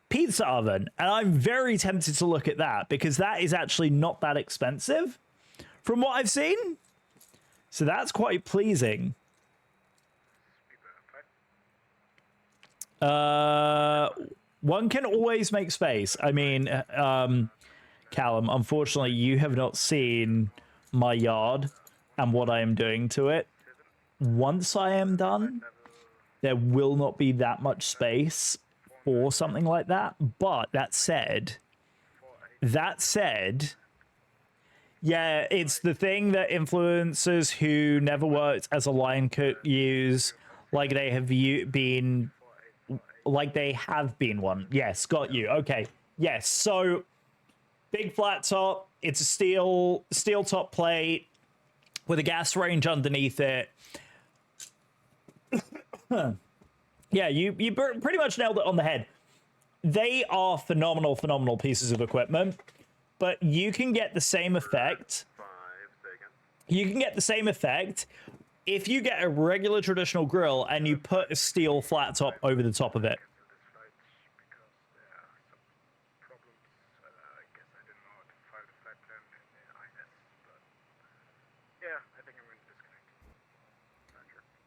pizza oven, and I'm very tempted to look at that because that is actually not that expensive from what I've seen. So that's quite pleasing. One can always make space. I mean, Callum, unfortunately, you have not seen my yard and what I am doing to it. Once I am done, there will not be that much space for something like that. But that said, yeah, it's the thing that influencers who never worked as a line cook use, like they have been. Like they have been one. Yes, got you. Okay. Yes. So big flat top. It's a steel top plate with a gas range underneath it. Yeah, you pretty much nailed it on the head. They are phenomenal pieces of equipment, but you can get the same effect. If you get a regular traditional grill and you put a steel flat top over the top of it.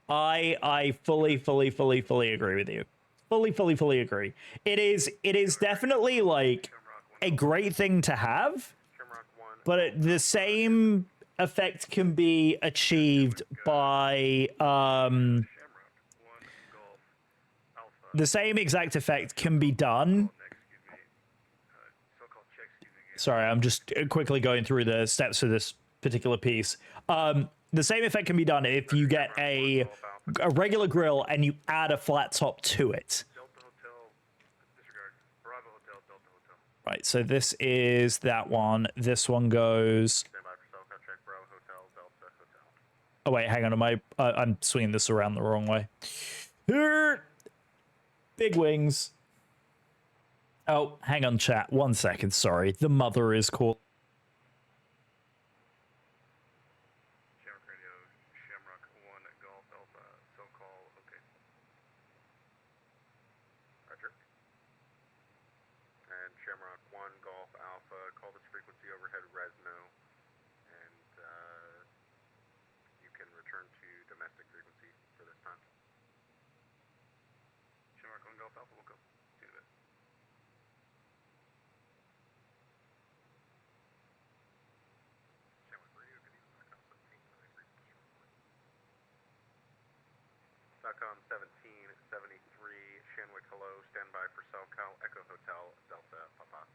I fully agree with you. Fully agree. It is definitely like a great thing to have, but the same effect can be achieved by the same exact effect can be done. Sorry, I'm just quickly going through the steps for this particular piece. The same effect can be done if you get a regular grill and you add a flat top to it. Right, so this is that one. This one goes. Oh wait, hang on. I'm swinging this around the wrong way. Big wings. Oh, hang on, chat. 1 second. Sorry, the mother is called. .com 1773, Shanwick, hello, standby for SoCal, Echo Hotel, Delta, Papa.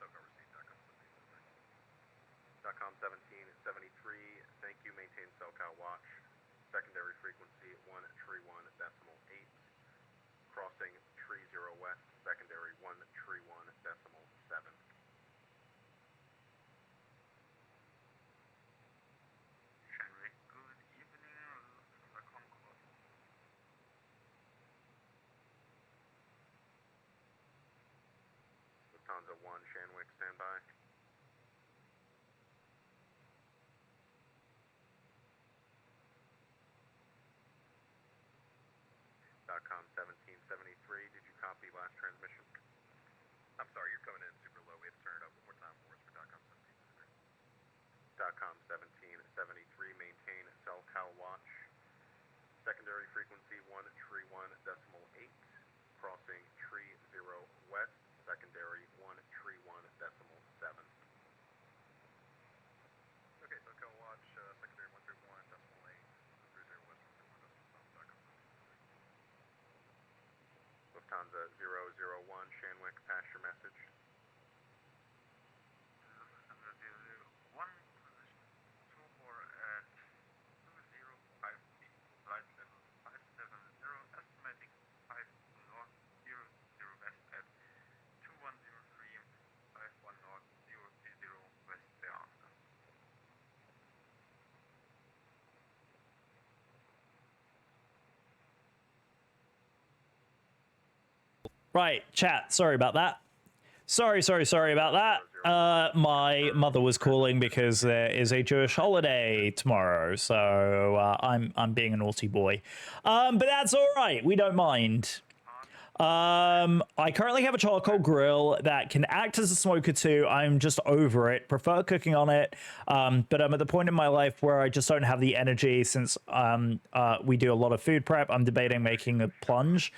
SoCal receipt, .com 1773, thank you, maintain SoCal watch. Secondary frequency 131.8, crossing tree 0 west, secondary 131.7. Shanwick, good evening, from the Concord. Lufthansa 1, Shanwick, standby. .com 1773, did you copy last transmission? I'm sorry, you're coming in super low. We have to turn it up one more time for us for .com 1773. .com 1773, maintain SoCal watch. Secondary frequency 131.8, crossing tree 0 west, secondary 131.7. Okay, SoCal watch, secondary 131.8, 30 west, 131.7. Lufthansa 001, Shanwick, pass your message. Lufthansa 001, position 24 at 205 feet, flight level 570, estimating 5 north, 00 west at 2103, 51 north, 030 west thereafter. Right, chat. Sorry about that. Sorry about that. My mother was calling because there is a Jewish holiday tomorrow, so I'm being a naughty boy. But that's all right. We don't mind. I currently have a charcoal grill that can act as a smoker too. I'm just over it. Prefer cooking on it. But I'm at the point in my life where I just don't have the energy since we do a lot of food prep. I'm debating making a plunge.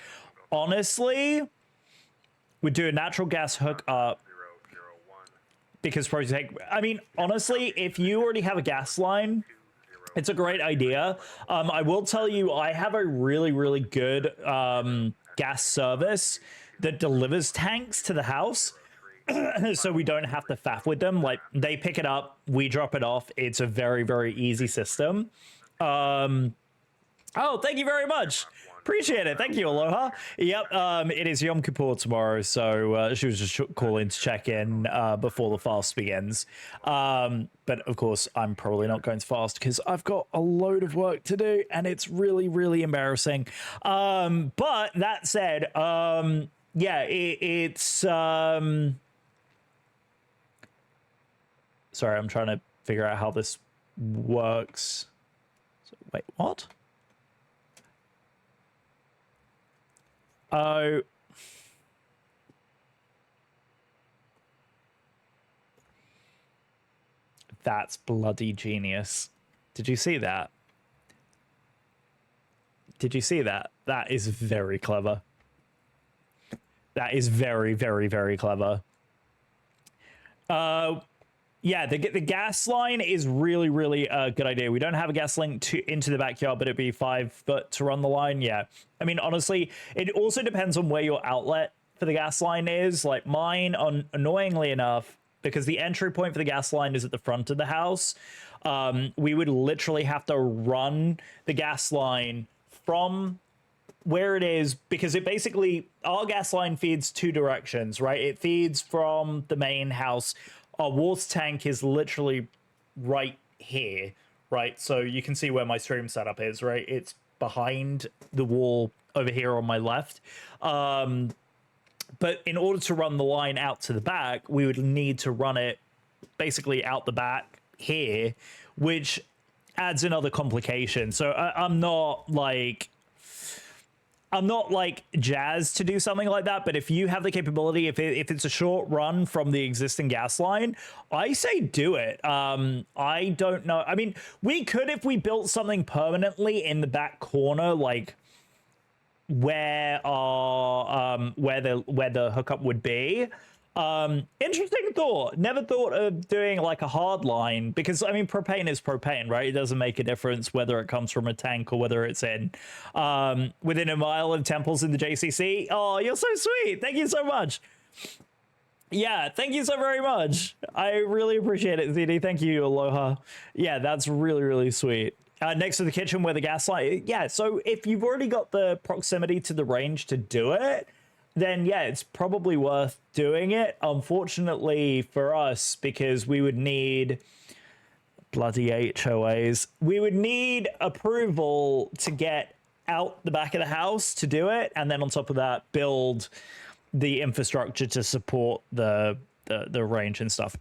Honestly, we do a natural gas hookup because I mean, honestly, if you already have a gas line, it's a great idea. I will tell you, I have a really good gas service that delivers tanks to the house. So we don't have to faff with them. Like, they pick it up, we drop it off. It's a very easy system. Oh, thank you very much. Appreciate it. Thank you, Aloha. Yep, it is Yom Kippur tomorrow, so she was just calling to check in before the fast begins. But of course, I'm probably not going to fast because I've got a load of work to do, and it's really embarrassing. But that said, yeah, it's... Sorry, I'm trying to figure out how this works. So, wait, what? Oh. That's bloody genius. Did you see that? Did you see that? That is very clever. That is very clever. Yeah, the gas line is really a good idea. We don't have a gas link into the backyard, but it'd be 5 foot to run the line. Yeah, I mean, honestly, it also depends on where your outlet for the gas line is. Like mine, annoyingly enough, because the entry point for the gas line is at the front of the house, we would literally have to run the gas line from where it is, because it basically, our gas line feeds 2 directions, right? It feeds from the main house. Our water tank is literally right here, right? So you can see where my stream setup is, right? It's behind the wall over here on my left. But in order to run the line out to the back, we would need to run it basically out the back here, which adds another complication. So I'm not jazzed to do something like that, but if you have the capability, if it's a short run from the existing gas line, I say do it. I don't know. I mean, we could if we built something permanently in the back corner, like where our where the hookup would be. Interesting thought. Never thought of doing like a hard line because I mean propane is propane, right? It doesn't make a difference whether it comes from a tank or whether it's in within a mile of temples in the JCC. Oh, you're so sweet. Thank you so much. Yeah, thank you so very much. I really appreciate it, ZD. Thank you, Aloha. Yeah, that's really, really sweet. Next to the kitchen where the gas line. Yeah, so if you've already got the proximity to the range to do it, then yeah, it's probably worth doing it. Unfortunately for us, because we would need bloody HOAs, we would need approval to get out the back of the house to do it, and then on top of that, build the infrastructure to support the range and stuff.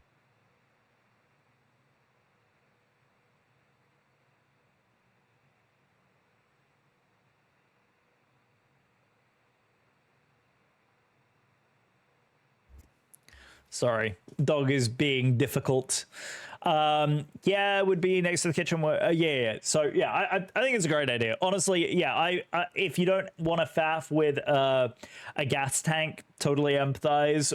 Sorry, dog is being difficult. Yeah, it would be next to the kitchen. Yeah. So yeah, I think it's a great idea. Honestly, yeah. I if you don't want to faff with a gas tank, totally empathize.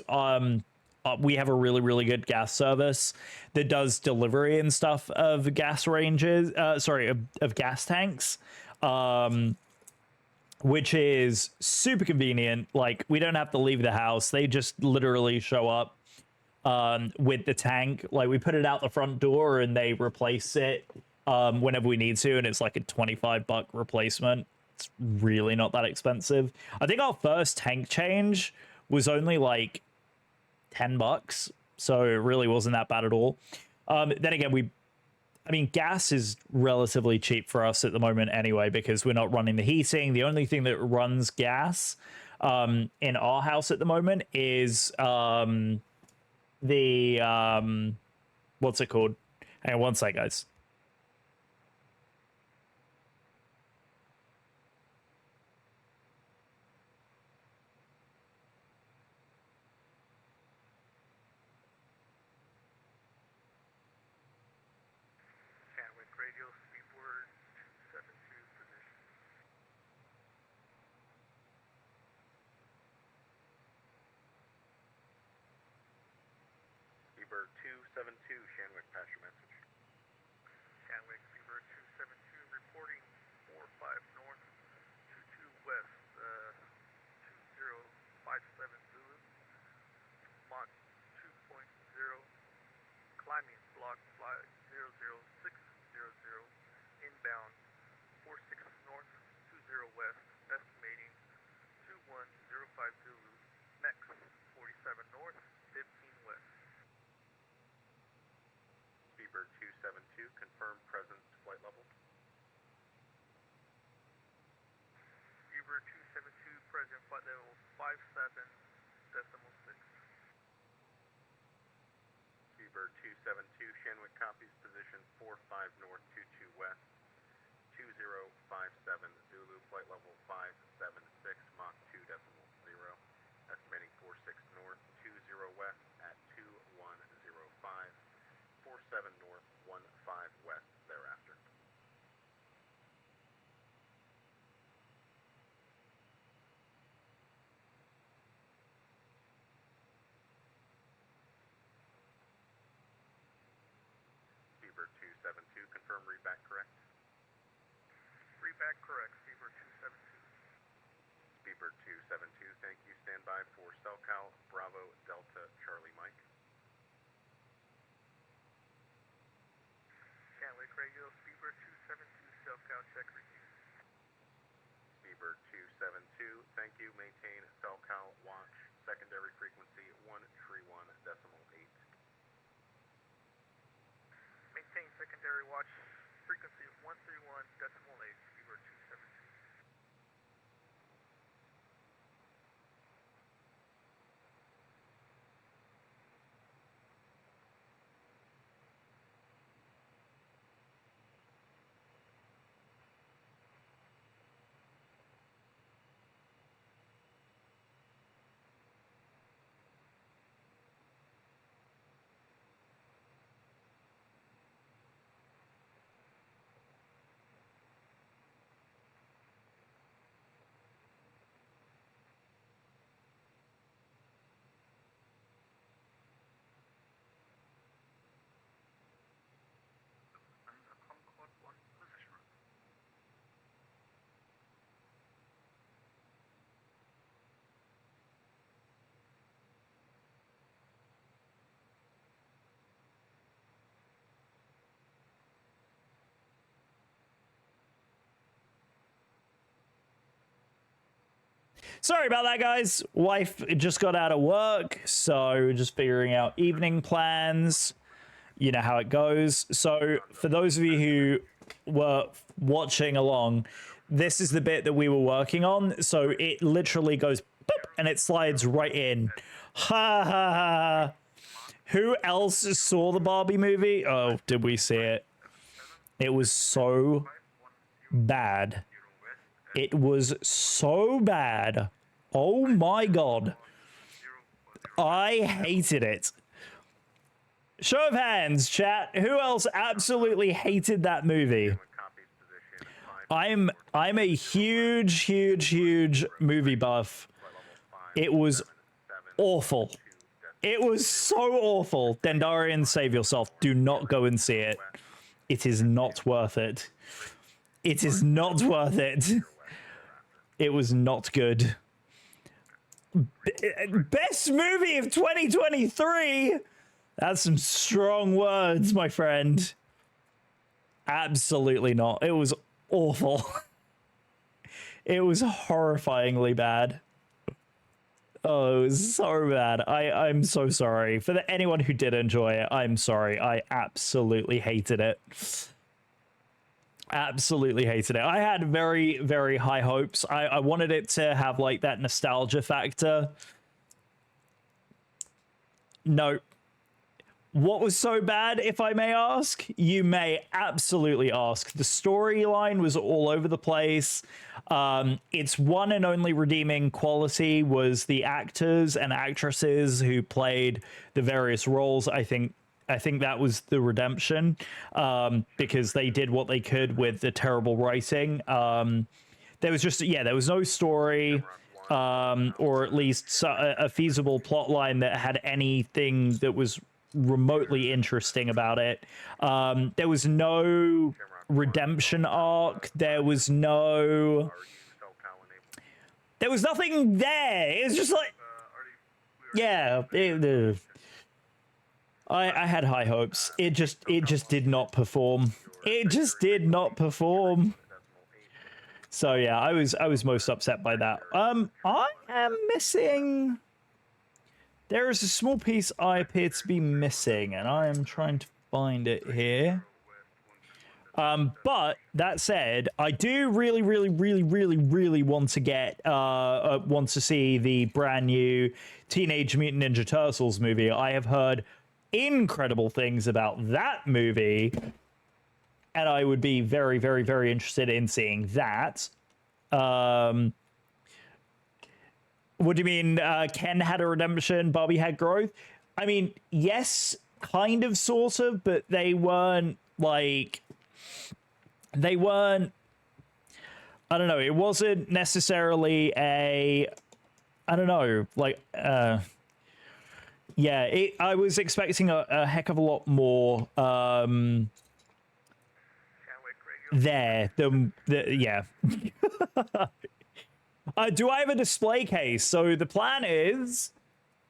We have a really, really good gas service that does delivery and stuff of gas ranges. Of gas tanks. Which is super convenient. Like, we don't have to leave the house. They just literally show up with the tank. Like, we put it out the front door and they replace it whenever we need to, and it's like a $25 replacement. It's really not that expensive. I think our first tank change was only like $10, so it really wasn't that bad at all. Then again, I mean, gas is relatively cheap for us at the moment anyway, because we're not running the heating. The only thing that runs gas in our house at the moment is what's it called? Hang on one sec, guys. Fever 272, Shanwick, pass your message. Shanwick, Fever 272, reporting 45 north, 22 west, 2057 Zulu, Mach 2.0, climbing block flight 00600, inbound 46 north, 20 west, estimating 2105 Zulu, next 47 north, 15 west. Fever 272, confirm present flight level. Fever 272, present flight level 57.6. Fever 272, Shanwick copies position 45 north, 22 west, 2057 Zulu, flight level 576, Mach 2.0, estimating 46 north, 20 west at 2105. 47 north, 15 west thereafter. Fever 272, confirm readback correct? Readback correct, Fever 272. Fever 272, thank you. Stand by for SoCal, Bravo, Delta, Charlie, Mike. Shanwick Radio, Fever 272, SoCal, check review. Fever 272, thank you. Maintain SoCal, watch, secondary frequency 131.8. Maintain secondary watch, frequency of 131.8, Fever 272. Sorry about that, guys. Wife just got out of work, so just figuring out evening plans. You know how it goes. So for those of you who were watching along, this is the bit that we were working on. So it literally goes boop, and it slides right in. Ha ha ha. Who else saw the Barbie movie? Oh, did we see it? It was so bad. It was so bad. Oh my god. I hated it. Show of hands, chat. Who else absolutely hated that movie? I'm a huge movie buff. It was awful. It was so awful. Dendarian, save yourself. Do not go and see it. It is not worth it. It is not worth it. It was not good. Best movie of 2023? That's some strong words, my friend. Absolutely not. It was awful. It was horrifyingly bad. Oh, it was so bad. I'm so sorry. For anyone who did enjoy it, I'm sorry. I absolutely hated it. Absolutely hated it. I had very, very high hopes. I wanted it to have like that nostalgia factor. No. What was so bad, if I may ask? You may absolutely ask. The storyline was all over the place. Its one and only redeeming quality was the actors and actresses who played the various roles. I think that was the redemption, because they did what they could with the terrible writing. There was just, there was no story, or at least a feasible plot line that had anything that was remotely interesting about it. There was no redemption arc. There was nothing there. It was just like, I had high hopes. It just did not perform. It just did not perform. So yeah, I was most upset by that. I am missing. There is a small piece I appear to be missing, and I am trying to find it here. But that said, I do really want to get want to see the brand new Teenage Mutant Ninja Turtles movie. I have heard incredible things about that movie, and I would be very interested in seeing that. What do you mean Ken had a redemption, Barbie had growth? I mean, yes, kind of, sort of, but they weren't like... They weren't... I don't know, it wasn't necessarily a... I don't know, like... yeah, I was expecting a heck of a lot more there. Yeah. Do I have a display case? So the plan is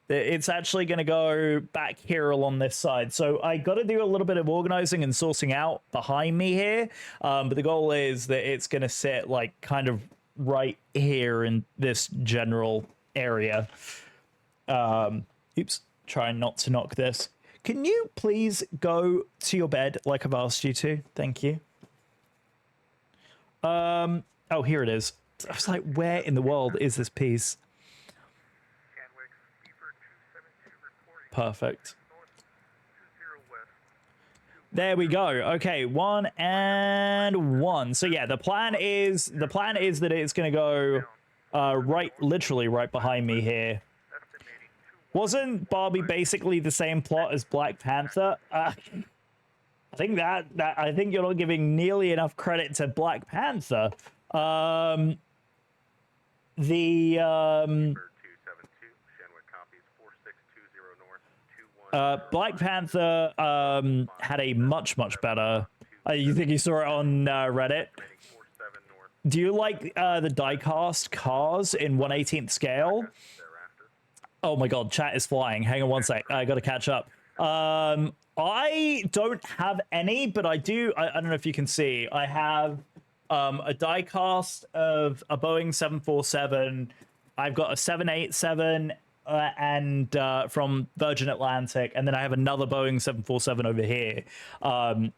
that it's actually going to go back here along this side. So I got to do a little bit of organizing and sourcing out behind me here. But the goal is that it's going to sit like kind of right here in this general area. Oops, trying not to knock this. Can you please go to your bed like I've asked you to? Thank you. Oh, here it is. I was like, where in the world is this piece? Perfect. There we go. Okay, 1 and 1. So yeah, the plan is that it's going to go literally right behind me here. Wasn't Barbie basically the same plot as Black Panther? I think you're not giving nearly enough credit to Black Panther. Black Panther had a much better. You think you saw it on Reddit? Do you like the die-cast cars in 1/18th scale? Oh my god, chat is flying. Hang on one sec. I gotta catch up. I don't have any, but I do. I don't know if you can see. I have a die-cast of a Boeing 747. I've got a 787 and from Virgin Atlantic, and then I have another Boeing 747 over here.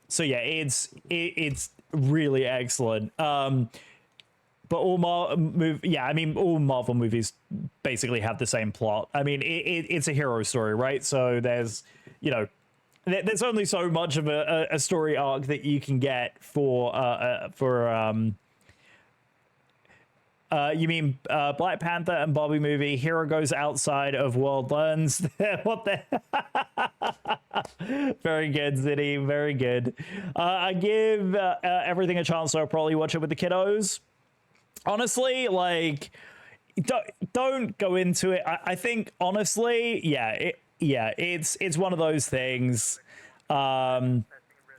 So yeah, it's really excellent. But all all Marvel movies basically have the same plot. I mean, it's a hero story, right? So there's, there's only so much of a story arc that you can get for you mean Black Panther and Barbie movie? Hero goes outside of world, learns what the. Very good, City. Very good. I give everything a chance, so I'll probably watch it with the kiddos. Honestly, like, don't go into it. I think honestly, it's one of those things.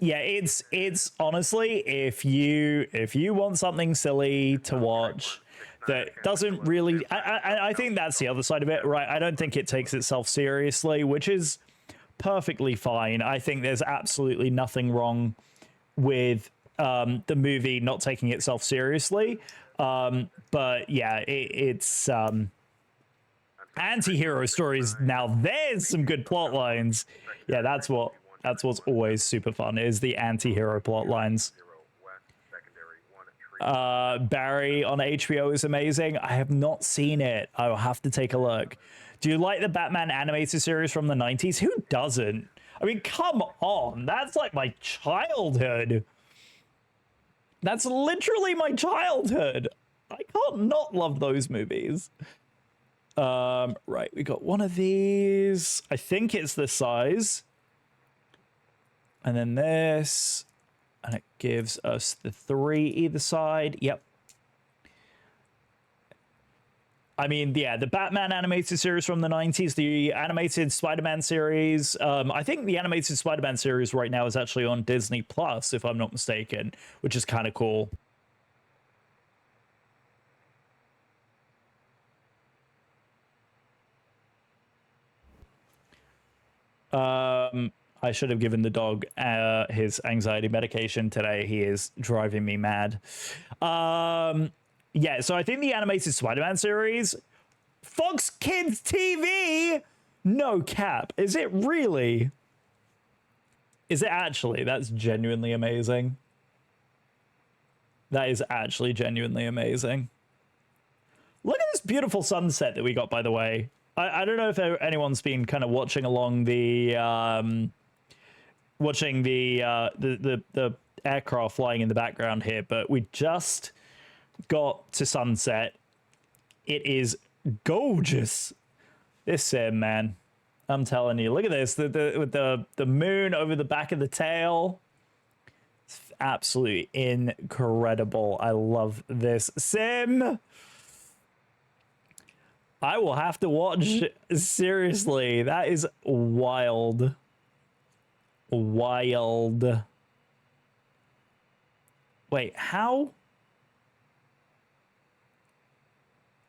It's honestly, if you want something silly to watch that doesn't really, I think that's the other side of it, right? I don't think it takes itself seriously, which is perfectly fine. I think there's absolutely nothing wrong with the movie not taking itself seriously. But yeah, it's anti-hero stories. Now there's some good plot lines. Yeah, that's what's always super fun, is the anti-hero plot lines. Barry on HBO is amazing. I have not seen it. I'll have to take a look. Do you like the Batman animated series from the 90s? Who doesn't? I mean, come on. That's like my childhood. That's literally my childhood. I can't not love those movies. Right, we got one of these. I think it's this size. And then this. And it gives us the 3 either side. Yep. I mean, yeah, the Batman animated series from the 90s, the animated Spider-Man series. I think the animated Spider-Man series right now is actually on Disney Plus, if I'm not mistaken, which is kind of cool. I should have given the dog his anxiety medication today. He is driving me mad. Yeah, so I think the animated Spider-Man series, Fox Kids TV, no cap. Is it really? Is it actually? That's genuinely amazing. That is actually genuinely amazing. Look at this beautiful sunset that we got, by the way. I don't know if anyone's been kind of watching along the the aircraft flying in the background here, but we just got to sunset. It is gorgeous. This sim, man, I'm telling you. Look at this. With the moon over the back of the tail. It's absolutely incredible. I love this sim. I will have to watch. Seriously, that is wild. Wild. Wait, how?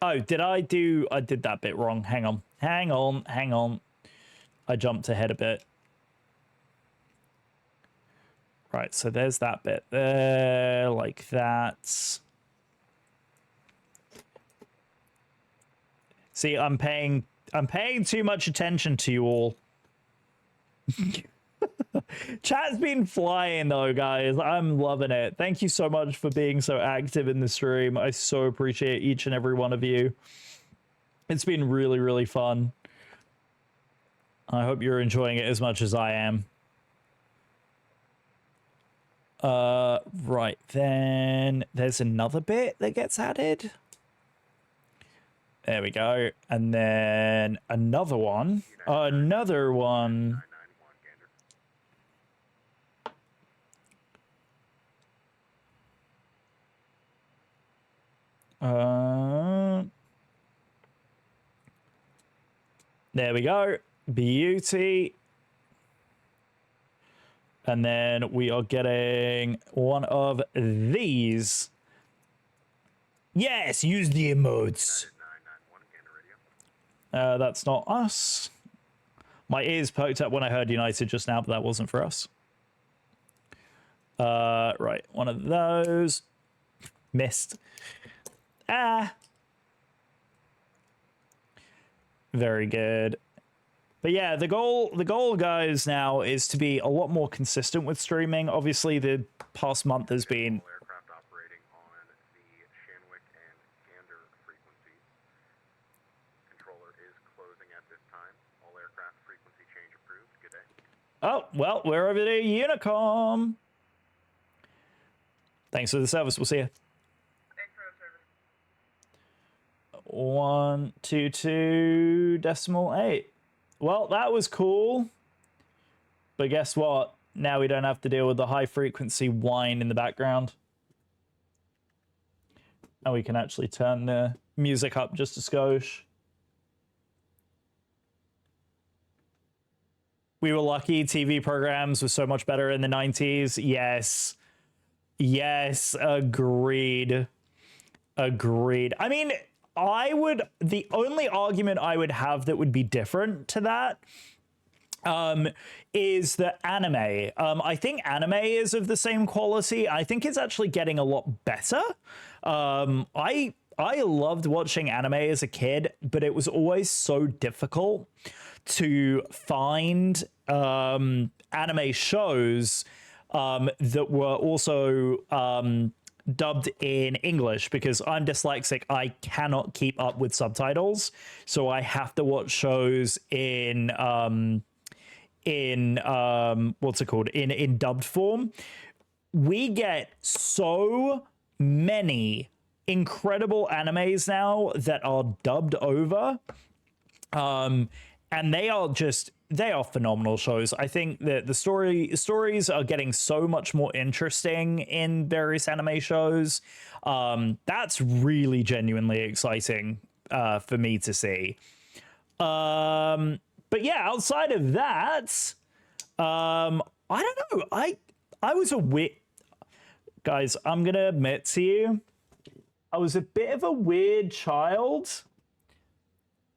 Oh, I did that bit wrong. Hang on. I jumped ahead a bit. Right, so there's that bit there, like that. See, I'm paying too much attention to you all. Chat's been flying though, guys. I'm loving it. Thank you so much for being so active in the stream. I so appreciate each and every one of you. It's been really, really fun. I hope you're enjoying it as much as I am. Right, then there's another bit that gets added. There we go. And then another one. Another one. There we go. Beauty. And then we are getting one of these. Yes, use the emotes. That's not us. My ears poked up when I heard United just now, but that wasn't for us. Right, one of those. Missed. Very good. But yeah, the goal, guys, now is to be a lot more consistent with streaming. Obviously, the past month has been... Aircraft operating on the Shanwick and Gander frequencies. Controller is closing at this time. All aircraft frequency change approved. Good day. Oh, well, we're over to Unicom. Thanks for the service. We'll see you. Thanks for the service. 122.8. Well, that was cool. But guess what? Now we don't have to deal with the high frequency whine in the background. And we can actually turn the music up just a skosh. We were lucky. TV programs were so much better in the 90s. Yes. Yes, agreed. Agreed. I mean, the only argument I would have that would be different to that is the anime. I think anime is of the same quality. I think it's actually getting a lot better. I loved watching anime as a kid, but it was always so difficult to find anime shows that were also dubbed in English, because I'm dyslexic. I cannot keep up with subtitles, so I have to watch shows in what's it called, in dubbed form. We get so many incredible animes now that are dubbed over, and they are phenomenal shows. I think that the stories are getting so much more interesting in various anime shows. That's really genuinely exciting for me to see. But yeah, outside of that, I don't know. I was a guys, I'm gonna admit to you, I was a bit of a weird child.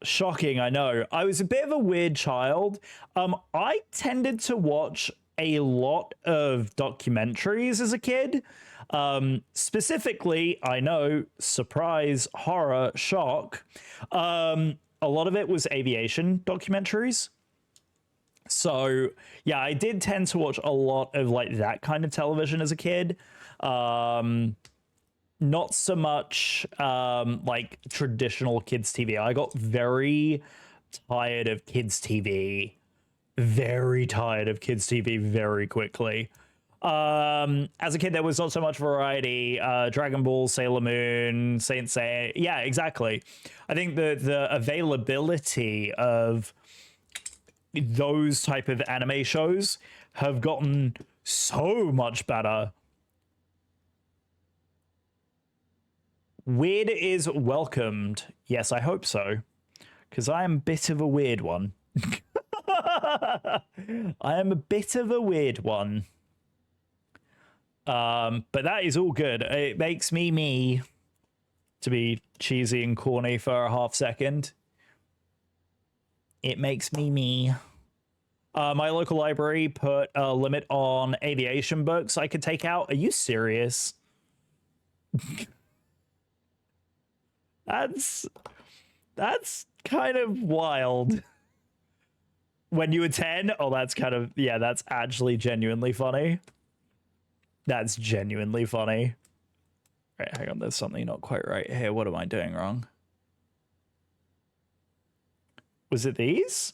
Shocking, I know. I was a bit of a weird child. I tended to watch a lot of documentaries as a kid. Specifically, I know, surprise, horror, shock. A lot of it was aviation documentaries. So, yeah, I did tend to watch a lot of like that kind of television as a kid. Not so much like traditional kids TV. I got very tired of kids TV. Very tired of kids TV very quickly. As a kid, there was not so much variety. Dragon Ball, Sailor Moon, Saint Seiya. Yeah, exactly. I think the availability of those type of anime shows have gotten so much better. Weird is welcomed. Yes, I hope so. Because I am a bit of a weird one. I am a bit of a weird one. But that is all good. It makes me me, to be cheesy and corny for a half second. It makes me me. My local library put a limit on aviation books I could take out. Are you serious? That's kind of wild. When you were 10, oh, that's kind of, yeah, that's actually genuinely funny. That's genuinely funny. Right, hang on, there's something not quite right here. What am I doing wrong? Was it these?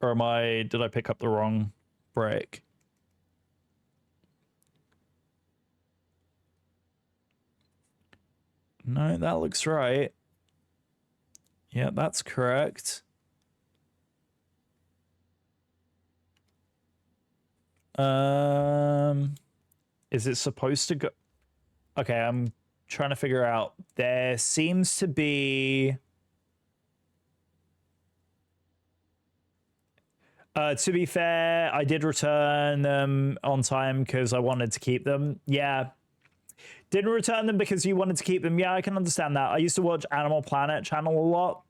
Or did I pick up the wrong break? No, that looks right. Yeah, that's correct. Is it supposed to go? Okay, I'm trying to figure out. There seems to be... to be fair, I did return them on time because I wanted to keep them. Yeah. Didn't return them because you wanted to keep them. Yeah, I can understand that. I used to watch Animal Planet channel a lot.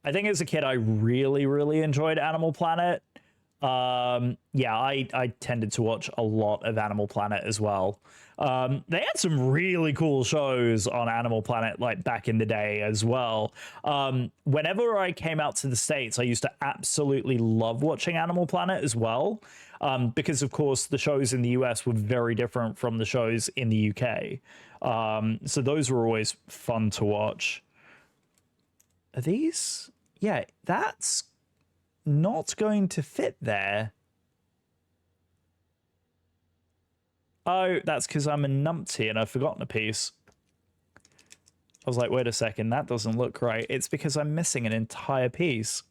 I think as a kid, I really, really enjoyed Animal Planet. Yeah, I tended to watch a lot of Animal Planet as well. They had some really cool shows on Animal Planet like back in the day as well. Whenever I came out to the States, I used to absolutely love watching Animal Planet as well. Because of course the shows in the US were very different from the shows in the UK. So those were always fun to watch. Are these? Yeah, that's not going to fit there. Oh, that's because I'm a numpty and I've forgotten a piece. I was like, wait a second, that doesn't look right. It's because I'm missing an entire piece.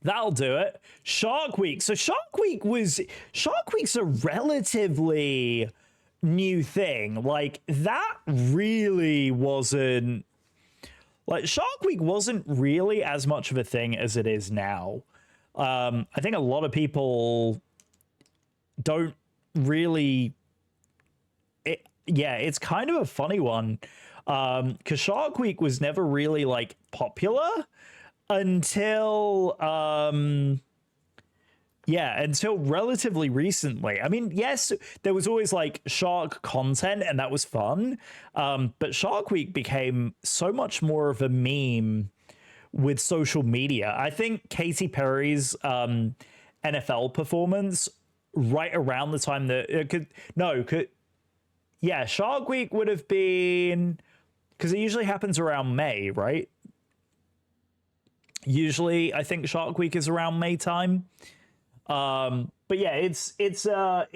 That'll do it. Shark Week. So Shark Week's a relatively new thing. Like, that really wasn't... Like, Shark Week wasn't really as much of a thing as it is now. I think a lot of people don't really... it's kind of a funny one. Because Shark Week was never really, like, popular until... until relatively recently. I mean, yes, there was always like shark content and that was fun. But Shark Week became so much more of a meme with social media. I think Katy Perry's NFL performance right around the time that Shark Week would have been, because it usually happens around May, right? Usually I think Shark Week is around May time. But yeah, it's a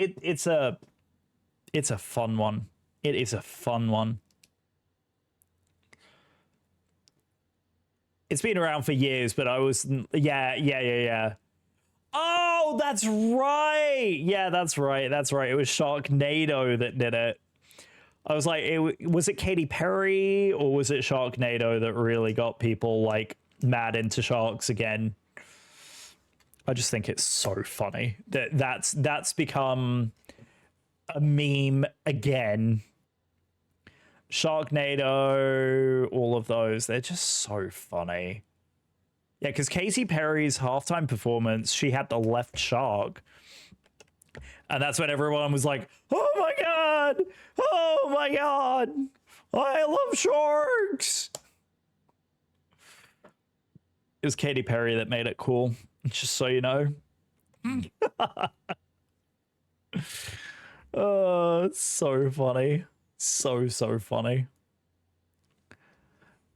fun one. It is a fun one. It's been around for years, but I was yeah. Oh, that's right. Yeah, that's right. It was Sharknado that did it. I was like, was it Katy Perry or was it Sharknado that really got people like mad into sharks again? I just think it's so funny that's become a meme again. Sharknado, all of those, they're just so funny. Yeah, because Katy Perry's halftime performance, she had the left shark. And that's when everyone was like, oh my God, I love sharks. It was Katy Perry that made it cool. Just so you know. Oh, it's so funny. So funny.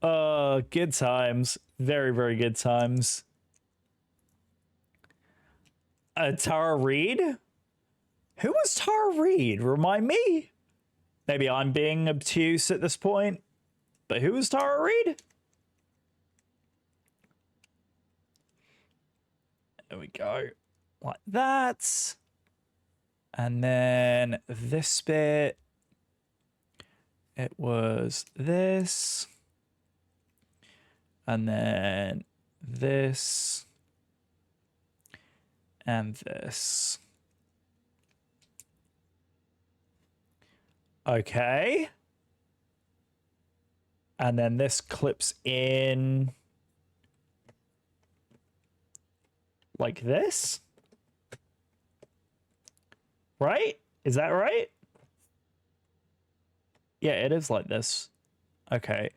Good times. Very, very good times. Tara Reid? Who was Tara Reid? Remind me? Maybe I'm being obtuse at this point. But who was Tara Reid? There we go. Like that. And then this bit. It was this. And then this. And this. Okay. And then this clips in like this. Right? Is that right? Yeah, it is like this. Okay.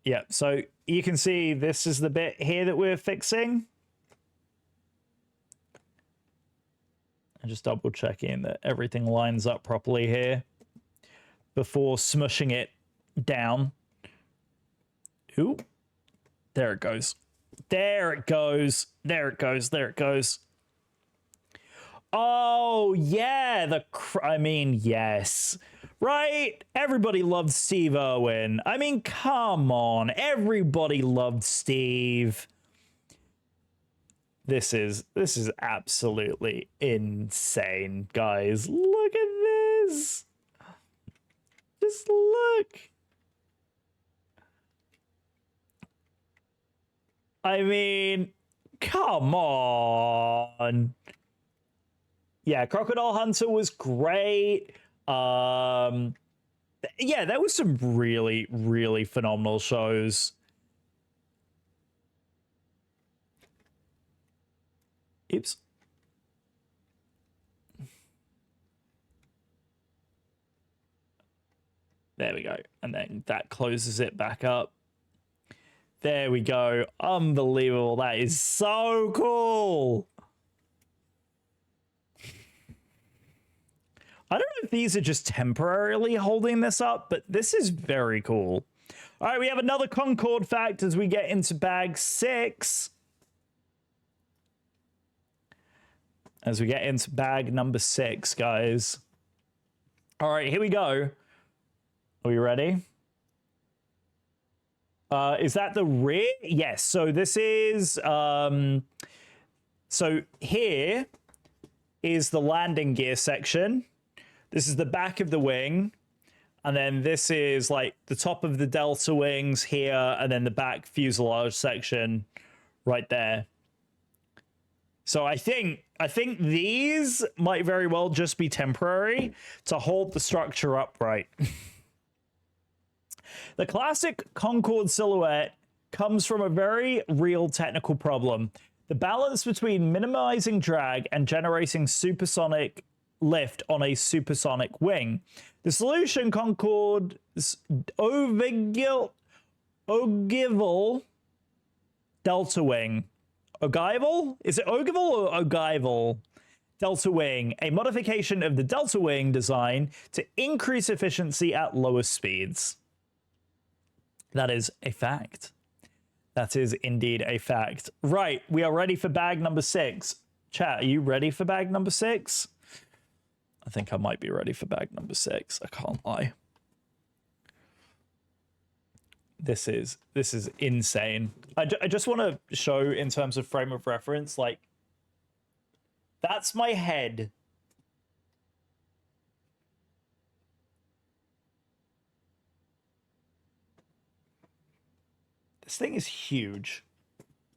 Yeah, so you can see this is the bit here that we're fixing. I'm just double checking that everything lines up properly here before smushing it down. Ooh. There it goes. There it goes. There it goes. There it goes. Oh, yeah. I mean, yes. Right? Everybody loved Steve Irwin. I mean, come on. Everybody loved Steve. This is absolutely insane, guys. Look at this. Just look. I mean, come on. Yeah, Crocodile Hunter was great. Yeah, there was some really, really phenomenal shows. Oops. There we go. And then that closes it back up. There we go. Unbelievable. That is so cool. I don't know if these are just temporarily holding this up, but this is very cool. All right, we have another Concord fact as we get into bag 6. As we get into bag number 6, guys. All right, here we go. Are we ready? Is that the rear? Yes. So this is... so here is the landing gear section. This is the back of the wing. And then this is like the top of the delta wings here, and then the back fuselage section right there. So I think these might very well just be temporary to hold the structure upright. The classic Concord silhouette comes from a very real technical problem. The balance between minimizing drag and generating supersonic lift on a supersonic wing. The solution, Concord's ogival delta wing. Ogival? Is it ogival or ogival? Delta wing, a modification of the delta wing design to increase efficiency at lower speeds. That is a fact. That is indeed a fact. Right, we are ready for bag number 6. Chat, are you ready for bag number 6? I think I might be ready for bag number 6. I can't lie. This is insane. I just want to show in terms of frame of reference, like, that's my head. This thing is huge.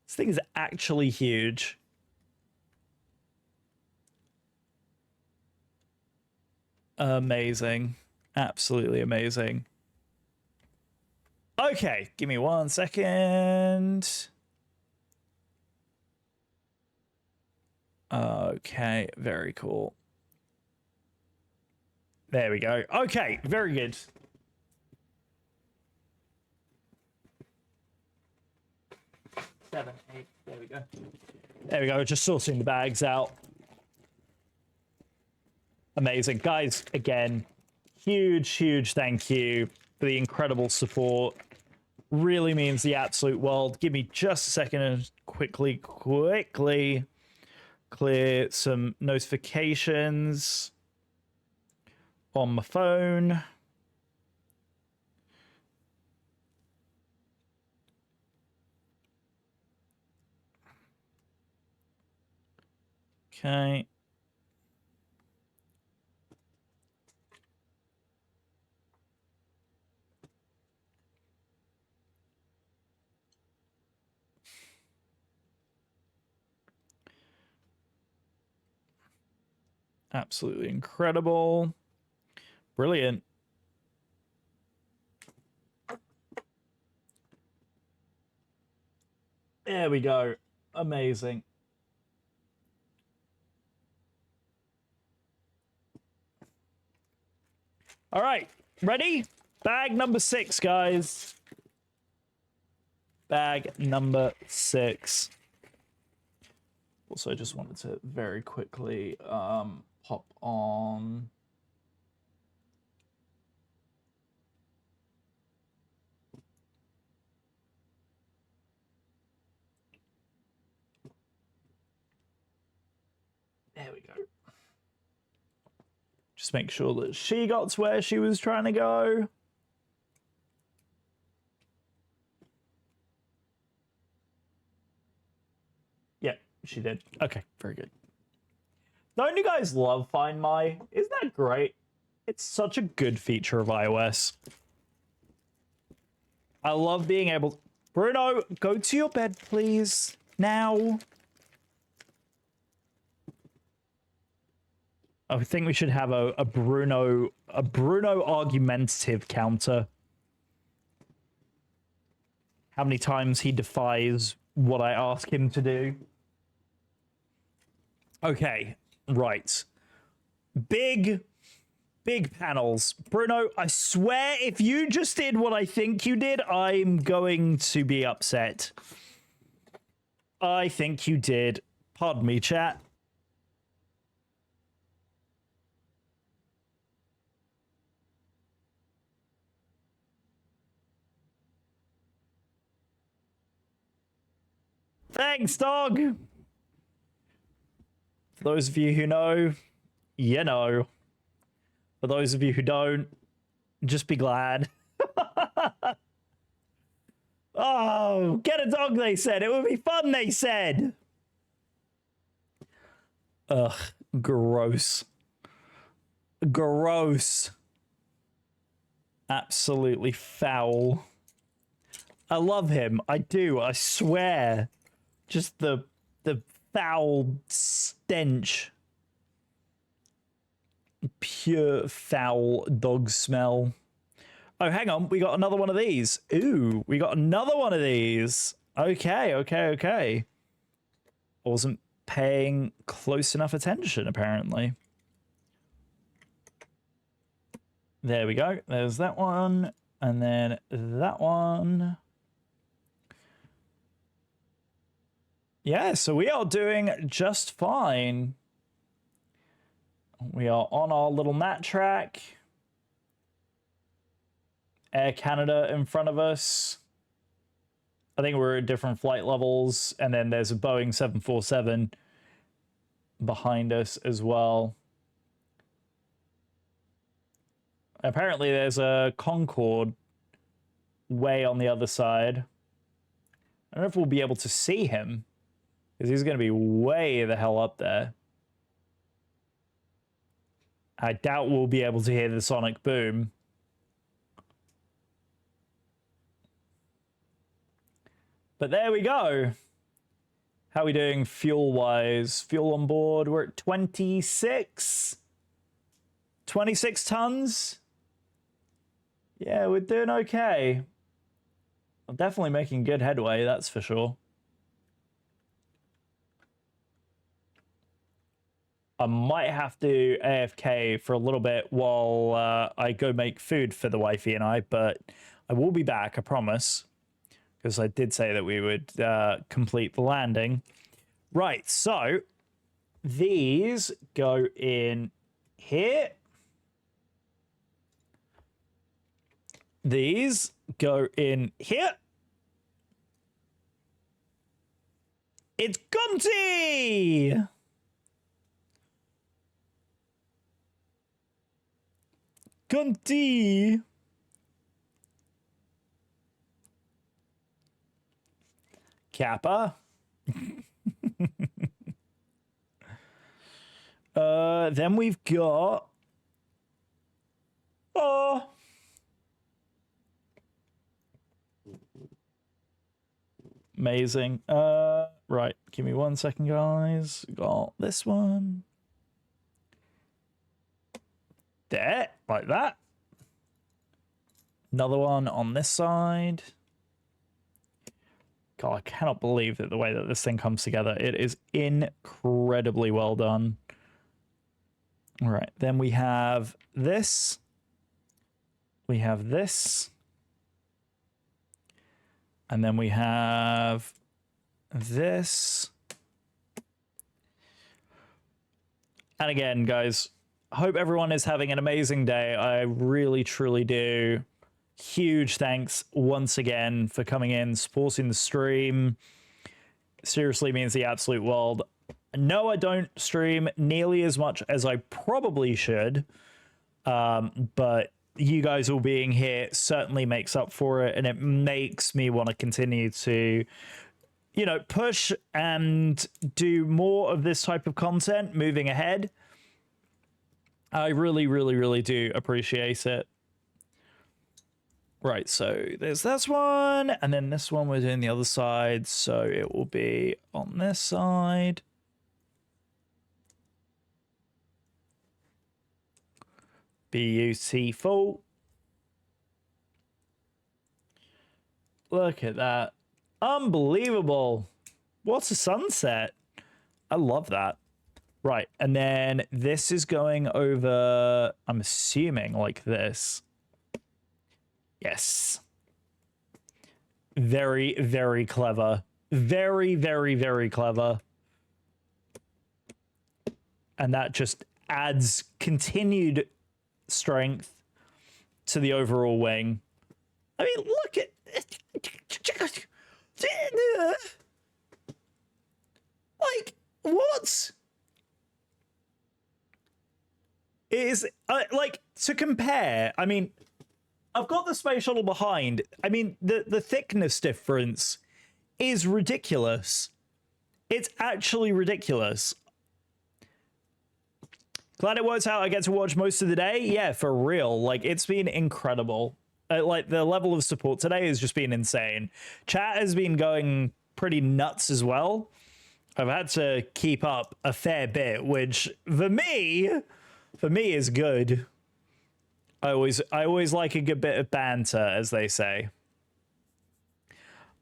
This thing is actually huge. Amazing. Absolutely amazing. Okay, give me 1 second. Okay, very cool. There we go. Okay, very good. Seven, 8, there we go. There we go, just sorting the bags out. Amazing. Guys, again, huge thank you for the incredible support. Really means the absolute world. Give me just a second and quickly clear some notifications on my phone. Okay. Absolutely incredible. Brilliant. There we go. Amazing. All right, ready? Bag number 6, guys. Bag number 6. Also, just wanted to very quickly pop on. There we go. Just make sure that she got to where she was trying to go. Yeah, she did. Okay, very good. Don't you guys love Find My? Isn't that great? It's such a good feature of iOS. I love being able... Bruno, go to your bed, please. Now. I think we should have a Bruno argumentative counter. How many times he defies what I ask him to do. Okay, right. Big panels. Bruno, I swear if you just did what I think you did, I'm going to be upset. I think you did. Pardon me, chat. Thanks, dog. For those of you who know, you know. For those of you who don't, just be glad. Oh, get a dog, they said. It would be fun, they said. Ugh, gross. Gross. Absolutely foul. I love him. I do, I swear. Just the foul stench. Pure foul dog smell. Oh, hang on. We got another one of these. Ooh, we got another one of these. Okay, okay. Wasn't paying close enough attention, apparently. There we go. There's that one. And then that one. Yeah, so we are doing just fine. We are on our little mat track. Air Canada in front of us. I think we're at different flight levels. And then there's a Boeing 747 behind us as well. Apparently there's a Concord way on the other side. I don't know if we'll be able to see him, because he's going to be way the hell up there. I doubt we'll be able to hear the sonic boom. But there we go. How are we doing fuel-wise? Fuel on board, we're at 26 tons. Yeah, we're doing okay. I'm definitely making good headway, that's for sure. I might have to AFK for a little bit while I go make food for the wifey and I, but I will be back, I promise. Because I did say that we would complete the landing. Right, so these go in here. These go in here. It's Gunty! Gunty! Kappa. Then we've got... Oh! Amazing. Right, give me 1 second, guys. Got this one. There, like that. Another one on this side. God, I cannot believe that the way that this thing comes together. It is incredibly well done. All right, then we have this. We have this. And then we have this. And again, guys, I hope everyone is having an amazing day. I really, truly do. Huge thanks once again for coming in, supporting the stream. Seriously means the absolute world. No, I don't stream nearly as much as I probably should. But you guys all being here certainly makes up for it. And it makes me want to continue to, you know, push and do more of this type of content moving ahead. I really, really, really do appreciate it. Right, so there's this one, and then this one we're doing the other side, so it will be on this side. Beautiful. Look at that. Unbelievable. What a sunset. I love that. Right, and then this is going over, I'm assuming, like this. Yes. Very, very clever. Very, very, very clever. And that just adds continued strength to the overall wing. I mean, look at... Like, what? Is, like, to compare, I mean, I've got the space shuttle behind. I mean, the thickness difference is ridiculous. It's actually ridiculous. Glad it works out. I get to watch most of the day. Yeah, for real. Like, it's been incredible. Like, the level of support today has just been insane. Chat has been going pretty nuts as well. I've had to keep up a fair bit, which for me is good. I always like a good bit of banter, as they say.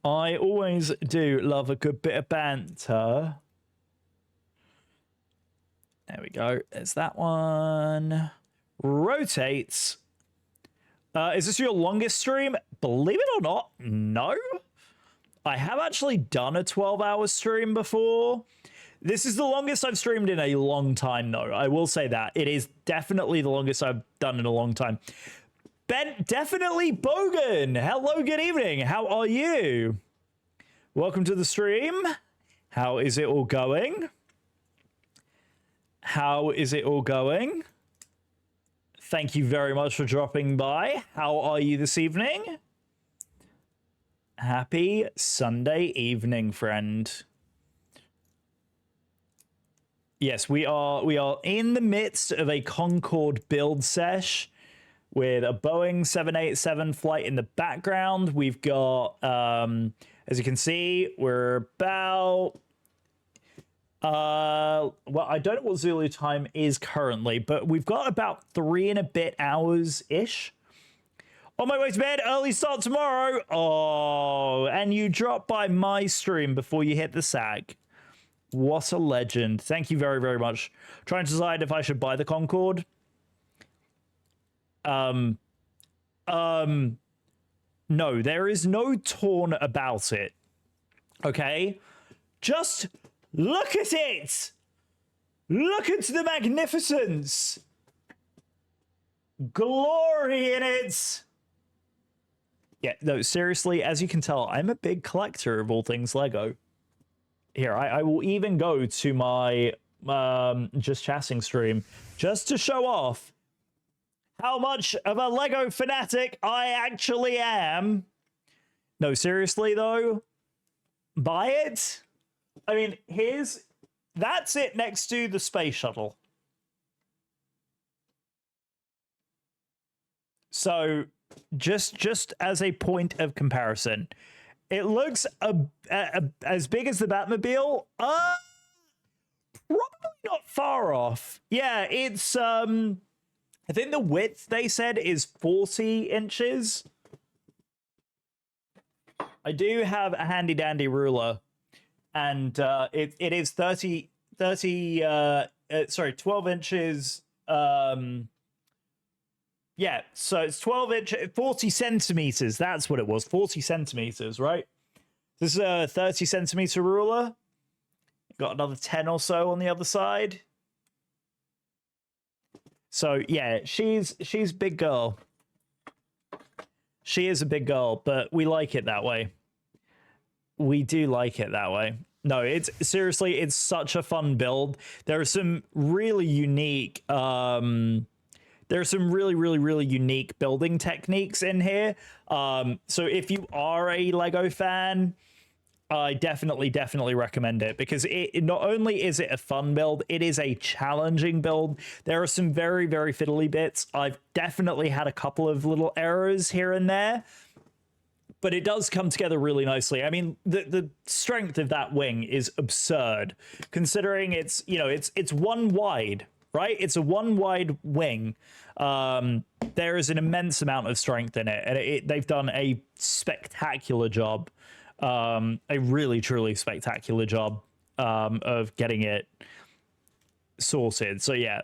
I always do love a good bit of banter. There we go. There's that one. Rotates. Is this your longest stream? Believe it or not, no. I have actually done a 12-hour stream before. This is the longest I've streamed in a long time, though. I will say that. It is definitely the longest I've done in a long time. Ben, definitely Bogan. Hello, good evening. How are you? Welcome to the stream. How is it all going? How is it all going? Thank you very much for dropping by. How are you this evening? Happy Sunday evening, friend. Yes, we are in the midst of a Concord build sesh with a Boeing 787 flight in the background. We've got, as you can see, we're about, well, I don't know what Zulu time is currently, but we've got about 3 and a bit hours-ish. On my way to bed, early start tomorrow. Oh, and you dropped by my stream before you hit the sack. What a legend. Thank you very, very much. Trying to decide if I should buy the Concord. No, there is no torn about it. Okay? Just look at it! Look at the magnificence! Glory in it! Yeah, no, seriously, as you can tell, I'm a big collector of all things Lego. Here, I will even go to my Just Chatting stream just to show off how much of a Lego fanatic I actually am. No, seriously, though, buy it. I mean, that's it next to the space shuttle. So, just as a point of comparison, it looks as big as the Batmobile. Probably not far off. Yeah, it's I think the width they said is 40 inches. I do have a handy dandy ruler, and it is 12 inches. Yeah, so it's 40 centimeters. That's what it was, 40 centimeters, right? This is a 30 centimeter ruler. Got another 10 or so on the other side. So yeah, she's big girl. She is a big girl, but we like it that way. We do like it that way. No, it's seriously, it's such a fun build. There are some really unique there are some really unique building techniques in here. So if you are a Lego fan, I definitely recommend it, because it not only is it a fun build, it is a challenging build. There are some very fiddly bits. I've definitely had a couple of little errors here and there, but it does come together really nicely. I mean, the strength of that wing is absurd, considering it's, you know, it's one wide, right? It's a one wide wing. There is an immense amount of strength in it, and they've done a spectacular job. A really truly spectacular job of getting it sorted. So yeah.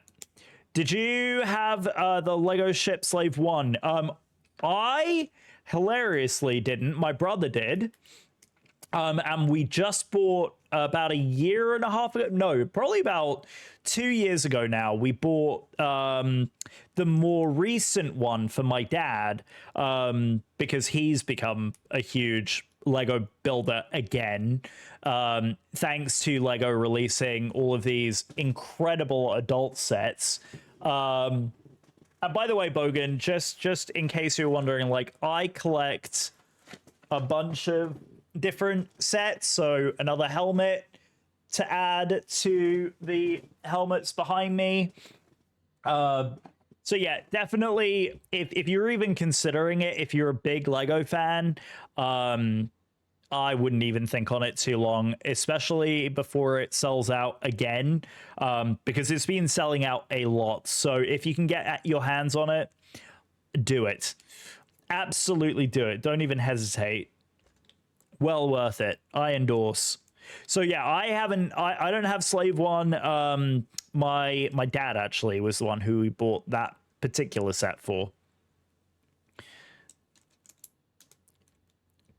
Did you have the Lego Ship Slave 1? I hilariously didn't. My brother did. And we just bought about a year and a half ago. No, probably about 2 years ago now. We bought the more recent one for my dad because he's become a huge Lego builder again. Thanks to Lego releasing all of these incredible adult sets. And by the way, Bogan, just in case you're wondering, like, I collect a bunch of different sets, so another helmet to add to the helmets behind me. So yeah, definitely, if you're even considering it, if you're a big Lego fan, I wouldn't even think on it too long, especially before it sells out again, because it's been selling out a lot. So if you can get your hands on it, do it. Absolutely do it. Don't even hesitate. Well worth it. I endorse. So yeah, I don't have Slave 1. My dad actually was the one who bought that particular set for.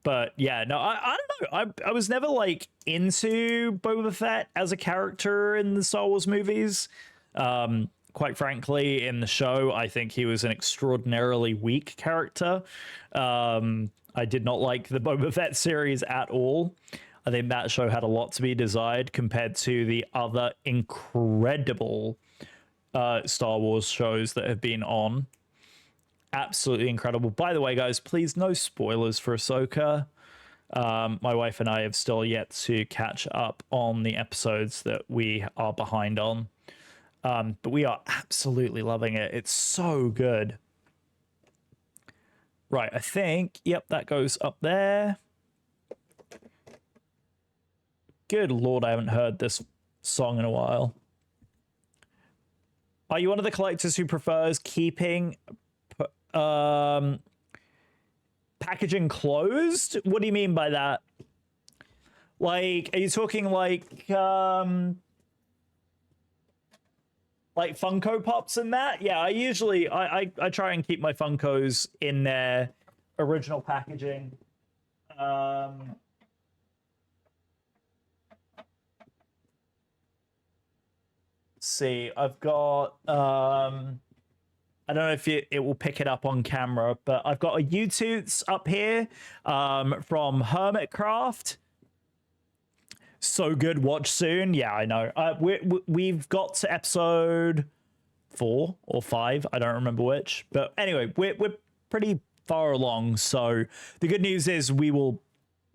But yeah, no, I don't know. I was never like into Boba Fett as a character in the Star Wars movies. Quite frankly, in the show, I think he was an extraordinarily weak character. I did not like the Boba Fett series at all. I think that show had a lot to be desired compared to the other incredible Star Wars shows that have been on. Absolutely incredible. By the way, guys, please no spoilers for Ahsoka. My wife and I have still yet to catch up on the episodes that we are behind on. But we are absolutely loving it. It's so good. Right, I think, yep, that goes up there. Good Lord, I haven't heard this song in a while. Are you one of the collectors who prefers keeping packaging closed? What do you mean by that? Like, are you talking like Funko Pops and that? Yeah, I usually I try and keep my Funkos in their original packaging. See, I've got I don't know if it will pick it up on camera, but I've got a U-Toots up here from Hermitcraft. So good, watch soon. Yeah, I know. We've got to episode 4 or 5. I don't remember which. But anyway, we're pretty far along. So the good news is we will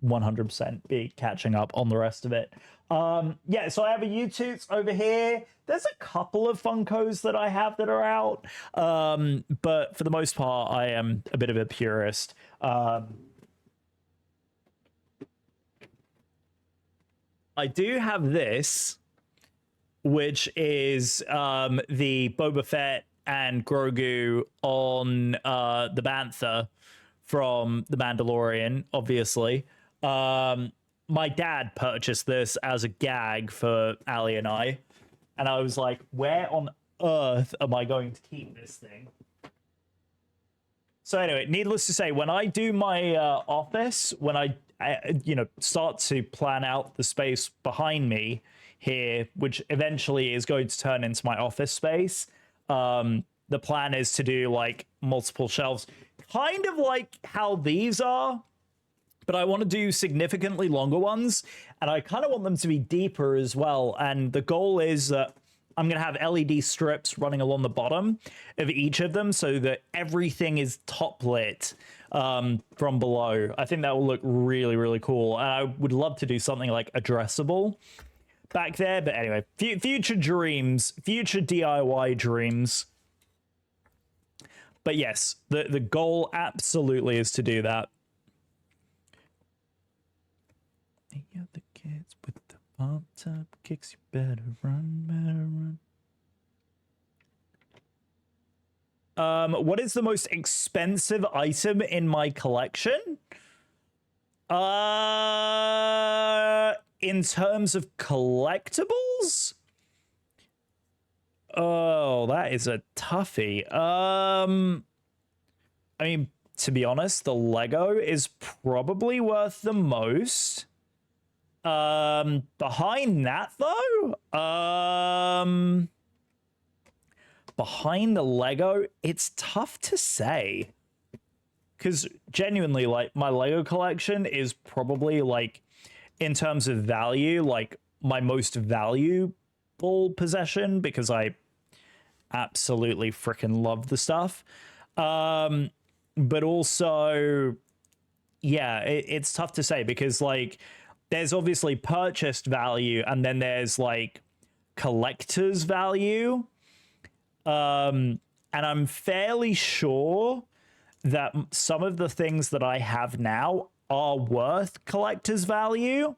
100% be catching up on the rest of it. Yeah, so I have a U-Toots over here. There's a couple of Funkos that I have that are out. But for the most part, I am a bit of a purist. I do have this, which is the Boba Fett and Grogu on the Bantha from The Mandalorian, obviously. My dad purchased this as a gag for Ali and I. And I was like, where on earth am I going to keep this thing? So anyway, needless to say, when I do my office, when I start to plan out the space behind me here, which eventually is going to turn into my office space, the plan is to do like multiple shelves, kind of like how these are, but I want to do significantly longer ones, and I kind of want them to be deeper as well. And the goal is that I'm going to have LED strips running along the bottom of each of them so that everything is top lit from below. I think that will look really, really cool. And I would love to do something like addressable back there. But anyway, future dreams, future DIY dreams. But yes, the goal absolutely is to do that. The other kids with the pop top kicks, you better run, what is the most expensive item in my collection? In terms of collectibles? Oh, that is a toughie. I mean, to be honest, the Lego is probably worth the most. Behind that though, behind the Lego, it's tough to say. Because genuinely, like, my Lego collection is probably, like, in terms of value, like, my most valuable possession, because I absolutely freaking love the stuff. But also, yeah, it's tough to say, because, like, there's obviously purchased value, and then there's, like, collector's value. And I'm fairly sure that some of the things that I have now are worth collector's value.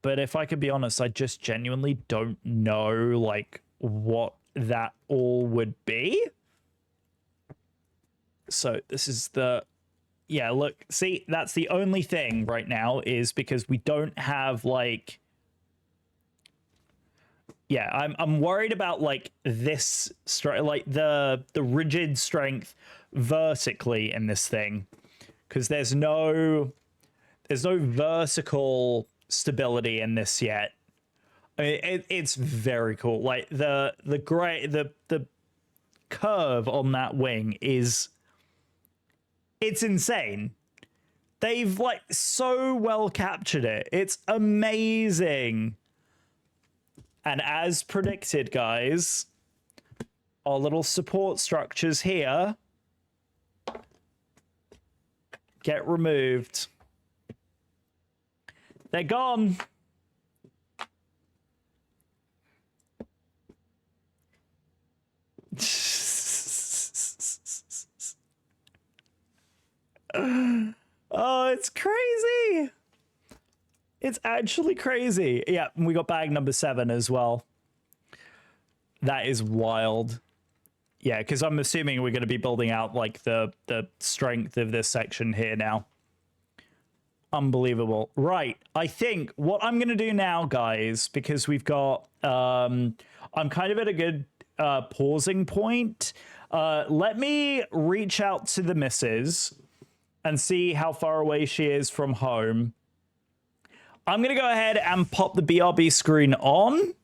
But if I could be honest, I just genuinely don't know, like, what that all would be. So this is the... Yeah, look, see, that's the only thing right now, is because we don't have, like... Yeah, I'm worried about, like, this like the rigid strength vertically in this thing, because there's no vertical stability in this yet. I mean, it's very cool. Like the curve on that wing is, it's insane. They've, like, so well captured it. It's amazing. And as predicted, guys, our little support structures here get removed. They're gone. Oh, it's crazy. It's actually crazy. Yeah, and we got bag number 7 as well. That is wild. Yeah, because I'm assuming we're going to be building out, like, the strength of this section here now. Unbelievable. Right, I think what I'm going to do now, guys, because we've got... I'm kind of at a good pausing point. Let me reach out to the missus and see how far away she is from home. I'm going to go ahead and pop the BRB screen on.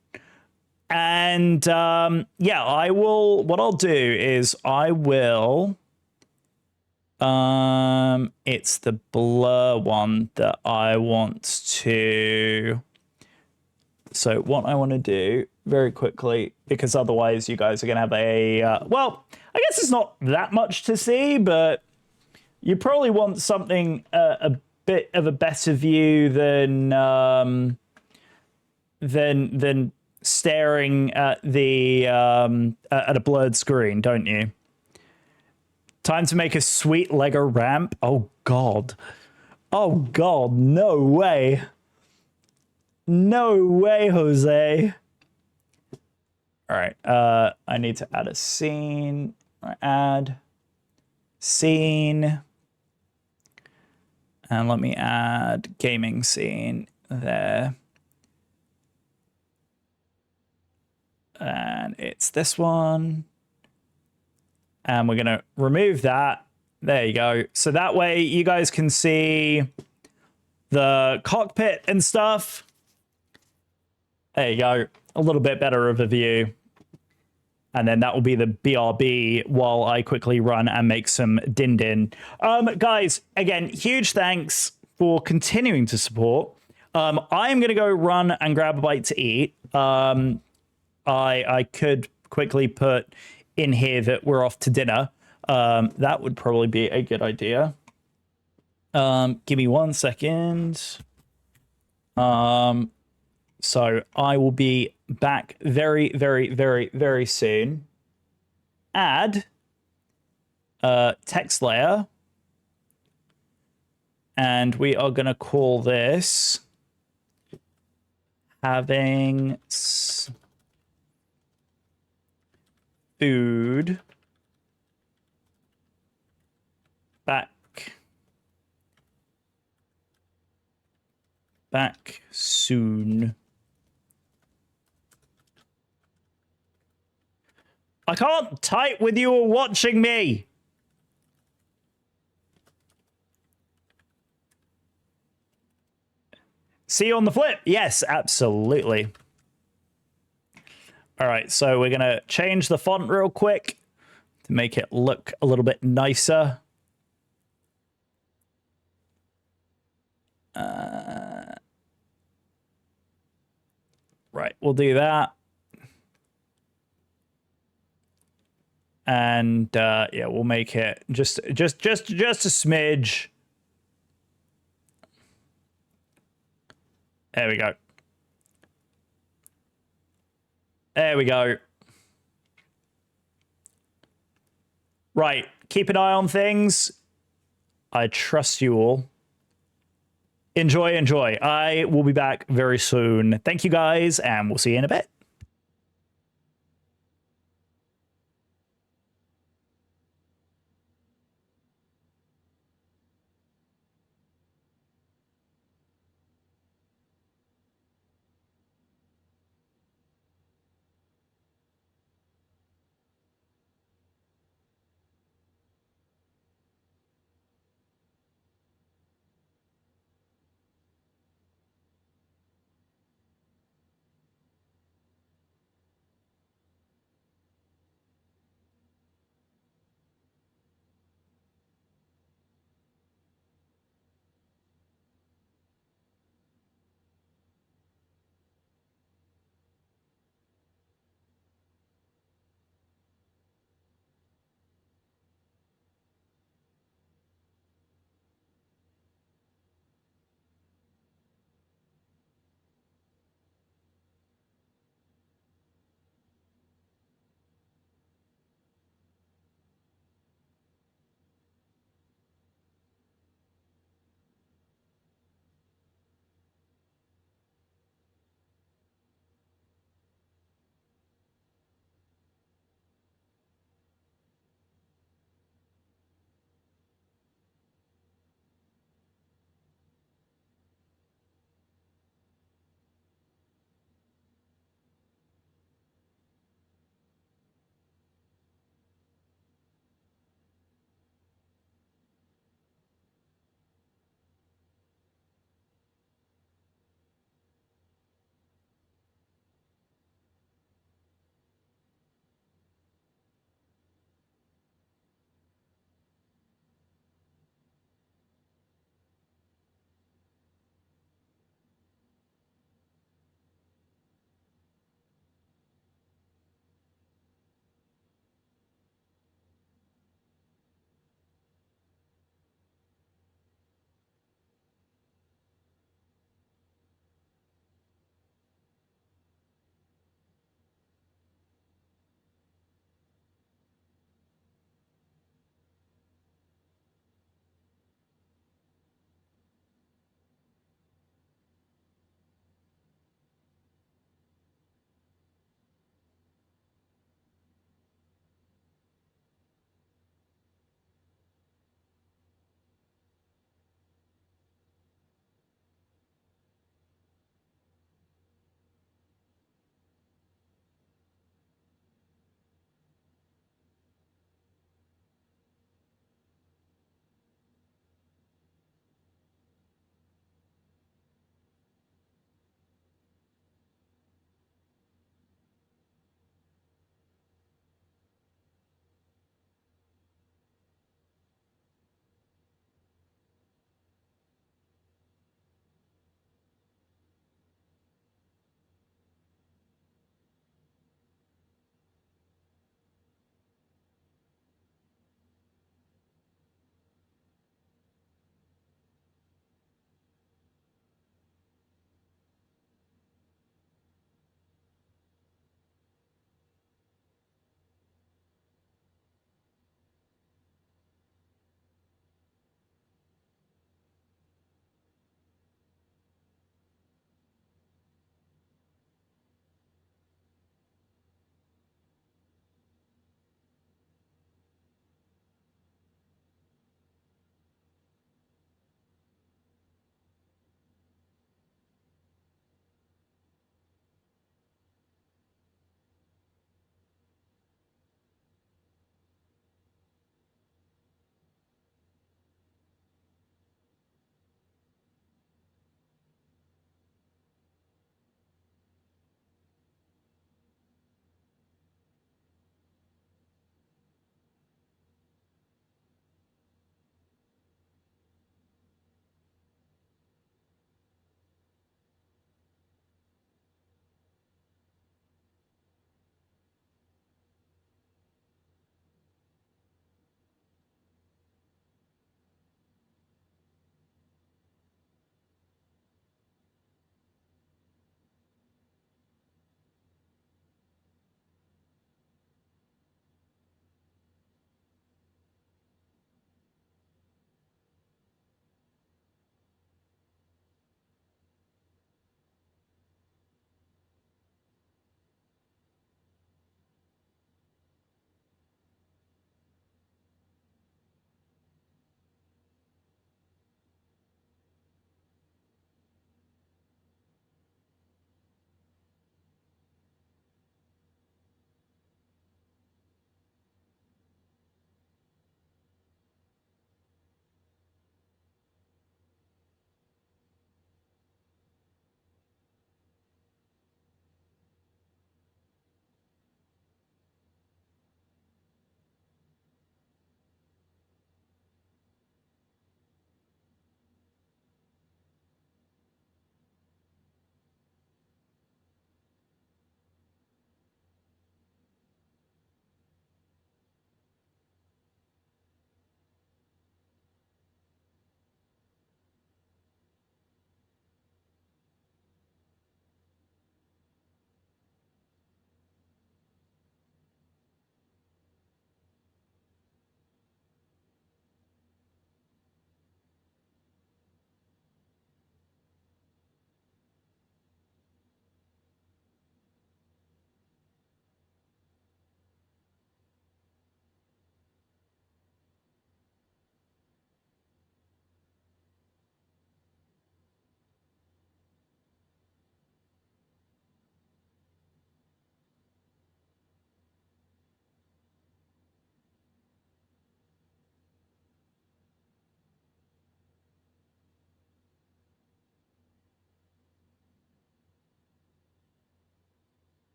And, yeah, I will... What I'll do is I will... it's the blur one that I want to... So what I want to do very quickly, because otherwise you guys are going to have a... well, I guess it's not that much to see, but you probably want something a bit of a better view than staring at the at a blurred screen, don't you? Time to make a sweet Lego ramp. Oh god. Oh god, no way. No way, Jose. All right, I need to add a scene. Add scene. And let me add gaming scene there. And it's this one. And we're going to remove that. There you go. So that way you guys can see the cockpit and stuff. There you go. A little bit better of a view. And then that will be the BRB while I quickly run and make some din-din. Guys, again, huge thanks for continuing to support. I am going to go run and grab a bite to eat. I could quickly put in here that we're off to dinner. That would probably be a good idea. Give me 1 second. So I will be back very, very, very, very soon. Add text layer. And we are going to call this having food back soon. I can't type with you all watching me. See you on the flip. Yes, absolutely. All right, so we're going to change the font real quick to make it look a little bit nicer. Right, we'll do that. And yeah, we'll make it just a smidge. There we go. There we go. Right, keep an eye on things. I trust you all. Enjoy, enjoy. I will be back very soon. Thank you guys, and we'll see you in a bit.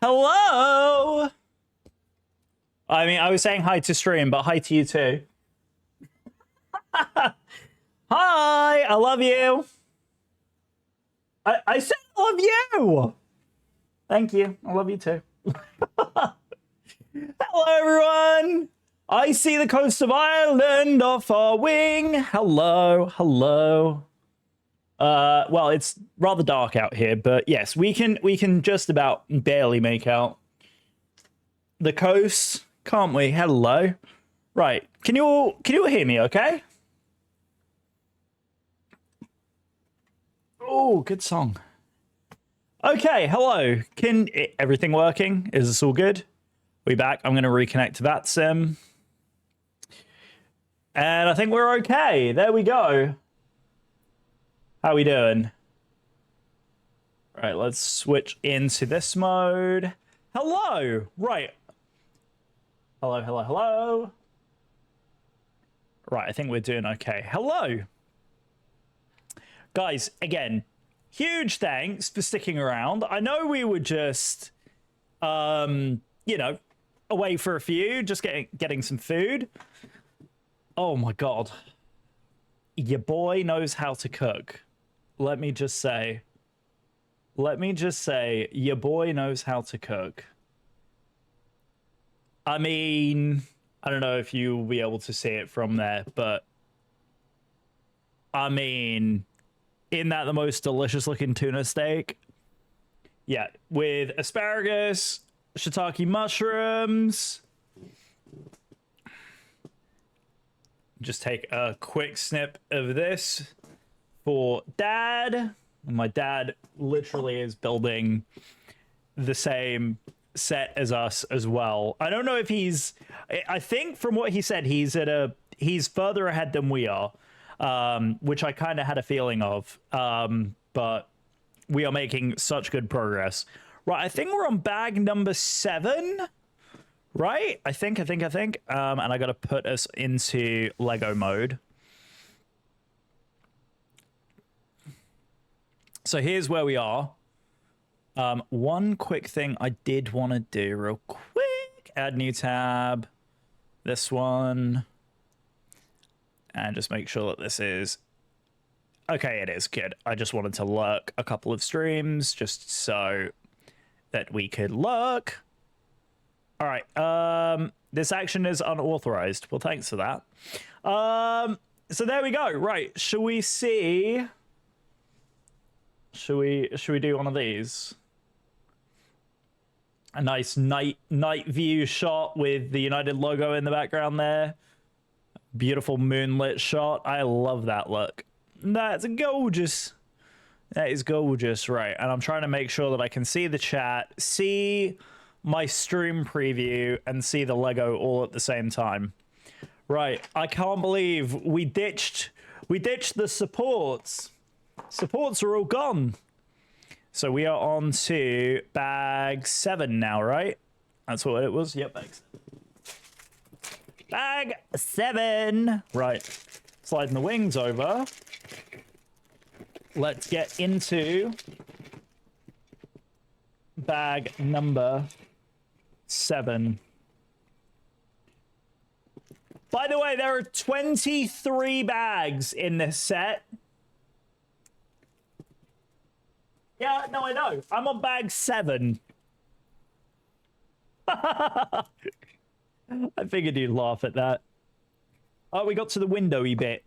Hello. I mean, I was saying hi to stream, but hi to you too. Hi, I love you. I said I love you. Thank you. I love you too. Hello, everyone. I see the coast of Ireland off our wing. Hello, hello. Well, it's rather dark out here, but yes, we can just about barely make out the coast, can't we? Hello. Right. Can you all hear me okay? Oh, good song. Okay, hello. Everything working? Is this all good? We back. I'm going to reconnect to that sim. And I think we're okay. There we go. How we doing? All right, let's switch into this mode. Hello. Right. Hello, hello, hello. Right, I think we're doing okay. Hello. Guys, again, huge thanks for sticking around. I know we were just, you know, away for a few, just getting some food. Oh my God. Your boy knows how to cook. Let me just say, your boy knows how to cook. I mean, I don't know if you'll be able to see it from there, but I mean, isn't that the most delicious looking tuna steak? Yeah, with asparagus, shiitake mushrooms. Just take a quick snip of this for Dad. My dad literally is building the same set as us as well. I don't know if I think from what he said, he's further ahead than we are, which I kind of had a feeling of. But we are making such good progress. Right, I think we're on bag number 7. Right? I think. And I got to put us into Lego mode. So here's where we are. One quick thing I did want to do real quick. Add new tab. This one. And just make sure that this is... Okay, it is. Good. I just wanted to lurk a couple of streams just so that we could lurk. All right. This action is unauthorized. Well, thanks for that. So there we go. Right. Shall we see... Should we do one of these? A nice night view shot with the United logo in the background there. Beautiful moonlit shot. I love that look. That's gorgeous. That is gorgeous, right? And I'm trying to make sure that I can see the chat, see my stream preview, and see the Lego all at the same time. Right. I can't believe we ditched the supports. Supports are all gone. So we are on to bag 7 now, right? That's what it was. Yep, bag 7. Right. Sliding the wings over. Let's get into bag number 7. By the way, there are 23 bags in this set. Yeah, no, I know. I'm on bag 7. I figured you'd laugh at that. Oh, we got to the windowy bit.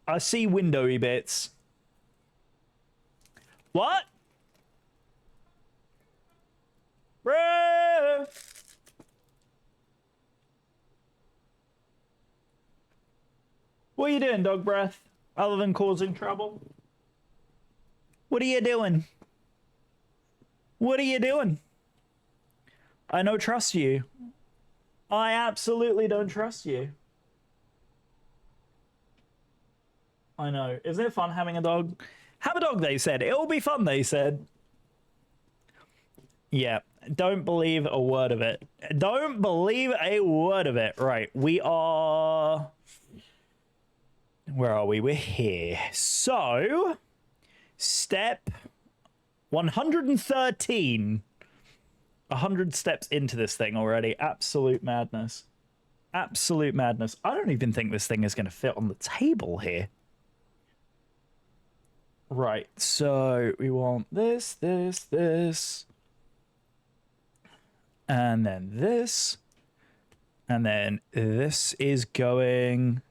I see windowy bits. What? Bro! What are you doing, dog breath? Other than causing trouble? What are you doing? What are you doing? I don't trust you. I absolutely don't trust you. I know. Isn't it fun having a dog? Have a dog, they said. It'll be fun, they said. Yeah. Don't believe a word of it. Don't believe a word of it. Right. We are... Where are we? We're here. So, step 113. 100 steps into this thing already. Absolute madness. Absolute madness. I don't even think this thing is going to fit on the table here. Right, so we want this, this, this. And then this. And then this is going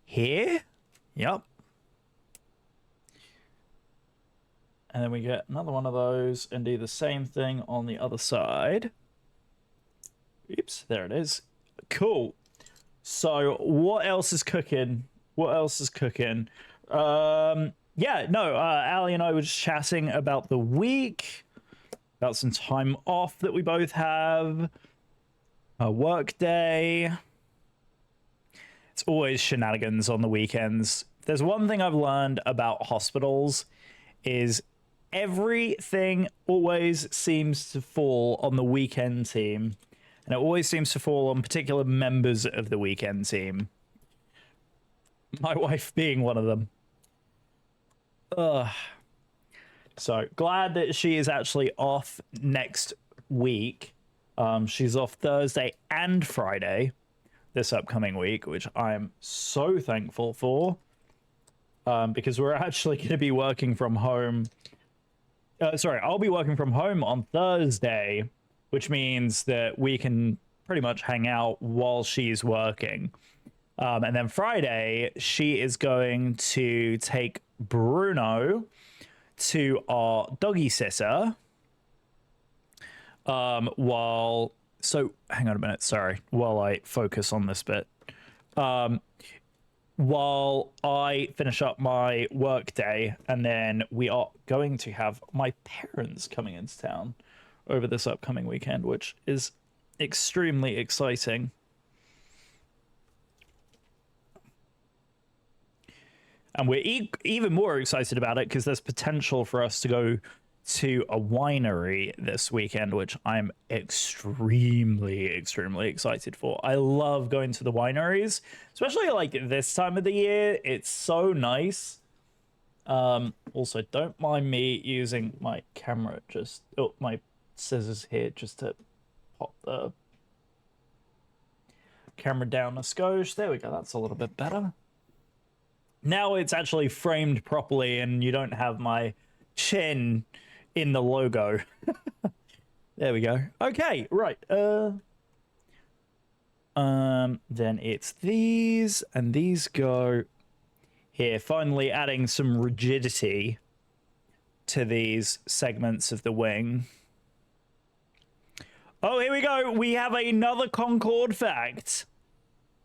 here. Yep. And then we get another one of those and do the same thing on the other side. Oops, there it is. Cool. So what else is cooking? What else is cooking? Yeah, no, Ali and I were just chatting about the week, about some time off that we both have, a work day. It's always shenanigans on the weekends. There's one thing I've learned about hospitals is everything always seems to fall on the weekend team, and it always seems to fall on particular members of the weekend team. My wife being one of them. Ugh. So glad that she is actually off next week. She's off Thursday and Friday this upcoming week, which I'm so thankful for. Because we're actually going to be working from home. Sorry, I'll be working from home on Thursday, which means that we can pretty much hang out while she's working. And then Friday, she is going to take Bruno to our doggy sitter. Hang on a minute, sorry, while I focus on this bit. While I finish up my work day, and then we are going to have my parents coming into town over this upcoming weekend, which is extremely exciting. And we're even more excited about it because there's potential for us to go to a winery this weekend, which I'm extremely excited for. I love going to the wineries, especially like this time of the year. It's so nice. Also, don't mind me using my camera, my scissors here, just to pop the camera down a skosh. There we go, that's a little bit better. Now it's actually framed properly and you don't have my chin in the logo. There we go. Okay, right. Then it's these, and these go here. Finally adding some rigidity to these segments of the wing. Oh, here we go. We have another Concord fact.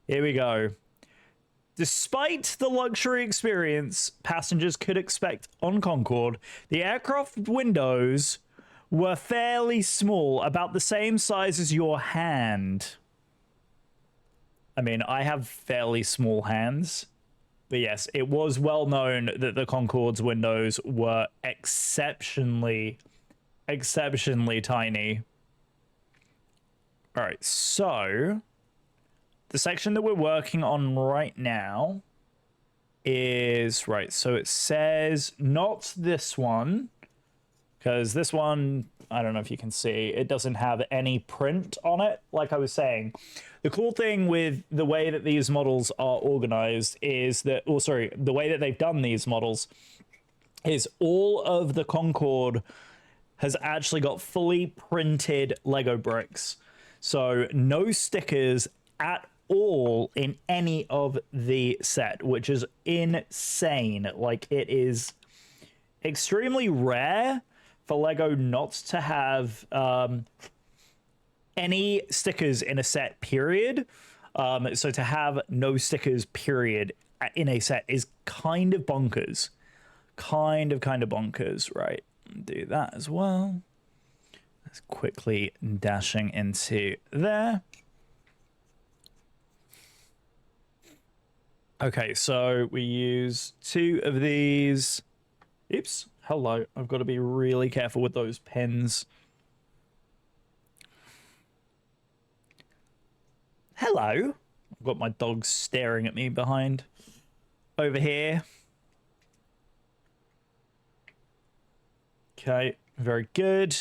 Here we go. Despite the luxury experience passengers could expect on Concord, the aircraft windows were fairly small, about the same size as your hand. I mean, I have fairly small hands, but yes, it was well known that the Concorde's windows were exceptionally tiny. All right, so the section that we're working on right now is, right, so it says not this one, because this one, I don't know if you can see, it doesn't have any print on it. Like I was saying, the cool thing with the way that these models are organized is that, the way that they've done these models is all of the Concorde has actually got fully printed Lego bricks. So no stickers at all in any of the set, which is insane. Like, it is extremely rare for Lego not to have any stickers in a set, period. So to have no stickers, period, in a set is kind of bonkers. Kind of bonkers. Right, do that as well. Let's quickly dashing into there. Okay, so we use 2 of these. Oops, hello. I've got to be really careful with those pins. Hello. I've got my dog staring at me behind over here. Okay, very good.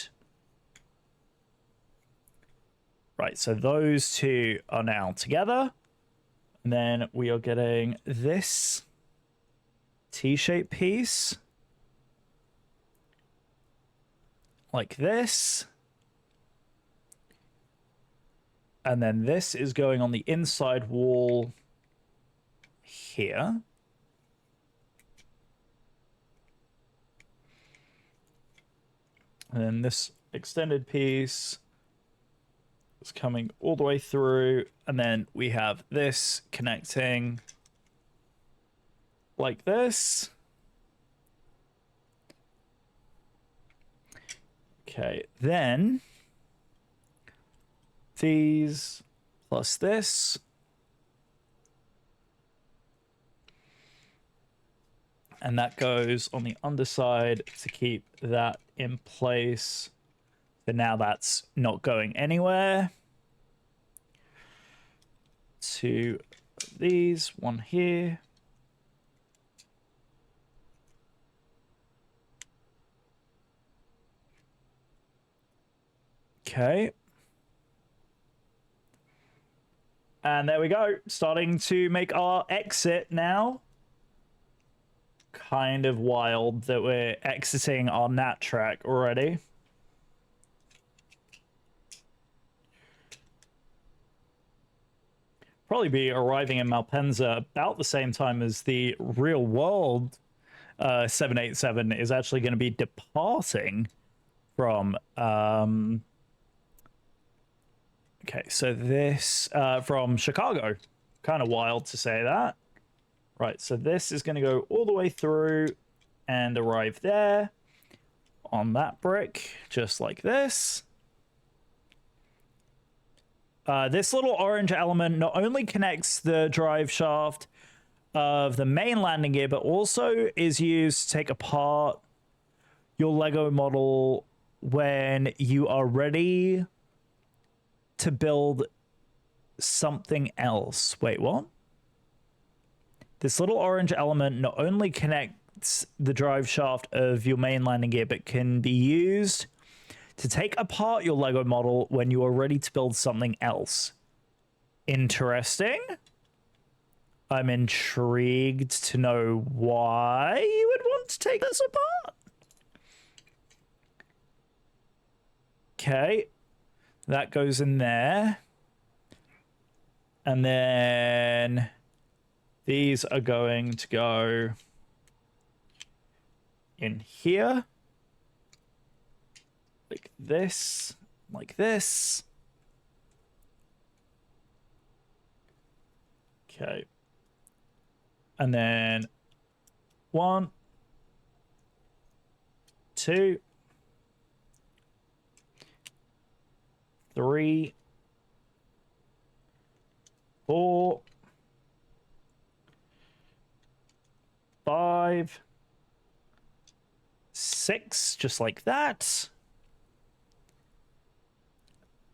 Right, so those two are now together. And then we are getting this T-shaped piece. Like this. And then this is going on the inside wall here. And then this extended piece is coming all the way through. And then we have this connecting like this. Okay, then these plus this. And that goes on the underside to keep that in place. So now that's not going anywhere. Two of these, one here. Okay. And there we go. Starting to make our exit now. Kind of wild that we're exiting our nat track already. Probably be arriving in Malpensa about the same time as the real world 787 is actually going to be departing from okay, so this from Chicago. Kind of wild to say that. Right, so this is going to go all the way through and arrive there on that brick, just like this. This little orange element not only connects the drive shaft of the main landing gear, but also is used to take apart your Lego model when you are ready to build something else. Wait, what? This little orange element not only connects the drive shaft of your main landing gear, but can be used to take apart your Lego model when you are ready to build something else. Interesting. I'm intrigued to know why you would want to take this apart. Okay. That goes in there. And then these are going to go in here. Like this. Like this. Okay. And then 1, 2, 3, 4, 5, 6, just like that.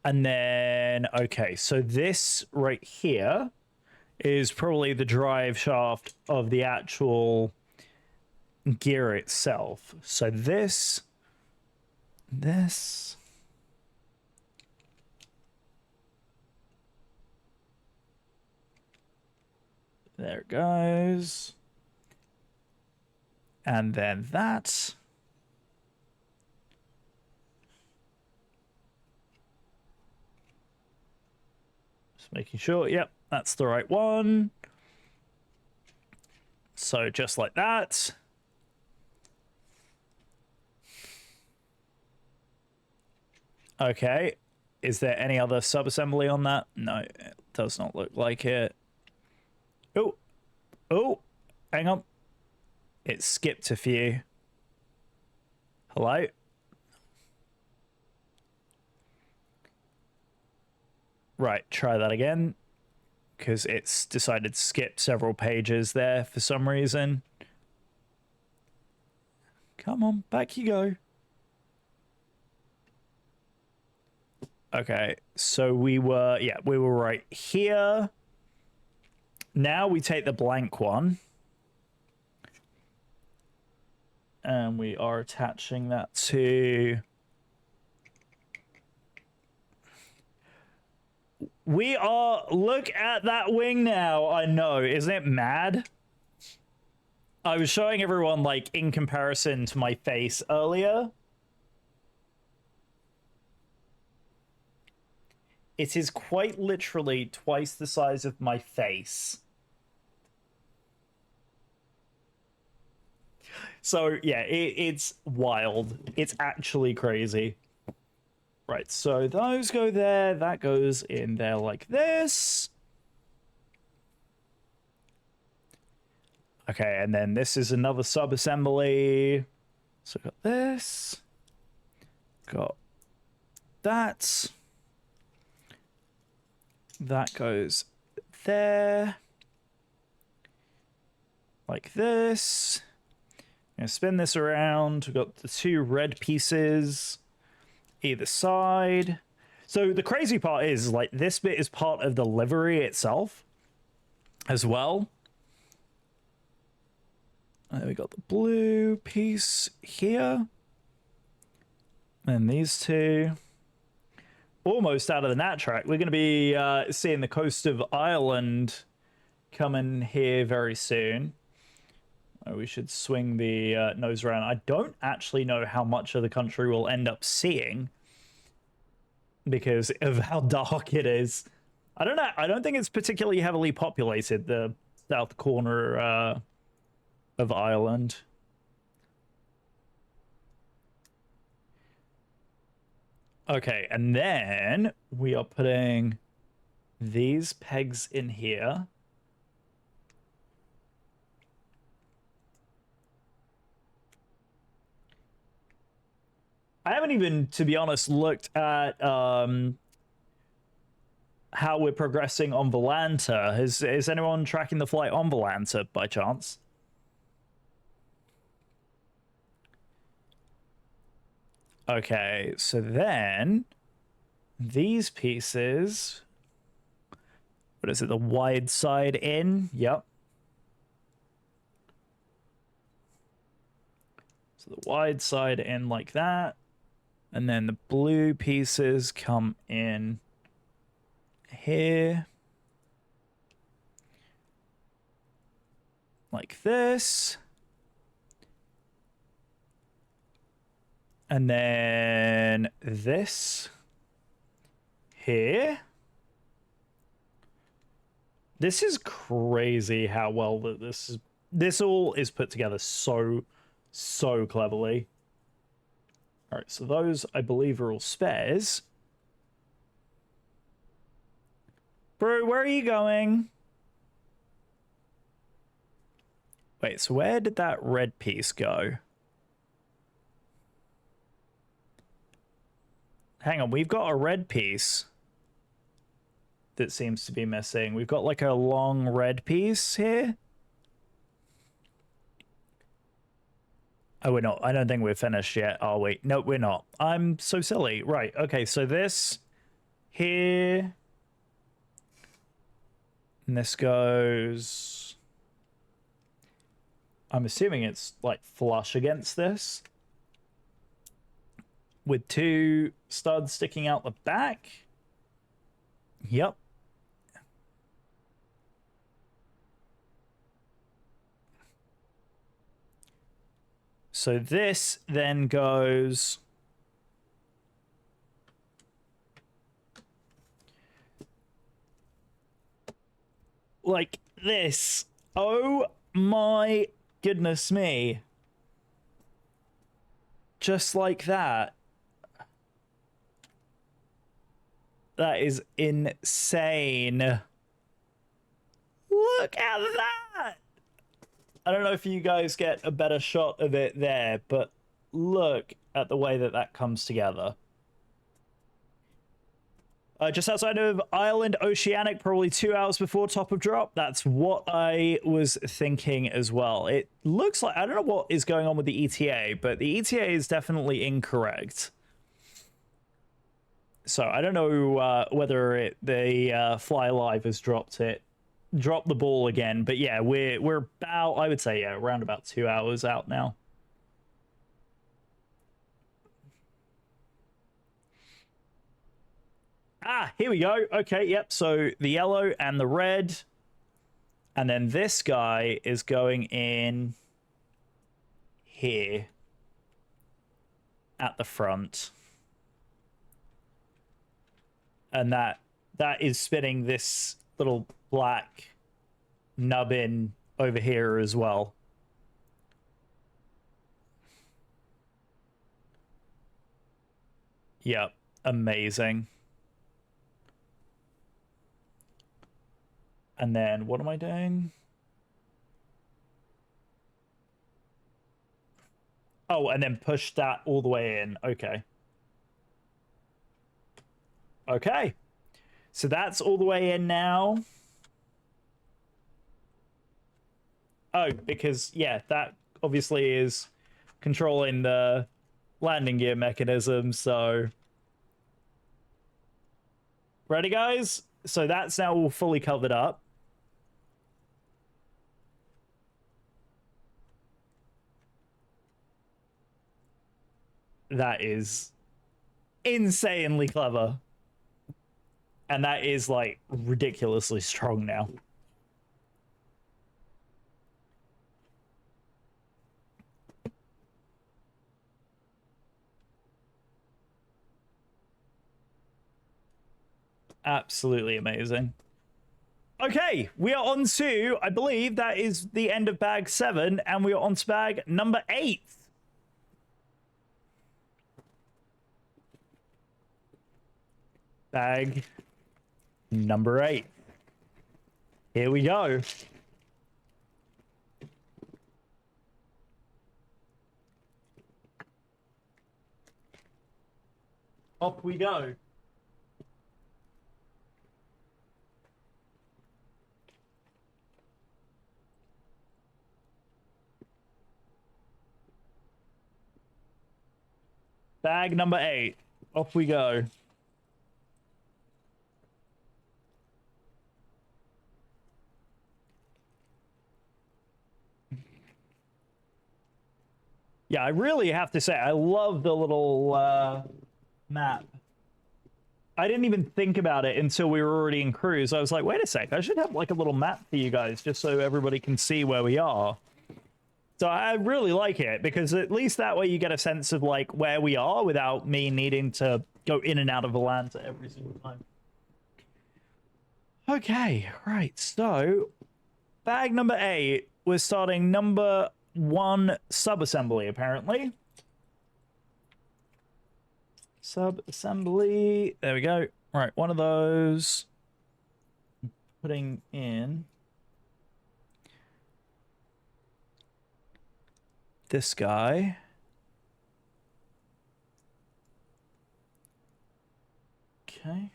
And then, okay, so this right here is probably the drive shaft of the actual gear itself. So this, there it goes. And then that. Just making sure, yep, that's the right one. So just like that. Okay. Is there any other subassembly on that? No, it does not look like it. Oh, oh, hang on. It skipped a few. Hello? Right, try that again. Because it's decided to skip several pages there for some reason. Come on, back you go. Okay, so we were right here. Now we take the blank one. And we are attaching that to... We are... Look at that wing now. I know. Isn't it mad? I was showing everyone, like, in comparison to my face earlier. It is quite literally twice the size of my face. So, yeah, it's wild. It's actually crazy. Right, so those go there. That goes in there like this. Okay, and then this is another sub-assembly. So got this. Got that. That goes there. Like this. I'm gonna spin this around. We've got the two red pieces either side. So the crazy part is, like, this bit is part of the livery itself as well. And we got the blue piece here. And these two. Almost out of the nat track. We're going to be seeing the coast of Ireland coming here very soon. We should swing the nose around. I don't actually know how much of the country we'll end up seeing because of how dark it is. I don't know. I don't think it's particularly heavily populated, the south corner of Ireland. Okay, and then we are putting these pegs in here. I haven't even, to be honest, looked at how we're progressing on Volanta. Is anyone tracking the flight on Volanta by chance? Okay, so then these pieces, what is it, the wide side in? Yep. So the wide side in like that. And then the blue pieces come in here. Like this. And then this here. This is crazy how well that this all is put together so cleverly. All right, so those I believe are all spares. Bro, where are you going? Wait, so where did that red piece go? Hang on, we've got a red piece that seems to be missing. We've got like a long red piece here. Oh, we're not. I don't think we're finished yet, are we? No, we're not. I'm so silly. Right, okay, so this here. And this goes... I'm assuming it's like flush against this. With two studs sticking out the back. Yep. So this then goes like this. Oh my goodness me. Just like that. That is insane. Look at that! I don't know if you guys get a better shot of it there, but look at the way that that comes together. Just outside of Ireland, Oceanic, probably 2 hours before top of drop. That's what I was thinking as well. It looks like, I don't know what is going on with the ETA, but the ETA is definitely incorrect. So I don't know whether the Fly Live has dropped the ball again, but yeah, we're about, I would say, yeah, around about 2 hours out now. Ah, here we go. Okay, yep. So the yellow and the red. And then this guy is going in here at the front. And that is spinning this little black nubbin over here as well. Yep, amazing. And then what am I doing? Oh, and then push that all the way in. Okay. Okay. So that's all the way in now. Oh, because, yeah, that obviously is controlling the landing gear mechanism, so... Ready, guys? So that's now all fully covered up. That is insanely clever. And that is, like, ridiculously strong now. Absolutely amazing. Okay, we are on to, I believe that is the end of bag 7, and we are on to bag number 8. Bag number 8. Here we go. Up we go. Bag number 8. Off we go. Yeah, I really have to say, I love the little map. I didn't even think about it until we were already in cruise. I was like, wait a sec, I should have like a little map for you guys just so everybody can see where we are. So I really like it because at least that way you get a sense of like where we are without me needing to go in and out of Atlanta every single time. Okay, right, so bag number 8, we're starting number 1 sub-assembly, apparently. Sub-assembly, there we go. Right, one of those. Putting in this guy. Okay.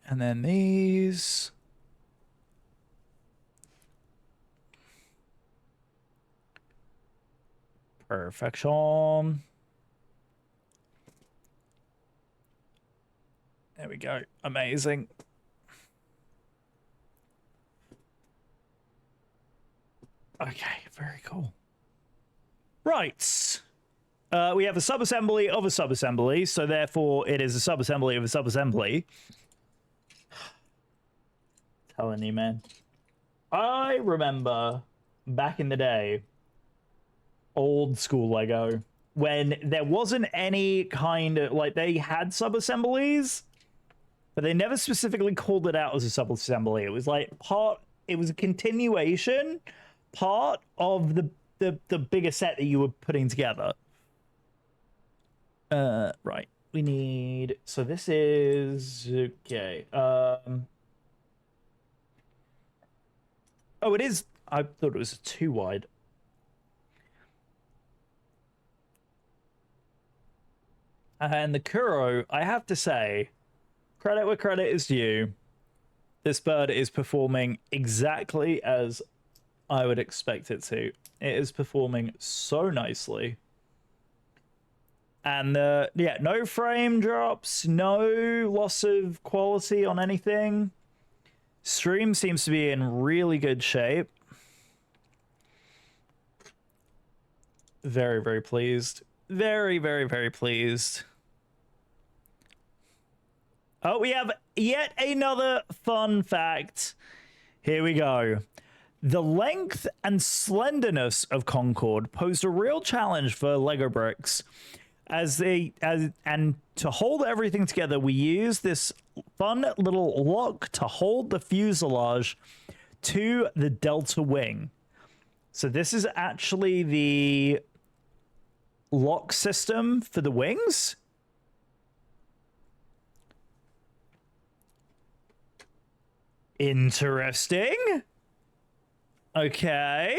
And then these. Perfection. There we go. Amazing. Okay, very cool. Right. We have a sub-assembly of a sub-assembly, so therefore it is a sub-assembly of a sub-assembly. Telling you, man. I remember back in the day, old school Lego, when there wasn't any kind of, like, they had sub-assemblies, but they never specifically called it out as a sub-assembly. It was like it was a continuation, part of the bigger set that you were putting together. Right. We need, so this is, okay. Oh, it is, I thought it was too wide. And the Kuro, I have to say, credit where credit is due. This bird is performing exactly as I would expect it to. It is performing so nicely. And yeah, no frame drops, no loss of quality on anything. Stream seems to be in really good shape. Very, very pleased. Very, very, very pleased. Oh, we have yet another fun fact. Here we go. The length and slenderness of Concord posed a real challenge for Lego bricks. And to hold everything together, we use this fun little lock to hold the fuselage to the delta wing. So this is actually the lock system for the wings. Interesting. Okay.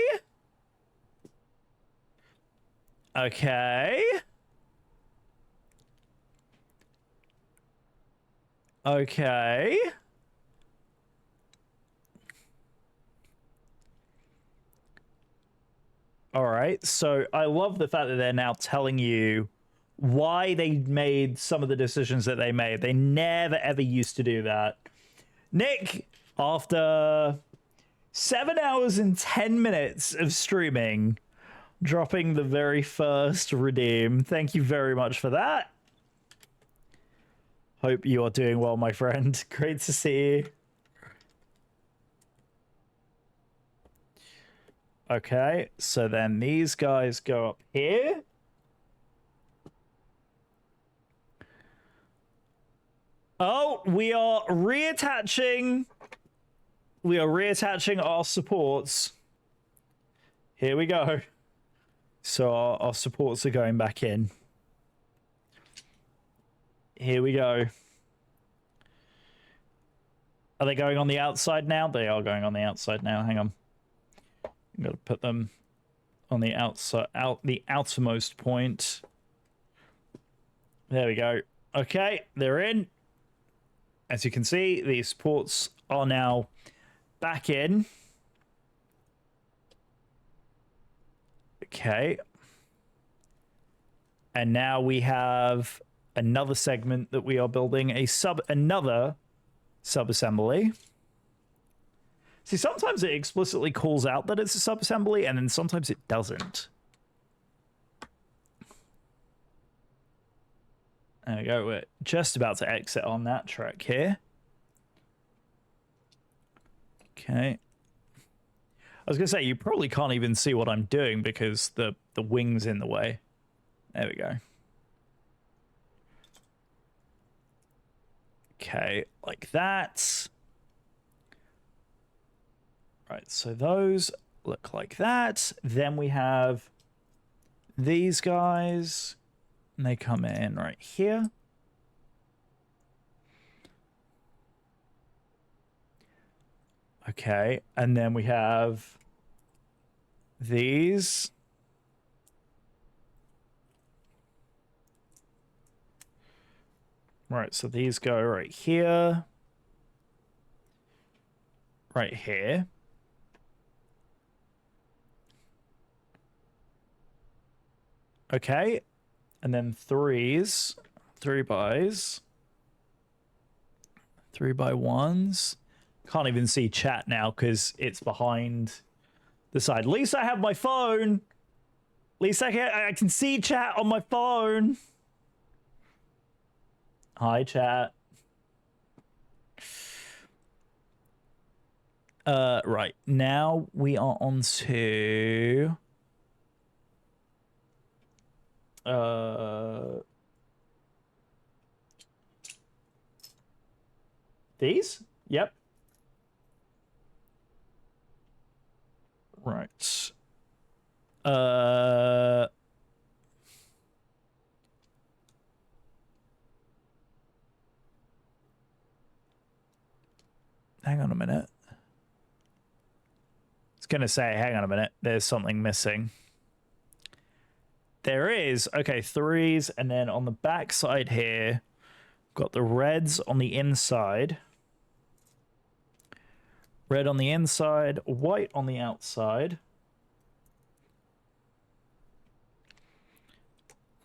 Okay. Okay. All right. So I love the fact that they're now telling you why they made some of the decisions that they made. They never ever used to do that. Nick, after 7 hours and 10 minutes of streaming, dropping the very first redeem. Thank you very much for that. Hope you are doing well, my friend. Great to see you. Okay, so then these guys go up here. Oh, we are reattaching. We are reattaching our supports. Here we go. So our supports are going back in. Here we go. Are they going on the outside now? They are going on the outside now. Hang on. I've got to put them on the outside, the outermost point. There we go. Okay, they're in. As you can see, the supports are now back in. Okay. And now we have another segment that we are building, another sub-assembly. See, sometimes it explicitly calls out that it's a sub-assembly, and then sometimes it doesn't. There we go. We're just about to exit on that track here. Okay. I was going to say, you probably can't even see what I'm doing because the wing's in the way. There we go. Okay, like that. Right, so those look like that. Then we have these guys. And they come in right here. Okay, and then we have these. Right, so these go right here. Right here. Okay. And then threes. 3x. 3x1s. Can't even see chat now because it's behind the side. At least I have my phone. At least I can see chat on my phone. Hi, chat. Right. Now we are on to... these? Yep. Right. Hang on a minute. I was gonna say, hang on a minute. There's something missing. There is. Okay, threes, and then on the back side here, got the reds on the inside. Red on the inside, white on the outside.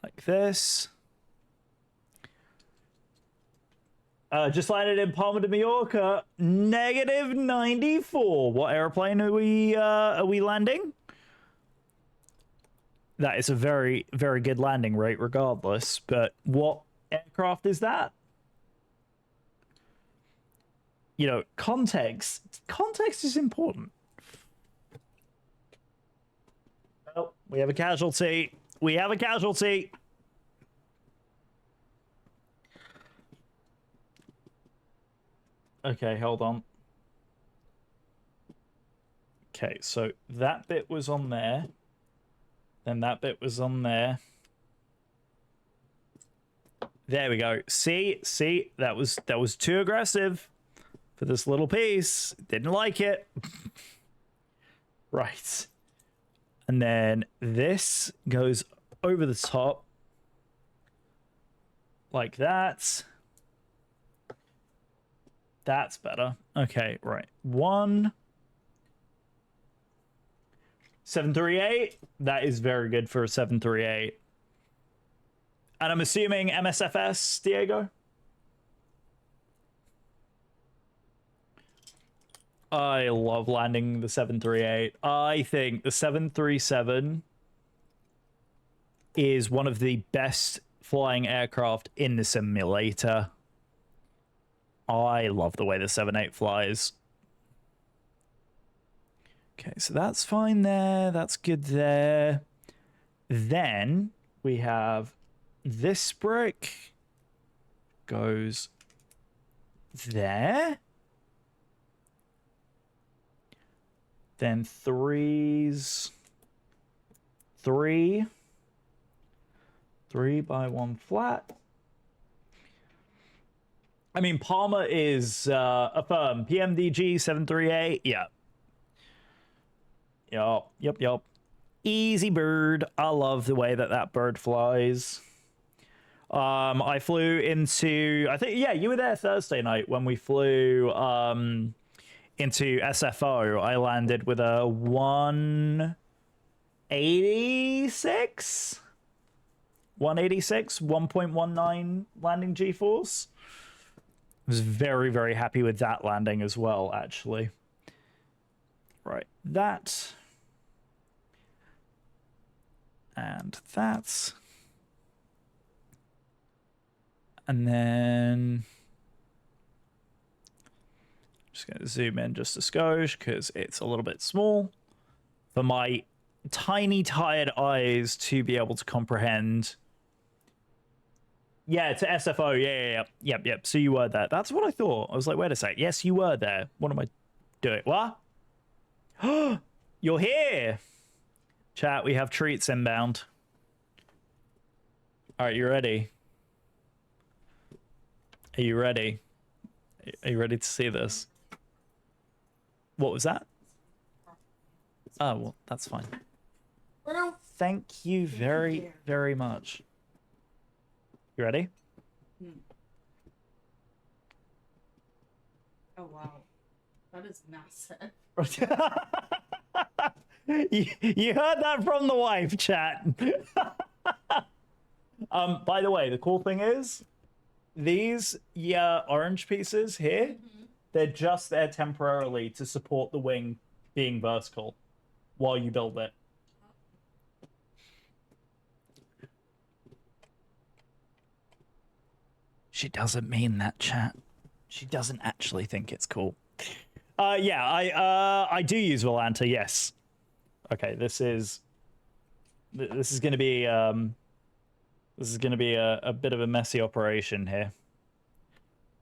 Like this. Just landed in Palma de Mallorca. -94. What airplane are we landing? That is a very, very good landing rate regardless. But what aircraft is that? you know, context is important. Oh, we have a casualty. We have a casualty. Okay, hold on. Okay, so that bit was on there. Then that bit was on there. There we go. See, that was too aggressive for this little piece. Didn't like it. Right. And then this goes over the top like that. That's better. Okay, right. 738. That is very good for a 738. And I'm assuming MSFS, Diego? I love landing the 738. I think the 737 is one of the best flying aircraft in the simulator. I love the way the 78 flies. Okay, so that's fine there. That's good there. Then we have this brick goes there. Then threes. 3 by 1 flat. I mean, Palmer is affirm. PMDG 738. Yeah. Yup. Easy bird. I love the way that bird flies. I flew into, I think, yeah, you were there Thursday night when we flew into SFO. I landed with a 186, 1.19 landing G-force. I was very, very happy with that landing as well, actually. Right, that. And that. And then just going to zoom in just a skosh because it's a little bit small for my tiny, tired eyes to be able to comprehend. Yeah, to SFO. Yep. So you were there. That's what I thought. I was like, wait a sec. Yes, you were there. What am I doing? What? You're here. Chat, we have treats inbound. All right, you ready? Are you ready? Are you ready to see this? What was that? Oh, well, that's fine. Thank you very, very much. You ready? Oh, wow. That is massive. You heard that from the wife, chat. By the way, the cool thing is, these orange pieces here, they're just there temporarily to support the wing being vertical while you build it. She doesn't mean that, chat. She doesn't actually think it's cool. Yeah, I do use Volanta, yes. Okay, this is going to be a bit of a messy operation here.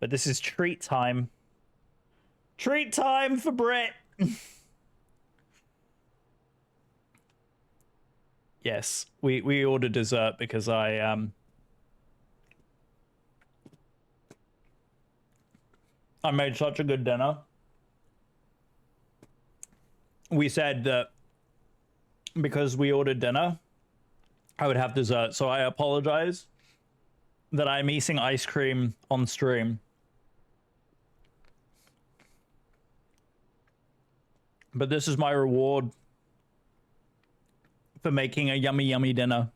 But this is treat time. Treat time for Brit. Yes, we ordered dessert because I made such a good dinner. We said that because we ordered dinner, I would have dessert. So I apologize that I'm eating ice cream on stream. But this is my reward for making a yummy, yummy dinner.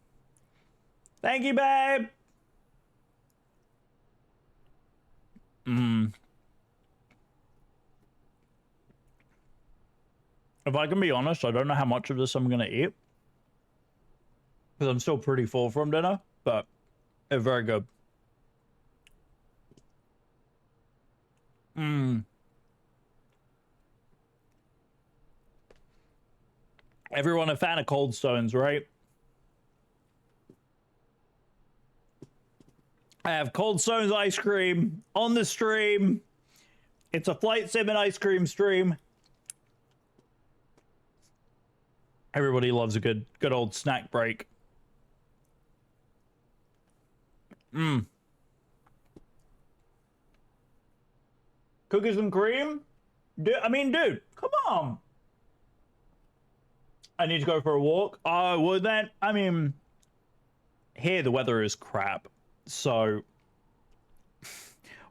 Thank you, babe. If I can be honest, I don't know how much of this I'm going to eat. Because I'm still pretty full from dinner, but it's very good. Everyone a fan of Cold Stones, right? I have Cold Stones ice cream on the stream. It's a flight sim and ice cream stream. Everybody loves a good old snack break. Cookies and cream? I mean, dude, come on. I need to go for a walk. Oh, well then, I mean, here the weather is crap. So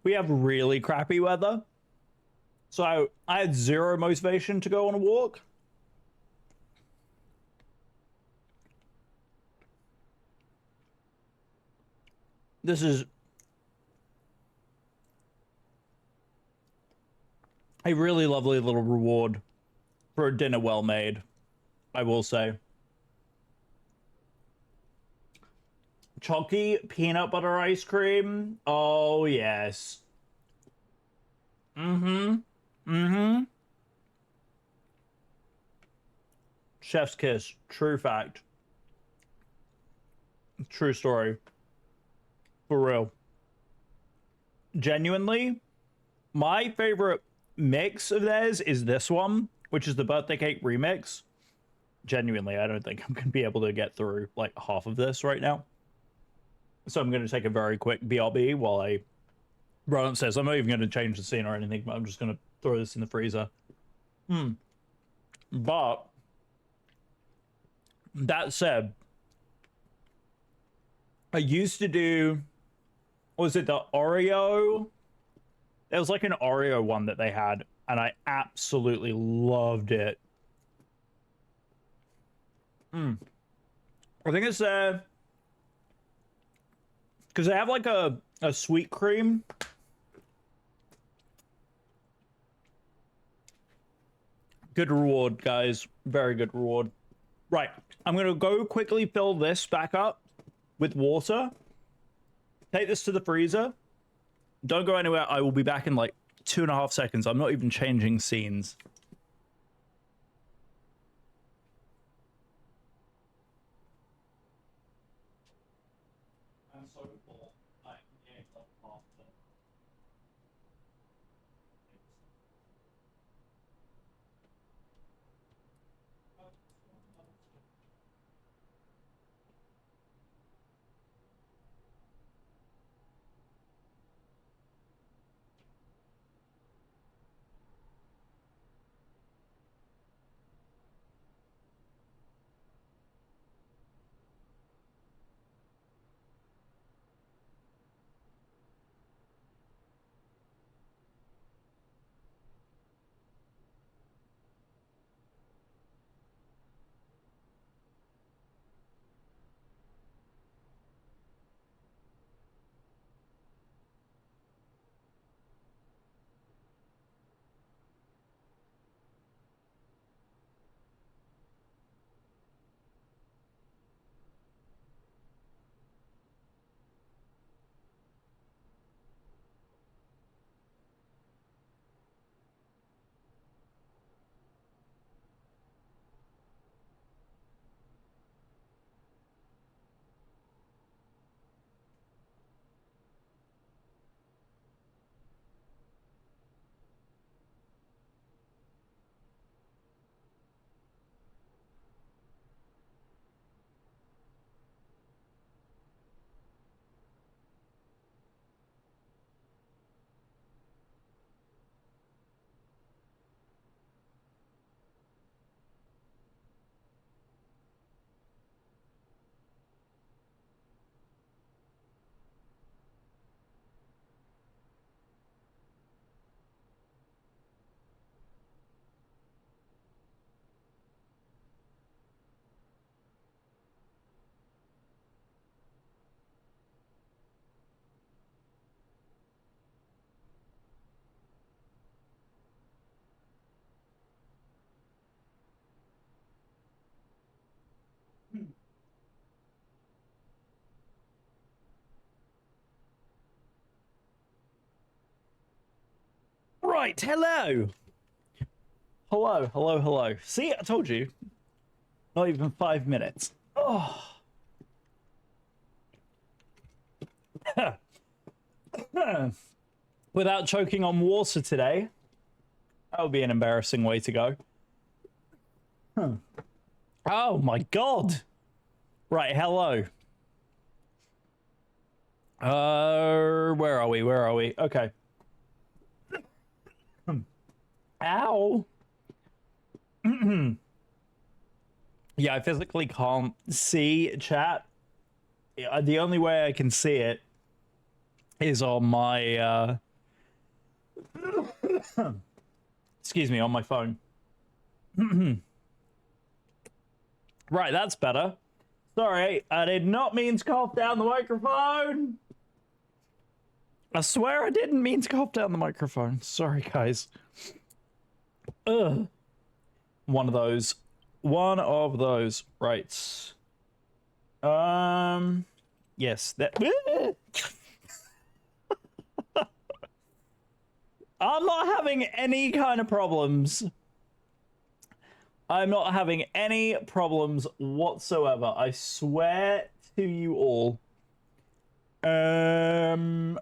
we have really crappy weather. So I had zero motivation to go on a walk. This is a really lovely little reward for a dinner well made, I will say. Chalky peanut butter ice cream. Oh, yes. Chef's kiss. True fact. True story. For real. Genuinely, my favorite mix of theirs is this one, which is the birthday cake remix. Genuinely, I don't think I'm going to be able to get through like half of this right now. So I'm going to take a very quick BRB while I run upstairs. I'm not even going to change the scene or anything, but I'm just going to throw this in the freezer. But that said, I used to do, was it the Oreo? There was like an Oreo one that they had, and I absolutely loved it. I think it's because they have like a sweet cream. Good reward, guys. Very good reward. Right, I'm gonna go quickly fill this back up with water. Take this to the freezer. Don't go anywhere. I will be back in like 2.5 seconds. I'm not even changing scenes. I'm so full. I can't stop pasta. Right, hello. Hello. See, I told you. Not even 5 minutes. Oh. Without choking on water today. That would be an embarrassing way to go. Oh my god. Right, hello. Where are we? Where are we? Okay. Ow. Yeah, I physically can't see chat. The only way I can see it is on my excuse me, on my phone. Right, that's better. Sorry, I did not mean to cough down the microphone. I swear I didn't mean to cough down the microphone. Sorry, guys. Ugh. One of those. One of those. Right. Yes, that... I'm not having any kind of problems. I'm not having any problems whatsoever. I swear to you all.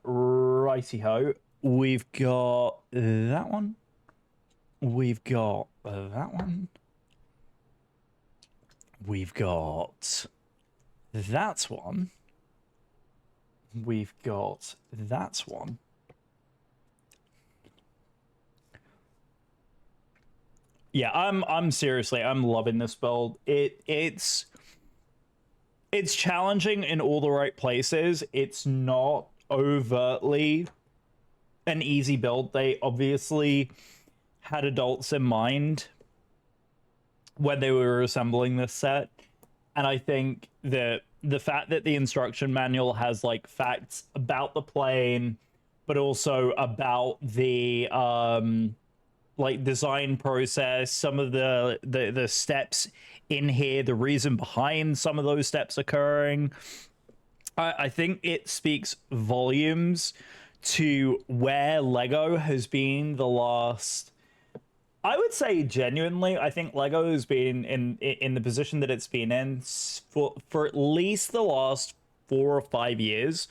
Righty-ho. We've got that one. We've got that one. We've got that one. We've got that one. Yeah, I'm seriously, I'm loving this build. It's challenging in all the right places. It's not overtly an easy build. They obviously had adults in mind when they were assembling this set. And I think that the fact that the instruction manual has like facts about the plane, but also about the like design process, some of the steps in here, the reason behind some of those steps occurring, I think it speaks volumes to where Lego has been the last, I would say genuinely, I think Lego has been in the position that it's been in for at least the last 4 or 5 years,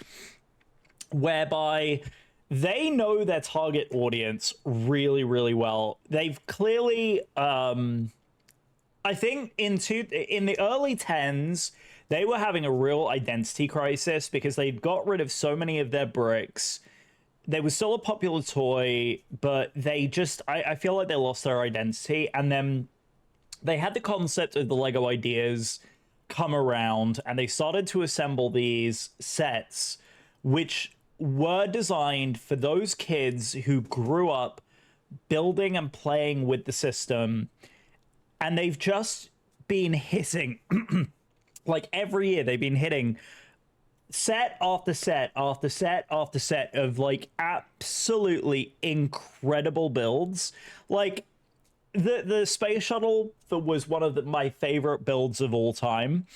whereby they know their target audience really, really well. They've clearly, I think in the early 10s, they were having a real identity crisis because they'd got rid of so many of their bricks. They were still a popular toy, but they just, I feel like they lost their identity. And then they had the concept of the Lego ideas come around, and they started to assemble these sets, which were designed for those kids who grew up building and playing with the system. And they've just been hitting, like every year, they've been hitting set after set after set after set of like absolutely incredible builds. Like the space shuttle was one of my favorite builds of all time.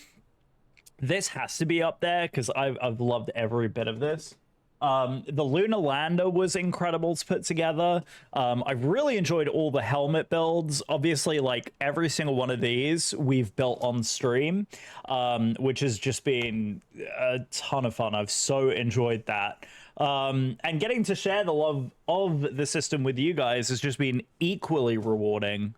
This has to be up there because I've loved every bit of this. The lunar lander was incredible to put together. I've really enjoyed all the helmet builds. Obviously, like every single one of these we've built on stream, which has just been a ton of fun. I've so enjoyed that. And getting to share the love of the system with you guys has just been equally rewarding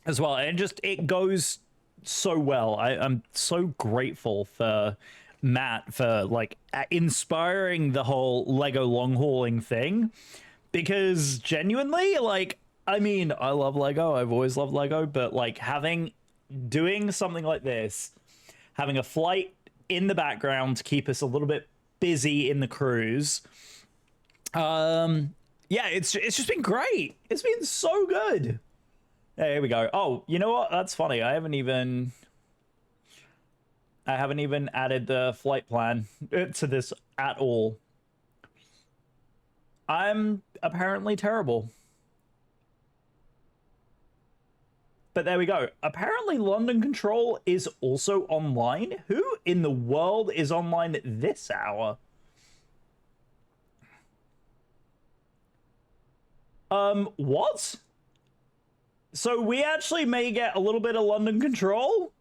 as well. And just, it goes so well. I'm so grateful for Matt for like inspiring the whole Lego long hauling thing, because genuinely, like, I mean, I love Lego, I've always loved Lego, but like doing something like this, having a flight in the background to keep us a little bit busy in the cruise, yeah, it's just been great. It's been so good. There we go. Oh, you know what, that's funny, I haven't even added the flight plan to this at all. I'm apparently terrible. But there we go. Apparently London Control is also online. Who in the world is online at this hour? What? So we actually may get a little bit of London control.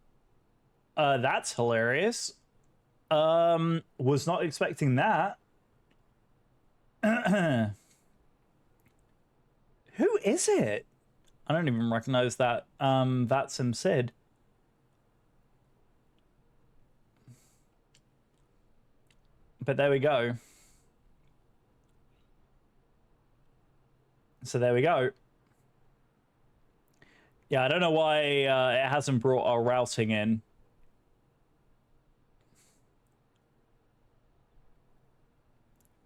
That's hilarious. Was not expecting that. Who is it? I don't even recognize that. That's Sim Sid. But there we go. So there we go. Yeah, I don't know why it hasn't brought our routing in.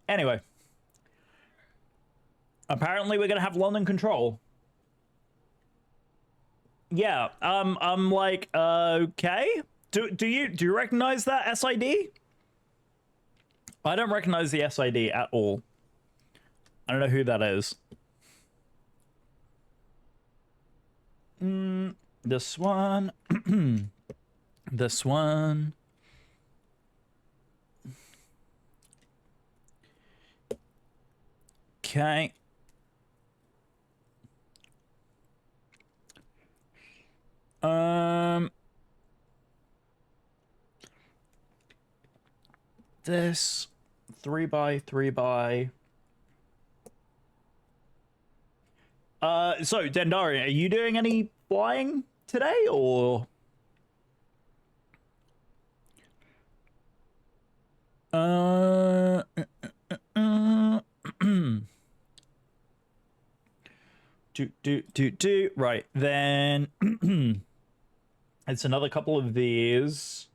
Anyway. Apparently we're gonna have London control. Yeah, I'm like, okay. Do you recognize that SID? I don't recognize the SID at all. I don't know who that is. This one. This one. Okay. This 3x3x. So Dendari, are you doing any flying today or? Right, then it's another couple of these.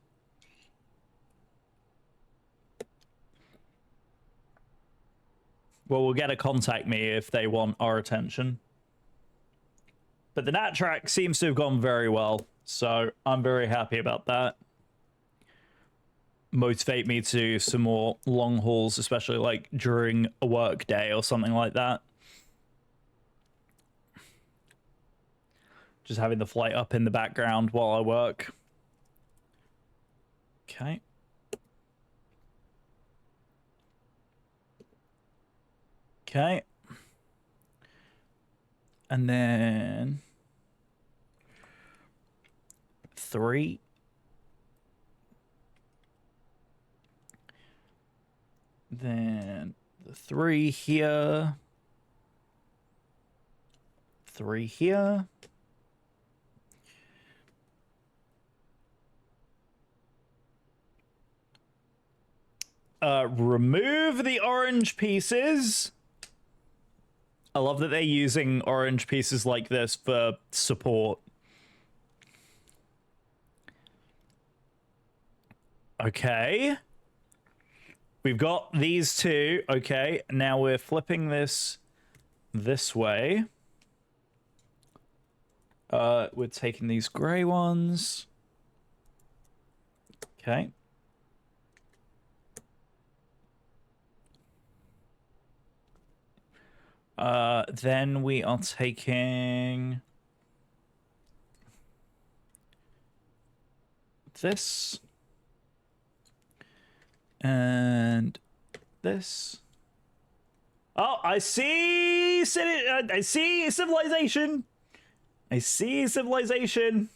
Well, we'll get a contact me if they want our attention. But the nat track seems to have gone very well, so I'm very happy about that. Motivate me to do some more long hauls, especially like during a work day or something like that. Just having the flight up in the background while I work. Okay. Okay. And then 3. Then the 3 here. 3 here. Remove the orange pieces. I love that they're using orange pieces like this for support. Okay. We've got these two. Okay, now we're flipping this way. We're taking these gray ones. Okay. Then we are taking this and this. Oh, I see civilization. I see civilization.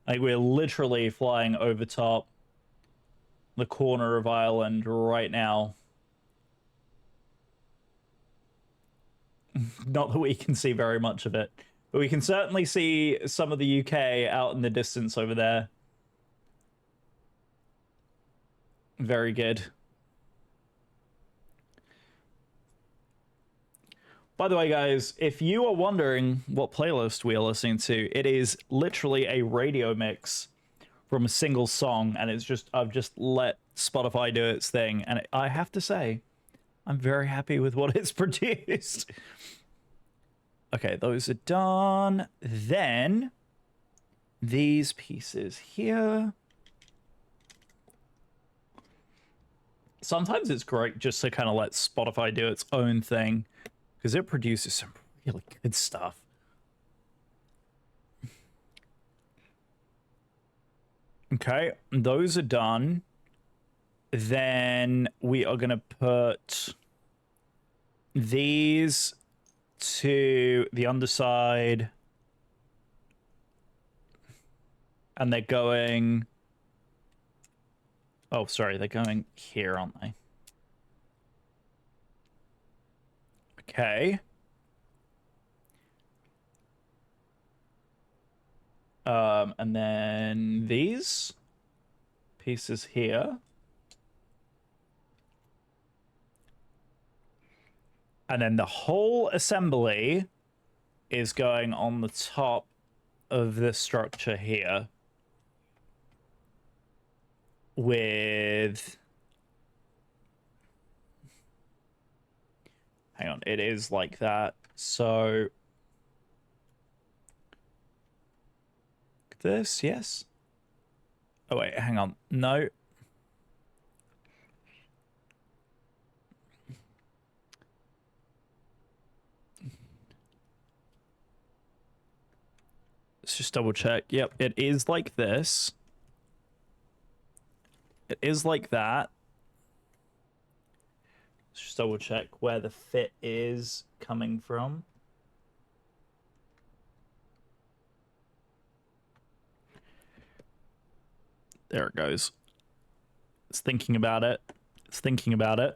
Like we're literally flying over top the corner of Ireland right now. Not that we can see very much of it, but we can certainly see some of the UK out in the distance over there. Very good. By the way, guys, if you are wondering what playlist we are listening to, it is literally a radio mix from a single song, and it's just I've just let Spotify do its thing, and I have to say, I'm very happy with what it's produced. Okay, those are done. Then these pieces here. Sometimes it's great just to kind of let Spotify do its own thing, because it produces some really good stuff. Okay, those are done. Then we are going to put these to the underside And they're going... Oh, sorry, they're going here, aren't they? Okay. And then these pieces here. And then the whole assembly is going on the top of this structure here. With... Hang on, it is like that. So... This, yes? Oh, wait, hang on. No. Let's just double check. Yep, it is like this. It is like that. Let's just double check where the fit is coming from. There it goes. It's thinking about it. It's thinking about it.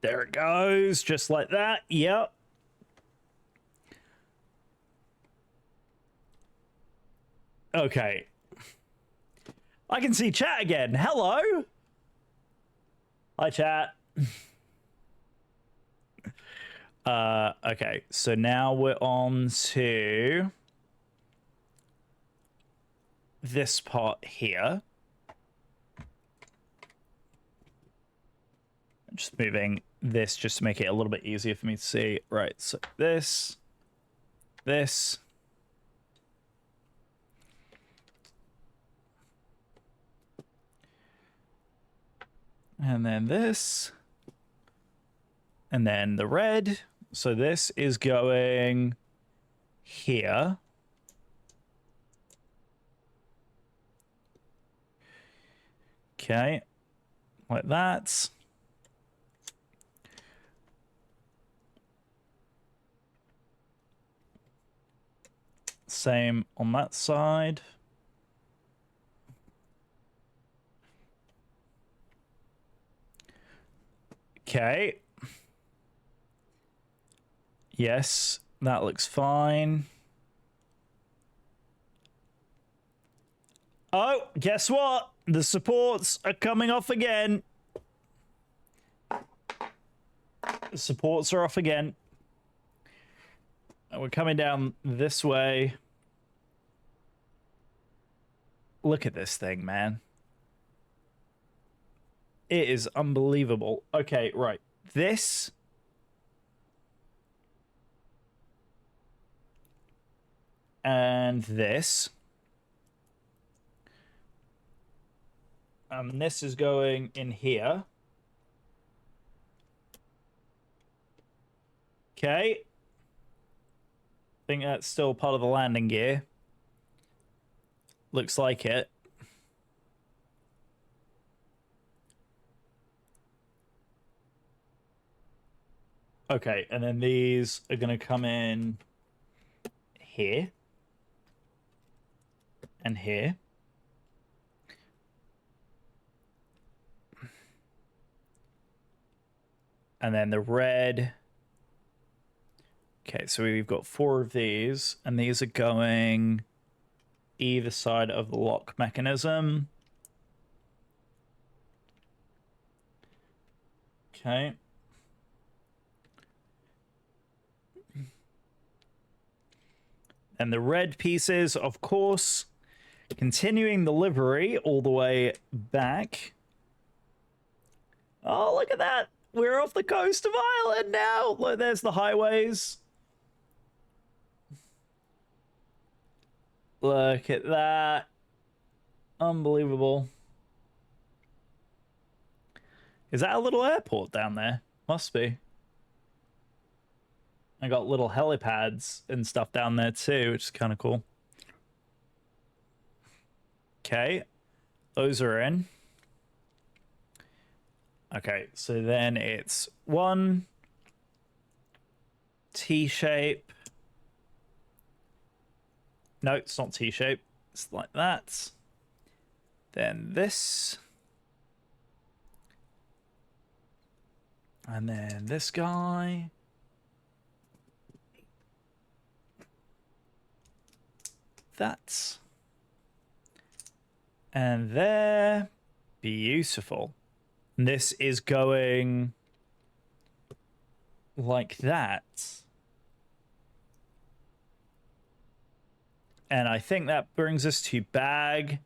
There it goes, just like that. Yep. Okay. I can see chat again. Hello. Hi, chat. Okay, so now we're on to this part here. I'm just moving this just to make it a little bit easier for me to see. Right, so this. And then this. And then the red. So this is going here. Okay. Like that. Same on that side. Okay. Yes, that looks fine. Oh, guess what? The supports are coming off again. The supports are off again. And we're coming down this way. Look at this thing, man. It is unbelievable. Okay, right. This... and this. This is going in here. Okay. I think that's still part of the landing gear. Looks like it. Okay, and then these are going to come in here. And here. And then the red. Okay, so we've got 4 of these, and these are going either side of the lock mechanism. Okay. And the red pieces, of course, continuing the livery all the way back. Oh, look at that. We're off the coast of Ireland now. Look, there's the highways. Look at that. Unbelievable. Is that a little airport down there? Must be. I got little helipads and stuff down there too, which is kind of cool. Okay, those are in. Okay, so then it's 1 T-shape, No, it's not T-shape. It's like that. Then this. And then this guy. That. And there. Beautiful. And this is going like that. And I think that brings us to bag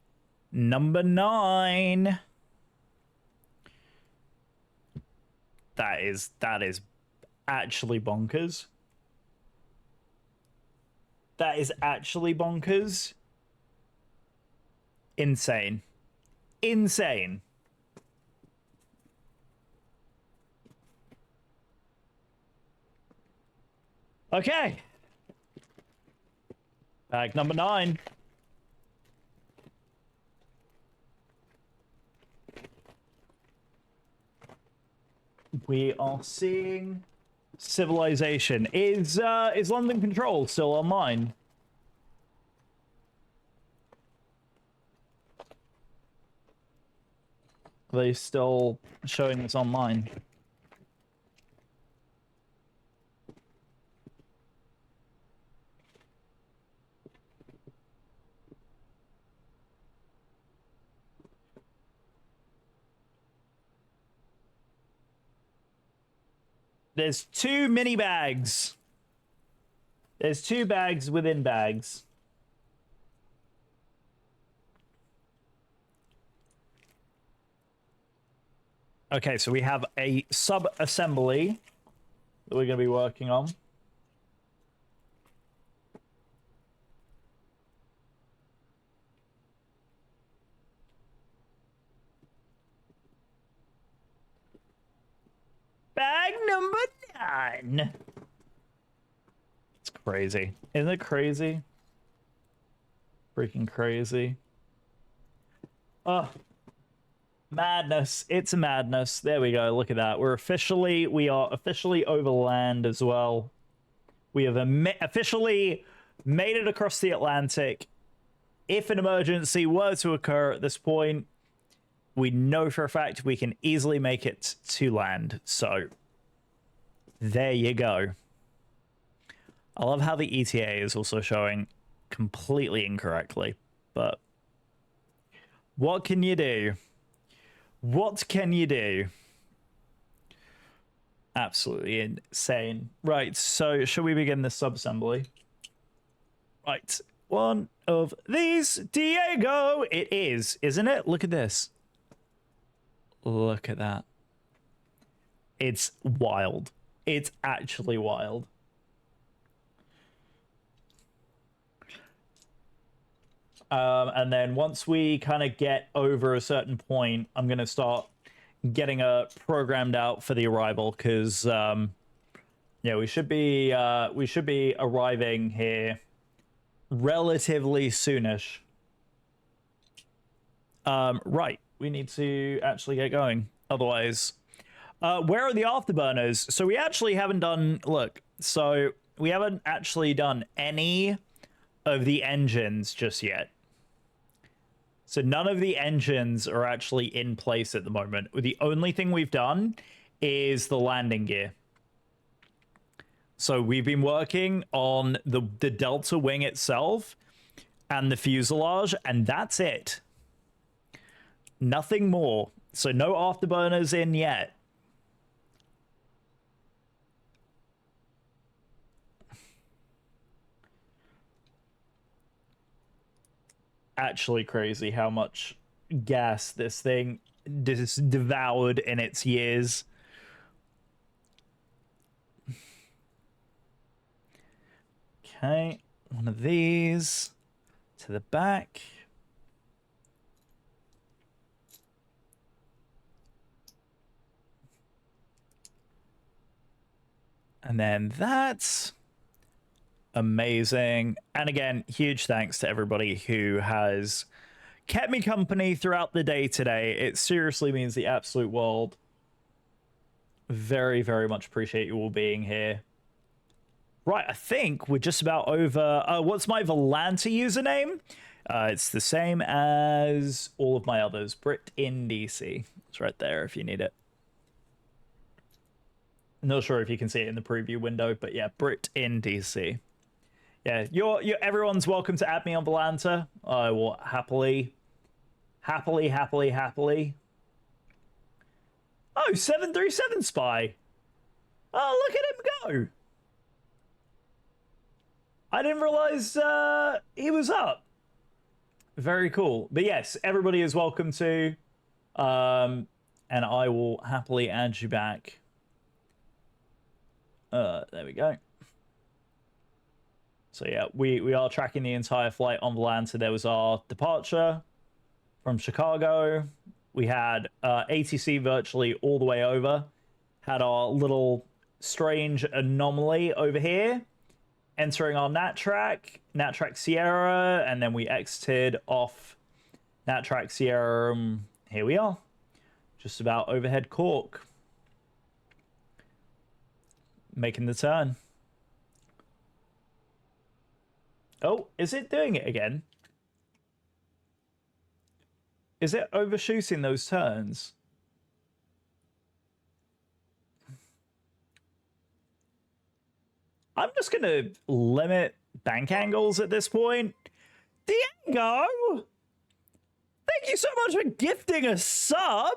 number 9. That is actually bonkers. That is actually bonkers. Insane. Insane. Okay. Bag number 9. We are seeing civilization. Is London Control still online? Are they still showing this online? There's 2 mini bags. There's 2 bags within bags. Okay, so we have a sub-assembly that we're going to be working on. Bag number 9. It's crazy. Isn't it crazy? Freaking crazy. Madness. It's a madness. There we go. Look at that. We are officially over land as well. We have officially made it across the Atlantic. If an emergency were to occur at this point, we know for a fact we can easily make it to land. So, there you go. I love how the ETA is also showing completely incorrectly. But, what can you do? What can you do? Absolutely insane. Right, so shall we begin this sub-assembly? Right, one of these. Diego! It is, isn't it? Look at this. Look at that. It's wild. It's actually wild. And then once we kind of get over a certain point, I'm going to start getting a programmed out for the arrival because, yeah, we should be arriving here relatively soonish. Right. We need to actually get going. Otherwise, where are the afterburners? So we actually haven't done, look, so we haven't actually done any of the engines just yet. So none of the engines are actually in place at the moment. The only thing we've done is the landing gear. So we've been working on the delta wing itself and the fuselage, and that's it. Nothing more. So no afterburners in yet. Actually crazy how much gas this thing just devoured in its years. Okay, one of these to the back. And then that's amazing. And again, huge thanks to everybody who has kept me company throughout the day today. It seriously means the absolute world. Very, very much appreciate you all being here. Right, I think we're just about over. What's my Volanta username? It's the same as all of my others. Brit in DC. It's right there if you need it. Not sure if you can see it in the preview window, but yeah, Brit in DC. Yeah, you're everyone's welcome to add me on Volanta. I will happily. Oh, 737 Spy. Oh, look at him go. I didn't realize he was up. Very cool. But yes, everybody is welcome to. And I will happily add you back. There we go. So yeah, we are tracking the entire flight on Volanta. There was our departure from Chicago. We had ATC virtually all the way over. Had our little strange anomaly over here. Entering our Nat track Sierra, and then we exited off Nat track Sierra. Here we are. Just about overhead Cork. Making the turn. Oh, is it doing it again? Is it overshooting those turns? I'm just going to limit bank angles at this point. Diego! Thank you so much for gifting a sub!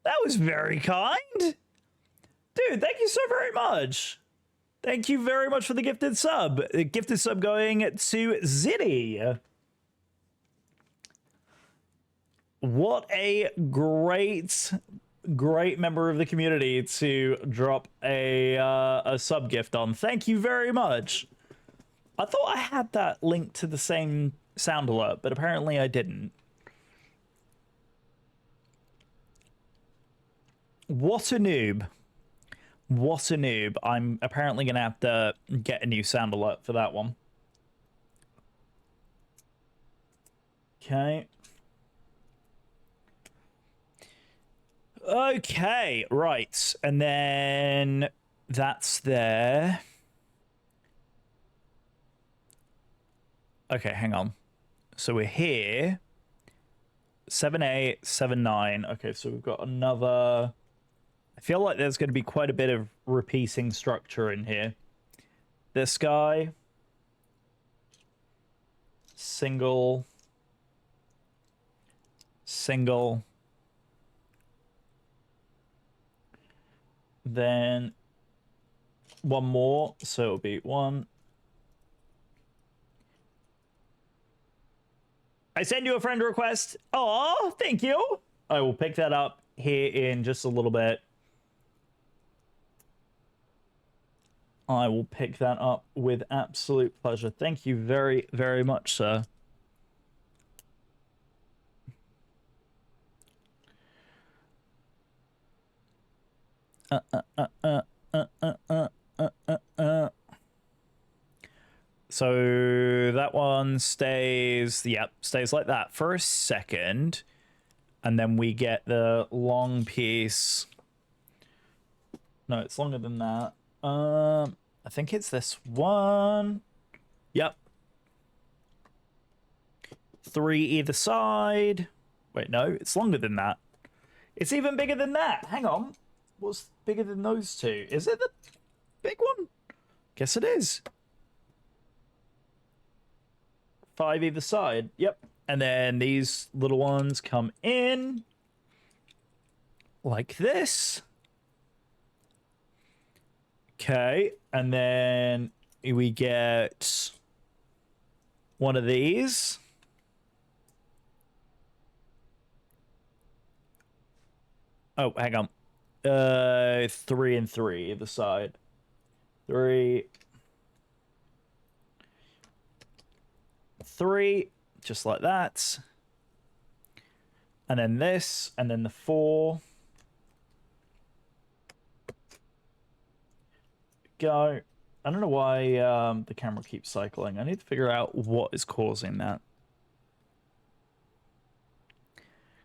That was very kind! Dude, thank you so very much! Thank you very much for the gifted sub. The gifted sub going to Zitty. What a great member of the community to drop a sub gift on. Thank you very much. I thought I had that linked to the same sound alert, but apparently I didn't. What a noob. What a noob. I'm apparently going to have to get a new sound alert for that one. Okay. Okay, right. And then that's there. Okay, hang on. So we're here. 7-8, 7-9. Okay, so we've got another... I feel like there's going to be quite a bit of repeating structure in here. This guy. Single. Single. Then one more, so it'll be one. I send you a friend request. Oh, thank you. I will pick that up here in just a little bit. I will pick that up with absolute pleasure. Thank you very, very much, sir. So that one stays, yep, stays like that for a second. And then we get the long piece. No, it's longer than that. I think it's this one. Yep. 3 either side. Wait, no, it's longer than that. It's even bigger than that. Hang on. What's bigger than those two? Is it the big one? Guess it is. 5 either side. Yep. And then these little ones come in like this. Okay. And then we get one of these. Oh, hang on. 3 and 3 either side. 3. 3, just like that. And then this, and then the 4. Go. I don't know why the camera keeps cycling. I need to figure out what is causing that.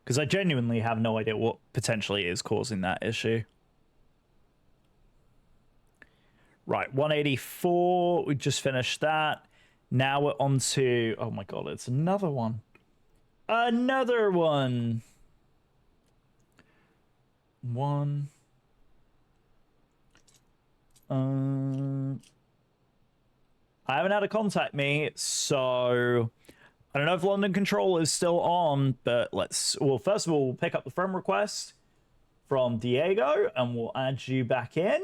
Because I genuinely have no idea what potentially is causing that issue. Right, 184. We just finished that. Now we're on to... Oh my god, it's another one. Another one. One. I haven't had a contact me, so I don't know if London Control is still on, but well, first of all, we'll pick up the friend request from Diego, and we'll add you back in.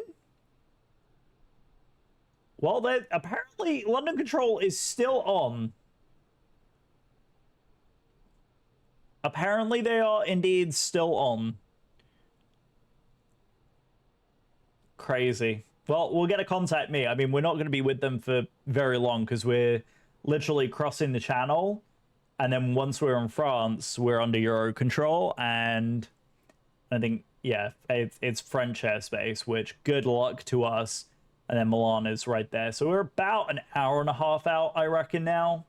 Well, apparently London Control is still on. Apparently they are indeed still on. Crazy. Well, we'll get a contact me. I mean, we're not going to be with them for very long because we're literally crossing the channel. And then once we're in France, we're under Euro control. And I think, yeah, it's French airspace, which good luck to us. And then Milan is right there. So we're about an hour and a half out, I reckon now.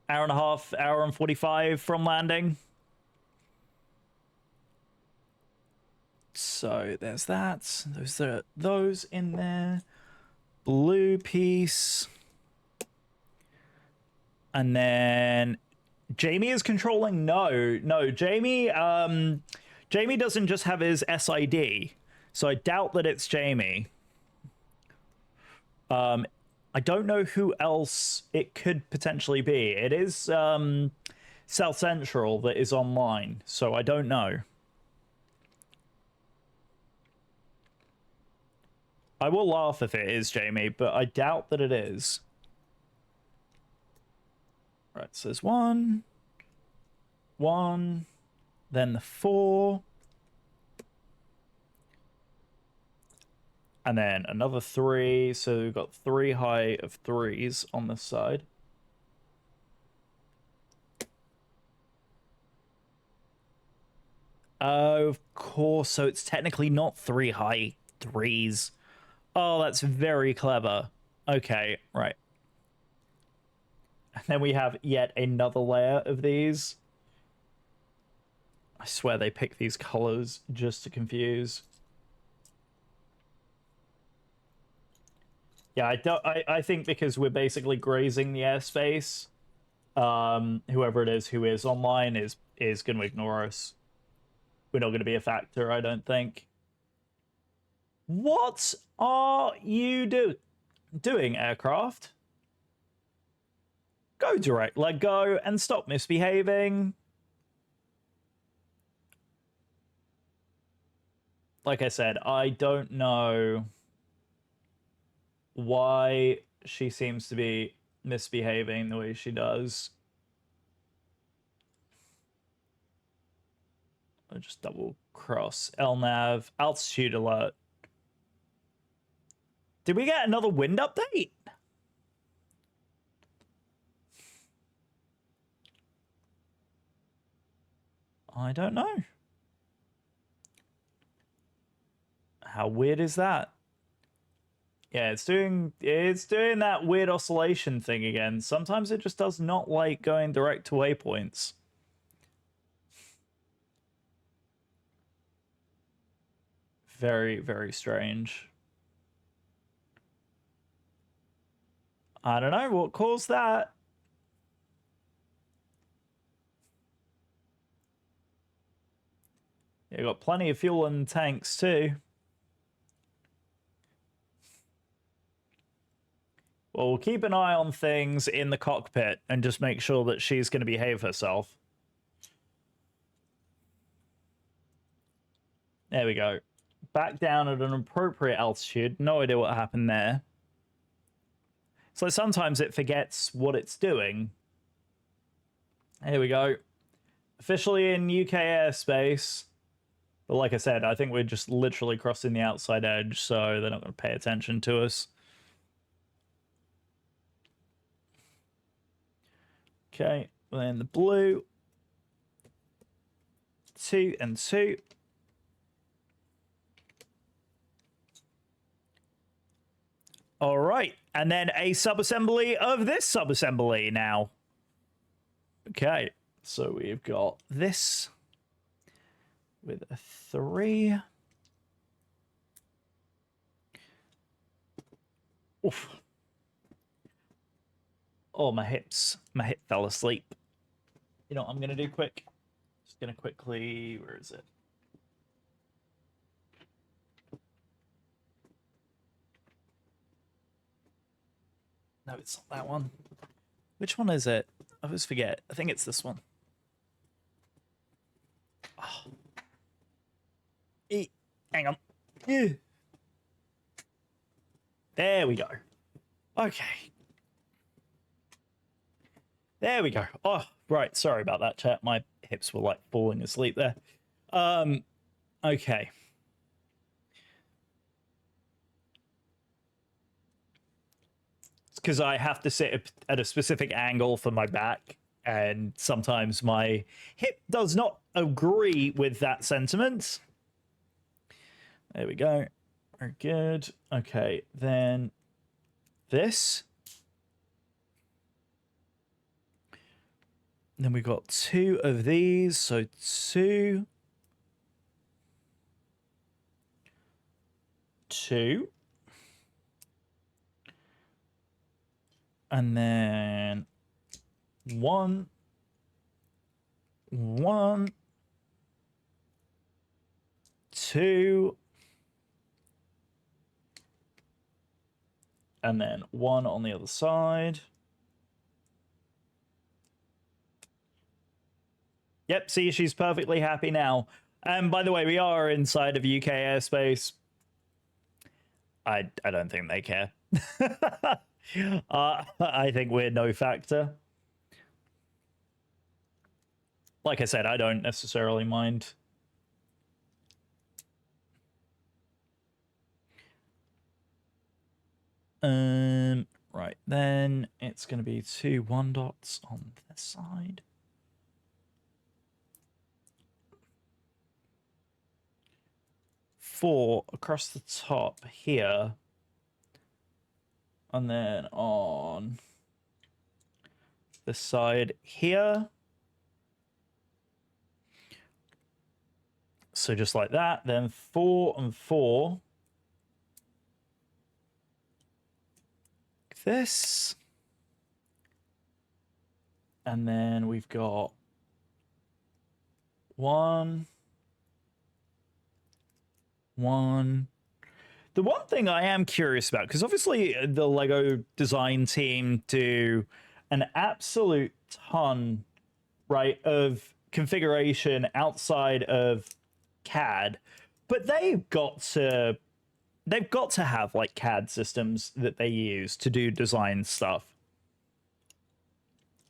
Hour and a half, hour and 45 from landing. So there's that. Those in there. Blue piece. And then Jamie is controlling. No, Jamie doesn't just have his SID. So I doubt that it's Jamie. I don't know who else it could potentially be. It is South Central that is online, so I don't know. I will laugh if it is Jamie, but I doubt that it is. Right, so there's one, then the 4, and then another 3. So we've got 3 high of 3s on this side. Oh, of course. So it's technically not 3 high 3s. Oh, that's very clever. Okay, right. And then we have yet another layer of these. I swear they pick these colors just to confuse. Yeah, I think because we're basically grazing the airspace, whoever it is who is online is going to ignore us. We're not going to be a factor, I don't think. What are you doing, aircraft? Go direct, let go, and stop misbehaving. Like I said, I don't know why she seems to be misbehaving the way she does. I'll just double cross LNAV, altitude alert. Did we get another wind update? I don't know. How weird is that? Yeah, it's doing that weird oscillation thing again. Sometimes it just does not like going direct to waypoints. Very, very strange. I don't know what caused that. You got plenty of fuel in the tanks too. Well, we'll keep an eye on things in the cockpit and just make sure that she's going to behave herself. There we go. Back down at an appropriate altitude. No idea what happened there. So sometimes it forgets what it's doing. Here we go. Officially in UK airspace. But like I said, I think we're just literally crossing the outside edge, so they're not going to pay attention to us. Okay, then the blue. 2 and 2. All right, and then a subassembly of this subassembly now. Okay, so we've got this with a 3. Oof. Oh, my hip fell asleep. You know what I'm gonna do quick? Just gonna quickly, where is it? No, it's not that one. Which one is it? I always forget. I think it's this one. Oh. Hang on. There we go. Okay. There we go. Oh, right. Sorry about that, chat. My hips were like falling asleep there. Okay. It's because I have to sit at a specific angle for my back, and sometimes my hip does not agree with that sentiment. There we go. Very good. Okay, then this. Then we got 2 of these, so 2. 2. And then 1. 1. 2. And then 1 on the other side. Yep, see, she's perfectly happy now. And by the way, we are inside of UK airspace. I don't think they care. I think we're no factor. Like I said, I don't necessarily mind. Right, then it's going to be 2 1 dots on this side. 4 across the top here. And then on this side here. So just like that. Then 4 and 4. Like this. And then we've got 1. 1. The one thing I am curious about, because obviously the Lego design team do an absolute ton, right, of configuration outside of CAD, but they've got to have like CAD systems that they use to do design stuff.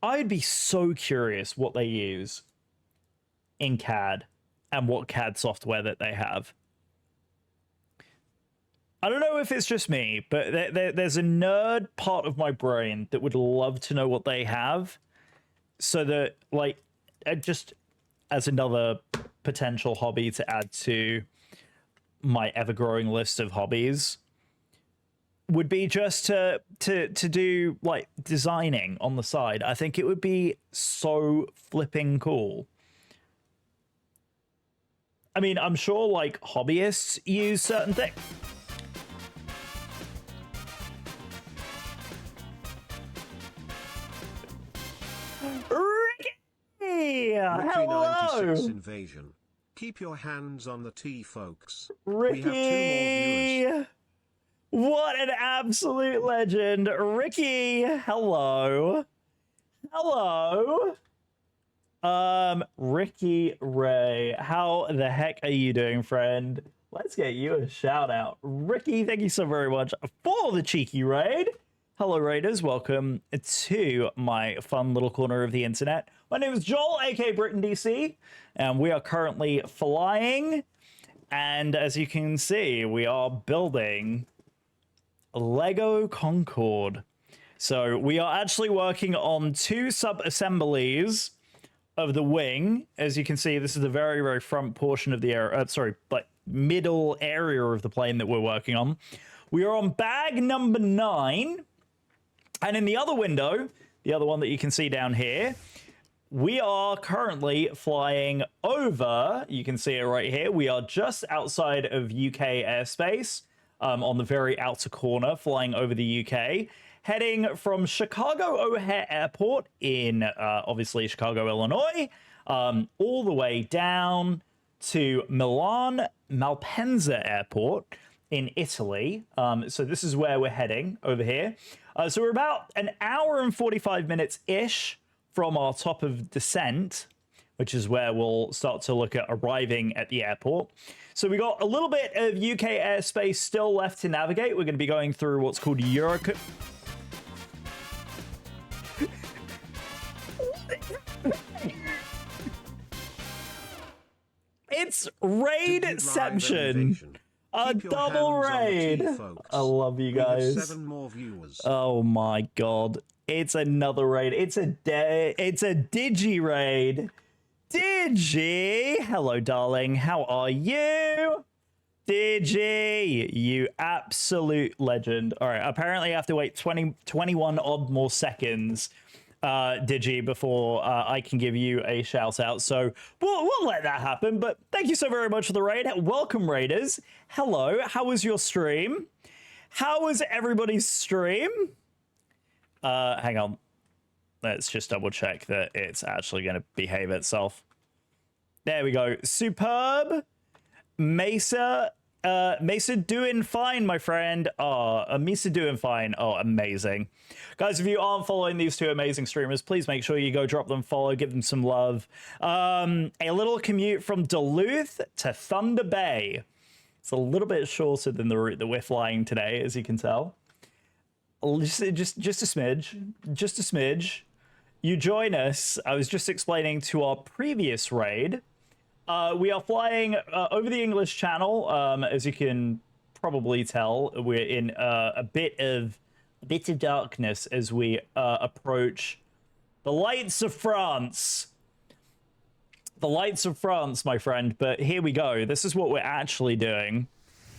I'd be so curious what they use in CAD and what CAD software that they have. I don't know if it's just me, but there's a nerd part of my brain that would love to know what they have, so that, like, just as another potential hobby to add to my ever-growing list of hobbies, would be just to do, like, designing on the side. I think it would be so flipping cool. I mean, I'm sure, like, hobbyists use certain things. Ricky! Hello! Invasion. Keep your hands on the tea, folks. Ricky! We have 2 more viewers. What an absolute legend. Ricky, hello. Hello. Ricky Ray, how the heck are you doing, friend? Let's get you a shout out. Ricky, thank you so very much for the cheeky raid. Hello, raiders. Welcome to my fun little corner of the internet. My name is Joel, aka Britain DC, and we are currently flying. And as you can see, we are building Lego Concord. So we are actually working on 2 sub-assemblies of the wing. As you can see, this is the very, very front portion of the area. Like middle area of the plane that we're working on. We are on bag number 9. And in the other window, the other one that you can see down here, we are currently flying over, you can see it right here, we are just outside of UK airspace. on the very outer corner, flying over the UK, heading from Chicago O'Hare Airport in, obviously, Chicago, Illinois, all the way down to Milan Malpensa Airport in Italy. So this is where we're heading over here. So we're about an hour and 45 minutes-ish from our top of descent, which is where we'll start to look at arriving at the airport. So we got a little bit of UK airspace still left to navigate. We're going to be going through what's called Euroco... It's Raidception. A double raid. I love you guys. 7 more viewers. Oh my god. It's another raid. It's a Digi raid. Digi! Hello, darling. How are you? Digi! You absolute legend. All right, apparently I have to wait 21 odd more seconds, Digi, before I can give you a shout out. So we'll let that happen. But thank you so very much for the raid. Welcome, raiders. Hello. How was your stream? How was everybody's stream? Hang on. Let's just double check that it's actually going to behave itself. There we go. Superb. Mesa. Mesa doing fine, my friend. Mesa doing fine. Oh, amazing. Guys, if you aren't following these two amazing streamers, please make sure you go drop them a follow, give them some love. A little commute from Duluth to Thunder Bay. It's a little bit shorter than the route that we're flying today, as you can tell. Just a smidge. Just a smidge. You join us. I was just explaining to our previous raid. We are flying over the English Channel. As you can probably tell, we're in a bit of darkness as we approach the lights of France. The lights of France, my friend. But here we go. This is what we're actually doing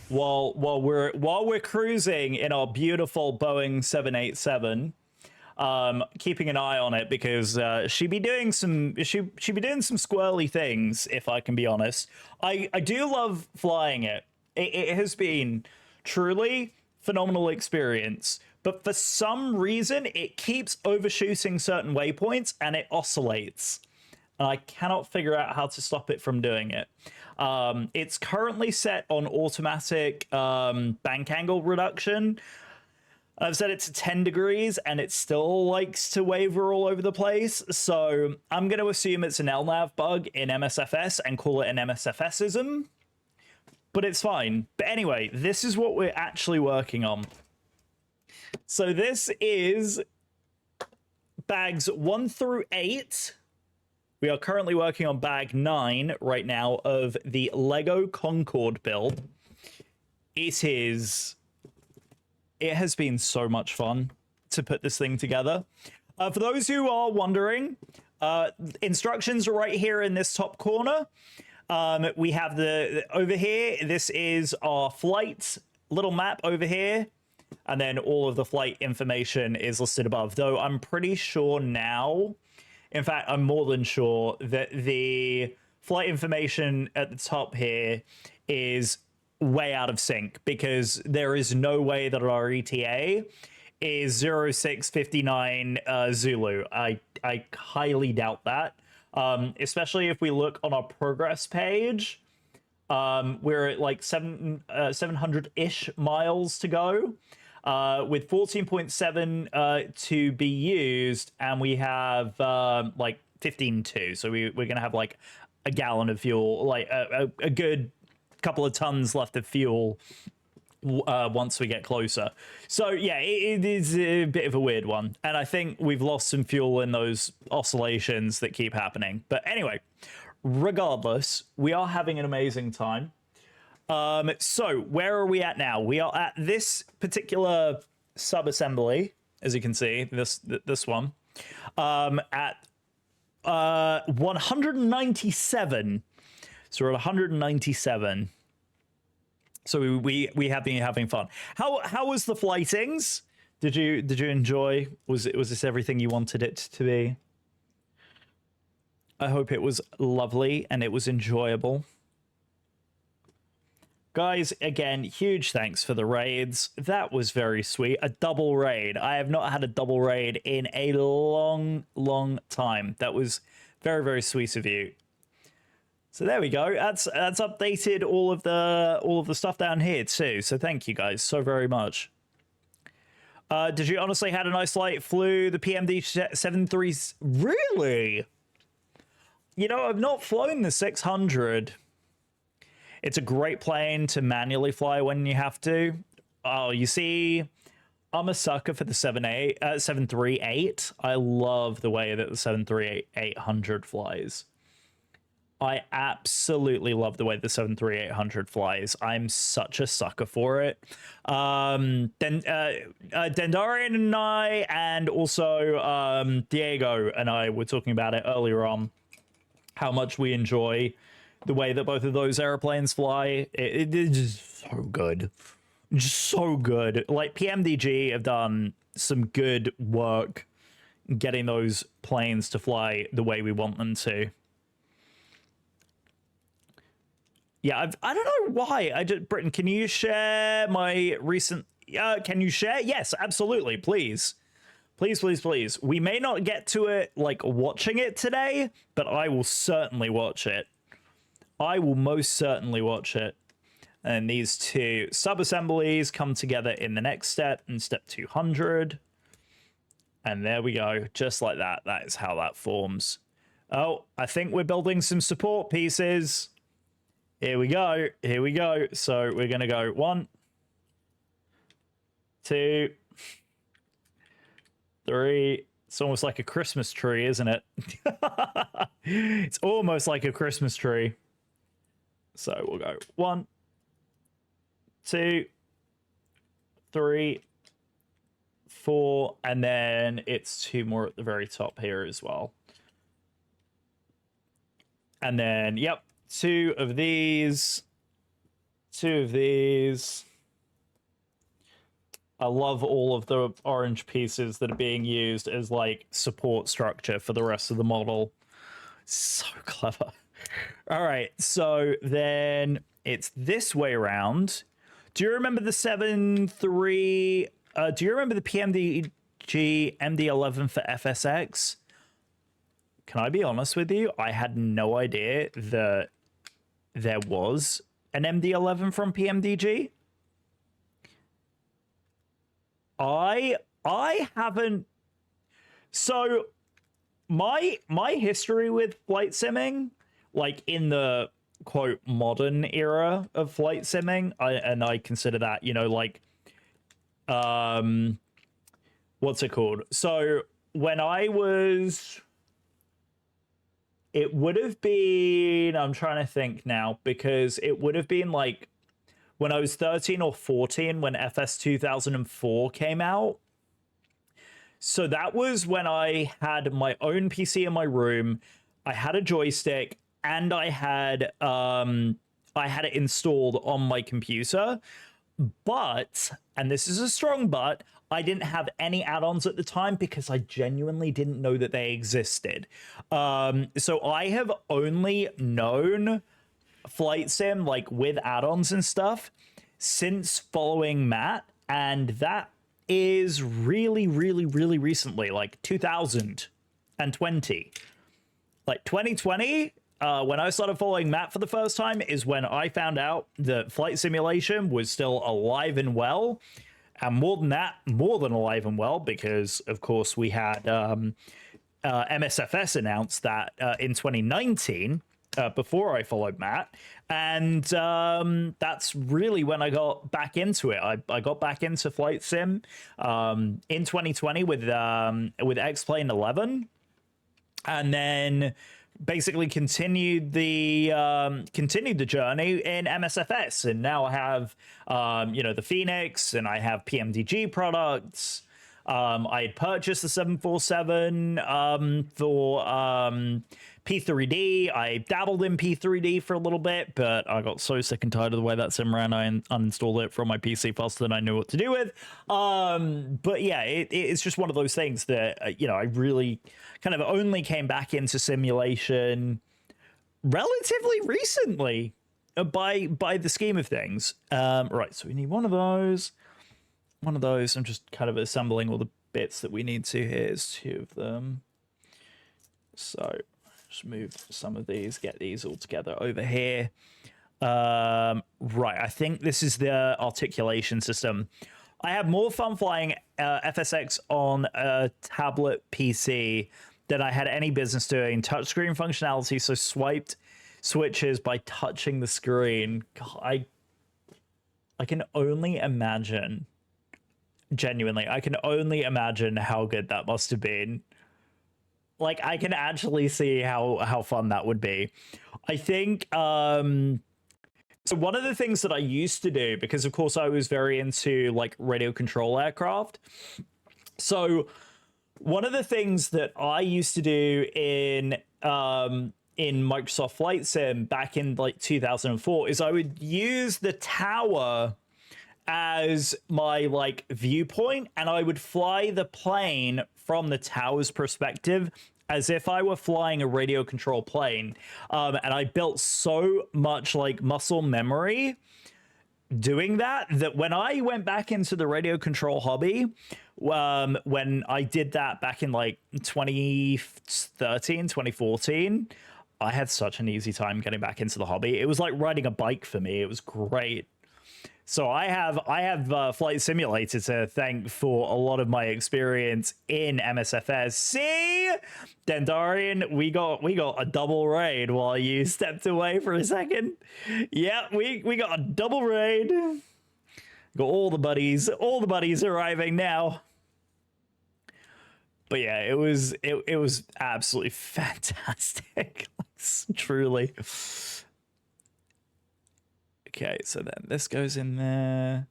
while we're cruising in our beautiful Boeing 787. Keeping an eye on it because she'd be doing some squirrely things, if I can be honest. I do love flying it. It has been truly phenomenal experience, but for some reason it keeps overshooting certain waypoints and it oscillates. And I cannot figure out how to stop it from doing it. It's currently set on automatic bank angle reduction. I've set it to 10 degrees and it still likes to waver all over the place. So I'm going to assume it's an LNAV bug in MSFS and call it an MSFSism. But it's fine. But anyway, this is what we're actually working on. So this is bags 1 through 8. We are currently working on bag 9 right now of the Lego Concord build. It has been so much fun to put this thing together. For those who are wondering, instructions are right here in this top corner. We have over here, this is our flight little map over here. And then all of the flight information is listed above. Though I'm pretty sure now, in fact, I'm more than sure that the flight information at the top here is way out of sync because there is no way that our ETA is 0659 Zulu. I highly doubt that. Especially if we look on our progress page, we're at like 700-ish miles to go, with 14.7 to be used, and we have like 15.2. So we're gonna have like a gallon of fuel, like a good couple of tons left of fuel once we get closer. So yeah, it is a bit of a weird one, and I think we've lost some fuel in those oscillations that keep happening. But anyway, regardless, we are having an amazing time. So where are we at now? We are at this particular sub-assembly, as you can see, this one, at 197. So we're at 197. So we have been having fun. How was the flightings? Did you enjoy? Was this everything you wanted it to be? I hope it was lovely and it was enjoyable. Guys, again, huge thanks for the raids. That was very sweet. A double raid. I have not had a double raid in a long, long time. That was very, very sweet of you. So there we go. That's updated all of the stuff down here too. So thank you guys so very much. Did you honestly had a nice flight? Flew the PMD 73s? Really? You know, I've not flown the 600. It's a great plane to manually fly when you have to. Oh, you see, I'm a sucker for the 738. I love the way that the 738-800 flies. I absolutely love the way the 738-800 flies. I'm such a sucker for it. Dendarian and I, and also Diego and I were talking about it earlier on, how much we enjoy the way that both of those airplanes fly. It is just so good. Just so good. Like, PMDG have done some good work getting those planes to fly the way we want them to. Yeah, I don't know why. Britain, can you share my recent... can you share? Yes, absolutely, please. Please, please, please. We may not get to it, like, watching it today, but I will certainly watch it. I will most certainly watch it. And these two sub-assemblies come together in the next step, in step 200. And there we go, just like that. That is how that forms. Oh, I think we're building some support pieces. Here we go, here we go. So we're gonna go 1, 2, 3. It's almost like a Christmas tree, isn't it? It's almost like a Christmas tree. So we'll go 1, 2, 3, 4, and then it's 2 more at the very top here as well. And then, yep, 2 of these, 2 of these. I love all of the orange pieces that are being used as like support structure for the rest of the model. So clever. All right, so then it's this way around. Do you remember the 7.3? Do you remember the PMDG MD11 for FSX? Can I be honest with you? I had no idea that there was an MD11 from PMDG. I haven't. So my history with flight simming, like in the quote modern era of flight simming, I consider that, you know, like what's it called? So when I was, it would have been, I'm trying to think now, because it would have been like when I was 13 or 14 when FS 2004 came out. So that was when I had my own PC in my room. I had a joystick and I had it installed on my computer. But, and this is a strong but, I didn't have any add-ons at the time because I genuinely didn't know that they existed. So I have only known flight sim like with add-ons and stuff since following Matt, and that is really recently, like 2020. Like 2020, when I started following Matt for the first time is when I found out that flight simulation was still alive and well, and more than that, more than alive and well, because of course we had MSFS announced that in 2019 before I followed Matt, and that's really when I got back into it. I got back into flight sim in 2020 with X-Plane 11, and then basically continued the journey in MSFS, and now I have you know, the Phoenix, and I have PMDG products. I had purchased the 747 for P3D. I dabbled in P3D for a little bit, but I got so sick and tired of the way that sim ran, I uninstalled it from my PC faster than I knew what to do with. But yeah, it's just one of those things that, you know, I really kind of only came back into simulation relatively recently. by the scheme of things. Right, so we need one of those. One of those. I'm just kind of assembling all the bits that we need to. Here's 2 of them. So just move some of these, get these all together over here. Right, I think this is the articulation system. I have more fun flying FSX on a tablet PC than I had any business doing. Touchscreen functionality, so swiped switches by touching the screen. God, I can only imagine. Genuinely, I can only imagine how good that must have been. Like, I can actually see how fun that would be. I think so one of the things that I used to do, because of course I was very into like radio control aircraft. So one of the things that I used to do in Microsoft Flight Sim back in like 2004 is I would use the tower as my like viewpoint, and I would fly the plane from the tower's perspective as if I were flying a radio control plane. And I built so much like muscle memory doing that when I went back into the radio control hobby, when I did that back in like 2013, 2014, I had such an easy time getting back into the hobby. It was like riding a bike for me. It was great. So I have Flight Simulator to thank for a lot of my experience in MSFS. See, Dendarian, we got a double raid while you stepped away for a second. Yeah, we got a double raid. Got all the buddies arriving now. But yeah, it was absolutely fantastic. Truly. Okay, so then this goes in there,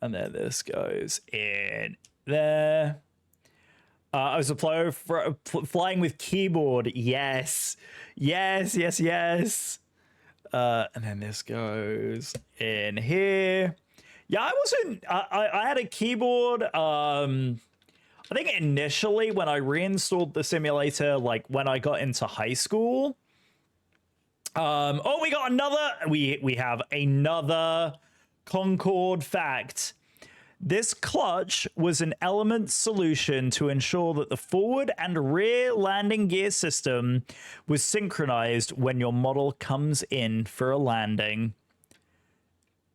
and then this goes in there. I was a player flying with keyboard. Yes. And then this goes in here. Yeah, I had a keyboard. I think initially when I reinstalled the simulator, like when I got into high school. We got another. We have another Concord fact. This clutch was an element solution to ensure that the forward and rear landing gear system was synchronized when your model comes in for a landing.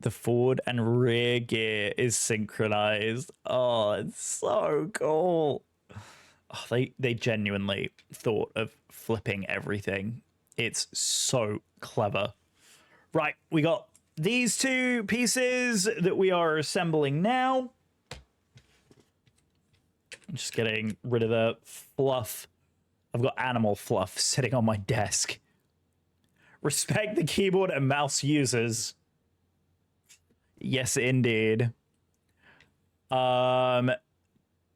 The forward and rear gear is synchronized. Oh, it's so cool. Oh, they genuinely thought of flipping everything. It's so clever. Right, we got these 2 pieces that we are assembling now. I'm just getting rid of the fluff. I've got animal fluff sitting on my desk. Respect the keyboard and mouse users. Yes, indeed.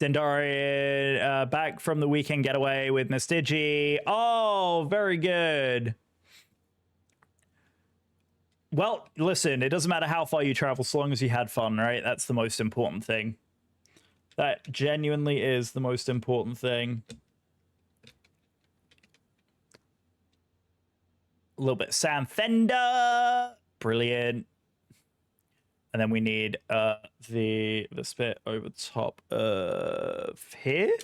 Dendarian, back from the weekend getaway with Miss Digi. Oh, very good. Well, listen, it doesn't matter how far you travel, so long as you had fun, right? That's the most important thing. That genuinely is the most important thing. A little bit of Sam Fender. Brilliant. And then we need this bit over top of here.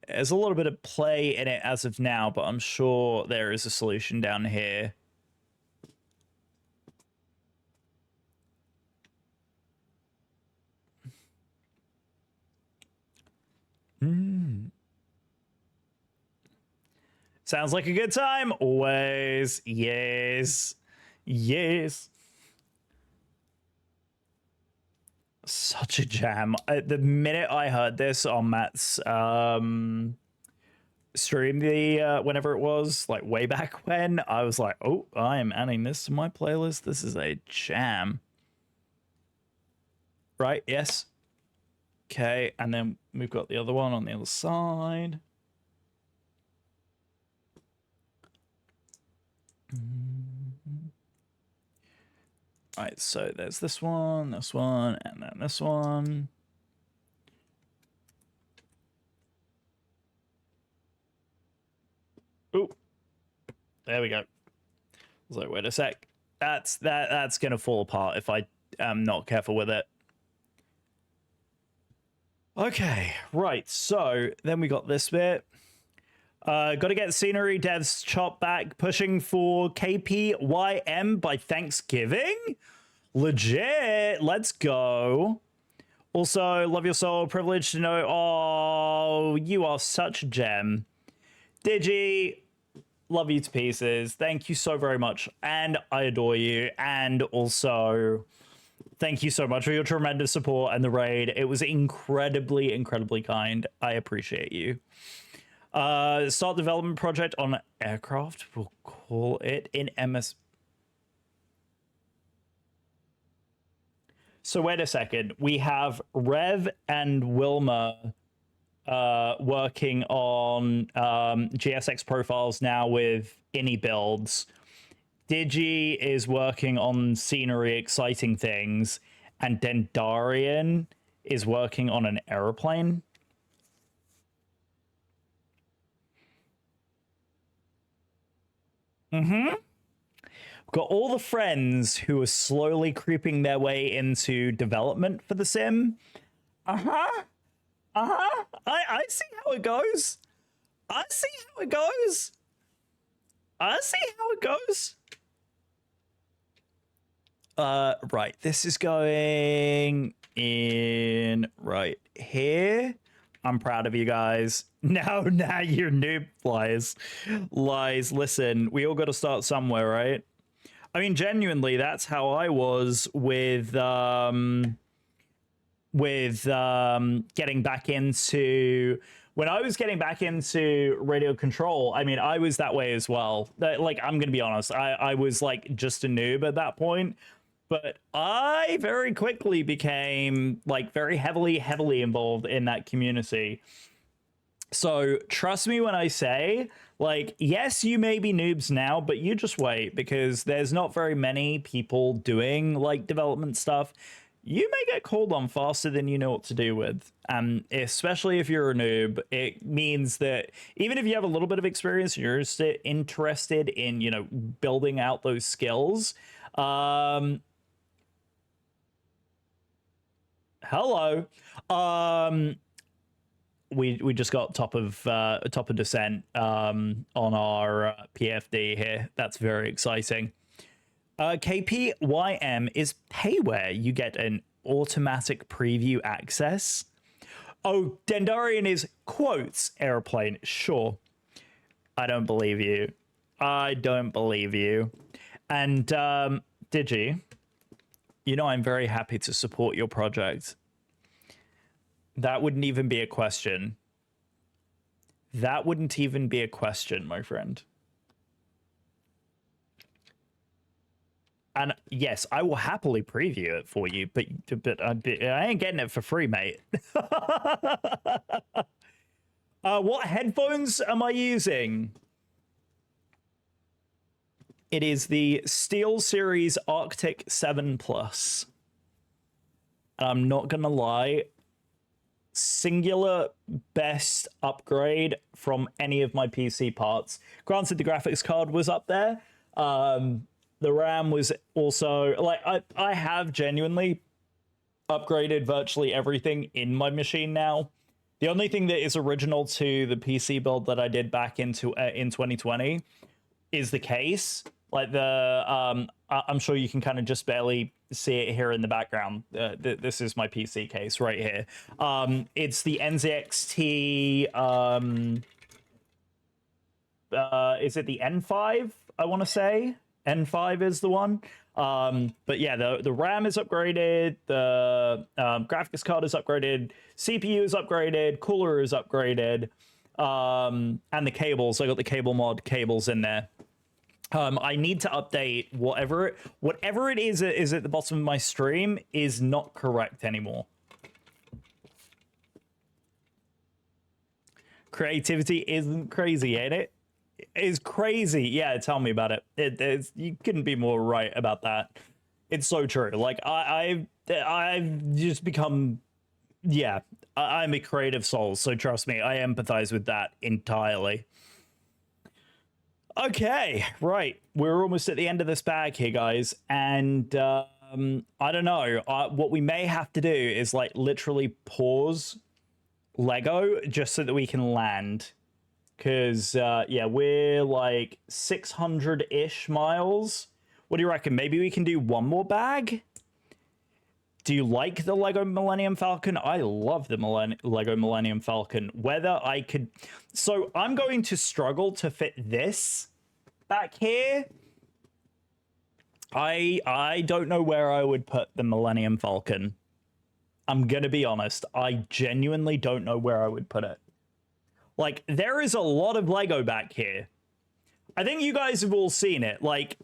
There's a little bit of play in it as of now, but I'm sure there is a solution down here. Sounds like a good time. Always. Yes. Such a jam. The minute I heard this on Matt's stream, whenever it was, like way back when, I was like, oh, I am adding this to my playlist. This is a jam. Right? Yes. Okay, and then we've got the other one on the other side. Alright, so there's this one, and then this one. Oh, there we go. So wait a sec. That's gonna fall apart if I am not careful with it. Okay, right. So then we got this bit. Got to get scenery devs chop back, pushing for KPYM by Thanksgiving. Legit. Let's go. Also, love your soul. Privileged to know. Oh, you are such a gem. Digi, love you to pieces. Thank you so very much. And I adore you. And also, thank you so much for your tremendous support and the raid. It was incredibly, incredibly kind. I appreciate you. Start development project on aircraft. We'll call it in MS. So wait a second. We have Rev and Wilma working on GSX profiles now with INI builds. Digi is working on scenery, exciting things, and Dendarian is working on an aeroplane. Mm-hmm. Got all the friends who are slowly creeping their way into development for the sim. Uh-huh. Uh-huh. I see how it goes. I see how it goes. I see how it goes. Right. This is going in right here. I'm proud of you guys. Now you're noob. Lies. Listen, we all got to start somewhere, right? I mean, genuinely, that's how I was with getting back into, when I was getting back into radio control. I mean, I was that way as well. Like, I'm gonna be honest, I was like just a noob at that point, but I very quickly became like very heavily involved in that community. So trust me when I say, like, yes, you may be noobs now, but you just wait, because there's not very many people doing like development stuff. You may get called on faster than you know what to do with. Especially if you're a noob, it means that even if you have a little bit of experience, you're interested in, you know, building out those skills. Hello. We just got top of descent on our PFD here. That's very exciting. KPYM is payware. You get an automatic preview access. Oh, Dendarian is quotes airplane. Sure. I don't believe you. I don't believe you. And Digi, you know I'm very happy to support your project. That wouldn't even be a question. That wouldn't even be a question, my friend. And yes, I will happily preview it for you, but I ain't getting it for free, mate. What headphones am I using? It is the SteelSeries Arctic 7 Plus. And I'm not gonna lie, singular best upgrade from any of my PC parts. Granted, the graphics card was up there. The RAM was also, like, I have genuinely upgraded virtually everything in my machine now. The only thing that is original to the PC build that I did back in 2020 is the case. Like the, I'm sure you can kind of just barely see it here in the background. This is my PC case right here. It's the NZXT, is it the N5, I want to say? N5 is the one. But yeah, the RAM is upgraded, the graphics card is upgraded, CPU is upgraded, cooler is upgraded, and the cables. I got the cable mod cables in there. I need to update whatever it is at the bottom of my stream is not correct anymore. Creativity isn't crazy, ain't it? It's crazy. Yeah, tell me about it. You couldn't be more right about that. It's so true. Like I've just become, yeah, I'm a creative soul. So trust me, I empathize with that entirely. Okay, right. We're almost at the end of this bag here, guys. And I don't know. What we may have to do is like literally pause Lego just so that we can land. Because, yeah, we're like 600-ish miles. What do you reckon? Maybe we can do one more bag? Do you like the Lego Millennium Falcon? I love the Lego Millennium Falcon. Whether I could... So I'm going to struggle to fit this back here. I don't know where I would put the Millennium Falcon. I'm going to be honest. I genuinely don't know where I would put it. Like, there is a lot of Lego back here. I think you guys have all seen it. Like...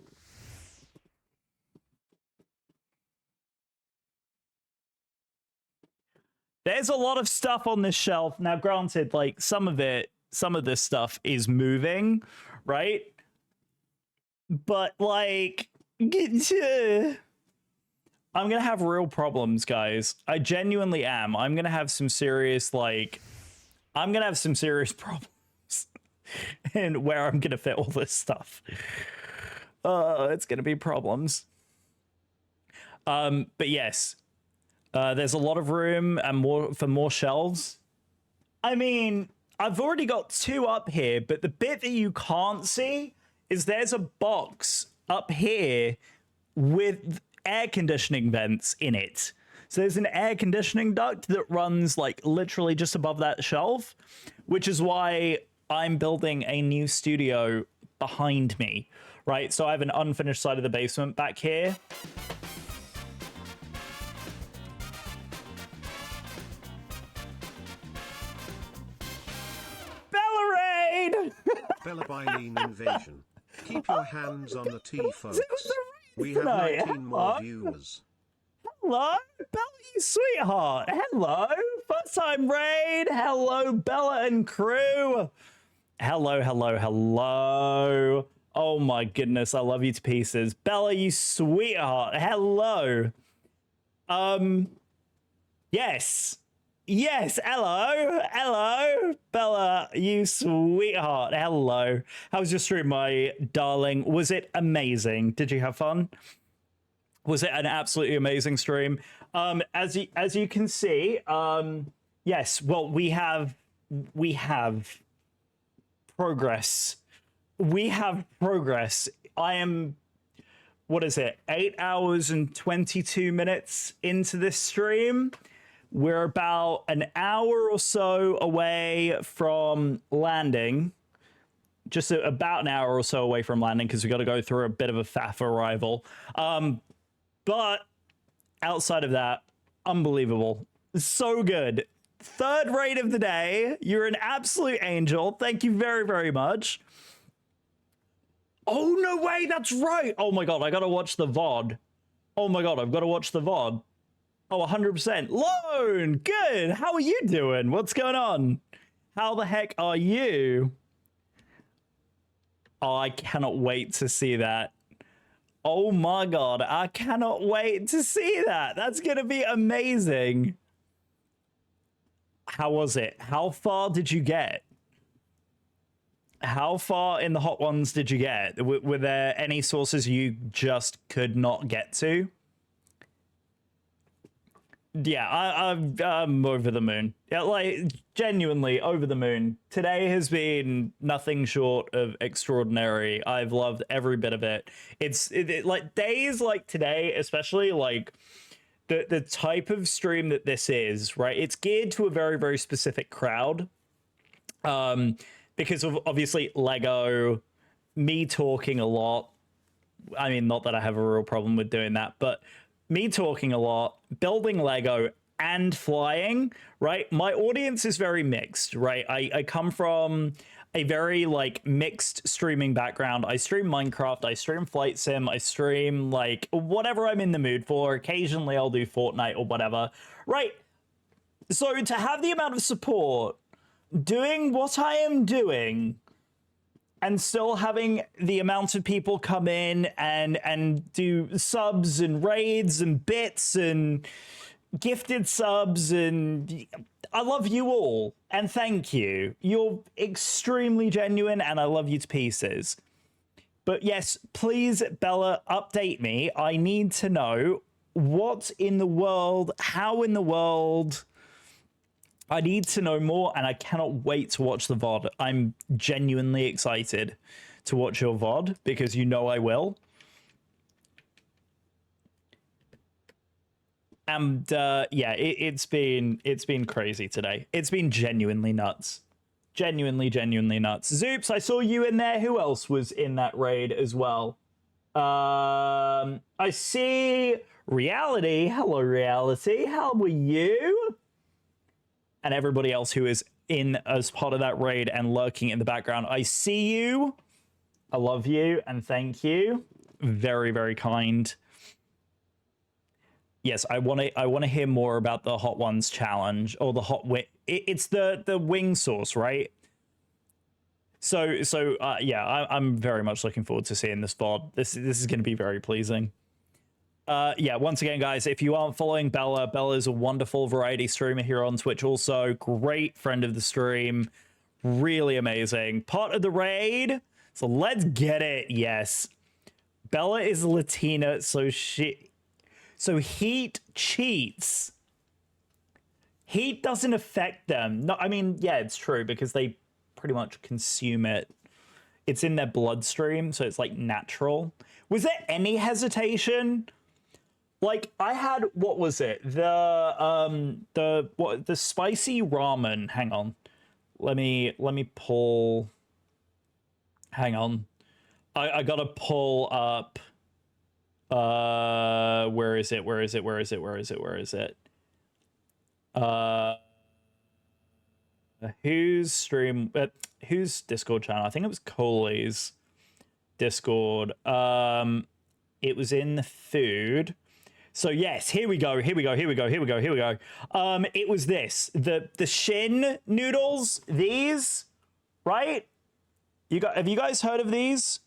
There's a lot of stuff on this shelf. Now, granted, like, some of this stuff is moving, right? But, like, I'm gonna have real problems, guys. I genuinely am. I'm gonna have some serious, like... I'm gonna have some serious problems in where I'm gonna fit all this stuff. It's gonna be problems. But yes... there's a lot of room and for more shelves. I mean, I've already got 2 up here, but the bit that you can't see is there's a box up here with air conditioning vents in it. So there's an air conditioning duct that runs like literally just above that shelf, which is why I'm building a new studio behind me, right? So I have an unfinished side of the basement back here. Bella Bylene Invasion. Keep your hands on the T, folks. We have 19 more viewers. Hello, Bella, you sweetheart. Hello, first time raid. Hello, Bella and crew. Hello, hello, hello. Oh my goodness, I love you to pieces. Bella, you sweetheart. Hello. Yes. Yes, hello, hello, Bella, you sweetheart, hello. How was your stream, my darling? Was it amazing? Did you have fun? Was it an absolutely amazing stream? As you can see, yes, well, we have progress. We have progress. I am, what is it, 8 hours and 22 minutes into this stream. We're about an hour or so away from landing. Just about an hour or so away from landing because we got to go through a bit of a faff arrival. But outside of that, unbelievable. So good. 3rd raid of the day. You're an absolute angel. Thank you very, very much. Oh, no way. That's right. Oh, my God. I got to watch the VOD. Oh, my God. I've got to watch the VOD. Oh, 100%. Lone, good. How are you doing? What's going on? How the heck are you? Oh, I cannot wait to see that. Oh my God, I cannot wait to see that. That's going to be amazing. How was it? How far did you get? How far in the hot ones did you get? Were there any sources you just could not get to? Yeah, I'm over the moon. Yeah, like, genuinely over the moon. Today has been nothing short of extraordinary. I've loved every bit of it. It's like days like today, especially like the type of stream that this is, right? It's geared to a very, very specific crowd. Because of obviously Lego, me talking a lot. I mean, not that I have a real problem with doing that, but me talking a lot, building Lego, and flying, right? My audience is very mixed, right? I come from a very, like, mixed streaming background. I stream Minecraft, I stream Flight Sim, I stream, like, whatever I'm in the mood for. Occasionally I'll do Fortnite or whatever, right? So to have the amount of support, doing what I am doing, and still having the amount of people come in and do subs and raids and bits and gifted subs, and I love you all and thank you. You're extremely genuine and I love you to pieces. But yes, please, Bella, update me. I need to know what in the world, how in the world. I need to know more, and I cannot wait to watch the VOD. I'm genuinely excited to watch your VOD because you know I will. And yeah, it's been crazy today. It's been genuinely nuts. Genuinely nuts. Zoops, I saw you in there. Who else was in that raid as well? I see Reality. Hello, Reality. How are you? And everybody else who is in as part of that raid and lurking in the background. I see you. I love you and thank you. Very, very kind. Yes, I want to hear more about the Hot Ones challenge or the hot wing. It's the wing sauce, right? So yeah, I'm very much looking forward to seeing this VOD. This is going to be very pleasing. Yeah, once again, guys, if you aren't following Bella, Bella is a wonderful variety streamer here on Twitch. Also, great friend of the stream, really amazing. Part of the raid. So let's get it. Yes, Bella is Latina, so heat cheats. Heat doesn't affect them. No, I mean, yeah, it's true because they pretty much consume it. It's in their bloodstream, so it's like natural. Was there any hesitation? Like I had, what was it? The spicy ramen. Hang on. Let me pull. Hang on. I gotta pull up. Where is it? Whose stream? Whose Discord channel? I think it was Coley's Discord. It was in the food. So yes, here we go. It was this. The shin noodles. These, right? Have you guys heard of these?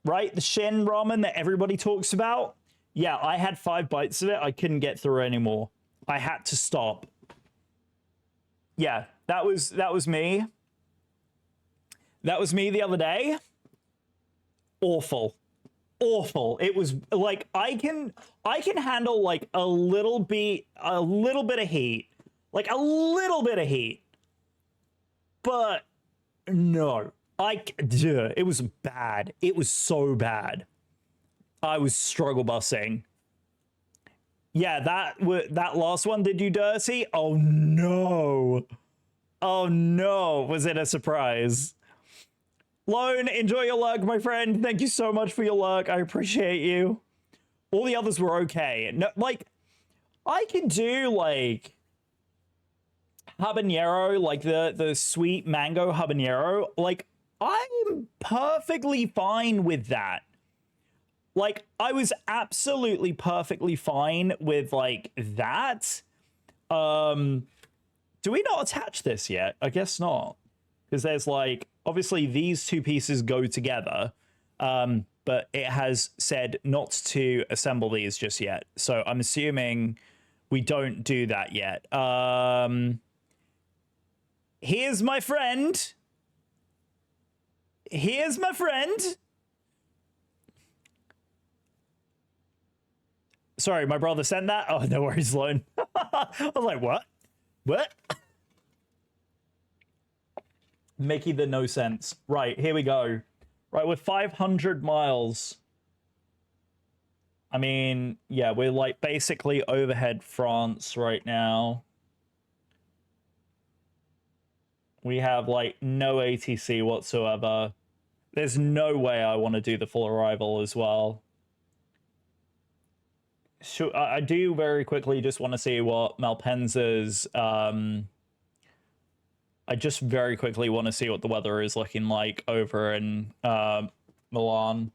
Right, the shin ramen that everybody talks about. Yeah, I had 5 bites of it. I couldn't get through anymore. I had to stop. Yeah, that was me. That was me the other day. Awful. It was like I can handle like a little bit of heat. Like a little bit of heat. But no. It was bad. It was so bad. I was struggle busing. Yeah, that last one did you dirty? Oh no. Was it a surprise? Lone, enjoy your lurk, my friend. Thank you so much for your lurk. I appreciate you. All the others were okay. No, like, I can do like habanero, like the sweet mango habanero. Like, I'm perfectly fine with that. Like, I was absolutely perfectly fine with like that. Do we not attach this yet? I guess not. Because there's like, obviously these two pieces go together, but it has said not to assemble these just yet. So I'm assuming we don't do that yet. Here's my friend. Sorry, my brother sent that. Oh, no worries, Sloan. I was like, what? Mickey the no sense. Right, here we go. Right, we're 500 miles. I mean, yeah, we're like basically overhead France right now. We have like no ATC whatsoever. There's no way I want to do the full arrival as well. Sure, I do very quickly just want to see what Malpensa's I just very quickly want to see what the weather is looking like over in Milan.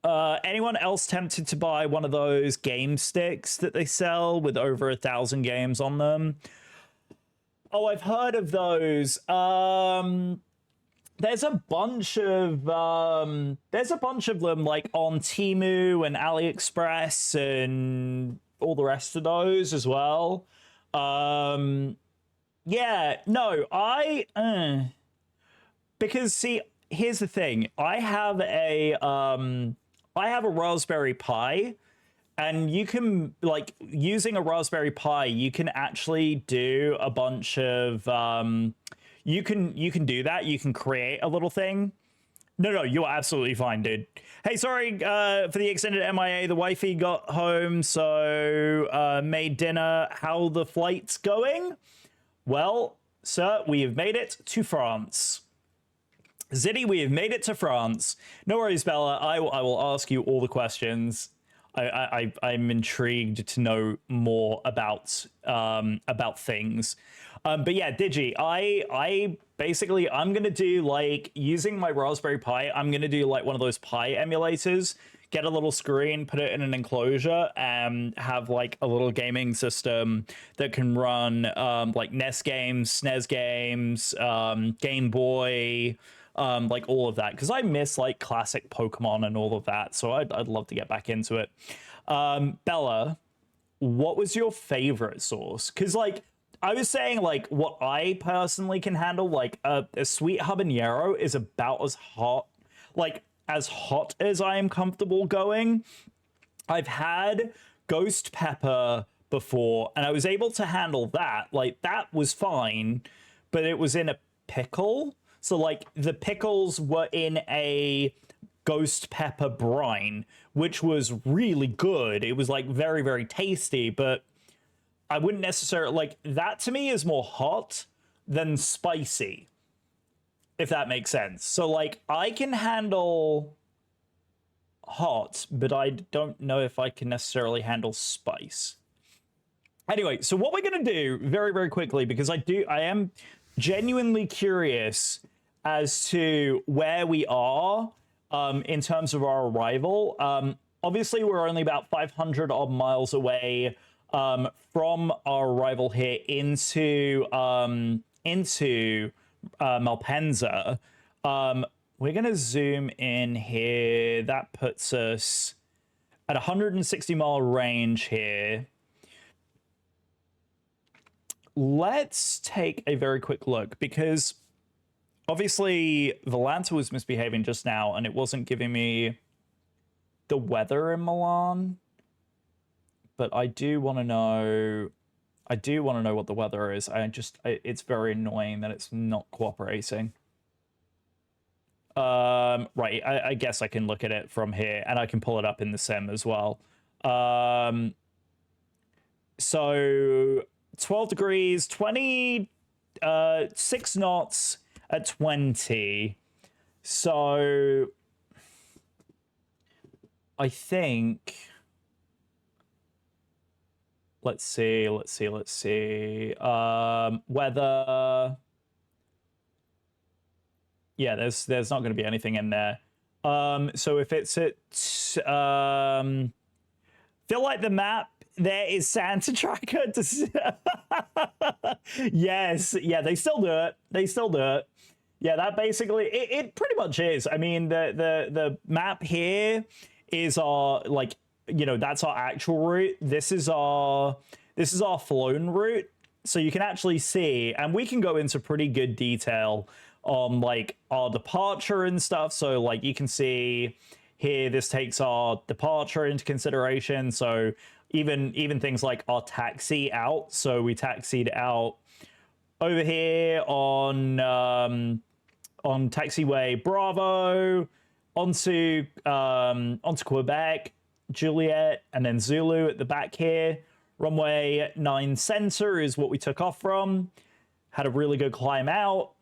Anyone else tempted to buy one of those game sticks that they sell with over 1,000 games on them? Oh, I've heard of those. There's a bunch of them like on Temu and AliExpress and all the rest of those as well. Yeah, no, because see, here's the thing. I have a Raspberry Pi, and you can, like, using a Raspberry Pi, you can actually do a bunch of you can do that. You can create a little thing. No, you are absolutely fine, dude. Hey, sorry for the extended MIA. The wifey got home, so made dinner. How the flight's going? Well, sir, we have made it to France. Ziddy, we have made it to France. No worries, Bella. I will ask you all the questions. I'm intrigued to know more about things. But yeah, Digi, I basically, I'm gonna do, like, using my Raspberry Pi, I'm gonna do like one of those Pi emulators, get a little screen, put it in an enclosure, and have like a little gaming system that can run like NES games, SNES games, Game Boy, like all of that, because I miss like classic Pokemon and all of that, so I'd love to get back into it. Bella, what was your favorite sauce? Because, like, I was saying, like, what I personally can handle, like, a sweet habanero is about as hot, like, as hot as I am comfortable going. I've had ghost pepper before, and I was able to handle that. Like, that was fine, but it was in a pickle. So, like, the pickles were in a ghost pepper brine, which was really good. It was, like, very, very tasty, but I wouldn't necessarily, like, that to me is more hot than spicy, if that makes sense. So, like, I can handle hot, but I don't know if I can necessarily handle spice. Anyway, so what we're going to do very, very quickly, because I am genuinely curious as to where we are in terms of our arrival. Obviously, we're only about 500 odd miles away from our arrival here into Malpensa. We're gonna zoom in here. That puts us at 160 mile range here. Let's take a very quick look, because obviously Volanta was misbehaving just now and it wasn't giving me the weather in Milan. But I do want to know what the weather is. It's very annoying that it's not cooperating. Right, I guess I can look at it from here, and I can pull it up in the sim as well. So 12 degrees, 6 knots at 20. So I think, let's see. Weather. Yeah, there's not going to be anything in there. So if it's at feel like the map there is Santa Tracker. Yes, yeah, they still do it. Yeah, that basically it pretty much is. I mean, the map here is our, like, you know, that's our actual route. This is our flown route. So you can actually see, and we can go into pretty good detail on, like, our departure and stuff. So, like, you can see here, this takes our departure into consideration. So even things like our taxi out. So we taxied out over here on taxiway Bravo onto Quebec, Juliet, and then Zulu at the back here. Runway 9 center is what we took off from. Had a really good climb out.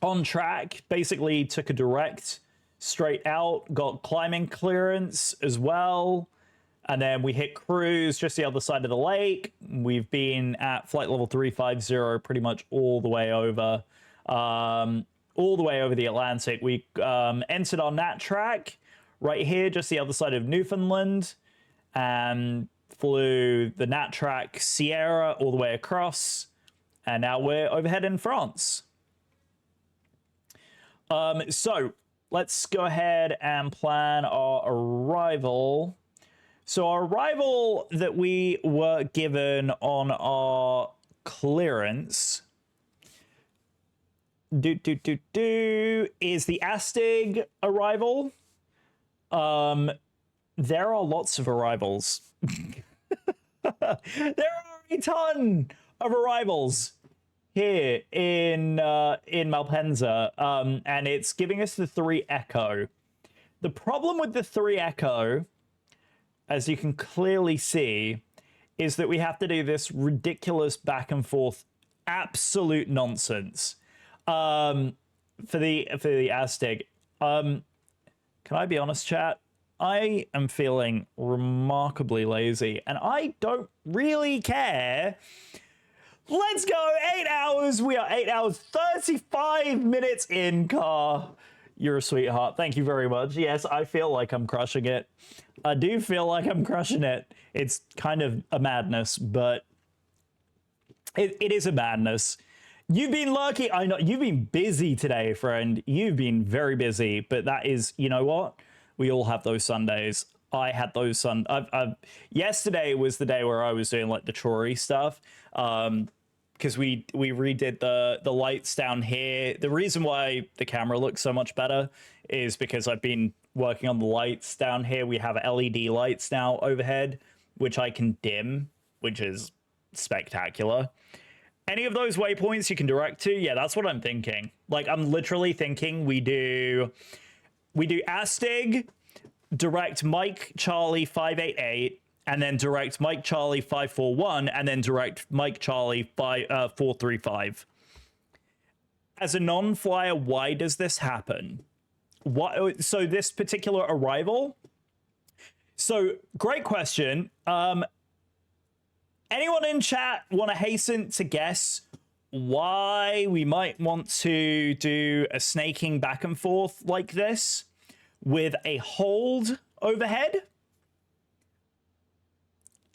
On track, basically took a direct straight out, got climbing clearance as well. And then we hit cruise just the other side of the lake. We've been at flight level 350 pretty much all the way over the Atlantic. We entered our nat track right here, just the other side of Newfoundland, and flew the nat track Sierra all the way across. And now we're overhead in France. So let's go ahead and plan our arrival. So our arrival that we were given on our clearance is the Astig arrival. There are lots of arrivals. There are a ton of arrivals here in Malpensa, and it's giving us the 3 Echo. The problem with the 3 Echo, as you can clearly see, is that we have to do this ridiculous back and forth, absolute nonsense for the Aztec. Can I be honest, chat? I am feeling remarkably lazy, and I don't really care. Let's go! 8 hours. We are 8 hours, 35 minutes in, car. You're a sweetheart. Thank you very much. Yes, I feel like I'm crushing it. I do feel like I'm crushing it. It's kind of a madness, but it is a madness. You've been lucky. I know you've been busy today, friend. You've been very busy, but that is, you know what? We all have those Sundays. I had those yesterday was the day where I was doing like the Trory stuff. Because we redid the lights down here. The reason why the camera looks so much better is because I've been working on the lights down here. We have LED lights now overhead, which I can dim, which is spectacular. Any of those waypoints you can direct to? Yeah, that's what I'm thinking. Like, I'm literally thinking we do Astig, direct Mike Charlie 588, and then direct Mike Charlie 541, and then direct Mike Charlie 435. As a non-flyer, why does this happen? So this particular arrival? So, great question. Anyone in chat want to hasten to guess why we might want to do a snaking back and forth like this with a hold overhead?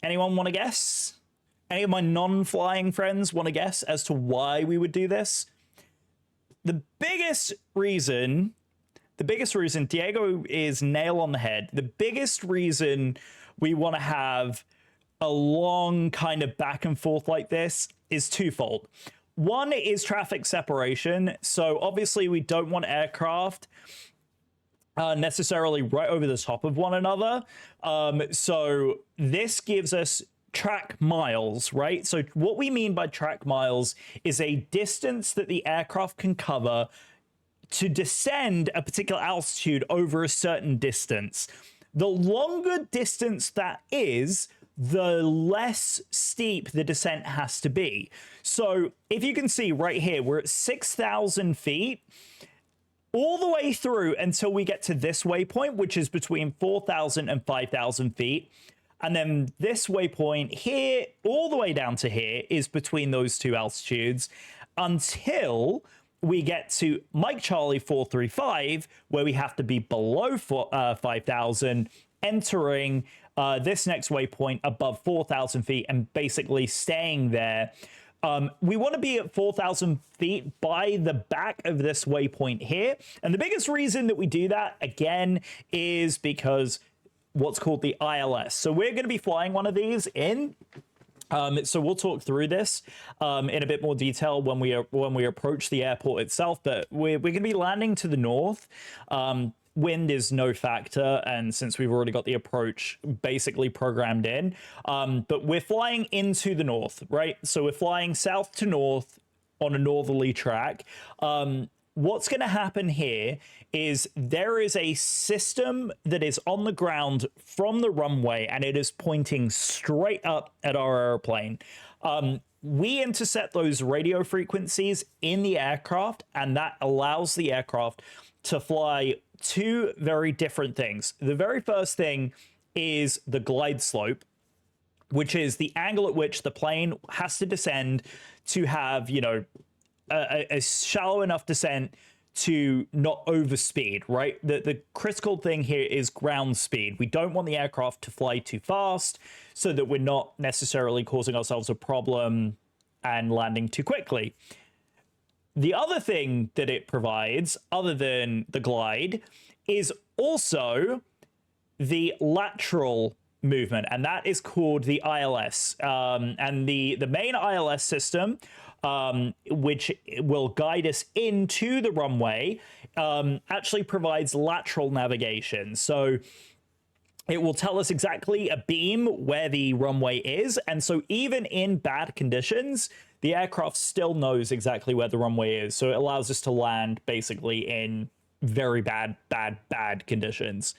Anyone want to guess? Any of my non-flying friends want to guess as to why we would do this? The biggest reason, Diego is nail on the head. The biggest reason we want to have a long kind of back and forth like this is twofold. One is traffic separation. So obviously we don't want aircraft necessarily right over the top of one another. So this gives us track miles, right? So what we mean by track miles is a distance that the aircraft can cover to descend a particular altitude over a certain distance. The longer distance that is, the less steep the descent has to be. So if you can see right here, we're at 6,000 feet all the way through until we get to this waypoint, which is between 4,000 and 5,000 feet. And then this waypoint here, all the way down to here, is between those two altitudes until we get to Mike Charlie 435, where we have to be below 5,000, entering this next waypoint above 4,000 feet and basically staying there. We want to be at 4,000 feet by the back of this waypoint here. And the biggest reason that we do that, again, is because what's called the ILS. So we're going to be flying one of these in. So we'll talk through this in a bit more detail when we approach the airport itself. But we're going to be landing to the north. Wind is no factor, and since we've already got the approach basically programmed in, but we're flying into the north, right? So we're flying south to north on a northerly track. What's going to happen here is there is a system that is on the ground from the runway, and it is pointing straight up at our airplane. We intercept those radio frequencies in the aircraft, and that allows the aircraft to fly two very different things. The very first thing is the glide slope, which is the angle at which the plane has to descend to have, you know, a shallow enough descent to not overspeed, right? The critical thing here is ground speed. We don't want the aircraft to fly too fast so that we're not necessarily causing ourselves a problem and landing too quickly. The other thing that it provides, other than the glide, is also the lateral movement, and that is called the ILS. And the main ILS system which will guide us into the runway, actually provides lateral navigation. So it will tell us exactly a beam where the runway is. And so even in bad conditions, the aircraft still knows exactly where the runway is. So it allows us to land basically in very bad conditions.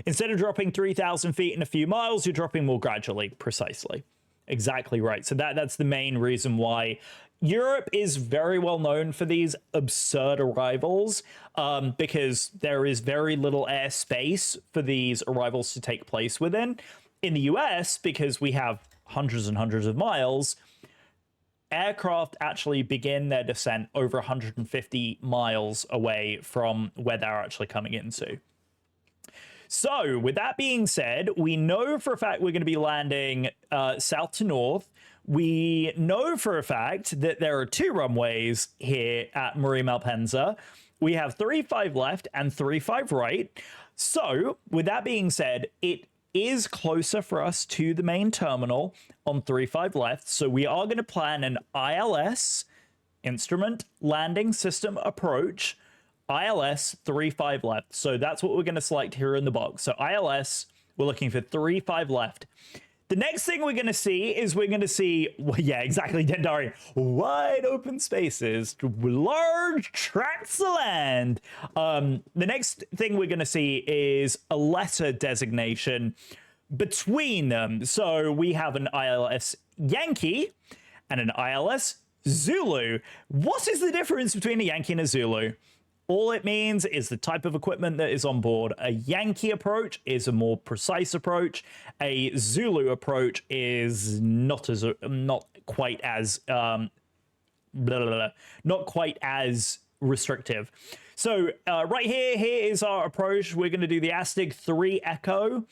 Instead of dropping 3,000 feet in a few miles, you're dropping more gradually. Precisely. Exactly right. So that's the main reason why Europe is very well known for these absurd arrivals, because there is very little airspace for these arrivals to take place within. In the US, because we have hundreds and hundreds of miles, aircraft actually begin their descent over 150 miles away from where they're actually coming into. So with that being said, we know for a fact we're going to be landing south to north. We know for a fact that there are 2 runways here at Marie Malpensa. We have 35 left and 35 right. So with that being said, it is closer for us to the main terminal on 35 left. So we are going to plan an ILS, Instrument Landing System Approach, ILS 35 left. So that's what we're going to select here in the box. So ILS, we're looking for 35 left. The next thing we're going to see is we're going to see, well, yeah, exactly, Dendari, wide open spaces, large tracts of land. The next thing we're going to see is a letter designation between them. So we have an ILS Yankee and an ILS Zulu. What is the difference between a Yankee and a Zulu? All it means is the type of equipment that is on board. A Yankee approach is a more precise approach. A Zulu approach is not quite as restrictive. So right here is our approach. We're going to do the Astig 3 Echo,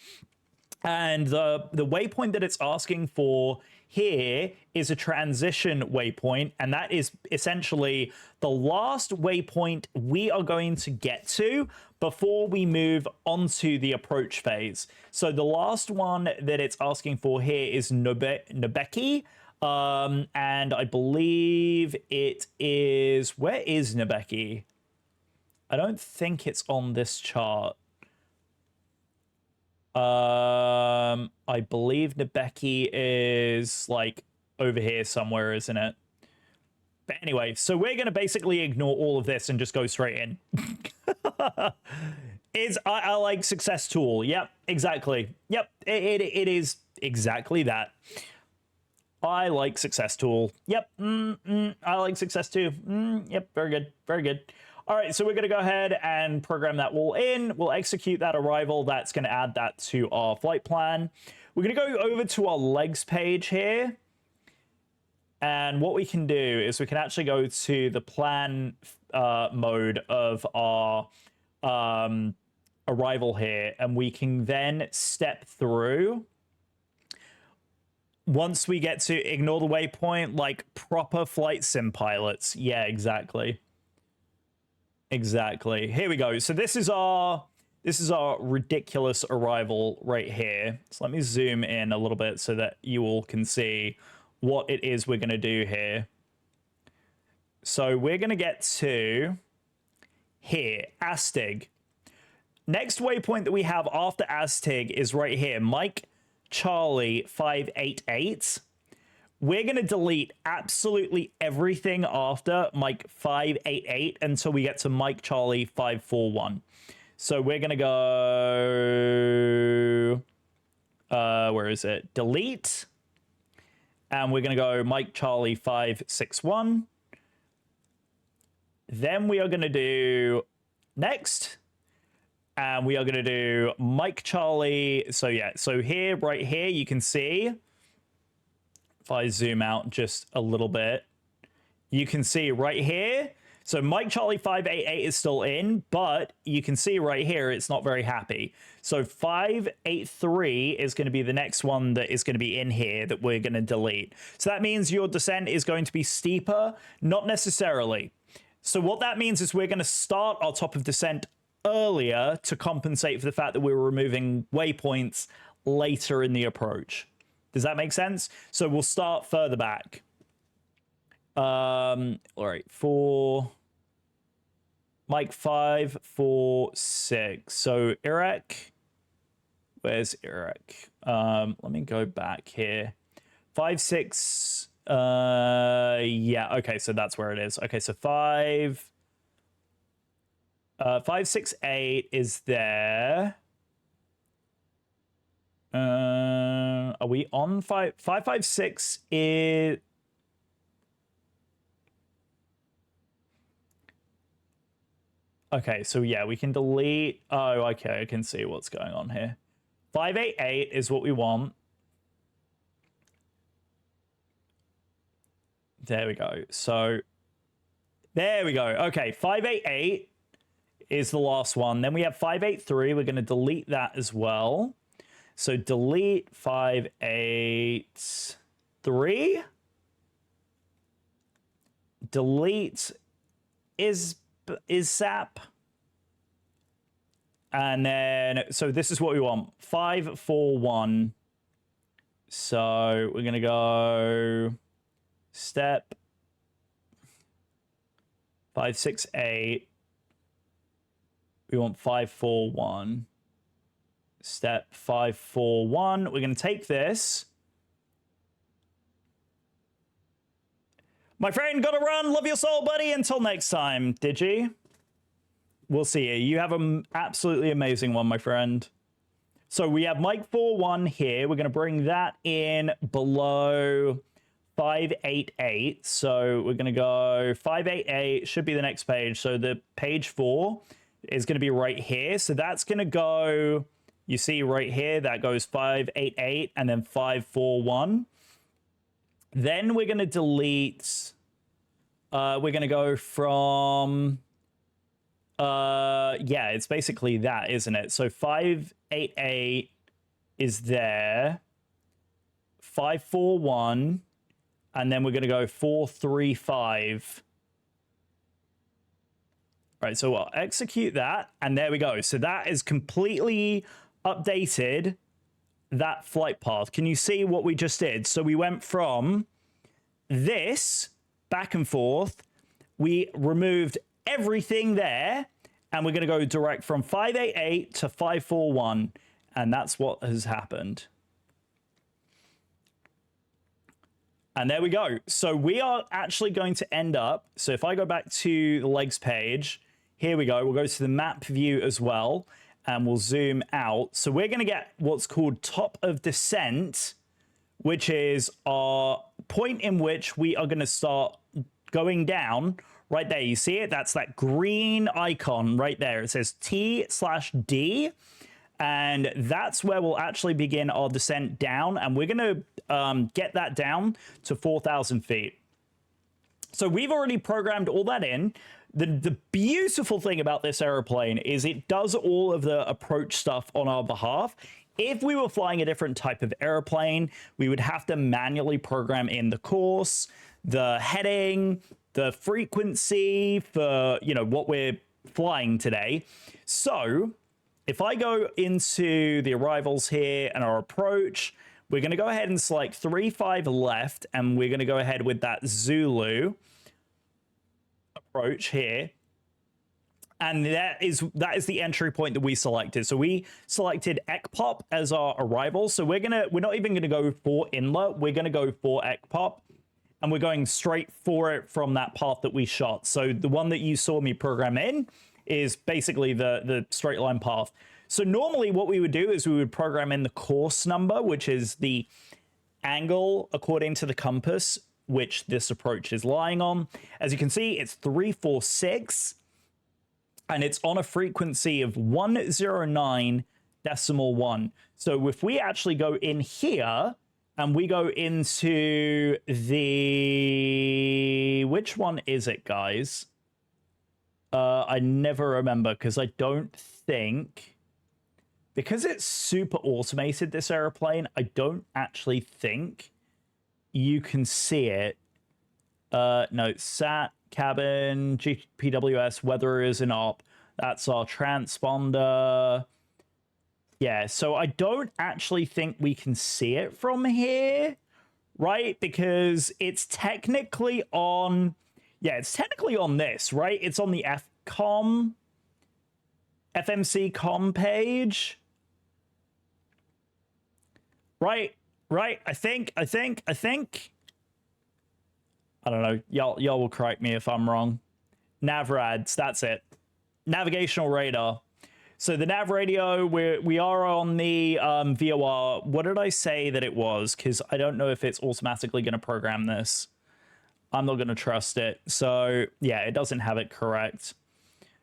and the waypoint that it's asking for here is a transition waypoint, and that is essentially the last waypoint we are going to get to before we move onto the approach phase. So the last one that it's asking for here is Nubeki, and I believe it is... Where is Nubeki? I don't think it's on this chart. I believe Nubeki is like over here somewhere, isn't it? But anyway, so we're going to basically ignore all of this and just go straight in. I like success tool. Yep, exactly. Yep, it is exactly that. I like success tool. Yep, I like success too. Yep, very good, very good. All right, so we're going to go ahead and program that all in. We'll execute that arrival. That's going to add that to our flight plan. We're going to go over to our legs page here. And what we can do is we can actually go to the plan mode of our arrival here. And we can then step through. Once we get to ignore the waypoint, like proper flight sim pilots. Yeah, exactly. Exactly. Here we go. So this is our ridiculous arrival right here. So let me zoom in a little bit so that you all can see what it is we're going to do here. So we're going to get to here, Astig. Next waypoint that we have after Astig is right here, Mike Charlie 588. We're going to delete absolutely everything after Mike 588 until we get to Mike Charlie 541. So we're going to go, where is it? Delete. And we're going to go Mike Charlie 561. Then we are going to do next. And we are going to do Mike Charlie. So yeah, so here, right here, you can see, if I zoom out just a little bit, you can see right here. So Mike Charlie 588 is still in, but you can see right here, it's not very happy. So 583 is going to be the next one that is going to be in here that we're going to delete. So that means your descent is going to be steeper, not necessarily. So what that means is we're going to start our top of descent earlier to compensate for the fact that we're removing waypoints later in the approach. Does that make sense? So we'll start further back. All right, for Mike 5, 4, 6. So Iraq, where's Iraq? Let me go back here. 5, 6. Yeah. Okay, so that's where it is. Okay, so 5, 6, 8 is there. Are we on 5? 5, 5, 6 is. Okay, so yeah, we can delete. Oh, okay, I can see what's going on here. 588 is what we want. There we go. So there we go. Okay, 588 is the last one. Then we have 583. We're going to delete that as well. So delete 583. Delete is SAP. And then, so this is what we want. 541. So we're going to go step 568. We want 541. Step 541. We're going to take this. My friend, gotta run. Love your soul, buddy. Until next time, Digi. We'll see you. You have an absolutely amazing one, my friend. So we have Mike 41 here. We're going to bring that in below 588. So we're going to go 588. Should be the next page. So the page 4 is going to be right here. So that's going to go, you see right here, that goes 588 and then 541. Then we're going to delete, we're going to go from, yeah, it's basically that, isn't it? So 588 is there, 541, and then we're going to go 435. Right, so I'll execute that, and there we go. So that is completely updated that flight path. Can you see what we just did? So we went from this back and forth. We removed everything there, and we're going to go direct from 588 to 541, and that's what has happened. And there we go. So we are actually going to end up, so if I go back to the legs page, here we go. We'll go to the map view as well, and we'll zoom out. So we're going to get what's called top of descent, which is our point in which we are going to start going down right there. You see it? That's that green icon right there. It says T/D, and that's where we'll actually begin our descent down, and we're going to get that down to 4,000 feet. So we've already programmed all that in. The beautiful thing about this airplane is it does all of the approach stuff on our behalf. If we were flying a different type of airplane, we would have to manually program in the course, the heading, the frequency for, you know, what we're flying today. So if I go into the arrivals here and our approach, we're going to go ahead and select 35 left, and we're going to go ahead with that Zulu approach here, and that is the entry point that we selected. So we selected ECPOP as our arrival. So we're not even gonna go for inlet, we're gonna go for ECPOP, and we're going straight for it from that path that we shot. So the one that you saw me program in is basically the straight line path. So normally what we would do is we would program in the course number, which is the angle according to the compass which this approach is lying on. As you can see, it's 346, and it's on a frequency of 109.1. So if we actually go in here and we go into the, which one is it, guys? I never remember, because I don't think, because it's super automated, this airplane, I don't actually think you can see it. No, SAT, cabin, GPWS, weather is an op. That's our transponder. Yeah, so I don't actually think we can see it from here right? Because it's technically on, yeah, it's technically on this, right? It's on the FMC com page. Right. I think. I don't know. Y'all will correct me if I'm wrong. Navrads, that's it. Navigational radar. So the nav radio, we are on the VOR. What did I say that it was? Because I don't know if it's automatically going to program this. I'm not going to trust it. So yeah, it doesn't have it correct.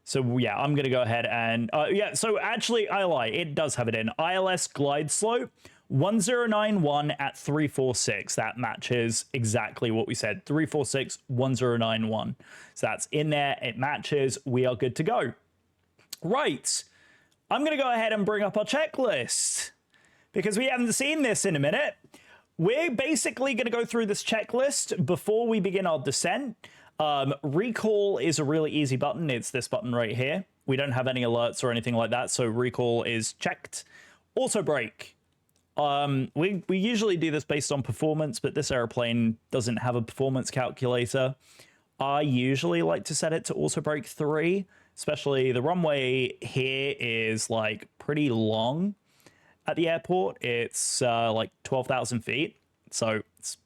So yeah, I'm going to go ahead and yeah. So actually, I lie. It does have it in ILS glide slope 1091 at 346. That matches exactly what we said. 346 1091. So that's in there. It matches. We are good to go. Right. I'm going to go ahead and bring up our checklist because we haven't seen this in a minute. We're basically going to go through this checklist before we begin our descent. Recall is a really easy button. It's this button right here. We don't have any alerts or anything like that, so recall is checked. Auto brake. We usually do this based on performance, but this airplane doesn't have a performance calculator. I usually like to set it to auto brake 3. Especially the runway here is like pretty long at the airport. It's like 12,000 feet. So it's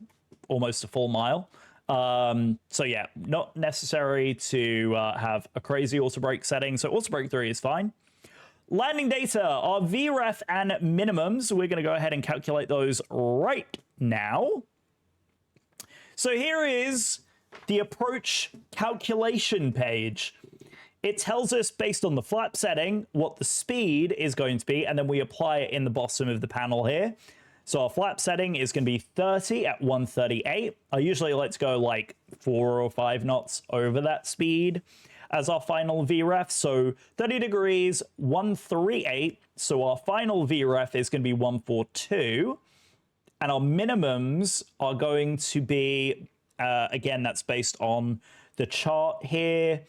almost a full mile. So yeah, not necessary to have a crazy auto brake setting. So auto brake 3 is fine. Landing data, our VREF and minimums. We're going to go ahead and calculate those right now. So here is the approach calculation page. It tells us based on the flap setting what the speed is going to be, and then we apply it in the bottom of the panel here. So our flap setting is going to be 30 at 138. I usually like to go like 4 or 5 knots over that speed as our final VREF. So 30 degrees, 138. So our final VREF is going to be 142. And our minimums are going to be, again, that's based on the chart here.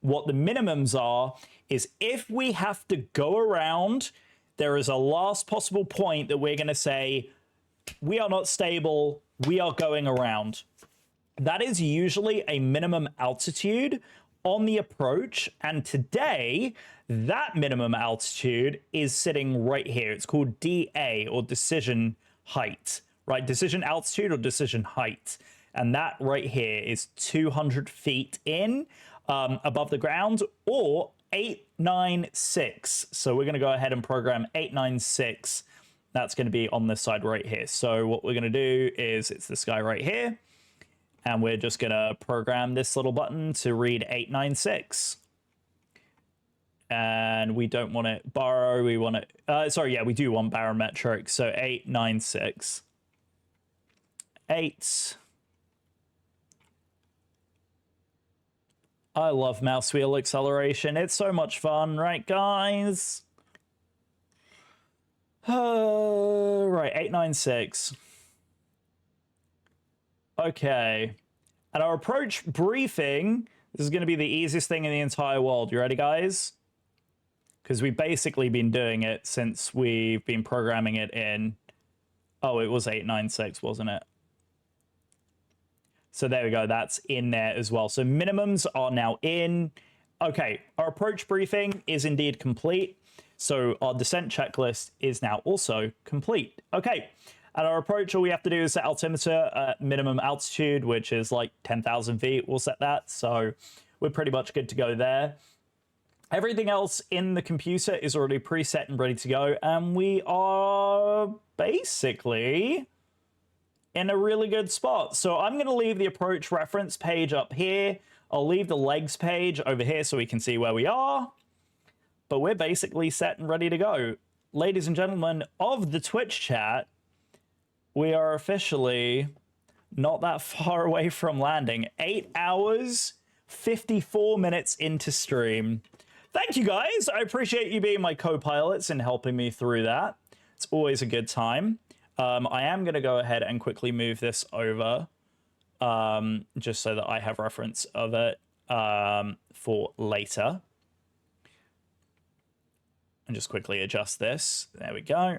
What the minimums are is if we have to go around, there is a last possible point that we're going to say, we are not stable, we are going around. That is usually a minimum altitude on the approach. And today, that minimum altitude is sitting right here. It's called DA, or decision height, right? Decision altitude or decision height. And that right here is 200 feet in. Above the ground, or 896. So we're going to go ahead and program 896. That's going to be on this side right here. So what we're going to do is it's this guy right here. And we're just going to program this little button to read 896. And we don't want it baro. We want it. Sorry, yeah, we do want barometric. So 896. 8. I love mouse wheel acceleration. It's so much fun, right, guys? Right, 896. Okay. And our approach briefing, this is going to be the easiest thing in the entire world. You ready, guys? Because we've basically been doing it since we've been programming it in... Oh, it was 896, wasn't it? So there we go. That's in there as well. So minimums are now in. Okay, our approach briefing is indeed complete. So our descent checklist is now also complete. Okay, at our approach, all we have to do is set altimeter at minimum altitude, which is like 10,000 feet. We'll set that. So we're pretty much good to go there. Everything else in the computer is already preset and ready to go. And we are basically in a really good spot. So I'm going to leave the approach reference page up here. I'll leave the legs page over here so we can see where we are. But we're basically set and ready to go. Ladies and gentlemen of the Twitch chat, we are officially not that far away from landing. 8 hours, 54 minutes into stream. Thank you guys. I appreciate you being my co-pilots and helping me through that. It's always a good time. I am going to go ahead and quickly move this over just so that I have reference of it for later. And just quickly adjust this. There we go.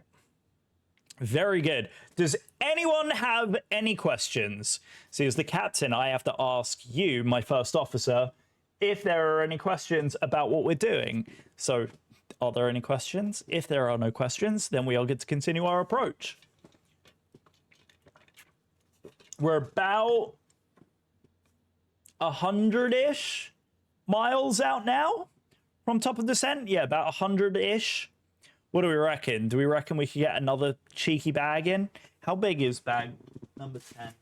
Very good. Does anyone have any questions? See, as the captain, I have to ask you, my first officer, if there are any questions about what we're doing. So, are there any questions? If there are no questions, then we all get to continue our approach. We're about 100-ish miles out now from top of descent. Yeah, about 100-ish. What do we reckon? Do we reckon we could get another cheeky bag in? How big is bag number 10?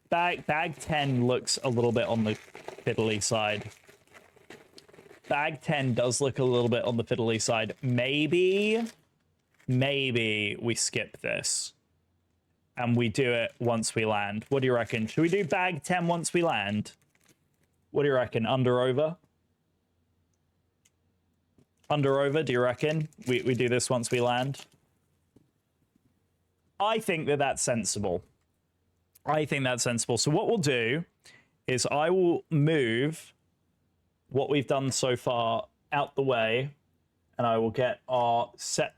Bag 10 looks a little bit on the fiddly side. Bag 10 does look a little bit on the fiddly side. Maybe we skip this and we do it once we land. What do you reckon? Should we do bag 10 once we land? What do you reckon? Under, over? Under, over, do you reckon? We do this once we land? I think that that's sensible. I think that's sensible. So what we'll do is I will move what we've done so far out the way, and I will get our setup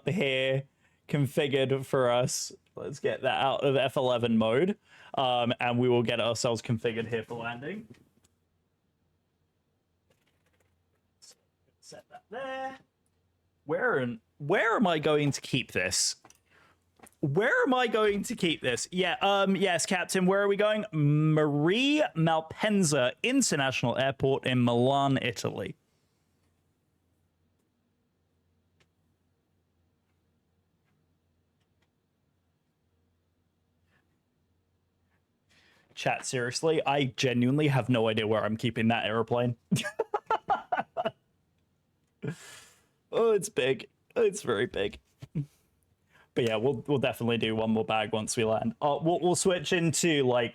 here configured for us. Let's get that out of F11 mode, and we will get ourselves configured here for landing. Set that there. Where am I going to keep this? Where am I going to keep this? Yeah, yes, Captain, where are we going? Marie Malpensa International Airport in Milan, Italy. Chat, seriously, I genuinely have no idea where I'm keeping that airplane. Oh, it's big. It's very big. But yeah, we'll definitely do one more bag once we land. We'll switch into like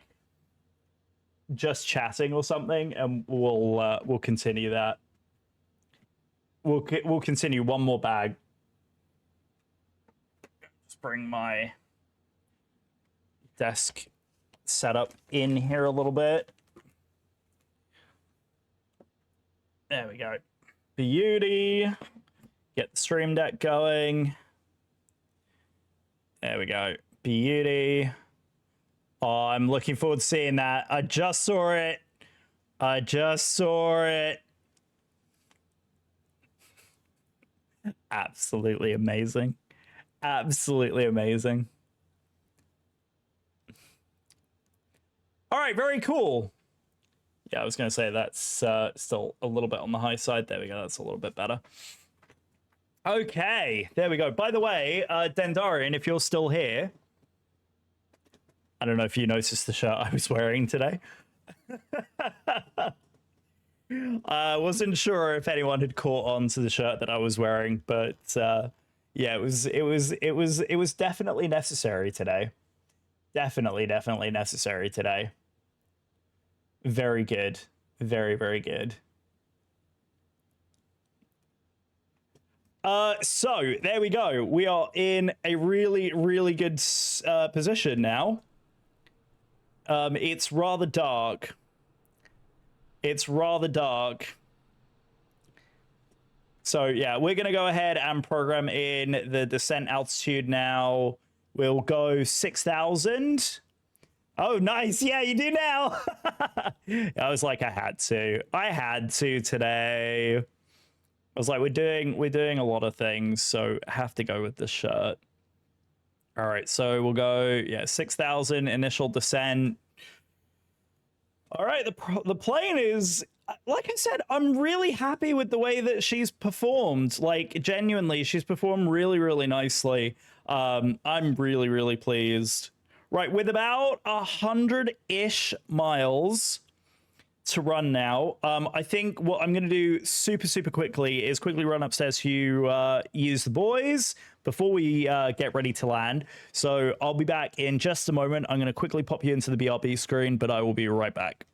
just chatting or something, and we'll continue that. We'll continue one more bag. Just bring my desk setup in here a little bit. There we go. Beauty. Get the stream deck going. There we go. Beauty. Oh, I'm looking forward to seeing that. I just saw it. Absolutely amazing. Absolutely amazing. All right, very cool. Yeah, I was going to say that's still a little bit on the high side. There we go. That's a little bit better. Okay, there we go. By the way, Dendarian, if you're still here, I don't know if you noticed the shirt I was wearing today. I wasn't sure if anyone had caught on to the shirt that I was wearing, but yeah, it was definitely necessary today. Definitely necessary today. Very good. Very, very good. So there we go. We are in a really, really good position now. It's rather dark. So yeah, we're gonna go ahead and program in the descent altitude now. We'll go 6,000. Oh, nice. Yeah, you do now. I was like, I had to today. I was like, we're doing a lot of things, so I have to go with this shirt. All right, so we'll go, yeah, 6,000 initial descent. All right, the plane is, like I said, I'm really happy with the way that she's performed. Like, genuinely, she's performed really, really nicely. I'm really, really pleased. Right, with about 100-ish miles to run now, I think what I'm going to do super quickly is quickly run upstairs to use the boys before we get ready to land. So I'll be back in just a moment. I'm going to quickly pop you into the BRB screen, but I will be right back.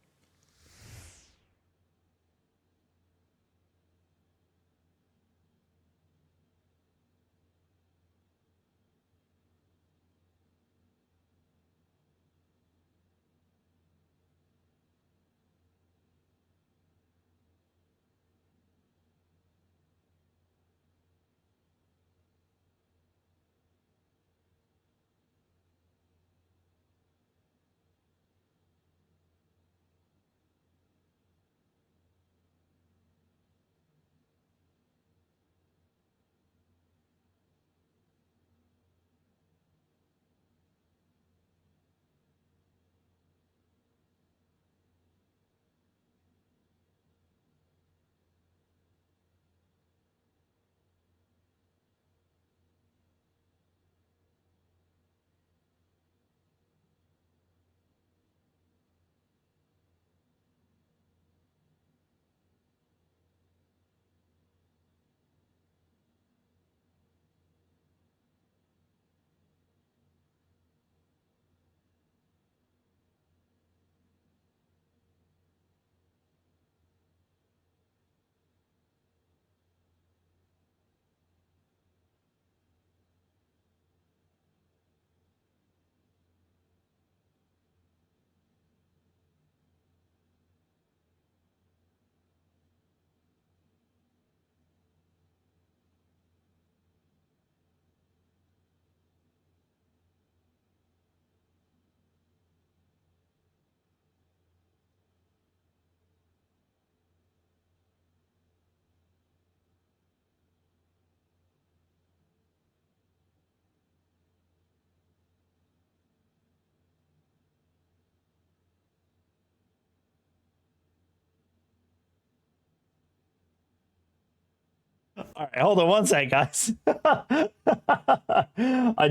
All right, hold on one sec, guys. I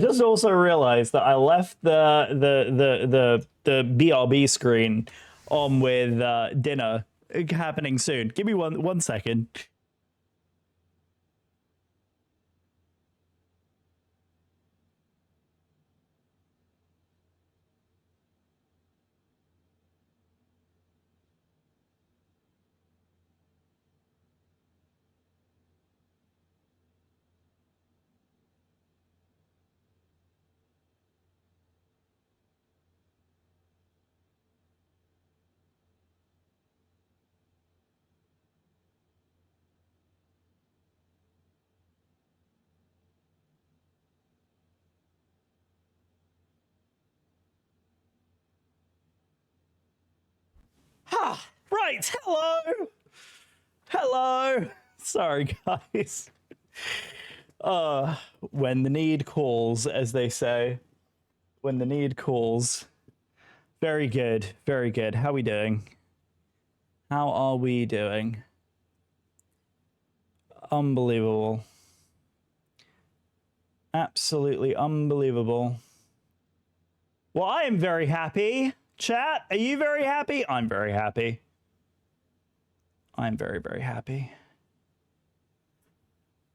just also realized that I left the BRB screen on with dinner happening soon. Give me one second. Right, hello. Hello. Sorry, guys. When the need calls, as they say. When the need calls. Very good, very good. How are we doing? How are we doing? Unbelievable. Absolutely unbelievable. Well, I am very happy. Chat, are you very happy? I'm very happy. I'm very, very happy.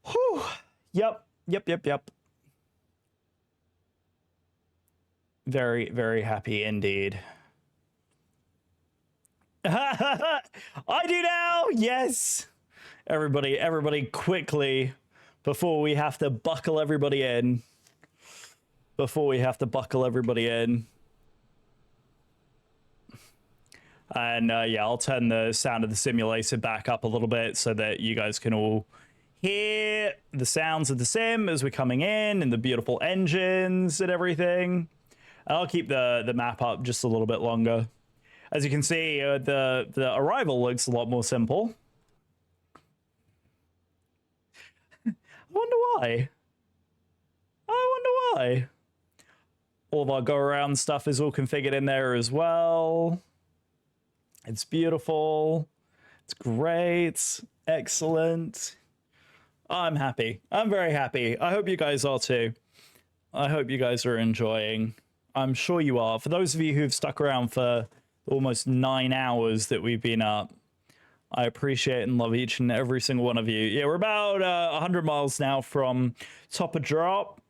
Whew. Yep. Very, very happy indeed. I do now. Yes. Everybody quickly before we have to buckle everybody in. And yeah, I'll turn the sound of the simulator back up a little bit so that you guys can all hear the sounds of the sim as we're coming in and the beautiful engines and everything. I'll keep the map up just a little bit longer. As you can see, the arrival looks a lot more simple. I wonder why. All of our go-around stuff is all configured in there as well. It's beautiful. It's great. Excellent. I'm happy. I'm very happy. I hope you guys are too. I hope you guys are enjoying. I'm sure you are. For those of you who've stuck around for almost 9 hours that we've been up, I appreciate and love each and every single one of you. Yeah, we're about 100 miles now from top of drop.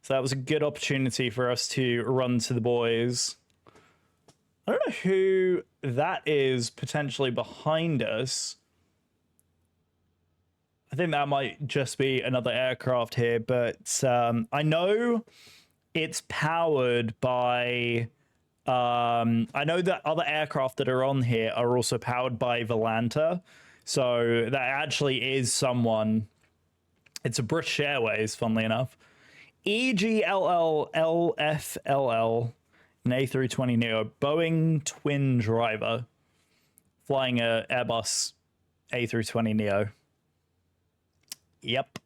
So that was a good opportunity for us to run to the boys. I don't know who that is potentially behind us. I think that might just be another aircraft here, but I know it's powered by... I know that other aircraft that are on here are also powered by Volanta. So that actually is someone... It's a British Airways, funnily enough. EGLLLFLL, an A320neo, Boeing twin driver, flying a Airbus A320neo. Yep.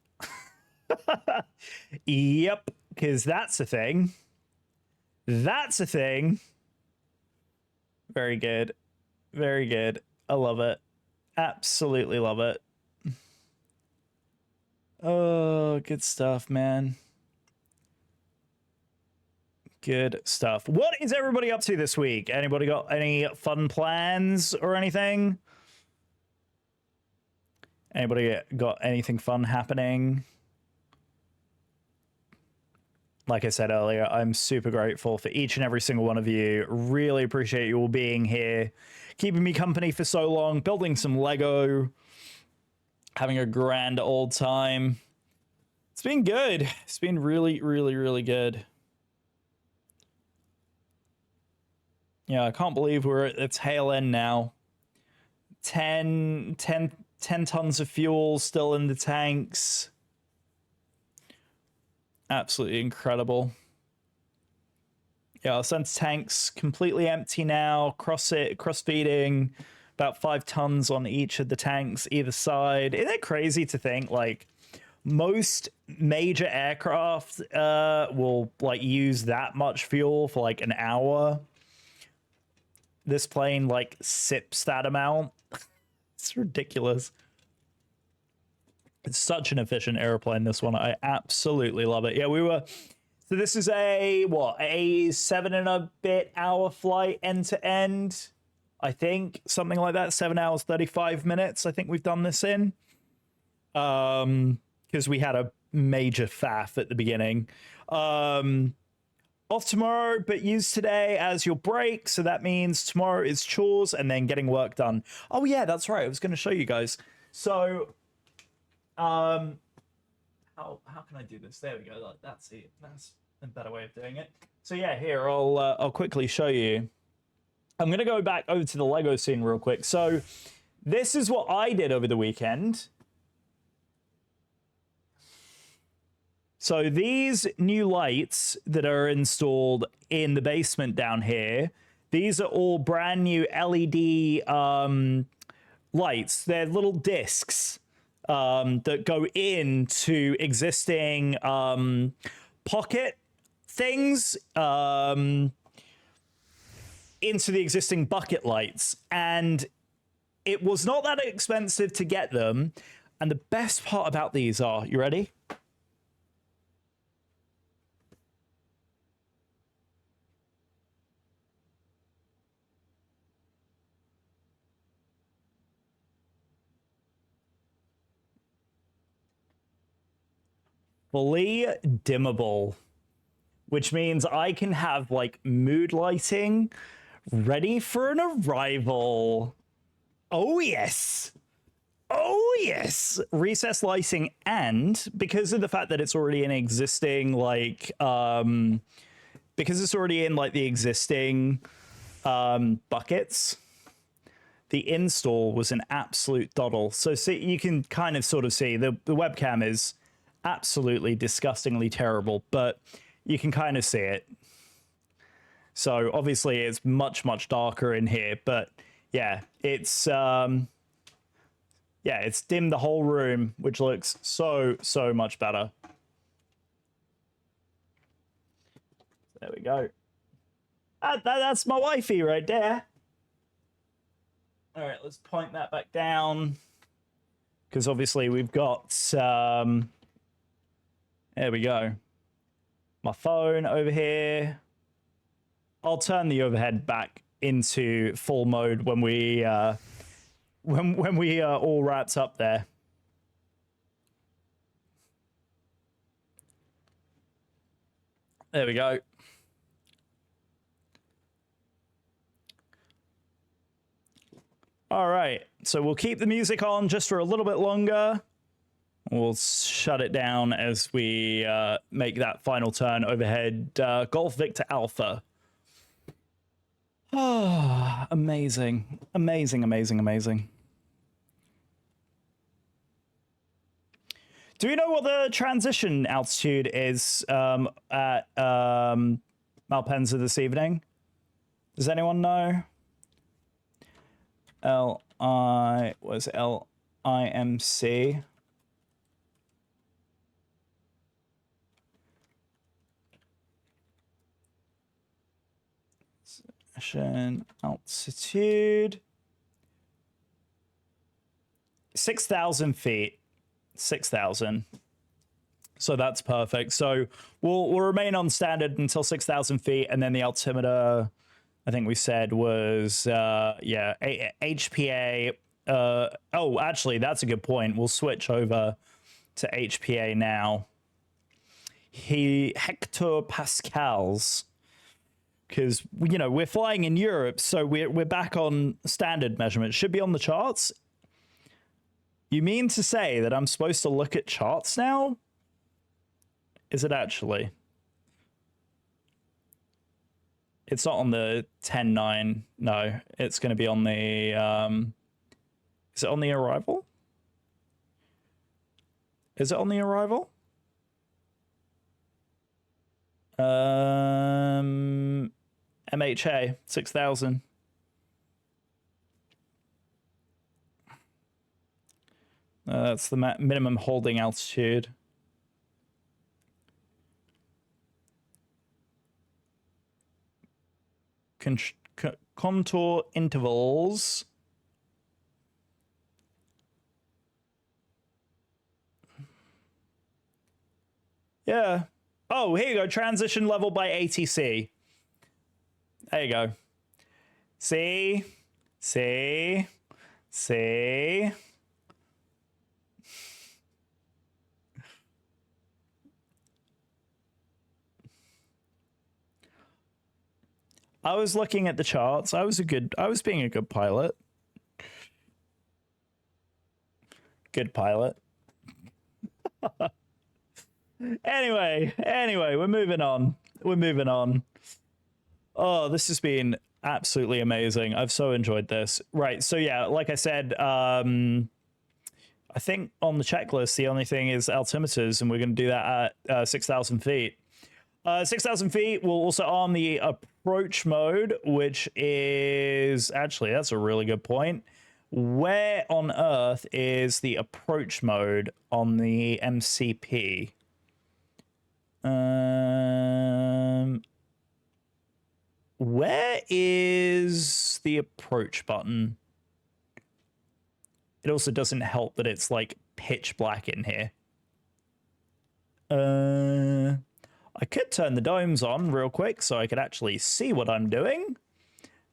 Yep, because that's a thing. That's a thing. Very good. Very good. I love it. Absolutely love it. Oh, good stuff, man. Good stuff. What is everybody up to this week? Anybody got any fun plans or anything? Anybody got anything fun happening? Like I said earlier, I'm super grateful for each and every single one of you. Really appreciate you all being here, keeping me company for so long, building some Lego, having a grand old time. It's been good. It's been really, really, really good. Yeah, I can't believe we're at the tail end now. 10 tons of fuel still in the tanks. Absolutely incredible. Yeah, our center tank's completely empty now. Cross-feeding about 5 tons on each of the tanks either side. Isn't it crazy to think, like, most major aircraft will, like, use that much fuel for, like, an hour? This plane, like, sips that amount. It's ridiculous. It's such an efficient airplane, this one. I absolutely love it. Yeah, we were... So this is a 7 and a bit hour flight end to end, I think, something like that. 7 hours 35 minutes. I think we've done this in, because we had a major faff at the beginning. Off tomorrow, but use today as your break. So that means tomorrow is chores and then getting work done. Oh yeah, that's right. I was going to show you guys. So, how can I do this? There we go. That's it. That's a better way of doing it. So yeah, here I'll quickly show you. I'm gonna go back over to the Lego scene real quick. So this is what I did over the weekend. So these new lights that are installed in the basement down here, these are all brand new LED lights. They're little discs that go into existing pocket things, into the existing bucket lights. And it was not that expensive to get them. And the best part about these are, you ready? Fully dimmable, which means I can have like mood lighting ready for an arrival. Oh yes. Oh yes. Recessed lighting, and because of the fact that it's already in existing like because it's already in like the existing buckets, the install was an absolute doddle. So see, you can kind of sort of see the webcam is absolutely disgustingly terrible, but you can kind of see it. So obviously it's much darker in here, but yeah, it's it's dimmed the whole room, which looks so much better. There we go. That's my wifey right there. All right, let's point that back down, because obviously we've got there we go. My phone over here. I'll turn the overhead back into full mode when we when we are all wrapped up there. There we go. All right, so we'll keep the music on just for a little bit longer. We'll shut it down as we make that final turn overhead. Golf Victor Alpha. Oh, amazing. Amazing. Do you know what the transition altitude is at Malpensa this evening? Does anyone know? LIMC. Altitude 6,000 feet. 6,000. So that's perfect. So we'll remain on standard until 6,000 feet, and then the altimeter, I think we said, was HPA. Oh, actually, that's a good point. We'll switch over to HPA now. Hectopascals. Because, you know, we're flying in Europe, so we're back on standard measurements. Should be on the charts. You mean to say that I'm supposed to look at charts now? Is it actually? It's not on the 10.9. No, it's going to be on the... is it on the arrival? Is it on the arrival? MHA 6,000. That's the minimum holding altitude. Contour intervals. Yeah. Oh, here you go. Transition level by ATC. There you go. See? I was looking at the charts. I was being a good pilot. Good pilot. Anyway, we're moving on. Oh, this has been absolutely amazing. I've so enjoyed this. Right, so yeah, like I said, I think on the checklist, the only thing is altimeters, and we're going to do that at 6,000 feet. 6,000 feet will also arm the approach mode, which is... Actually, that's a really good point. Where on earth is the approach mode on the MCP? Where is the approach button? It also doesn't help that it's like pitch black in here. I could turn the domes on real quick so I could actually see what I'm doing.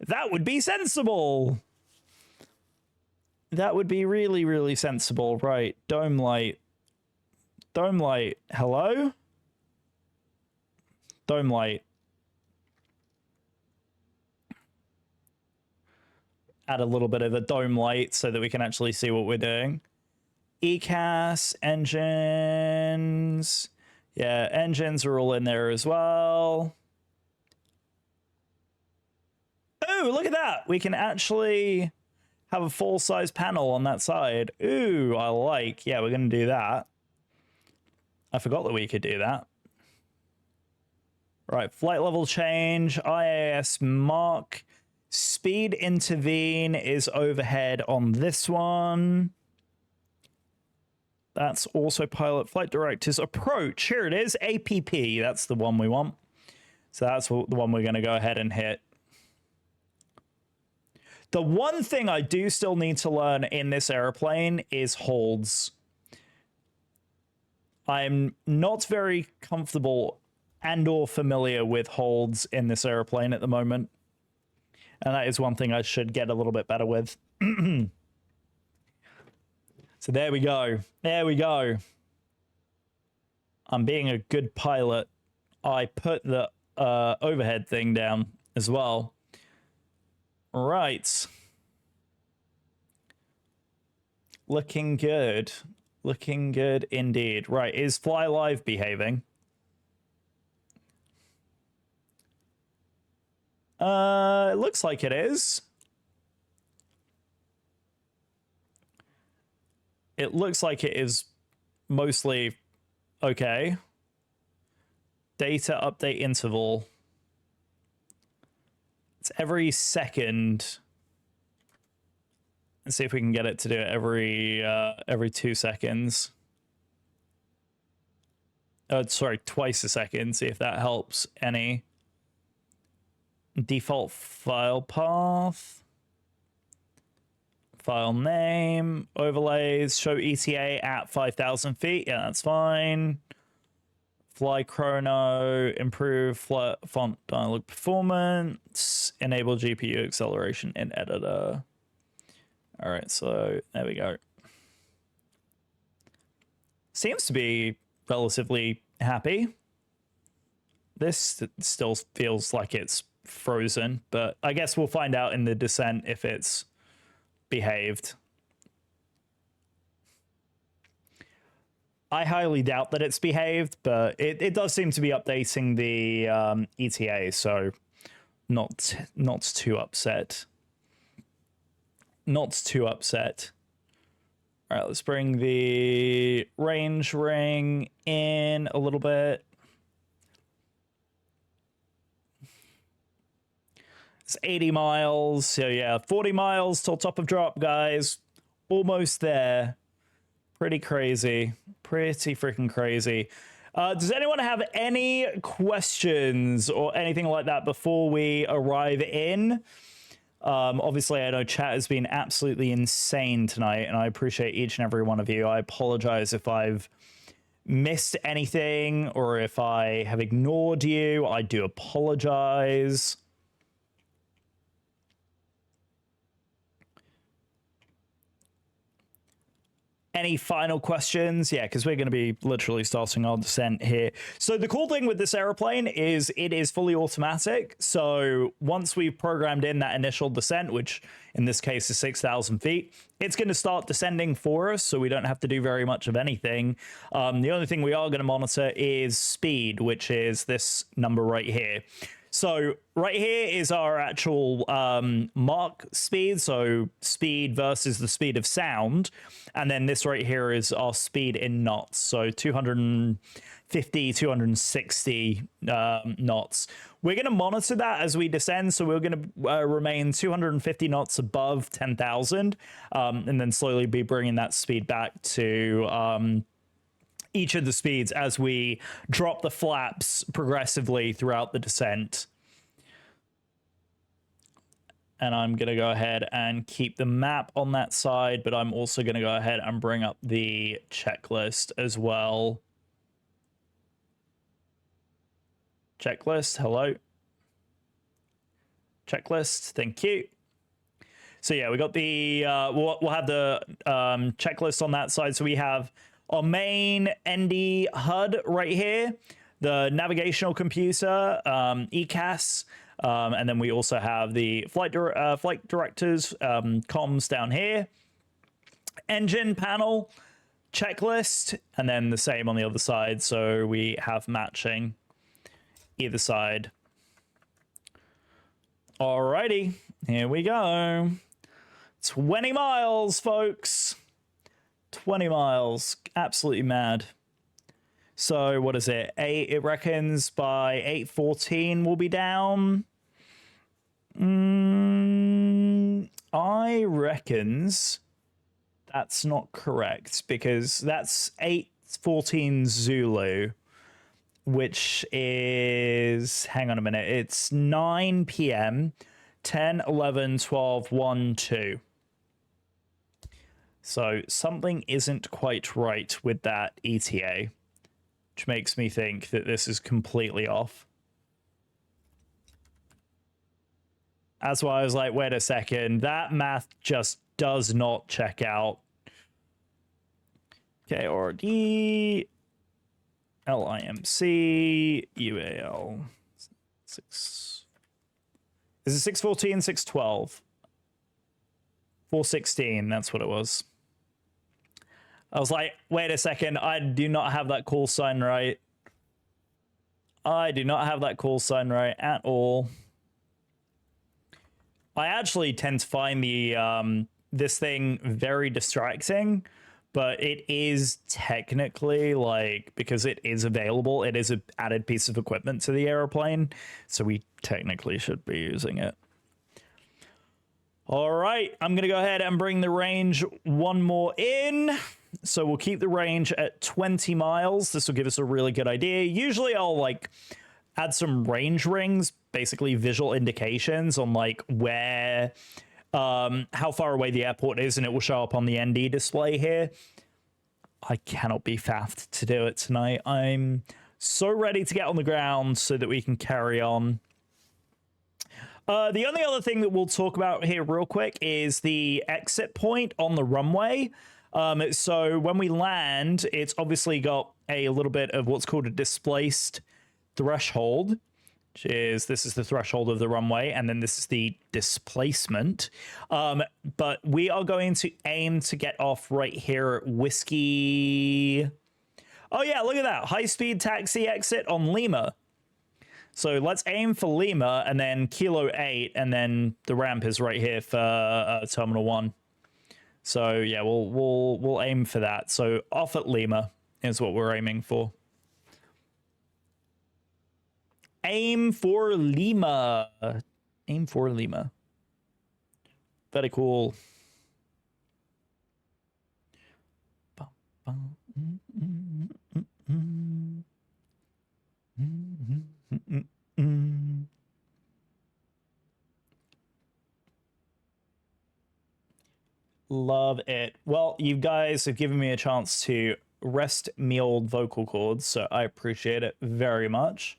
That would be sensible. That would be really, really sensible. Right, dome light. Dome light, hello? Dome light. Add a little bit of a dome light so that we can actually see what we're doing. ECAS, engines. Yeah, engines are all in there as well. Oh, look at that. We can actually have a full-size panel on that side. Ooh, I like. Yeah, we're going to do that. I forgot that we could do that. Right, flight level change, IAS mark. Speed intervene is overhead on this one. That's also pilot flight directors approach. Here it is, APP. That's the one we want. So that's the one we're going to go ahead and hit. The one thing I do still need to learn in this airplane is holds. I'm not very comfortable and or familiar with holds in this airplane at the moment. And that is one thing I should get a little bit better with. So there we go. There we go. I'm being a good pilot. I put the overhead thing down as well. Right. Looking good. Looking good indeed. Right, is Fly Live behaving? It looks like it is. It looks like it is mostly okay. Data update interval. It's every second. Let's see if we can get it to do it every 2 seconds. Oh, sorry, twice a second. See if that helps any. Default file path. File name, overlays, show ETA at 5,000 feet. Yeah, that's fine. Fly chrono, improve font dialog performance, enable GPU acceleration in editor. All right, so there we go. Seems to be relatively happy. This still feels like it's frozen, but I guess we'll find out in the descent if it's behaved. I highly doubt that it's behaved, but it does seem to be updating the ETA, so not too upset. Not too upset. All right, let's bring the range ring in a little bit. It's 80 miles, so yeah, 40 miles till top of drop, guys. Almost there. Pretty crazy. Pretty freaking crazy. Does anyone have any questions or anything like that before we arrive in? Obviously, I know chat has been absolutely insane tonight, and I appreciate each and every one of you. I apologize if I've missed anything or if I have ignored you, I do apologize. Any final questions? Yeah, because we're going to be literally starting our descent here. So the cool thing with this airplane is it is fully automatic. So once we've programmed in that initial descent, which in this case is 6,000 feet, it's going to start descending for us. So we don't have to do very much of anything. The only thing we are going to monitor is speed, which is this number right here. So right here is our actual Mach speed, so speed versus the speed of sound. And then this right here is our speed in knots, so 250, 260 knots. We're going to monitor that as we descend, so we're going to remain 250 knots above 10,000, and then slowly be bringing that speed back to each of the speeds as we drop the flaps progressively throughout the descent. And I'm going to go ahead and keep the map on that side, but I'm also going to go ahead and bring up the checklist as well. Checklist, hello. Checklist, thank you. So yeah, we got the, we'll have the checklist on that side. So we have our main ND HUD right here, the navigational computer, ECAS, and then we also have the flight directors, comms down here, engine panel, checklist, and then the same on the other side. So we have matching either side. Alrighty, here we go. 20 miles, folks. 20 miles, absolutely mad. So what is it? It reckons by 8:14 we'll be down. I reckons that's not correct because that's 8:14 Zulu, which is, hang on a minute, it's 9 p.m., 10, 11, 12, 1, 2. So something isn't quite right with that ETA, which makes me think that this is completely off. That's why I was like, wait a second, that math just does not check out. KORD, LIMC, UAL. 6. Is it 614, 612? 416, that's what it was. I was like, wait a second, I do not have that call sign right. I do not have that call sign right at all. I actually tend to find the this thing very distracting, but it is technically, like, because it is available, it is an added piece of equipment to the airplane, so we technically should be using it. All right, I'm going to go ahead and bring the range one more in. So we'll keep the range at 20 miles. This will give us a really good idea. Usually I'll like add some range rings, basically visual indications on like where, how far away the airport is, and it will show up on the ND display here. I cannot be faffed to do it tonight. I'm so ready to get on the ground so that we can carry on. The only other thing that we'll talk about here real quick is the exit point on the runway. So when we land, it's obviously got a little bit of what's called a displaced threshold, which is, this is the threshold of the runway, and then this is the displacement. But we are going to aim to get off right here at Whiskey. Oh yeah, look at that. High-speed taxi exit on Lima. So let's aim for Lima and then Kilo 8, and then the ramp is right here for Terminal 1. So yeah, we'll aim for that. So off at Lima is what we're aiming for. Aim for Lima. Aim for Lima. Very cool. Love it. Well, you guys have given me a chance to rest me old vocal cords, so I appreciate it very much.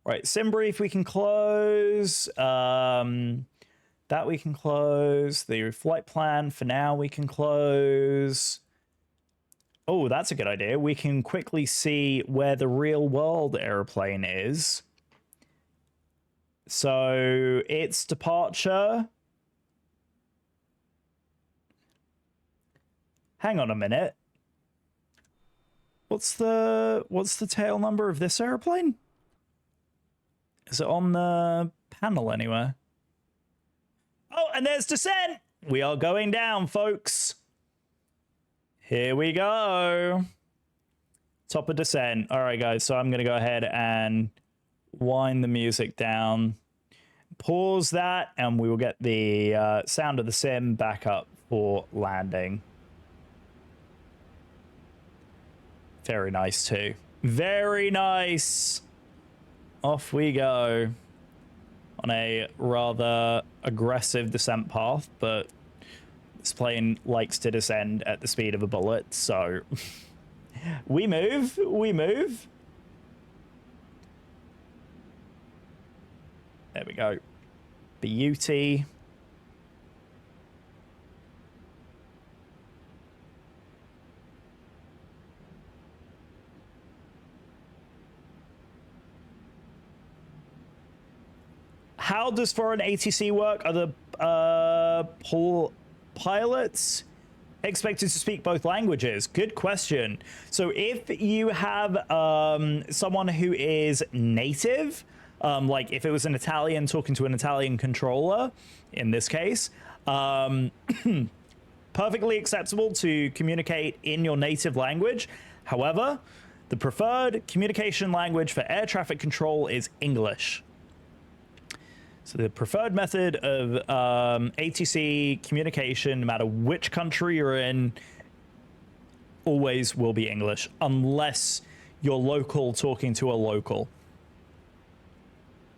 Right, sim brief we can close. That we can close. The flight plan for now we can close. Oh, that's a good idea. We can quickly see where the real world airplane is. So its departure. Hang on a minute. What's the tail number of this airplane? Is it on the panel anywhere? Oh, and there's descent. We are going down, folks. Here we go. Top of descent. All right, guys. So I'm going to go ahead and wind the music down. Pause that, and we will get the sound of the sim back up for landing. Very nice, too. Very nice. Off we go. On a rather aggressive descent path, but this plane likes to descend at the speed of a bullet, so we move, we move. There we go. Beauty. How does foreign ATC work? Are the pilots expected to speak both languages? Good question. So if you have someone who is native, like if it was an Italian talking to an Italian controller, in this case, perfectly acceptable to communicate in your native language. However, the preferred communication language for air traffic control is English. So the preferred method of ATC communication, no matter which country you're in, always will be English, unless you're local talking to a local.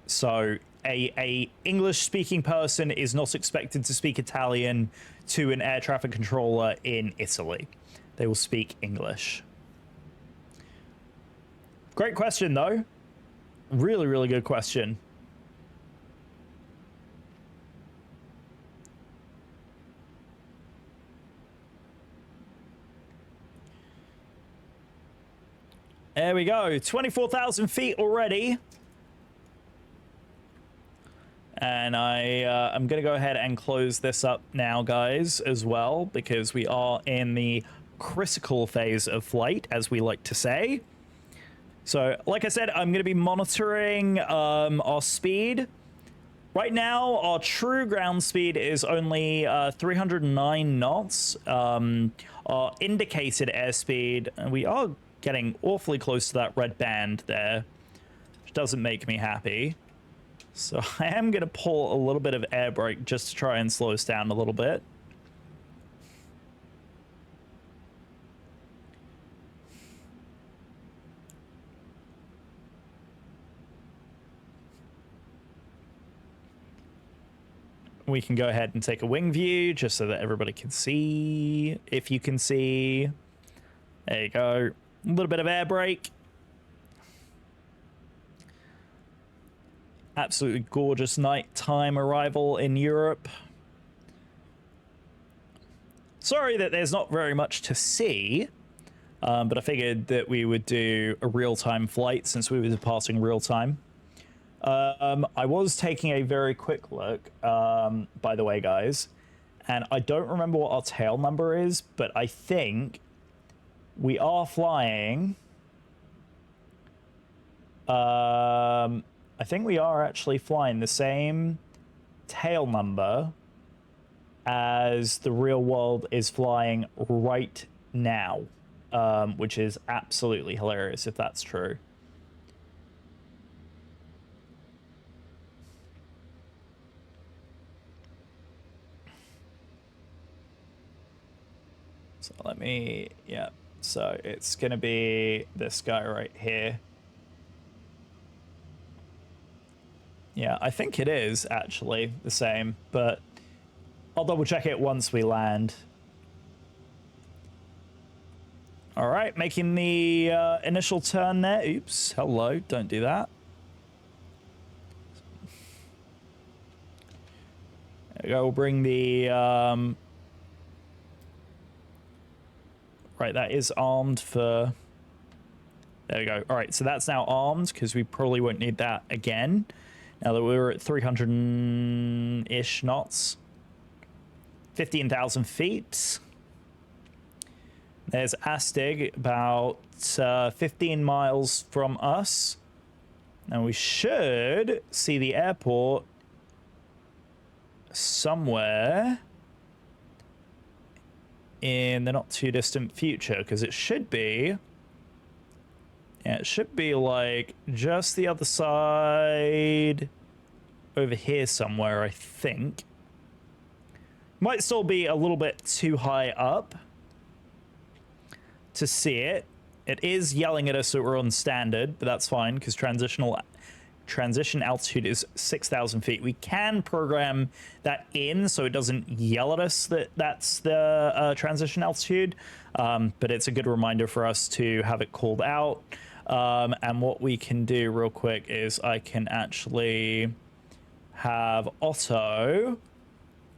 So a English-speaking person is not expected to speak Italian to an air traffic controller in Italy. They will speak English. Great question, though. Really, really good question. There we go, 24,000 feet already. And I'm going to go ahead and close this up now, guys, as well, because we are in the critical phase of flight, as we like to say. So, like I said, I'm going to be monitoring our speed. Right now, our true ground speed is only 309 knots. Our indicated airspeed, and we are getting awfully close to that red band there, which doesn't make me happy. So I am going to pull a little bit of air brake just to try and slow us down a little bit. We can go ahead and take a wing view just so that everybody can see, if you can see. There you go. A little bit of air brake. Absolutely gorgeous nighttime arrival in Europe. Sorry that there's not very much to see, but I figured that we would do a real-time flight since we were departing real-time. I was taking a very quick look, by the way, guys, and I don't remember what our tail number is, but I think we are flying. I think we are actually flying the same tail number as the real world is flying right now, which is absolutely hilarious if that's true. So let me, yeah, so it's going to be this guy right here. Yeah, I think it is actually the same, but I'll double check it once we land. All right, making the initial turn there. Oops, hello, don't do that. There we go, we'll bring the... right, that is armed for... There we go. All right, so that's now armed because we probably won't need that again. Now that we're at 300-ish knots. 15,000 feet. There's Astig about 15 miles from us. And we should see the airport somewhere in the not too distant future, because it should be... Yeah, it should be like just the other side over here somewhere, I think. Might still be a little bit too high up to see it. It is yelling at us that we're on standard, but that's fine because transition altitude is 6,000 feet. We can program that in so it doesn't yell at us that that's the transition altitude, but it's a good reminder for us to have it called out. And what we can do real quick is I can actually have Otto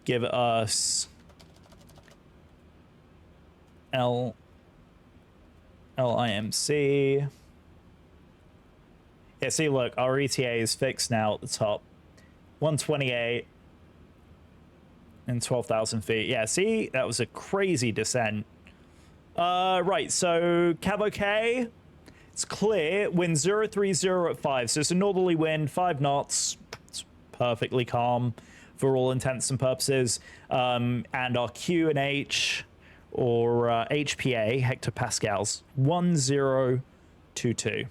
give us LIMC. Yeah, see, look, our ETA is fixed now at the top. 128 and 12,000 feet. Yeah, see, that was a crazy descent. Right, so Cavo K, it's clear. Wind 030 at 5. So it's a northerly wind, 5 knots. It's perfectly calm for all intents and purposes. And our Q and H, or HPA, hectopascals, 1022.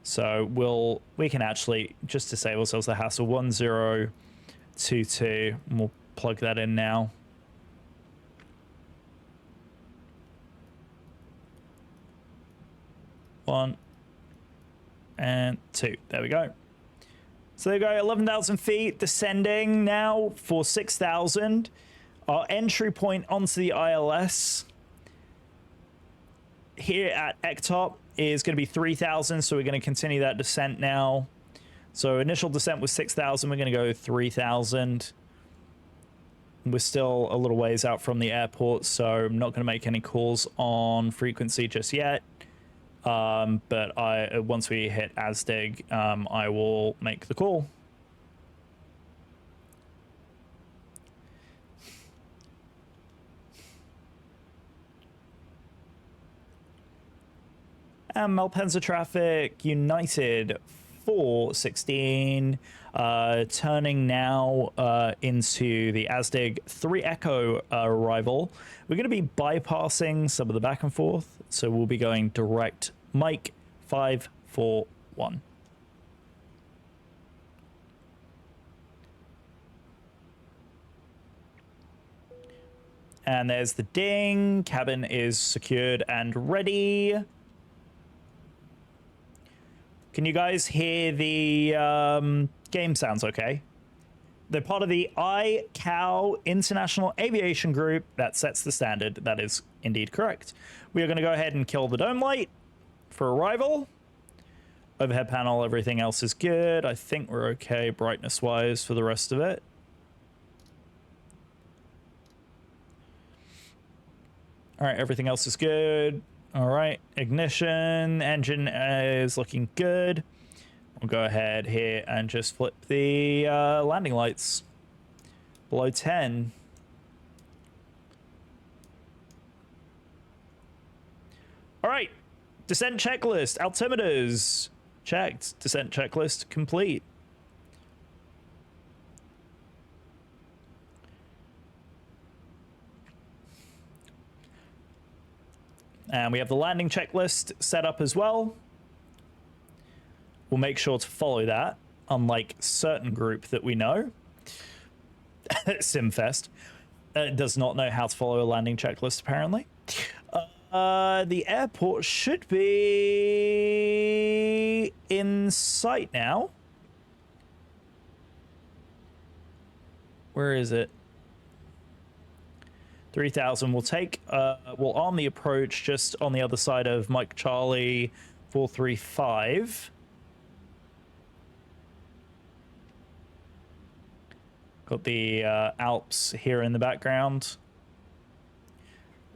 So we can actually, just to save ourselves the hassle, 1022, and we'll plug that in now. One and two. There we go. So there we go, 11,000 feet, descending now for 6,000. Our entry point onto the ILS here at Ectop is going to be 3,000, so we're going to continue that descent now. So initial descent was 6,000, we're going to go 3,000. We're still a little ways out from the airport, so I'm not going to make any calls on frequency just yet. But once we hit Asdig, I will make the call. And Malpensa traffic, United 416, turning now into the Asdig 3 Echo arrival. We're going to be bypassing some of the back and forth, so we'll be going direct Mike 541. And there's the ding, cabin is secured and ready. Can you guys hear the game sounds okay? They're part of the ICAO International Aviation Group that sets the standard. That is indeed correct. We are going to go ahead and kill the dome light for arrival. Overhead panel, everything else is good. I think we're okay brightness-wise for the rest of it. All right, everything else is good. All right, ignition, engine is looking good. We'll go ahead here and just flip the landing lights below 10. All right, descent checklist, altimeters checked, descent checklist complete. And we have the landing checklist set up as well. We'll make sure to follow that, unlike certain group that we know. Simfest does not know how to follow a landing checklist, apparently. The airport should be in sight now. Where is it? 3000 will take. We'll arm the approach just on the other side of Mike Charlie 435. Got the Alps here in the background.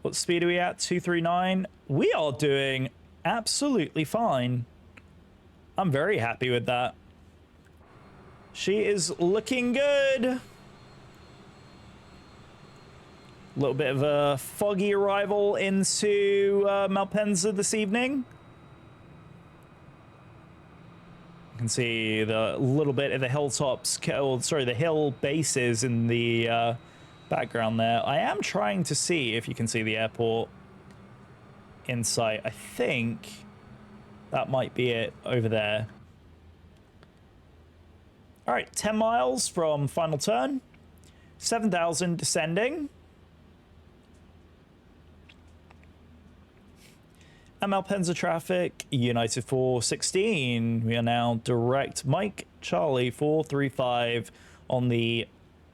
What speed are we at? 239. We are doing absolutely fine. I'm very happy with that. She is looking good. A little bit of a foggy arrival into Malpensa this evening. You can see the little bit of the hilltops, the hill bases in the background there. I am trying to see if you can see the airport in sight. I think that might be it over there. All right, 10 miles from final turn. 7,000 descending. And Malpensa traffic, United 416. We are now direct Mike Charlie 435 on the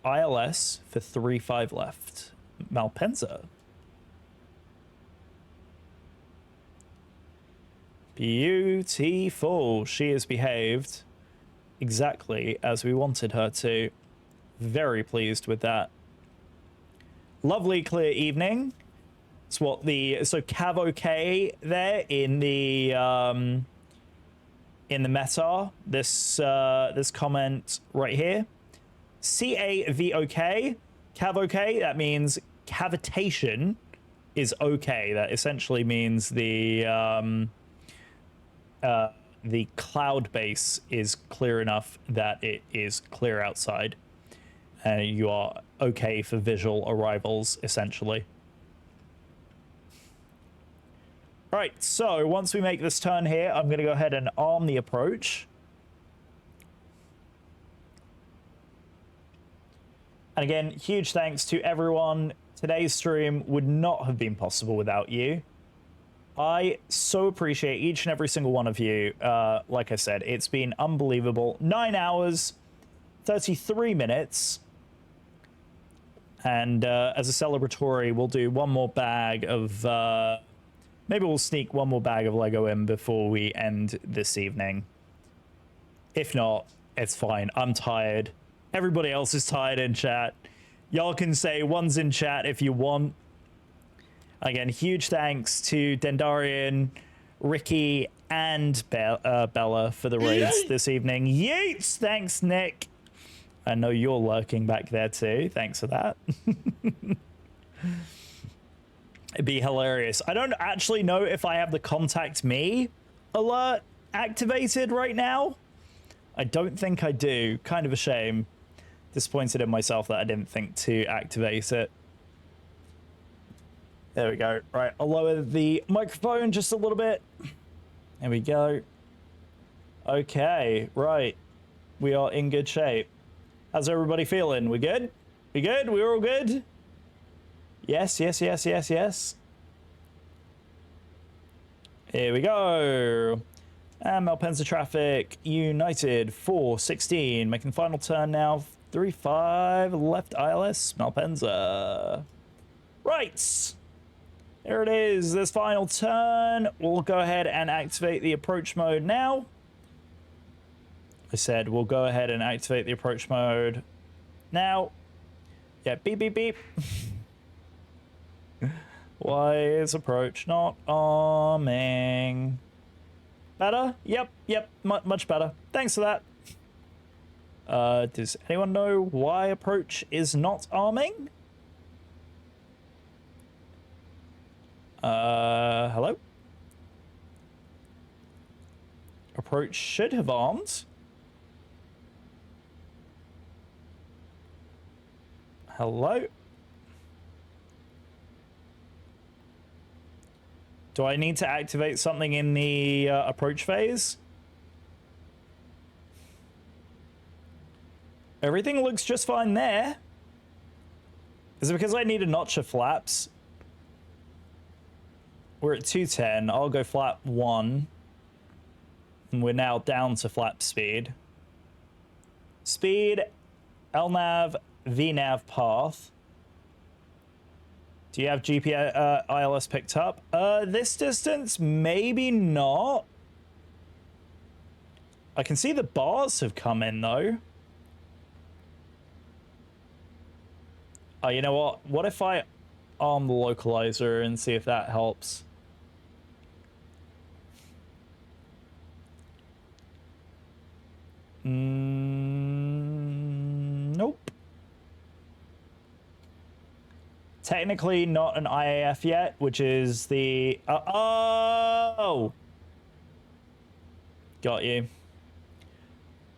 ILS for 35 left. Malpensa. Beautiful. She has behaved exactly as we wanted her to. Very pleased with that. Lovely clear evening. It's what the Cav OK there in the meta. This comment right here. CAVOK. Cav OK. That means cavitation is okay. That essentially means the cloud base is clear enough that it is clear outside, and you are okay for visual arrivals essentially. Right, so once we make this turn here, I'm going to go ahead and arm the approach. And again, huge thanks to everyone. Today's stream would not have been possible without you. I so appreciate each and every single one of you. Like I said, it's been unbelievable. 9 hours, 33 minutes. And as a celebratory, we'll do one more bag of... maybe we'll sneak one more bag of Lego in before we end this evening. If not, it's fine. I'm tired. Everybody else is tired in chat. Y'all can say one's in chat if you want. Again, huge thanks to Dendarian, Ricky, and Bella for the raids this evening. Yeets! Thanks, Nick. I know you're lurking back there too. Thanks for that. It'd be hilarious. I don't actually know if I have the contact me alert activated right now. I don't think I do. Kind of a shame. Disappointed in myself that I didn't think to activate it. There we go. Right, I'll lower the microphone just a little bit. There we go. Okay, right. We are in good shape. How's everybody feeling? We good? We good? We're all good? Yes, yes, yes, yes, yes. Here we go. And Malpensa traffic, United 416. Making the final turn now. 35 left ILS, Malpensa. Right. There it is, this final turn. We'll go ahead and activate the approach mode now. I said we'll go ahead and activate the approach mode now. Yeah, beep, beep, beep. Why is approach not arming? Better? Yep, much better. Thanks for that. Does anyone know why approach is not arming? Hello? Approach should have armed. Hello? Do I need to activate something in the approach phase? Everything looks just fine there. Is it because I need a notch of flaps? We're at 210. I'll go flap 1. And we're now down to flap speed. Speed, LNAV, VNAV path. Do you have GPS ILS picked up? This distance, maybe not. I can see the bars have come in though. Oh, you know what? What if I arm the localizer and see if that helps? Nope. Technically not an IAF yet, which is the... oh! Got you.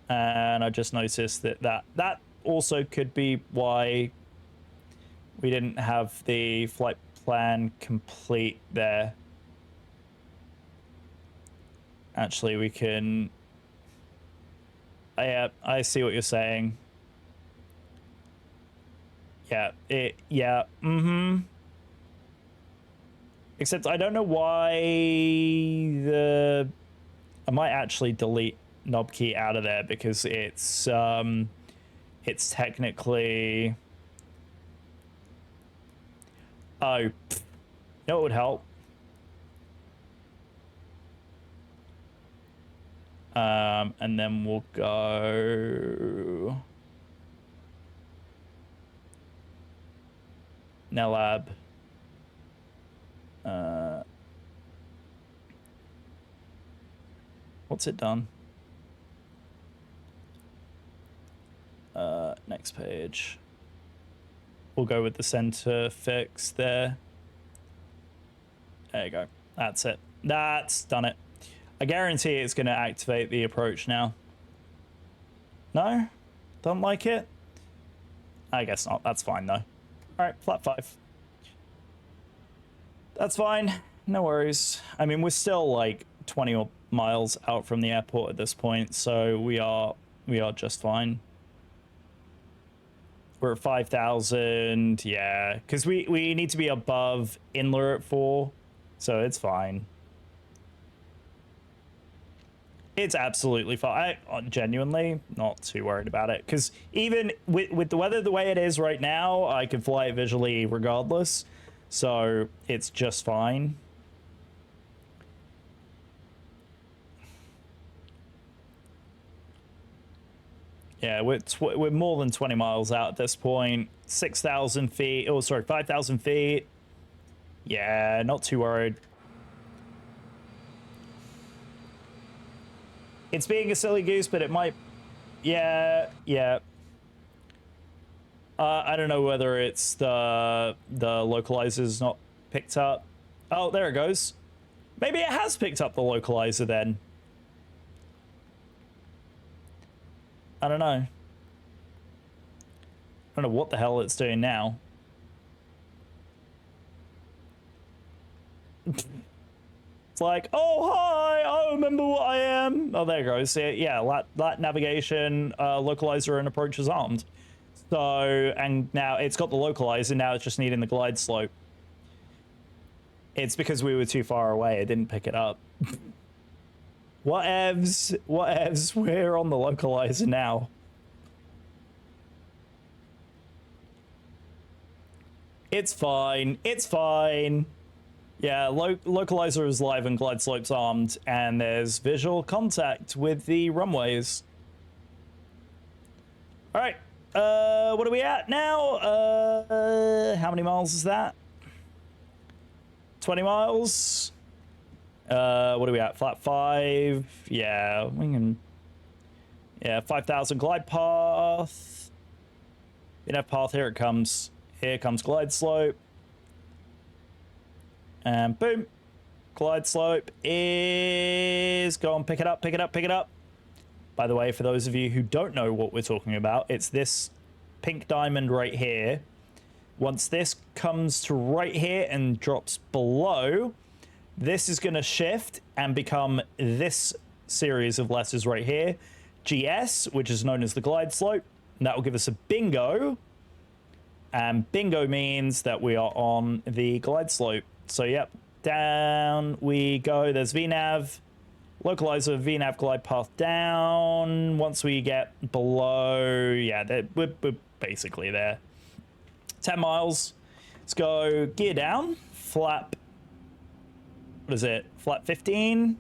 And I just noticed that also could be why we didn't have the flight plan complete there. Actually, we can... I see what you're saying. Yeah, Except I don't know why I might actually delete knob key out of there because it's technically... Oh, you know what would help? And then we'll go... Nelab. What's it done? Next page. We'll go with the center fix there. There you go. That's it. That's done it. I guarantee it's going to activate the approach now. No? Don't like it? I guess not. That's fine though. Alright, flat 5. That's fine. No worries. I mean, we're still like 20 miles out from the airport at this point, so we are just fine. We're at 5,000, yeah, because we need to be above Inler at 4, so it's fine. It's absolutely fine. I'm genuinely not too worried about it, because even with the weather the way it is right now, I can fly it visually regardless, so it's just fine. Yeah, we're more than 20 miles out at this point. 6,000 feet. Oh, sorry, 5,000 feet. Yeah, not too worried. It's being a silly goose, but it might... Yeah. I don't know whether it's the localizer's not picked up. Oh, there it goes. Maybe it has picked up the localizer then. I don't know. I don't know what the hell it's doing now. It's like, oh, hi, I remember what I am. Oh, there it goes. Yeah, lat navigation, localizer, and approach is armed. So, and now it's got the localizer, now it's just needing the glide slope. It's because we were too far away, it didn't pick it up. Whatevs, we're on the localizer now. It's fine, Yeah, localizer is live and glide slope's armed, and there's visual contact with the runways. Alright, what are we at now? How many miles is that? 20 miles? What are we at? Flat 5. Yeah, we can... Yeah, 5,000 glide path. Enough path, here it comes. Here comes glide slope. And boom. Glide slope is... Go on, pick it up, pick it up, pick it up. By the way, for those of you who don't know what we're talking about, it's this pink diamond right here. Once this comes to right here and drops below... This is going to shift and become this series of letters right here. GS, which is known as the glide slope. And that will give us a bingo. And bingo means that we are on the glide slope. So, yep, down we go. There's VNAV, localizer, VNAV glide path down. Once we get below, yeah, we're basically there. 10 miles. Let's go gear down, flap, what is it, flap 15.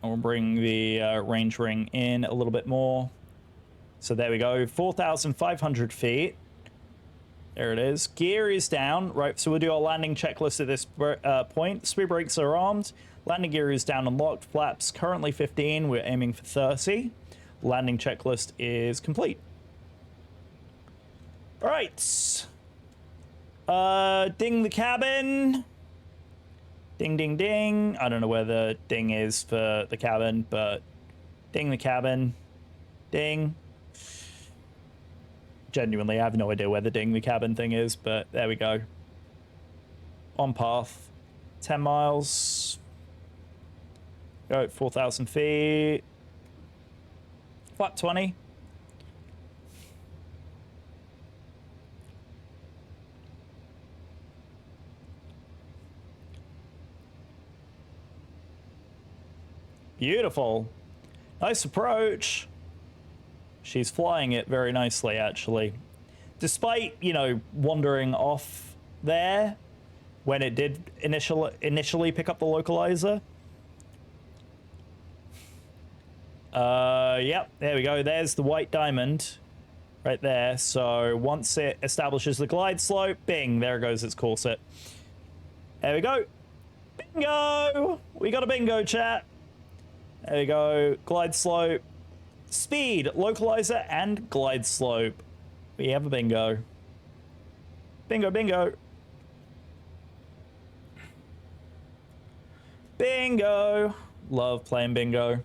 We'll bring the range ring in a little bit more. So there we go, 4,500 feet. There it is. Gear is down. Right, so we'll do our landing checklist at this point. Speed brakes are armed. Landing gear is down and locked. Flaps currently 15. We're aiming for 30. Landing checklist is complete. All right. Ding the cabin. Ding, ding, ding. I don't know where the ding is for the cabin, but ding the cabin. Ding. Genuinely, I have no idea where the ding the cabin thing is, but there we go. On path. 10 miles. Go 4,000 feet. Flap 20. Beautiful. Nice approach. She's flying it very nicely, actually. Despite, you know, wandering off there when it did initially pick up the localizer. Yep, there we go. There's the white diamond right there. So once it establishes the glide slope, bing, there goes its corset. There we go. Bingo! We got a bingo, chat. There we go. Glide slope. Speed, localizer, and glide slope. We have a bingo. Bingo, bingo. Bingo. Love playing bingo.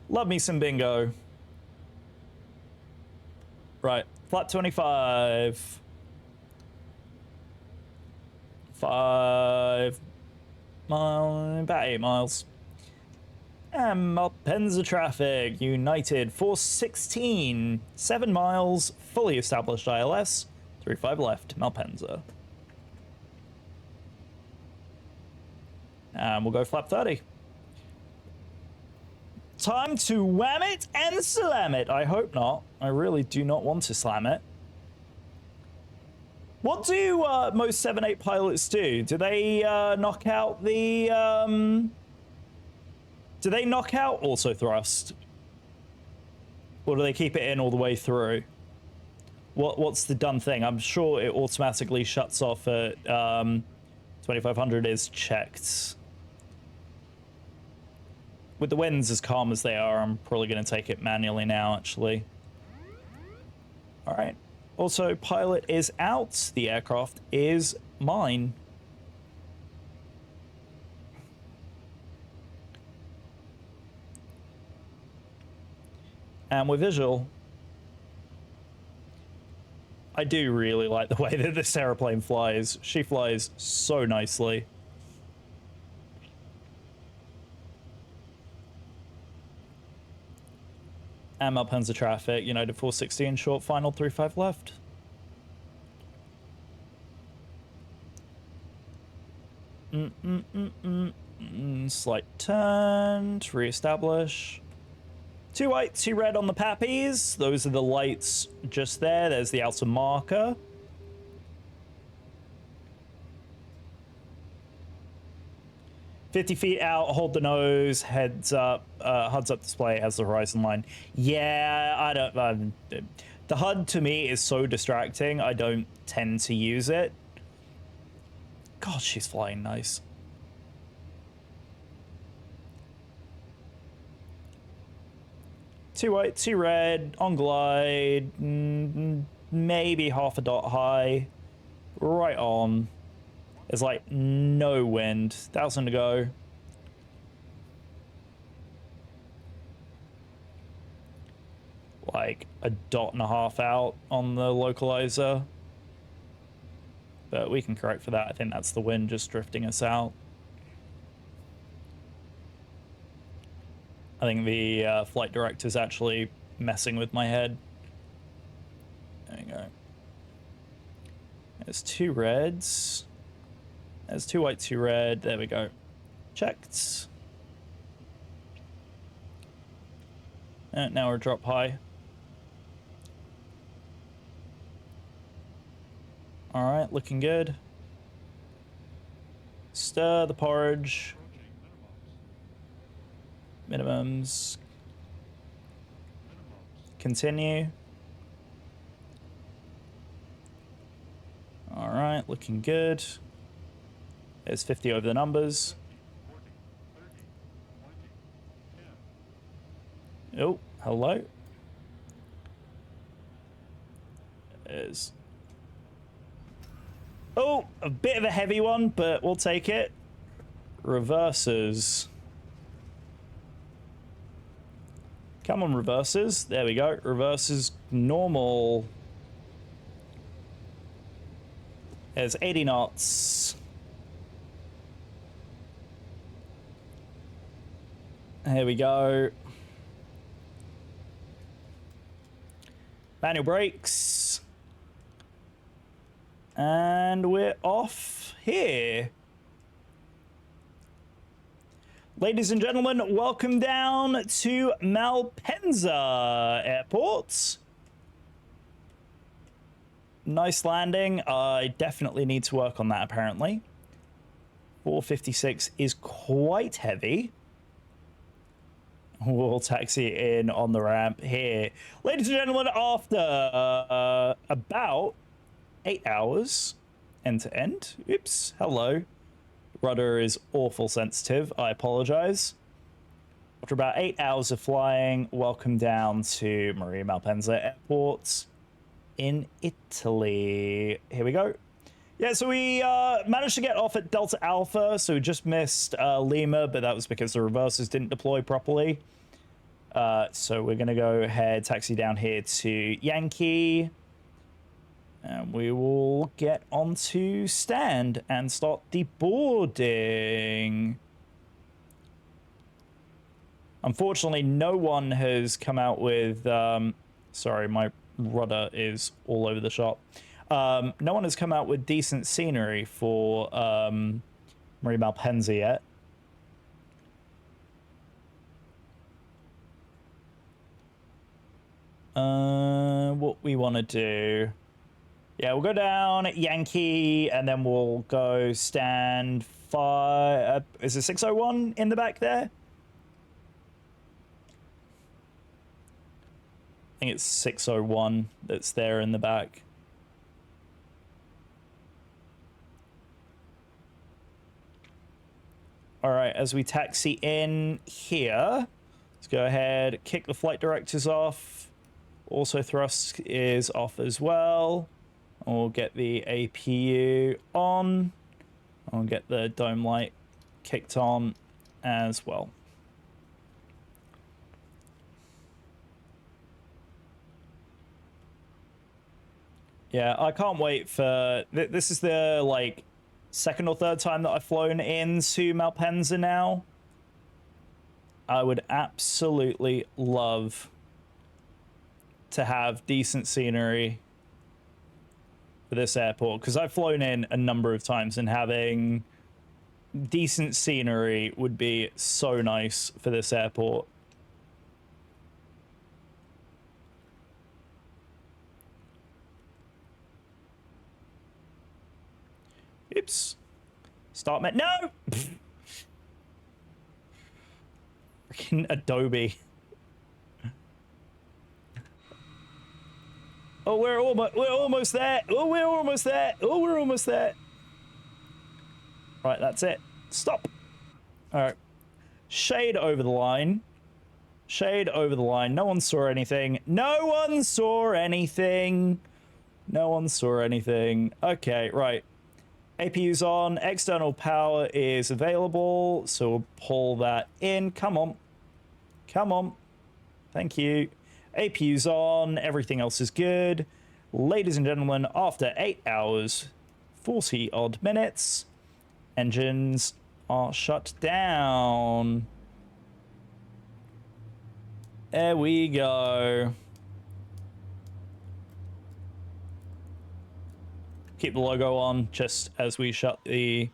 Love me some bingo. Right, flat 25. 5 miles, about 8 miles. And Malpensa traffic, United 416, 7 miles, fully established ILS, 35 left, Malpensa. And we'll go flap 30. Time to wham it and slam it. I hope not. I really do not want to slam it. What do most 7-8 pilots do? Do they knock out the... Do they knock out auto thrust? Or do they keep it in all the way through? What's the done thing? I'm sure it automatically shuts off at 2500 is checked. With the winds as calm as they are, I'm probably going to take it manually now, actually. All right. Also, pilot is out. The aircraft is mine. And we're visual. I do really like the way that this airplane flies. She flies so nicely. And Malpensa traffic, United 416, short final 35 left. Slight turn to re-establish. 2 white, 2 red on the pappies. Those are the lights just there. There's the outer marker. $50 feet out, hold the nose, heads up, HUD's up display has the horizon line. Yeah, I don't, the HUD to me is so distracting, I don't tend to use it. God, she's flying nice. Two white, 2 red, on glide, maybe half a dot high, right on. There's like no wind, 1,000 to go. Like a dot and a half out on the localizer. But we can correct for that, I think that's the wind just drifting us out. I think the flight director's actually messing with my head. There you go. There's 2 reds. There's 2 white, 2 red. There we go. Checked. Now we're drop high. All right, looking good. Stir the porridge. Minimums. Continue. All right, looking good. There's 50 over the numbers. Oh, hello. There's... Oh, a bit of a heavy one, but we'll take it. Reverses. Come on, reverses. There we go. Reverses normal. There's 80 knots. Here we go. Manual brakes. And we're off here. Ladies and gentlemen, welcome down to Malpensa Airport. Nice landing. I definitely need to work on that, apparently. 456 is quite heavy. We'll taxi in on the ramp here. Ladies and gentlemen, after about 8 hours end to end. Oops, hello. Rudder is awful sensitive. I apologize. After about 8 hours of flying, welcome down to Maria Malpensa Airport in Italy. Here we go. Yeah, so we managed to get off at Delta Alpha, so we just missed Lima, but that was because the reversers didn't deploy properly. So we're going to go ahead, taxi down here to Yankee. And we will get onto stand and start deboarding. Unfortunately, no one has come out with... sorry, my rudder is all over the shop. No one has come out with decent scenery for Maria Malpensa yet. What we want to do... Yeah, we'll go down at Yankee, and then we'll go stand 5... is it 601 in the back there? I think it's 601 that's there in the back. All right, as we taxi in here, let's go ahead, kick the flight directives off. Also, thrust is off as well. We'll get the APU on. I'll get the dome light kicked on as well. Yeah, I can't wait for... This is the, like, second or third time that I've flown into Malpensa now. I would absolutely love to have decent scenery for this airport, because I've flown in a number of times, and having decent scenery would be so nice for this airport. Oops. Start met. No! Freaking Adobe. Oh, we're almost there. Oh, we're almost there. Oh, we're almost there. Right, that's it. Stop. All right. Shade over the line. Shade over the line. No one saw anything. No one saw anything. No one saw anything. Okay, right. APU's on. External power is available, so we'll pull that in. Come on. Come on. Thank you. APU's on. Everything else is good. Ladies and gentlemen, after 8 hours, 40 odd minutes, engines are shut down. There we go. Keep the logo on just as we shut the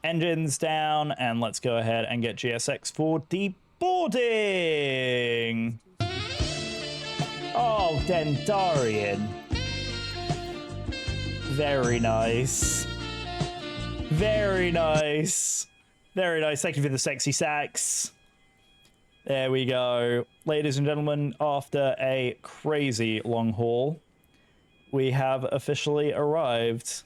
engines down, and let's go ahead and get GSX for deboarding. Oh, Dendarian. Very nice. Very nice. Very nice. Thank you for the sexy sax. There we go. Ladies and gentlemen, after a crazy long haul, we have officially arrived.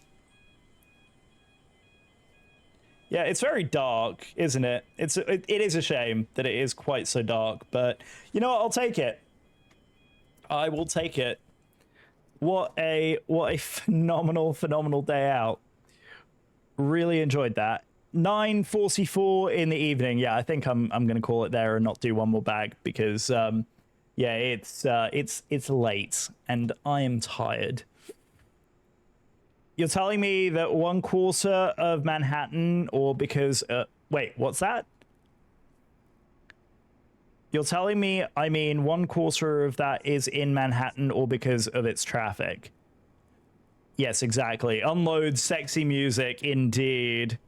Yeah, it's very dark, isn't it? It is a shame that it is quite so dark, but you know what? I'll take it. I will take it. What a phenomenal day out. Really enjoyed that. 9:44 in the evening. Yeah, I think I'm gonna call it there and not do one more bag because yeah, it's late and I am tired. You're telling me that 1/4 of Manhattan, or because wait, what's that? You're telling me, I mean, 1/4 of that is in Manhattan or because of its traffic? Yes, exactly. Unload sexy music, indeed.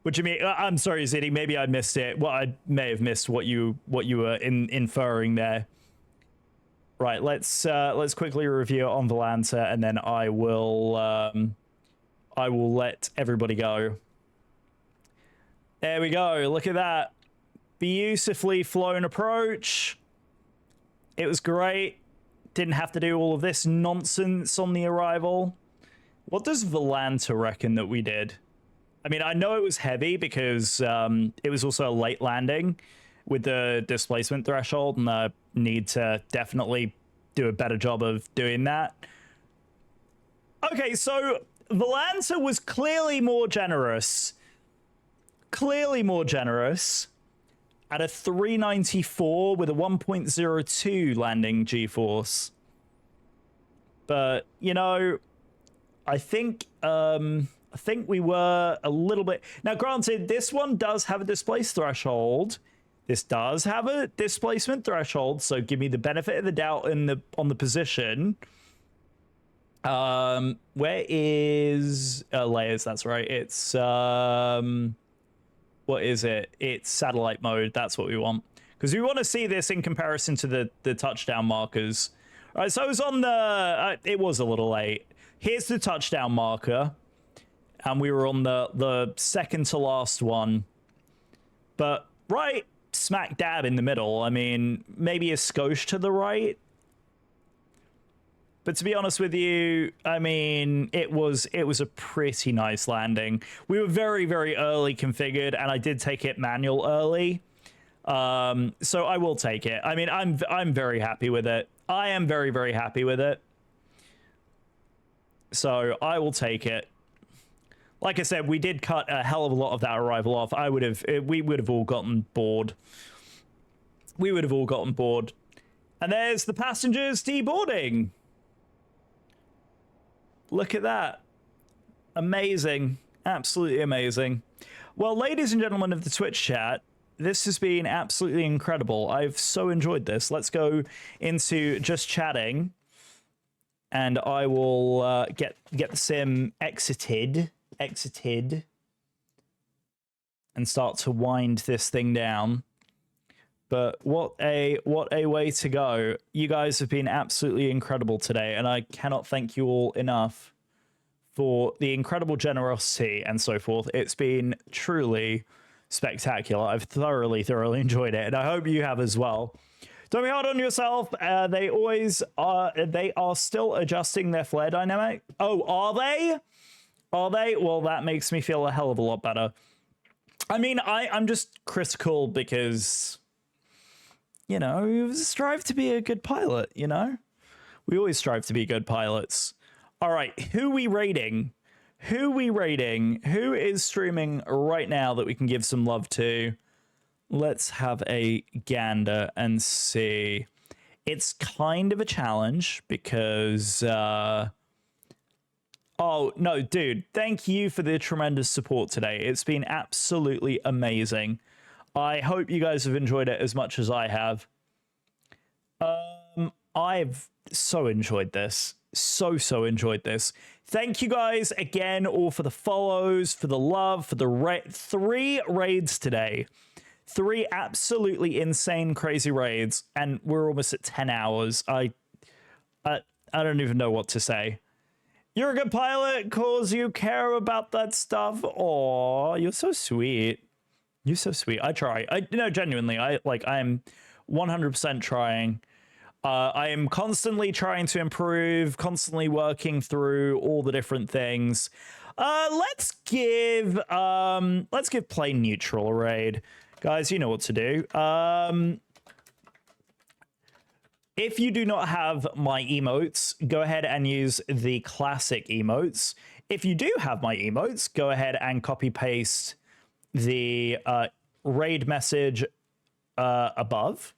What do you mean? I'm sorry, Ziddy. Maybe I missed it. Well, I may have missed what you were inferring there. Right. Let's quickly review it on Volanta, and then I will let everybody go. There we go. Look at that. Beautifully flown approach. It was great. Didn't have to do all of this nonsense on the arrival. What does Volanta reckon that we did? I mean, I know it was heavy because it was also a late landing with the displacement threshold, and I need to definitely do a better job of doing that. Okay, so Volanta was clearly more generous. Clearly more generous. At a 394 with a 1.02 landing G-force. But, you know, I think we were a little bit... Now, granted, this one does have a displace threshold. This does have a displacement threshold, so give me the benefit of the doubt on the position. Where is... layers, that's right. It's... what is it? It's satellite mode. That's what we want. Because we want to see this in comparison to the touchdown markers. All right, so I was on the... it was a little late. Here's the touchdown marker. And we were on the second to last one. But right smack dab in the middle. I mean, maybe a skosh to the right. But to be honest with you, I mean, it was a pretty nice landing. We were very, very early configured, and I did take it manual early. So I will take it. I mean, I'm very happy with it. I am very, very happy with it. So I will take it. Like I said, we did cut a hell of a lot of that arrival off. We would have all gotten bored. We would have all gotten bored. And there's the passengers deboarding. Look at that. Amazing. Absolutely amazing. Well, ladies and gentlemen of the Twitch chat, this has been absolutely incredible. I've so enjoyed this. Let's go into just chatting. And I will get the sim exited. And start to wind this thing down. But what a way to go. You guys have been absolutely incredible today, and I cannot thank you all enough for the incredible generosity and so forth. It's been truly spectacular. I've thoroughly enjoyed it, and I hope you have as well. Don't be hard on yourself. They always are. They are still adjusting their flare dynamic. Oh, are they? Are they? Well, that makes me feel a hell of a lot better. I mean, I'm just critical because... You know, we strive to be a good pilot, you know? We always strive to be good pilots. All right, who we rating? Who is streaming right now that we can give some love to? Let's have a gander and see. It's kind of a challenge because... Oh, no, dude, thank you for the tremendous support today. It's been absolutely amazing. I hope you guys have enjoyed it as much as I have. I've so enjoyed this. So enjoyed this. Thank you guys again all for the follows, for the love, for the 3 raids today. 3 absolutely insane, crazy raids, and we're almost at 10 hours. I don't even know what to say. You're a good pilot cause you care about that stuff. Aw, you're so sweet. You're so sweet. I try. Genuinely, I'm 100% trying. I am constantly trying to improve, constantly working through all the different things. Let's give plain neutral a raid. Guys, you know what to do. If you do not have my emotes, go ahead and use the classic emotes. If you do have my emotes, go ahead and copy paste the raid message above,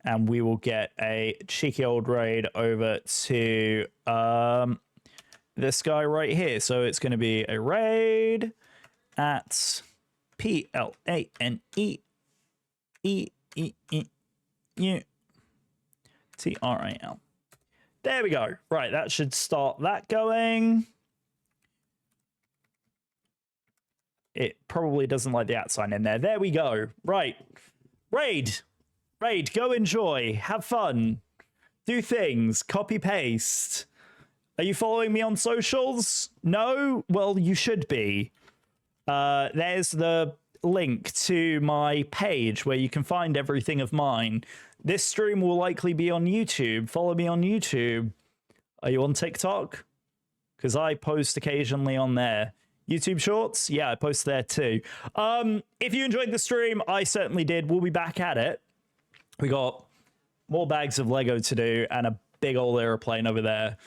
and we will get a cheeky old raid over to this guy right here. So it's going to be a raid at PLANEEETRIL. There we go. Right, that should start that going. It probably doesn't like the @ sign in there. There we go. Right. Raid, go enjoy. Have fun. Do things. Copy paste. Are you following me on socials? No? Well, you should be. There's the link to my page where you can find everything of mine. This stream will likely be on YouTube. Follow me on YouTube. Are you on TikTok? Because I post occasionally on there. YouTube Shorts? Yeah, I post there too. If you enjoyed the stream, I certainly did. We'll be back at it. We got more bags of Lego to do and a big old airplane over there.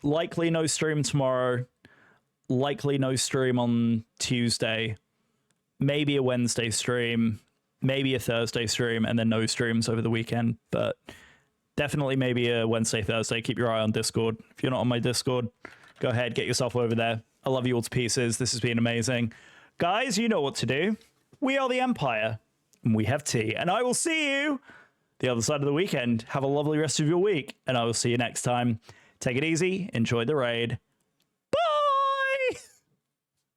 Likely no stream tomorrow. Likely no stream on Tuesday. Maybe a Wednesday stream. Maybe a Thursday stream, and then no streams over the weekend. But definitely maybe a Wednesday, Thursday. Keep your eye on Discord. If you're not on my Discord, go ahead, get yourself over there. I love you all to pieces. This has been amazing. Guys, you know what to do. We are the Empire, and we have tea. And I will see you the other side of the weekend. Have a lovely rest of your week, and I will see you next time. Take it easy. Enjoy the raid.